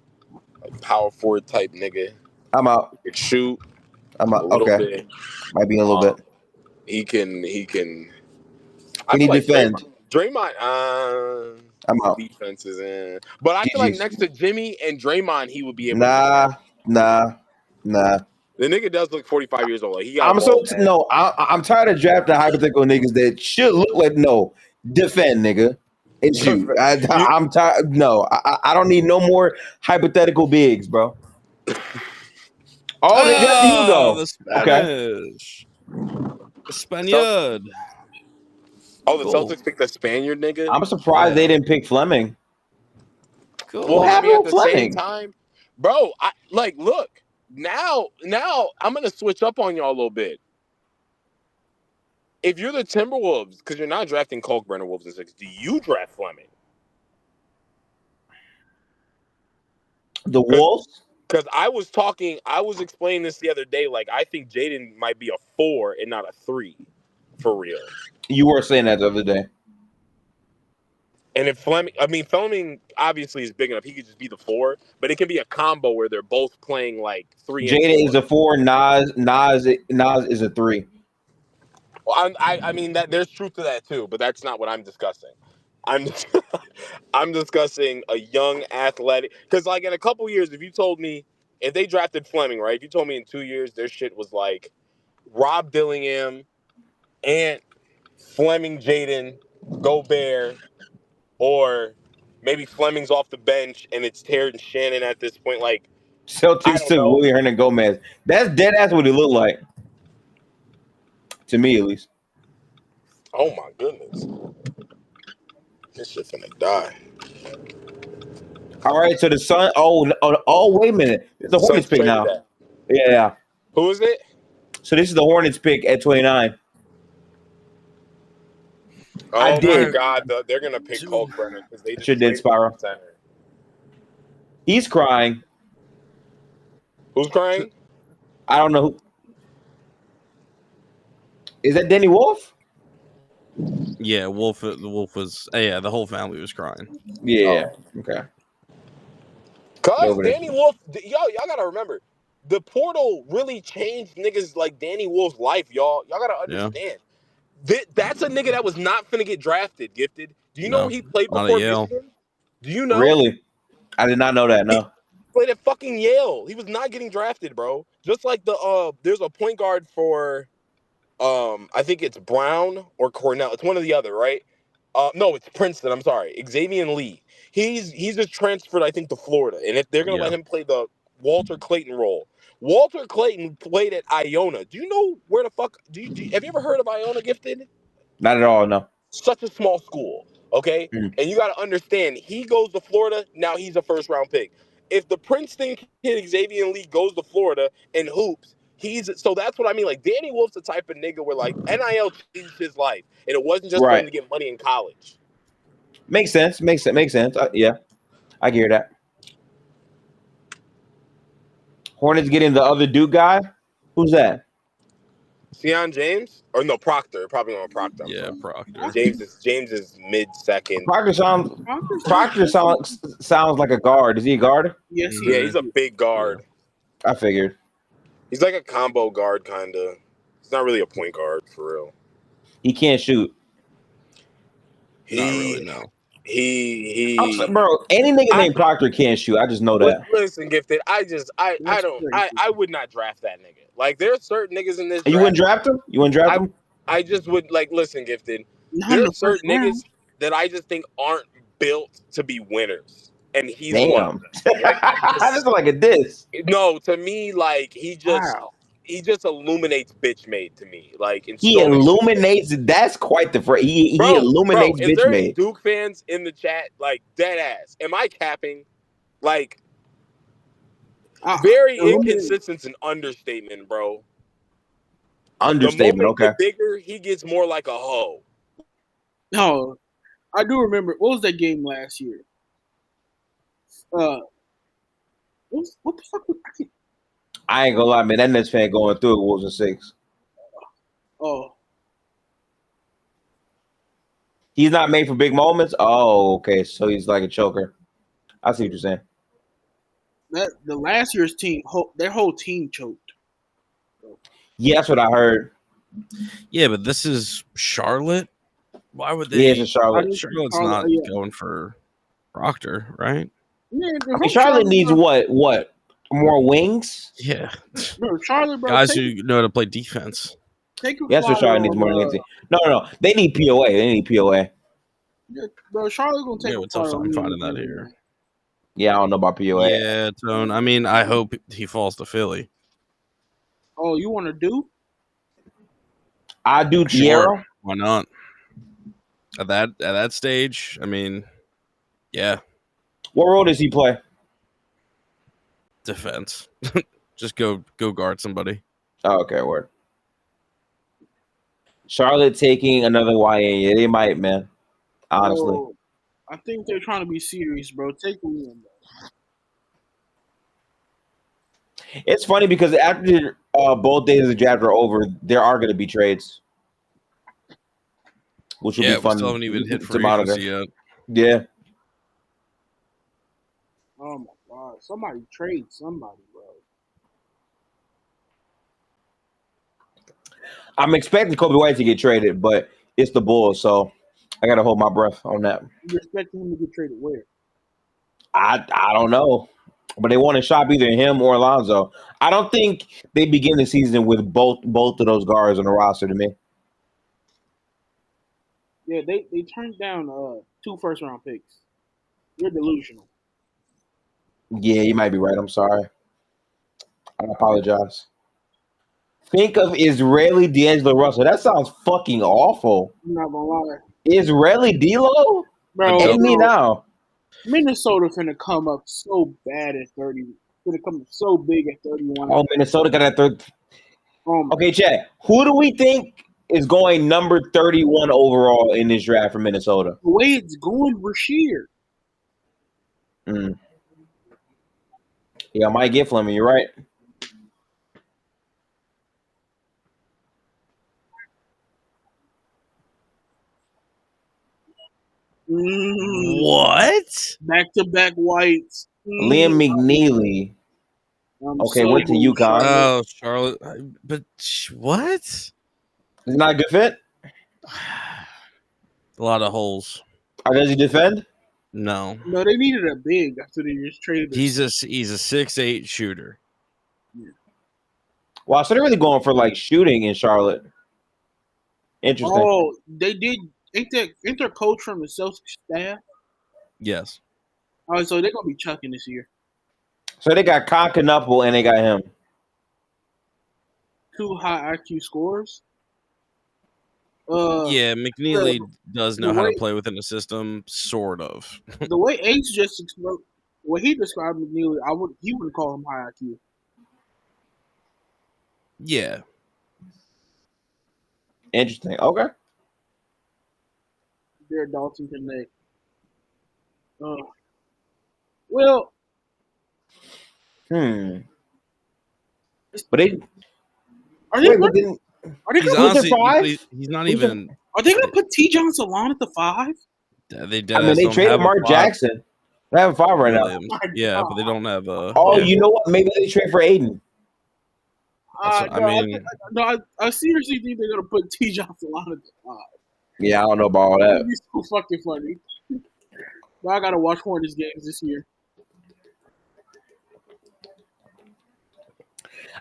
[SPEAKER 7] like power forward type nigga.
[SPEAKER 2] I'm out.
[SPEAKER 7] He can shoot.
[SPEAKER 2] I'm out. Okay.
[SPEAKER 7] Bit.
[SPEAKER 2] Might be a little bit.
[SPEAKER 7] He can.
[SPEAKER 2] Can he defend?
[SPEAKER 7] Draymond.
[SPEAKER 2] I'm out.
[SPEAKER 7] Defenses in, but I feel like next to Jimmy and Draymond, he would be able.
[SPEAKER 2] Nah.
[SPEAKER 7] The nigga does look 45 years old. Like, he got
[SPEAKER 2] I'm tired of drafting hypothetical niggas that should look like defend, nigga. And shoot. I'm tired. No, I don't need no more hypothetical bigs, bro. Oh, they got you though.
[SPEAKER 1] The Spanish.
[SPEAKER 2] Okay.
[SPEAKER 1] Spaniard.
[SPEAKER 7] Oh, the
[SPEAKER 1] Cool.
[SPEAKER 7] Celtics picked the Spaniard nigga.
[SPEAKER 2] I'm surprised they didn't pick Fleming.
[SPEAKER 1] Cool.
[SPEAKER 7] Well,
[SPEAKER 2] What
[SPEAKER 7] I
[SPEAKER 2] happened
[SPEAKER 7] mean, at
[SPEAKER 2] with
[SPEAKER 7] the same
[SPEAKER 2] Fleming?
[SPEAKER 7] time, bro, look, now I'm gonna switch up on y'all a little bit. If you're the Timberwolves, because you're not drafting Kalkbrenner Wolves in 6, do you draft Fleming?
[SPEAKER 2] The Wolves?
[SPEAKER 7] Because I was explaining this the other day. Like, I think Jaden might be a 4 and not a 3, for real.
[SPEAKER 2] You were saying that the other day.
[SPEAKER 7] And if Fleming obviously is big enough. He could just be the 4, but it can be a combo where they're both playing like 3.
[SPEAKER 2] Jada is a 4. Nas is a 3.
[SPEAKER 7] Well, I mean that there's truth to that too, but that's not what I'm discussing. I'm discussing a young athletic, because like in a couple years, if you told me if they drafted Fleming, right? If you told me in 2 years their shit was like Rob Dillingham, Ant, Fleming, Jaden, Gobert, or maybe Fleming's off the bench and it's Terrence Shannon at this point, like
[SPEAKER 2] Celtics took Willie Hernan Gomez. That's dead ass what he looked like. To me, at least.
[SPEAKER 7] Oh my goodness. This shit finna die.
[SPEAKER 2] All right, so the Sun. Oh, wait a minute. It's the Hornets pick now. Yeah.
[SPEAKER 7] Who is it?
[SPEAKER 2] So this is the Hornets pick at 29.
[SPEAKER 7] Oh
[SPEAKER 2] I
[SPEAKER 7] my
[SPEAKER 2] did.
[SPEAKER 7] God, they're gonna pick Kalkbrenner because they just
[SPEAKER 2] Sure did, Spyro.
[SPEAKER 7] Center.
[SPEAKER 2] He's crying.
[SPEAKER 7] Who's crying?
[SPEAKER 2] I don't know who. Is that Danny Wolf?
[SPEAKER 1] Yeah, Wolf. The Wolf was. Yeah, the whole family was crying.
[SPEAKER 2] Yeah. Okay.
[SPEAKER 7] Cause Danny Wolf, y'all gotta remember, the portal really changed niggas like Danny Wolf's life, y'all. Y'all gotta understand. That's a nigga that was not finna get drafted, Gifted. Do you know he played before Michigan? Do you know?
[SPEAKER 2] Really? I did not know that, no.
[SPEAKER 7] He played at fucking Yale. He was not getting drafted, bro. Just like there's a point guard for I think it's Brown or Cornell. It's one or the other, right? No, it's Princeton. I'm sorry. Xavier Lee. He's just transferred, I think, to Florida. And if they're going to let him play the Walter Clayton role. Walter Clayton played at Iona. Do you know where the fuck... have you ever heard of Iona, Gifted?
[SPEAKER 2] Not at all, no.
[SPEAKER 7] Such a small school, okay? And you got to understand, he goes to Florida, now he's a first-round pick. If the Princeton kid, Xavier Lee, goes to Florida and hoops, so that's what I mean. Like, Danny Wolf's the type of nigga where, like, NIL changed his life. And it wasn't just for him to get money in college.
[SPEAKER 2] Makes sense. Yeah. I hear that. Hornets getting the other Duke guy? Who's that?
[SPEAKER 7] Sion James? Or no, Proctor. Probably not Proctor.
[SPEAKER 1] Yeah, Proctor.
[SPEAKER 7] James is mid-second.
[SPEAKER 2] Proctor sounds like a guard. Is he a guard?
[SPEAKER 4] Yes.
[SPEAKER 7] Yeah, he's a big guard.
[SPEAKER 2] I figured.
[SPEAKER 7] He's like a combo guard, kind of. He's not really a point guard, for real.
[SPEAKER 2] He can't shoot.
[SPEAKER 7] Not really, no.
[SPEAKER 2] Bro, any nigga named Proctor can't shoot. I just know that.
[SPEAKER 7] Listen, Gifted, I would not draft that nigga. Like, there's certain niggas in this.
[SPEAKER 2] You wouldn't draft him?
[SPEAKER 7] I just would, like, listen, Gifted. There's certain niggas that I just think aren't built to be winners. And he's one of them.
[SPEAKER 2] I just like a diss.
[SPEAKER 7] No, to me, like, he just illuminates bitch made to me. Like,
[SPEAKER 2] he illuminates. That's quite the phrase. He illuminates bitch made.
[SPEAKER 7] Any Duke fans in the chat, like, dead ass? Am I capping? Like, very inconsistent and understatement, bro.
[SPEAKER 2] Understatement. Okay.
[SPEAKER 7] The bigger he gets, more like a hoe.
[SPEAKER 4] No, I do remember. What was that game last year? What the fuck?
[SPEAKER 2] I ain't gonna lie, man. That Nets fan going through it. Wolves and 6.
[SPEAKER 4] Oh,
[SPEAKER 2] he's not made for big moments. Oh, okay. So he's like a choker. I see what you're saying.
[SPEAKER 4] The last year's team, their whole team choked.
[SPEAKER 2] Yeah, that's what I heard.
[SPEAKER 1] Yeah, but this is Charlotte. Why would they?
[SPEAKER 2] Yeah, it's Charlotte.
[SPEAKER 1] Charlotte's not going for Proctor, right?
[SPEAKER 4] Yeah,
[SPEAKER 2] I mean, Charlotte needs what? More wings?
[SPEAKER 1] Yeah.
[SPEAKER 4] Bro, Charlotte, bro,
[SPEAKER 1] guys who know how to play defense.
[SPEAKER 2] That's what Charlotte needs more than No. They need POA.
[SPEAKER 4] Yeah, bro, Charlotte's gonna take
[SPEAKER 1] a tough time finding that here.
[SPEAKER 2] Yeah, I don't know about POA.
[SPEAKER 1] Yeah, Tone. I mean, I hope he falls to Philly.
[SPEAKER 4] Oh, you want to do?
[SPEAKER 2] I do
[SPEAKER 1] Sure.
[SPEAKER 2] Thiero.
[SPEAKER 1] Why not? At that stage, I mean, yeah,
[SPEAKER 2] What role does he play?
[SPEAKER 1] defense. Just go guard somebody.
[SPEAKER 2] Oh, okay, word. Charlotte taking another YA. Yeah, they might, man. Honestly.
[SPEAKER 4] Bro, I think they're trying to be serious, bro. Take them in, bro.
[SPEAKER 2] It's funny because after both days of the draft are over, there are going to be trades, which will
[SPEAKER 1] Yeah,
[SPEAKER 2] be fun
[SPEAKER 1] we still haven't even hit
[SPEAKER 2] to
[SPEAKER 1] free
[SPEAKER 2] monitor.
[SPEAKER 1] agency yet.
[SPEAKER 2] Yeah,
[SPEAKER 4] Oh my god. Somebody trade somebody, bro.
[SPEAKER 2] I'm expecting Kobe White to get traded, but it's the Bulls, so I got to hold my breath on that.
[SPEAKER 4] You expecting him to get traded where?
[SPEAKER 2] I don't know, but they want to shop either him or Alonzo. I don't think they begin the season with both of those guards on the roster. To me,
[SPEAKER 4] Yeah, they turned down 2 first-round picks. You're delusional.
[SPEAKER 2] yeah, you might be right. I'm sorry. I apologize. Think of Israeli D'Angelo Russell. That sounds fucking awful.
[SPEAKER 4] I'm not gonna lie,
[SPEAKER 2] Israeli D'Lo?
[SPEAKER 4] bro.
[SPEAKER 2] Hit me now.
[SPEAKER 4] Minnesota finna come up so bad at 30. Finna come up so big at 31.
[SPEAKER 2] Oh, Minnesota got that third.
[SPEAKER 4] Oh my
[SPEAKER 2] Okay, Chad. Who do we think is going number 31 overall in this draft for Minnesota?
[SPEAKER 4] The way it's going, Rasheed.
[SPEAKER 2] Yeah, I might get Fleming. You're right.
[SPEAKER 1] What?
[SPEAKER 4] Back-to-back whites.
[SPEAKER 2] Liam McNeely. Okay, went to UConn.
[SPEAKER 1] Oh, Charlotte. But what?
[SPEAKER 2] Is it not a good fit?
[SPEAKER 1] A lot of holes.
[SPEAKER 2] Or does he defend?
[SPEAKER 1] No,
[SPEAKER 4] No, they needed a big after they just traded.
[SPEAKER 1] he's a 6'8" shooter.
[SPEAKER 2] Wow, so they're really going for like shooting in Charlotte. Interesting.
[SPEAKER 4] Oh, they did. Ain't their coach from the Celtics staff?
[SPEAKER 1] Yes.
[SPEAKER 4] Oh, so they're gonna be chucking this year.
[SPEAKER 2] So they got Concanupple and they got him.
[SPEAKER 4] 2 high IQ scores.
[SPEAKER 1] Yeah, McNeely does know
[SPEAKER 4] the
[SPEAKER 1] how to
[SPEAKER 4] way-
[SPEAKER 1] play within the system, sort of.
[SPEAKER 4] The way Ace just exploded, what he described McNeely, he wouldn't call him high IQ.
[SPEAKER 1] Yeah.
[SPEAKER 2] Interesting. Okay.
[SPEAKER 4] They're Dalton Connect. Well,
[SPEAKER 2] But they
[SPEAKER 4] are they
[SPEAKER 2] wait, but
[SPEAKER 4] gonna,
[SPEAKER 2] then
[SPEAKER 4] are they
[SPEAKER 1] He's
[SPEAKER 4] gonna,
[SPEAKER 1] honestly,
[SPEAKER 2] five?
[SPEAKER 1] he's not
[SPEAKER 2] Who's
[SPEAKER 1] even.
[SPEAKER 4] are they gonna put T.John Salon at the 5?
[SPEAKER 1] They
[SPEAKER 2] I mean, they traded Mark Jackson. They have 5 right now.
[SPEAKER 1] Yeah, but they don't have.
[SPEAKER 2] Oh,
[SPEAKER 1] yeah.
[SPEAKER 2] you know what? Maybe they trade for Aiden.
[SPEAKER 4] I seriously think they're gonna put T.John Salon at the 5.
[SPEAKER 2] Yeah, I don't know about all that.
[SPEAKER 4] It'd be so fucking funny. But I gotta watch Hornets games this year.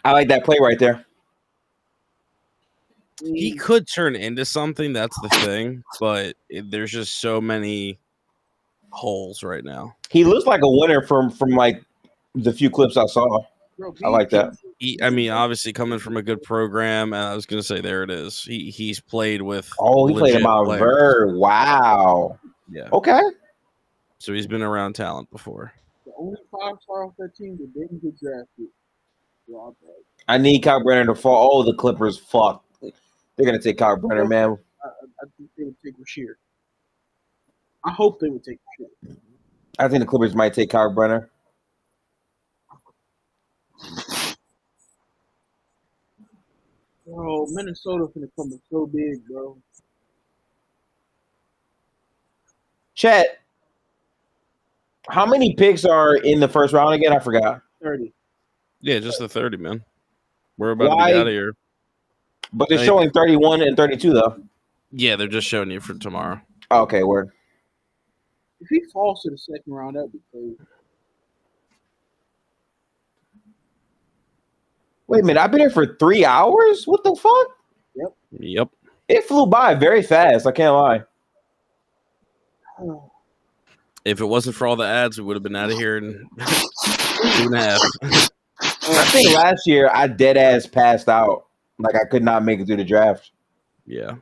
[SPEAKER 2] I like that play right there.
[SPEAKER 1] He could turn into something. That's the thing, but there's just so many holes right now.
[SPEAKER 2] He looks like a winner from like the few clips I saw.
[SPEAKER 4] Bro,
[SPEAKER 2] I like that.
[SPEAKER 1] I mean, obviously coming from a good program, and I was gonna say there it is. He's played with.
[SPEAKER 2] Oh, he played
[SPEAKER 1] legit
[SPEAKER 2] him out
[SPEAKER 1] players.
[SPEAKER 2] Verb. Wow.
[SPEAKER 1] Yeah.
[SPEAKER 2] Okay.
[SPEAKER 1] So he's been around talent before.
[SPEAKER 4] The only 5-star off that team that didn't get drafted. Well,
[SPEAKER 2] I need Kyle Brenner to fall. Oh, the Clippers. Fuck. They're gonna take Kyle Brenner, man.
[SPEAKER 4] I think they would take Rasheed. I hope they would take Rasheed.
[SPEAKER 2] I think the Clippers might take Kyle Brenner.
[SPEAKER 4] Bro, Minnesota finna come up so big, bro.
[SPEAKER 2] Chet, how many picks are in the first round again? I forgot.
[SPEAKER 4] 30.
[SPEAKER 1] Yeah, just the 30, man. We're about to
[SPEAKER 2] Why?
[SPEAKER 1] be out of here.
[SPEAKER 2] But they're showing 31 and 32 though.
[SPEAKER 1] Yeah, they're just showing you for tomorrow.
[SPEAKER 2] Okay, word.
[SPEAKER 4] If he falls to the second round, that'd be crazy.
[SPEAKER 2] Wait a minute, I've been here for 3 hours? What the fuck?
[SPEAKER 1] Yep.
[SPEAKER 2] It flew by very fast, I can't lie.
[SPEAKER 1] If it wasn't for all the ads, we would have been out of here in 2.5.
[SPEAKER 2] I think last year I dead ass passed out. Like I could not make it through the draft.
[SPEAKER 1] Yeah,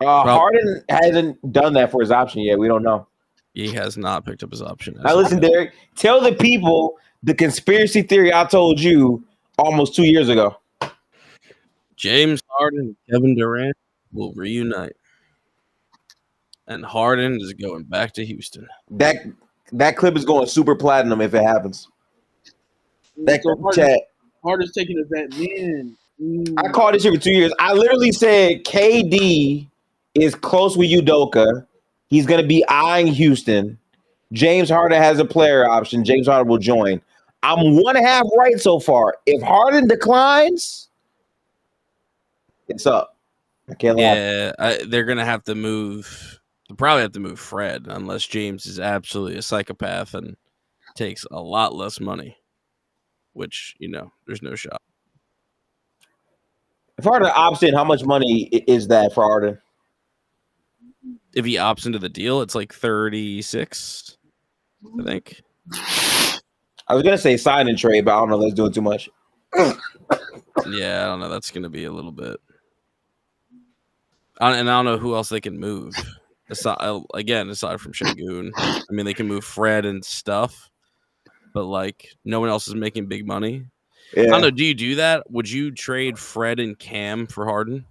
[SPEAKER 2] Harden hasn't done that for his option yet. We don't know.
[SPEAKER 1] he has not picked up his option.
[SPEAKER 2] Now listen, Derek. Tell the people the conspiracy theory I told you almost 2 years ago.
[SPEAKER 1] James Harden and Kevin Durant will reunite, and Harden is going back to Houston.
[SPEAKER 2] That clip is going super platinum if it happens. That chat.
[SPEAKER 4] Harden's taking a vet. Man.
[SPEAKER 2] I called this shit for 2 years. I literally said KD is close with Udoka. He's going to be eyeing Houston. James Harden has a player option. James Harden will join. I'm 1.5 right so far. If Harden declines, it's up. I can't lie.
[SPEAKER 1] Yeah, they're gonna have to move. They'll probably have to move Fred unless James is absolutely a psychopath and takes a lot less money. Which there's no shot.
[SPEAKER 2] If Harden opts in, how much money is that for Harden?
[SPEAKER 1] If he opts into the deal, it's like 36, I think.
[SPEAKER 2] I was gonna say sign and trade, but I don't know if that's doing too much.
[SPEAKER 1] Yeah, I don't know. That's gonna be a little bit. And I don't know who else they can move. Aside from Şengün. I mean, they can move Fred and stuff, but no one else is making big money.
[SPEAKER 2] Yeah.
[SPEAKER 1] I don't know. Do you do that? Would you trade Fred and Cam for Harden?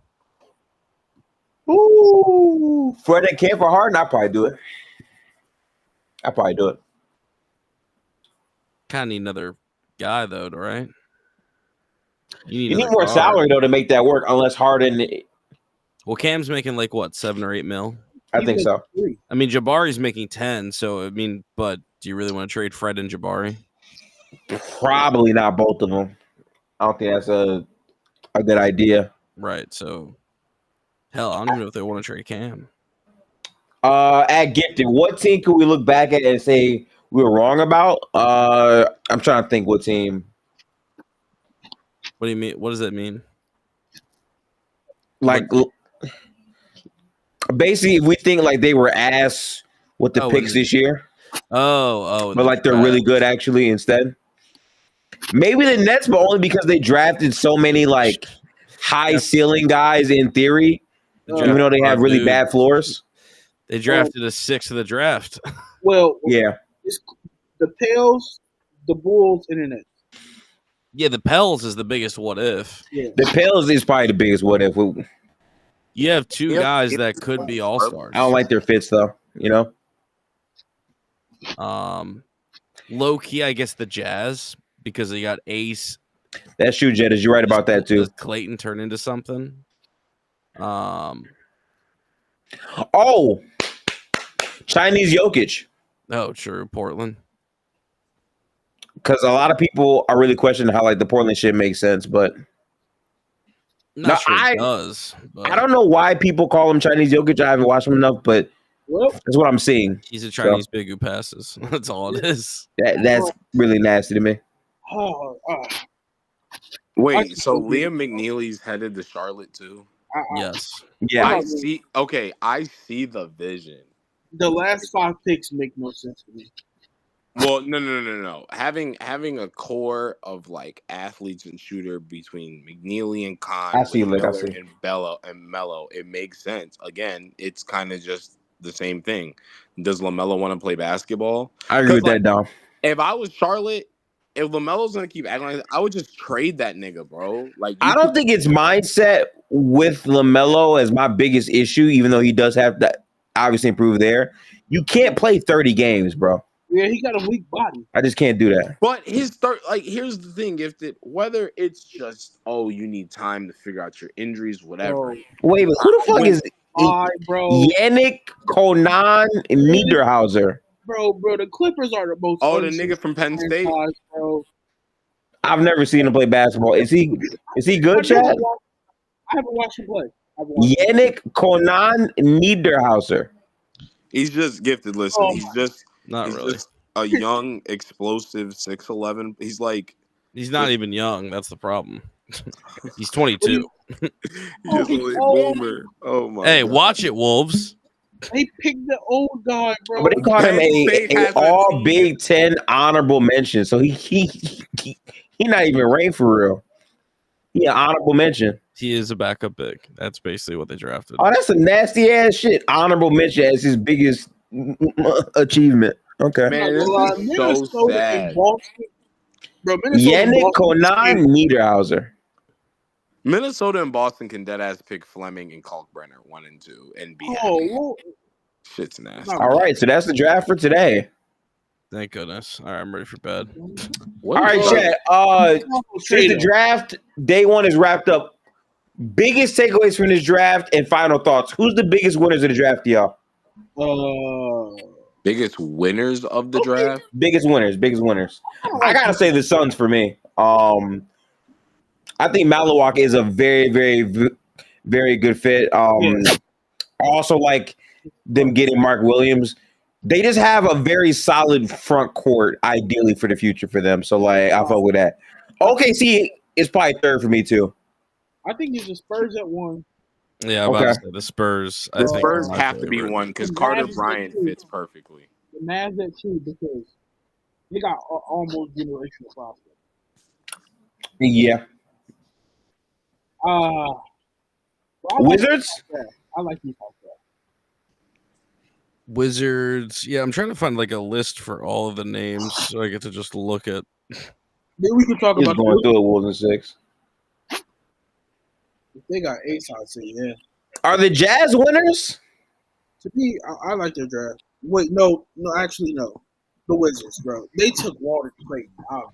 [SPEAKER 2] Ooh, Fred and Cam for Harden? I'll probably do it.
[SPEAKER 1] Kind of need another guy though, right?
[SPEAKER 2] You need more salary though to make that work. Unless Harden.
[SPEAKER 1] Well, Cam's making what, 7 or 8 mil?
[SPEAKER 2] I think so.
[SPEAKER 1] I mean, Jabari's making 10. So but do you really want to trade Fred and Jabari?
[SPEAKER 2] Probably not both of them. I don't think that's a good idea.
[SPEAKER 1] Right. So, hell, I don't even know if they want to trade Cam.
[SPEAKER 2] At Gifted, what team can we look back at and say we were wrong about? I'm trying to think what team.
[SPEAKER 1] What do you mean? What does that mean?
[SPEAKER 2] Basically, if we think they were ass with the picks this year. But they're really good actually instead. Maybe the Nets, but only because they drafted so many high ceiling guys in theory, even though they have really bad floors.
[SPEAKER 1] They drafted a 6th of the draft.
[SPEAKER 4] Well,
[SPEAKER 2] yeah.
[SPEAKER 4] It's the Pels, the Bulls, and the Nets.
[SPEAKER 1] Yeah, the Pels is the biggest what if.
[SPEAKER 4] Yeah.
[SPEAKER 2] The Pels is probably the biggest what if.
[SPEAKER 1] You have 2 guys that could be all-stars.
[SPEAKER 2] I don't like their fits though,
[SPEAKER 1] Low key, I guess the Jazz, because they got Ace.
[SPEAKER 2] That's true, Jettas. You're right about that too.
[SPEAKER 1] Does Clayton turn into something?
[SPEAKER 2] Chinese Jokic.
[SPEAKER 1] Oh, true. Portland.
[SPEAKER 2] Because a lot of people are really questioning how the Portland shit makes sense, but
[SPEAKER 1] Not sure it does. But
[SPEAKER 2] I don't know why people call him Chinese Jokic. I haven't watched him enough, but that's what I'm seeing.
[SPEAKER 1] He's a Chinese big who passes. That's all it is.
[SPEAKER 2] That's really nasty to me.
[SPEAKER 7] Wait, so Liam McNeely's headed to Charlotte too?
[SPEAKER 1] Yes.
[SPEAKER 2] Yeah.
[SPEAKER 7] I see. Okay, I see the vision.
[SPEAKER 4] The last 5 picks make no sense to me.
[SPEAKER 7] Well, no. Having a core of athletes and shooter between McNeely and Khan,
[SPEAKER 2] I see.
[SPEAKER 7] and Bello and Melo, it makes sense. Again, it's kind of just the same thing. Does LaMelo want to play basketball?
[SPEAKER 2] I agree with that, Dom.
[SPEAKER 7] If I was Charlotte, if LaMelo's gonna keep acting like that, I would just trade that nigga, bro.
[SPEAKER 2] I don't think it's mindset with LaMelo as my biggest issue, even though he does have that obviously improve there. You can't play 30 games, bro.
[SPEAKER 4] Yeah, he got a weak body.
[SPEAKER 2] I just can't do that.
[SPEAKER 7] But here's the thing, Gifted. Whether it's just you need time to figure out your injuries, whatever.
[SPEAKER 2] Wait, but who the fuck is
[SPEAKER 4] bro?
[SPEAKER 2] Yannick Conan Niederhauser?
[SPEAKER 4] Bro, the Clippers are the most.
[SPEAKER 7] Oh, the nigga from Penn State.
[SPEAKER 4] Bro.
[SPEAKER 2] I've never seen him play basketball. Is he good, Chad?
[SPEAKER 4] I haven't watched him play.
[SPEAKER 2] Yannick Conan Niederhauser.
[SPEAKER 7] He's just Gifted. Listen, he's just a young, explosive 6'11".
[SPEAKER 1] He's not even young. That's the problem. He's 22.
[SPEAKER 7] He's just a late boomer. Oh my!
[SPEAKER 1] Hey, watch it, Wolves.
[SPEAKER 4] They picked the old guy, bro.
[SPEAKER 2] But they call him a all Big Ten honorable mention. So he not even ranked for real. He an honorable mention.
[SPEAKER 1] He is a backup big. That's basically what they drafted.
[SPEAKER 2] Oh, that's a nasty ass shit. Honorable mention as his biggest achievement. Okay.
[SPEAKER 7] Man, this is so
[SPEAKER 4] Minnesota and
[SPEAKER 7] sad.
[SPEAKER 4] Boston. Bro, Minnesota and
[SPEAKER 2] Yannick
[SPEAKER 4] Boston
[SPEAKER 2] Conan Niederhauser.
[SPEAKER 7] Minnesota and Boston can deadass pick Fleming and Kalkbrenner 1 and 2 and be happy.
[SPEAKER 4] Oh,
[SPEAKER 7] Shit's nasty.
[SPEAKER 2] All right, so that's the draft for today.
[SPEAKER 1] Thank goodness. All right, I'm ready for bed.
[SPEAKER 2] All right, Chad. Since the draft day one is wrapped up, biggest takeaways from this draft and final thoughts. Who's the biggest winners of the draft, y'all?
[SPEAKER 7] Biggest winners of the draft?
[SPEAKER 2] Biggest winners. I gotta say the Suns for me. I think Malawak is a very, very, very good fit. I also like them getting Mark Williams. They just have a very solid front court, ideally for the future for them. So like, I fuck with that. OKC is probably third for me too.
[SPEAKER 4] I think it's the Spurs at 1.
[SPEAKER 1] Yeah, I'm about to say the Spurs.
[SPEAKER 7] The Spurs have to be 1 because Carter Bryant fits perfectly.
[SPEAKER 4] The Mavs at 2 because they got almost generational prospects.
[SPEAKER 2] Yeah. Wizards?
[SPEAKER 4] I like these guys.
[SPEAKER 1] Wizards. Yeah, I'm trying to find like a list for all of the names so I get to just look at.
[SPEAKER 4] Then we can talk
[SPEAKER 2] He's
[SPEAKER 4] about
[SPEAKER 2] going through it, Wolves and 6.
[SPEAKER 4] They got 8 shots in, yeah.
[SPEAKER 2] Are the Jazz winners?
[SPEAKER 4] To me, I like their draft. Wait, no, actually, no. The Wizards, bro. They took Walter Clayton. Oh,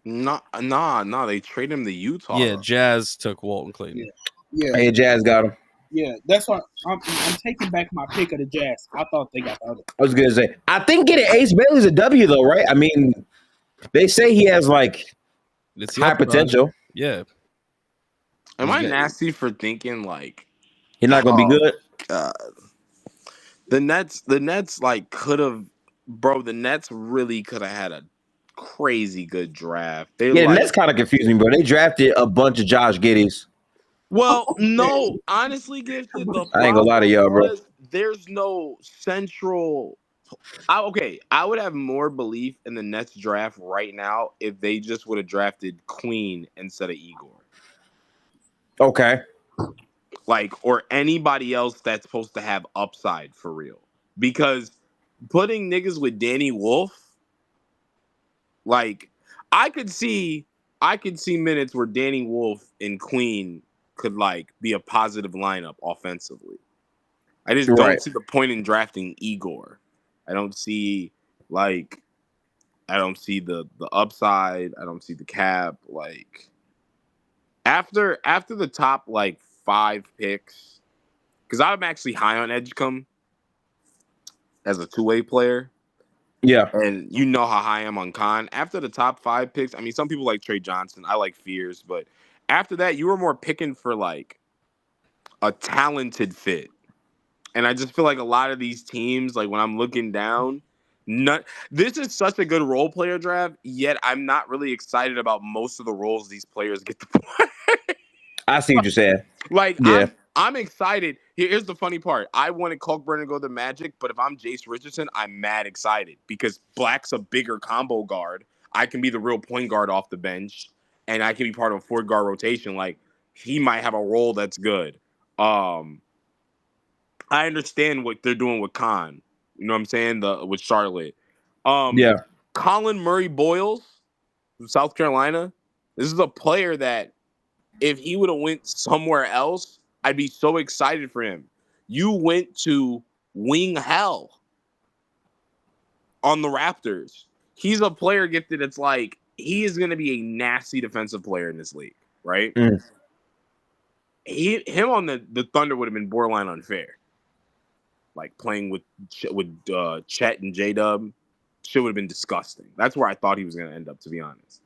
[SPEAKER 4] no.
[SPEAKER 7] Nah. They traded him to Utah.
[SPEAKER 1] Yeah, Jazz took Walton Clayton.
[SPEAKER 4] Yeah.
[SPEAKER 2] Hey, Jazz got him.
[SPEAKER 4] Yeah, that's why I'm taking back my pick of the Jazz. I thought they got the other.
[SPEAKER 2] I was gonna say, I think getting Ace Bailey's a W though, right? I mean, they say he has like
[SPEAKER 1] It's
[SPEAKER 2] high potential.
[SPEAKER 1] Yeah.
[SPEAKER 7] Am I nasty for thinking like
[SPEAKER 2] He's not gonna be good?
[SPEAKER 7] The Nets like could have, bro. The Nets really could have had a crazy good draft.
[SPEAKER 2] The Nets kind of confused me, bro. They drafted a bunch of Josh Giddeys.
[SPEAKER 7] Well, no, honestly, Gifted.
[SPEAKER 2] I ain't gonna lie to y'all, bro.
[SPEAKER 7] There's no central. I would have more belief in the Nets draft right now if they just would have drafted Queen instead of Igor.
[SPEAKER 2] Okay.
[SPEAKER 7] Like, or anybody else that's supposed to have upside for real. Because putting niggas with Danny Wolf, like, I could see minutes where Danny Wolf and Queen could like be a positive lineup offensively. I just don't see the point in drafting Igor. I don't see the upside. I don't see the cap. Like after the top like 5 picks, because I'm actually high on Edgecombe as a 2-way player.
[SPEAKER 2] Yeah.
[SPEAKER 7] And you know how high I am on Khan. After the top 5 picks, I mean, some people like Trey Johnson. I like Fears, but after that, you were more picking for like a talented fit. And I just feel like a lot of these teams, like when I'm looking down, this is such a good role player draft, yet I'm not really excited about most of the roles these players get to play.
[SPEAKER 2] I see what you're saying.
[SPEAKER 7] Like, yeah. I'm excited. Here's the funny part. I wanted Kalkbrenner to go to the Magic, but if I'm Jace Richardson, I'm mad excited because Black's a bigger combo guard. I can be the real point guard off the bench, and I can be part of a 4-guard rotation. Like, he might have a role that's good. I understand what they're doing with Khan. You know what I'm saying? With Charlotte. Colin Murray Boyles from South Carolina. This is a player that if he would have went somewhere else, I'd be so excited for him. You went to wing hell on the Raptors. He's a player gifted. It's like he is going to be a nasty defensive player in this league, right? Him on the Thunder would have been borderline unfair. Like playing with Chet and J-Dub, shit would have been disgusting. That's where I thought he was going to end up, to be honest.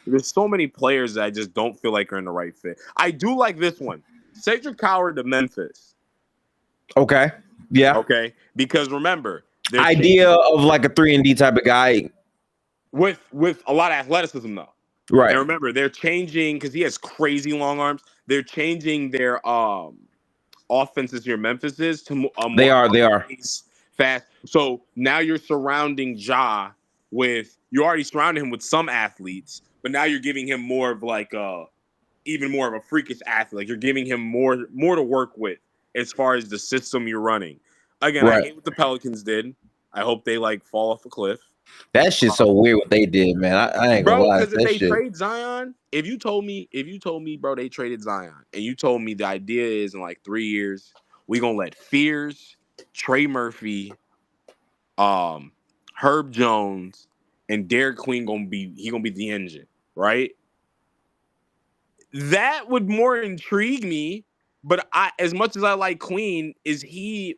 [SPEAKER 7] There's so many players that I just don't feel like are in the right fit. I do like this one. Cedric Coward to Memphis.
[SPEAKER 2] Okay. Yeah.
[SPEAKER 7] Okay. Because remember,
[SPEAKER 2] idea of like a 3-and-D type of guy
[SPEAKER 7] with a lot of athleticism though.
[SPEAKER 2] Right.
[SPEAKER 7] And remember, they're changing because he has crazy long arms. They're changing their offenses here. Memphis is to
[SPEAKER 2] they are
[SPEAKER 7] fast. So now you're surrounding Ja with. You already surrounded him with some athletes, but now you're giving him more of like even more of a freakish athlete. Like you're giving him more to work with as far as the system you're running. Again, I hate what the Pelicans did. I hope they like fall off a cliff.
[SPEAKER 2] That shit's so weird what they did, man. I ain't gonna lie.
[SPEAKER 7] Because if they trade Zion, if you told me, bro, they traded Zion, and you told me the idea is in like 3 years, we gonna let Fears, Trey Murphy, Herb Jones, and Derek Queen gonna be the engine, right? That would more intrigue me. But as much as I like Queen, is he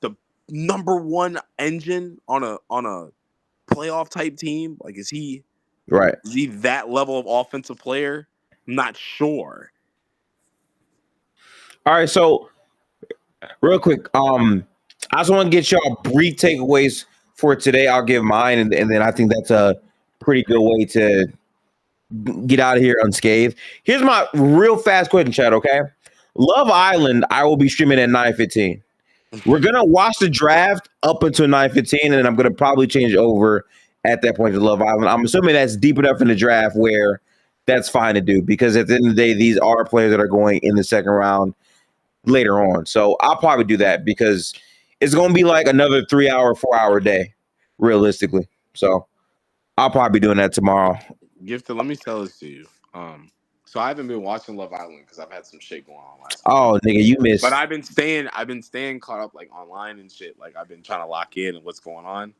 [SPEAKER 7] the number one engine on a playoff type team? Like, is he that level of offensive player? I'm not sure.
[SPEAKER 2] All right, so real quick, I just want to get y'all brief takeaways for today. I'll give mine, and then I think that's a pretty good way to get out of here unscathed. Here's my real fast question, Chad, okay? Love Island, I will be streaming at 9:15. We're going to watch the draft up until 9:15, and then I'm going to probably change over at that point to Love Island. I'm assuming that's deep enough in the draft where that's fine to do, because at the end of the day, these are players that are going in the second round later on. So I'll probably do that because it's going to be like another 3-hour, 4-hour day, realistically. So I'll probably be doing that tomorrow.
[SPEAKER 7] Gifted, let me tell this to you. So I haven't been watching Love Island because I've had some shit going on last night.
[SPEAKER 2] Oh, nigga, you missed.
[SPEAKER 7] But I've been staying caught up like online and shit. Like I've been trying to lock in and what's going on.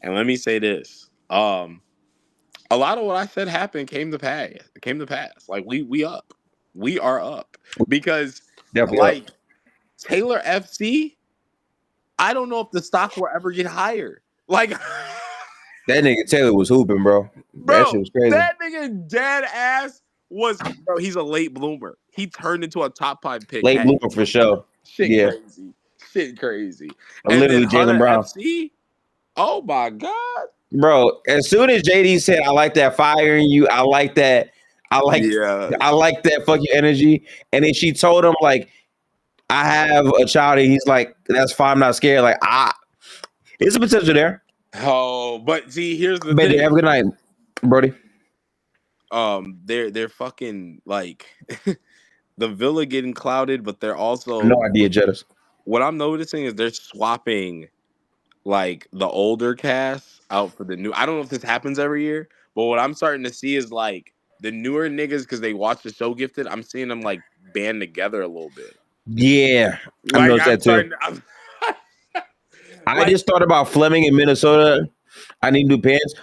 [SPEAKER 7] And let me say this. A lot of what I said happened came to pass. Like we up. We are up. Because
[SPEAKER 2] definitely up.
[SPEAKER 7] Taylor FC, I don't know if the stock will ever get higher. Like
[SPEAKER 2] that nigga Taylor was hooping, bro. That shit was crazy.
[SPEAKER 7] That nigga dead ass was, bro, he's a late bloomer. He turned into a top 5 pick.
[SPEAKER 2] Late bloomer for sure.
[SPEAKER 7] Shit crazy.
[SPEAKER 2] I'm literally Jaylen Brown.
[SPEAKER 7] FC, oh my God.
[SPEAKER 2] Bro, as soon as JD said, I like that fire in you, I like that fuck you energy. And then she told him, like, I have a child, and he's like, that's fine, I'm not scared. Like, there's a potential there.
[SPEAKER 7] Oh, but see, here's the thing.
[SPEAKER 2] Have a good night, Brody.
[SPEAKER 7] They're fucking like the Villa getting clouded, but they're also
[SPEAKER 2] no idea, Jettas.
[SPEAKER 7] What I'm noticing is they're swapping like the older cast out for the new. I don't know if this happens every year, but what I'm starting to see is like the newer niggas, because they watch the show Gifted. I'm seeing them like band together a little bit.
[SPEAKER 2] Yeah, I noticed that too. I just thought about Fleming in Minnesota. I need new pants.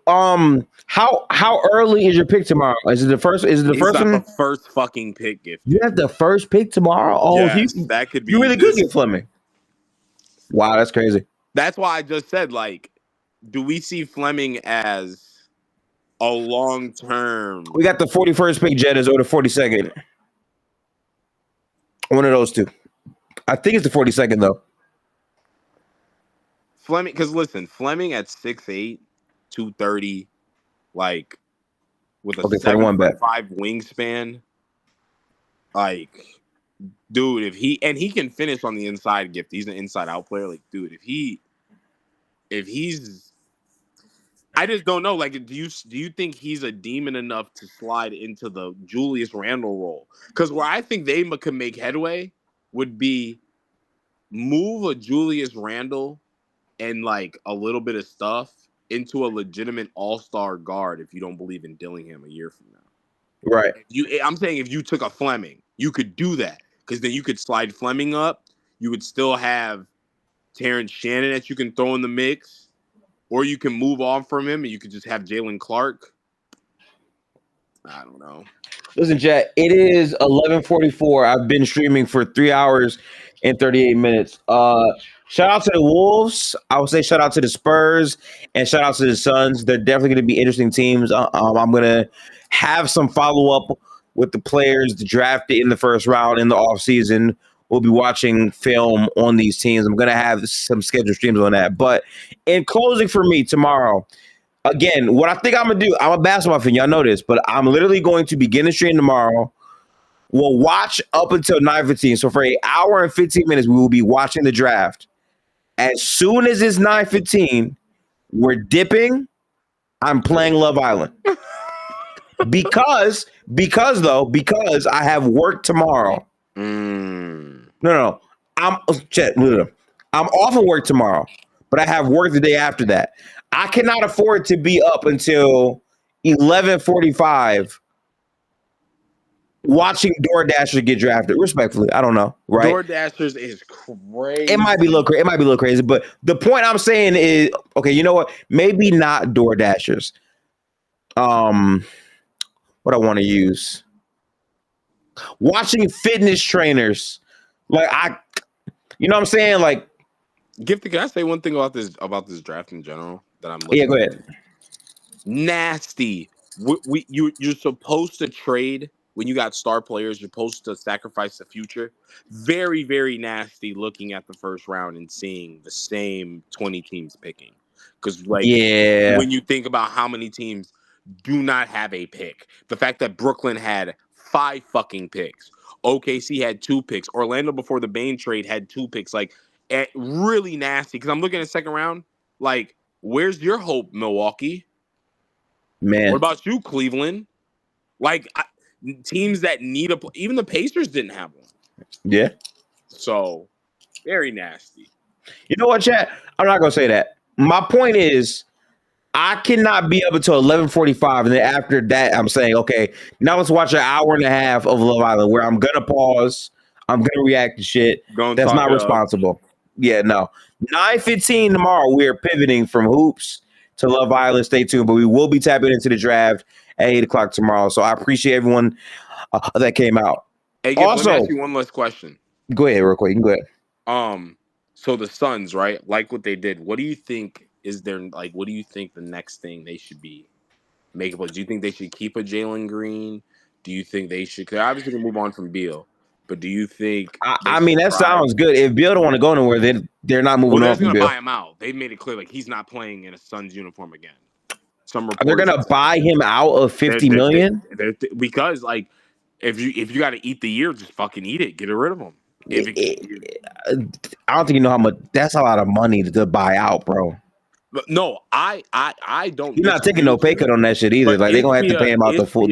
[SPEAKER 2] How early is your pick tomorrow? Is it the first? Is it the first one?
[SPEAKER 7] The first fucking pick, Gift.
[SPEAKER 2] You have the first pick tomorrow. Oh,
[SPEAKER 7] yes, that could be.
[SPEAKER 2] You really could get Fleming. Wow, that's crazy.
[SPEAKER 7] That's why I just said, like, do we see Fleming as a long term?
[SPEAKER 2] We got the 41st pick, Jettas, or the 42nd. One of those two. I think it's the 42nd though.
[SPEAKER 7] Fleming, because listen, Fleming at 6'8", 230, like with a 7'5" wingspan, like, dude, if he can finish on the inside, Gift, he's an inside out player. Like, dude, if he's, I just don't know. Like, do you think he's a demon enough to slide into the Julius Randle role? Because where I think they could make headway would be move a Julius Randle and like a little bit of stuff into a legitimate all-star guard if you don't believe in Dillingham a year from now.
[SPEAKER 2] Right.
[SPEAKER 7] I'm saying if you took a Fleming, you could do that, because then you could slide Fleming up. You would still have Terrence Shannon that you can throw in the mix, or you can move on from him and you could just have Jalen Clark. I don't know.
[SPEAKER 2] Listen, chat, it is 11:44. I've been streaming for 3 hours and 38 minutes. Shout out to the Wolves. I would say shout out to the Spurs and shout out to the Suns. They're definitely going to be interesting teams. I'm going to have some follow-up with the players drafted in the first round in the offseason. We'll be watching film on these teams. I'm going to have some scheduled streams on that. But in closing for me tomorrow, again, what I think I'm going to do, I'm a basketball fan. Y'all know this, but I'm literally going to begin the stream tomorrow. We'll watch up until 9:15. So for an hour and 15 minutes, we will be watching the draft. As soon as it's 9:15, we're dipping. I'm playing Love Island. because I have work tomorrow. No. I'm off of work tomorrow, but I have work the day after that. I cannot afford to be up until 11:45 watching DoorDashers get drafted. Respectfully, I don't know. Right?
[SPEAKER 7] DoorDashers is crazy.
[SPEAKER 2] It might be a little crazy, but the point I'm saying is, okay, you know what? Maybe not DoorDashers. What I want to use? Watching fitness trainers, like you know what I'm saying? Like,
[SPEAKER 7] Gifted, can I say one thing about this draft in general that I'm looking
[SPEAKER 2] yeah, go ahead.
[SPEAKER 7] Nasty. You're supposed to trade when you got star players. You're supposed to sacrifice the future. Very, very nasty looking at the first round and seeing the same 20 teams picking. Because, like, when you think about how many teams do not have a pick, the fact that Brooklyn had 5 fucking picks, OKC had 2 picks, Orlando before the Bane trade had 2 picks, like, really nasty. Because I'm looking at second round, like, where's your hope, Milwaukee?
[SPEAKER 2] Man,
[SPEAKER 7] what about you, Cleveland? Like, teams that need even the Pacers didn't have one.
[SPEAKER 2] Yeah.
[SPEAKER 7] So, very nasty.
[SPEAKER 2] You know what, chat? I'm not gonna say that. My point is, I cannot be up until 11:45, and then after that, I'm saying, okay, now let's watch an hour and a half of Love Island, where I'm gonna pause, I'm gonna react to shit. That's not responsible. Yeah, no. 9:15 tomorrow. We're pivoting from hoops to Love Island. Stay tuned, but we will be tapping into the draft at 8:00 tomorrow. So I appreciate everyone that came out.
[SPEAKER 7] Hey, also, let me ask you one last question.
[SPEAKER 2] Go ahead, real quick. You can go ahead.
[SPEAKER 7] So the Suns, right? Like what they did. What do you think is their what do you think the next thing they should be making? Do you think they should keep a Jalen Green? Do you think they should? Because obviously they move on from Beal. But do you think?
[SPEAKER 2] I mean, that sounds good. If Beal don't want to go nowhere, then they're not moving on from Beal.
[SPEAKER 7] They're going to buy him out. They made it clear like he's not playing in a Suns uniform again.
[SPEAKER 2] They're going to buy him out of $50 million?
[SPEAKER 7] Because like if you got to eat the year, just fucking eat it. Get rid of him.
[SPEAKER 2] I don't think you know how much. That's a lot of money to buy out, bro.
[SPEAKER 7] No, I don't.
[SPEAKER 2] You're not taking no pay cut on that shit either. Like they're gonna have to pay him out the full.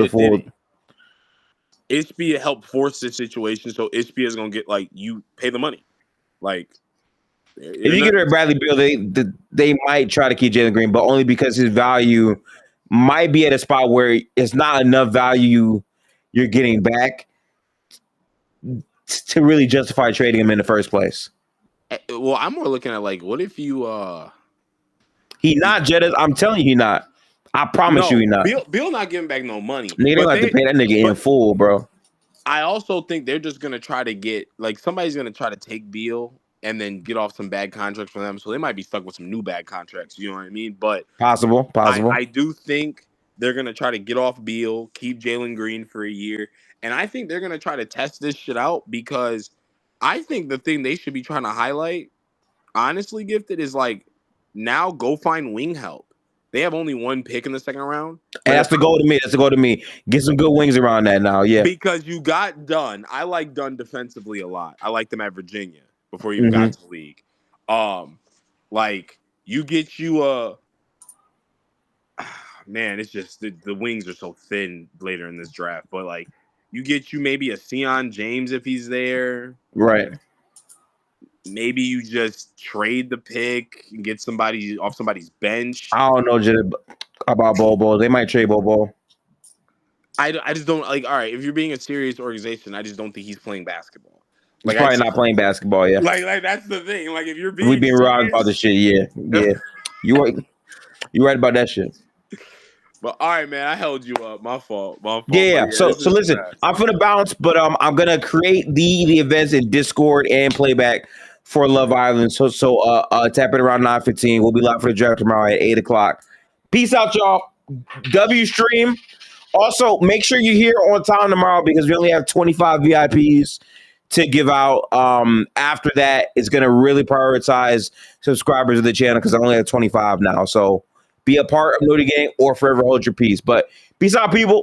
[SPEAKER 7] Ishbia helped force this situation, so Ishbia is gonna get like you pay the money. Like
[SPEAKER 2] if you get rid of Bradley Beal, they might try to keep Jalen Green, but only because his value might be at a spot where it's not enough value you're getting back to really justify trading him in the first place.
[SPEAKER 7] Well, I'm more looking at like, what if you
[SPEAKER 2] he not Jettas? I'm telling you, he not. I promise you, he not.
[SPEAKER 7] Bill not giving back no money.
[SPEAKER 2] Nigga, they have to pay that nigga in full, bro.
[SPEAKER 7] I also think they're just gonna try to get like somebody's gonna try to take Beal and then get off some bad contracts for them. So they might be stuck with some new bad contracts. You know what I mean? But
[SPEAKER 2] possible.
[SPEAKER 7] I do think they're gonna try to get off Beal, keep Jalen Green for a year, and I think they're gonna try to test this shit out because I think the thing they should be trying to highlight, honestly, Gifted, is like now go find wing help. They have only 1 pick in the second round.
[SPEAKER 2] And that's the goal to me. That's the goal to me. Get some good wings around that now. Yeah.
[SPEAKER 7] Because you got Dunn. I like Dunn defensively a lot. I liked him at Virginia before you got to the league. Like you get you a man, it's just the wings are so thin later in this draft. But like you get you maybe a Sion James if he's there.
[SPEAKER 2] Right.
[SPEAKER 7] Maybe you just trade the pick and get somebody off somebody's bench.
[SPEAKER 2] I don't know about Bobo. They might trade Bobo.
[SPEAKER 7] I just don't like. All right, if you're being a serious organization, I just don't think he's playing basketball.
[SPEAKER 2] Like, he's probably not playing basketball. Yeah,
[SPEAKER 7] like that's the thing. Like if you're being,
[SPEAKER 2] we've been wrong about the shit. Yeah. You right about that shit.
[SPEAKER 7] But all right, man, I held you up. My fault.
[SPEAKER 2] Yeah. So listen, I'm finna bounce, but I'm gonna create the events in Discord and playback for Love Island. So tap it around 9:15. We'll be live for the draft tomorrow at 8:00. Peace out, y'all. W stream. Also, make sure you're here on time tomorrow because we only have 25 VIPs to give out. After that, it's gonna really prioritize subscribers of the channel because I only have 25 now. So be a part of Nudie Gang or forever hold your peace. But peace out, people.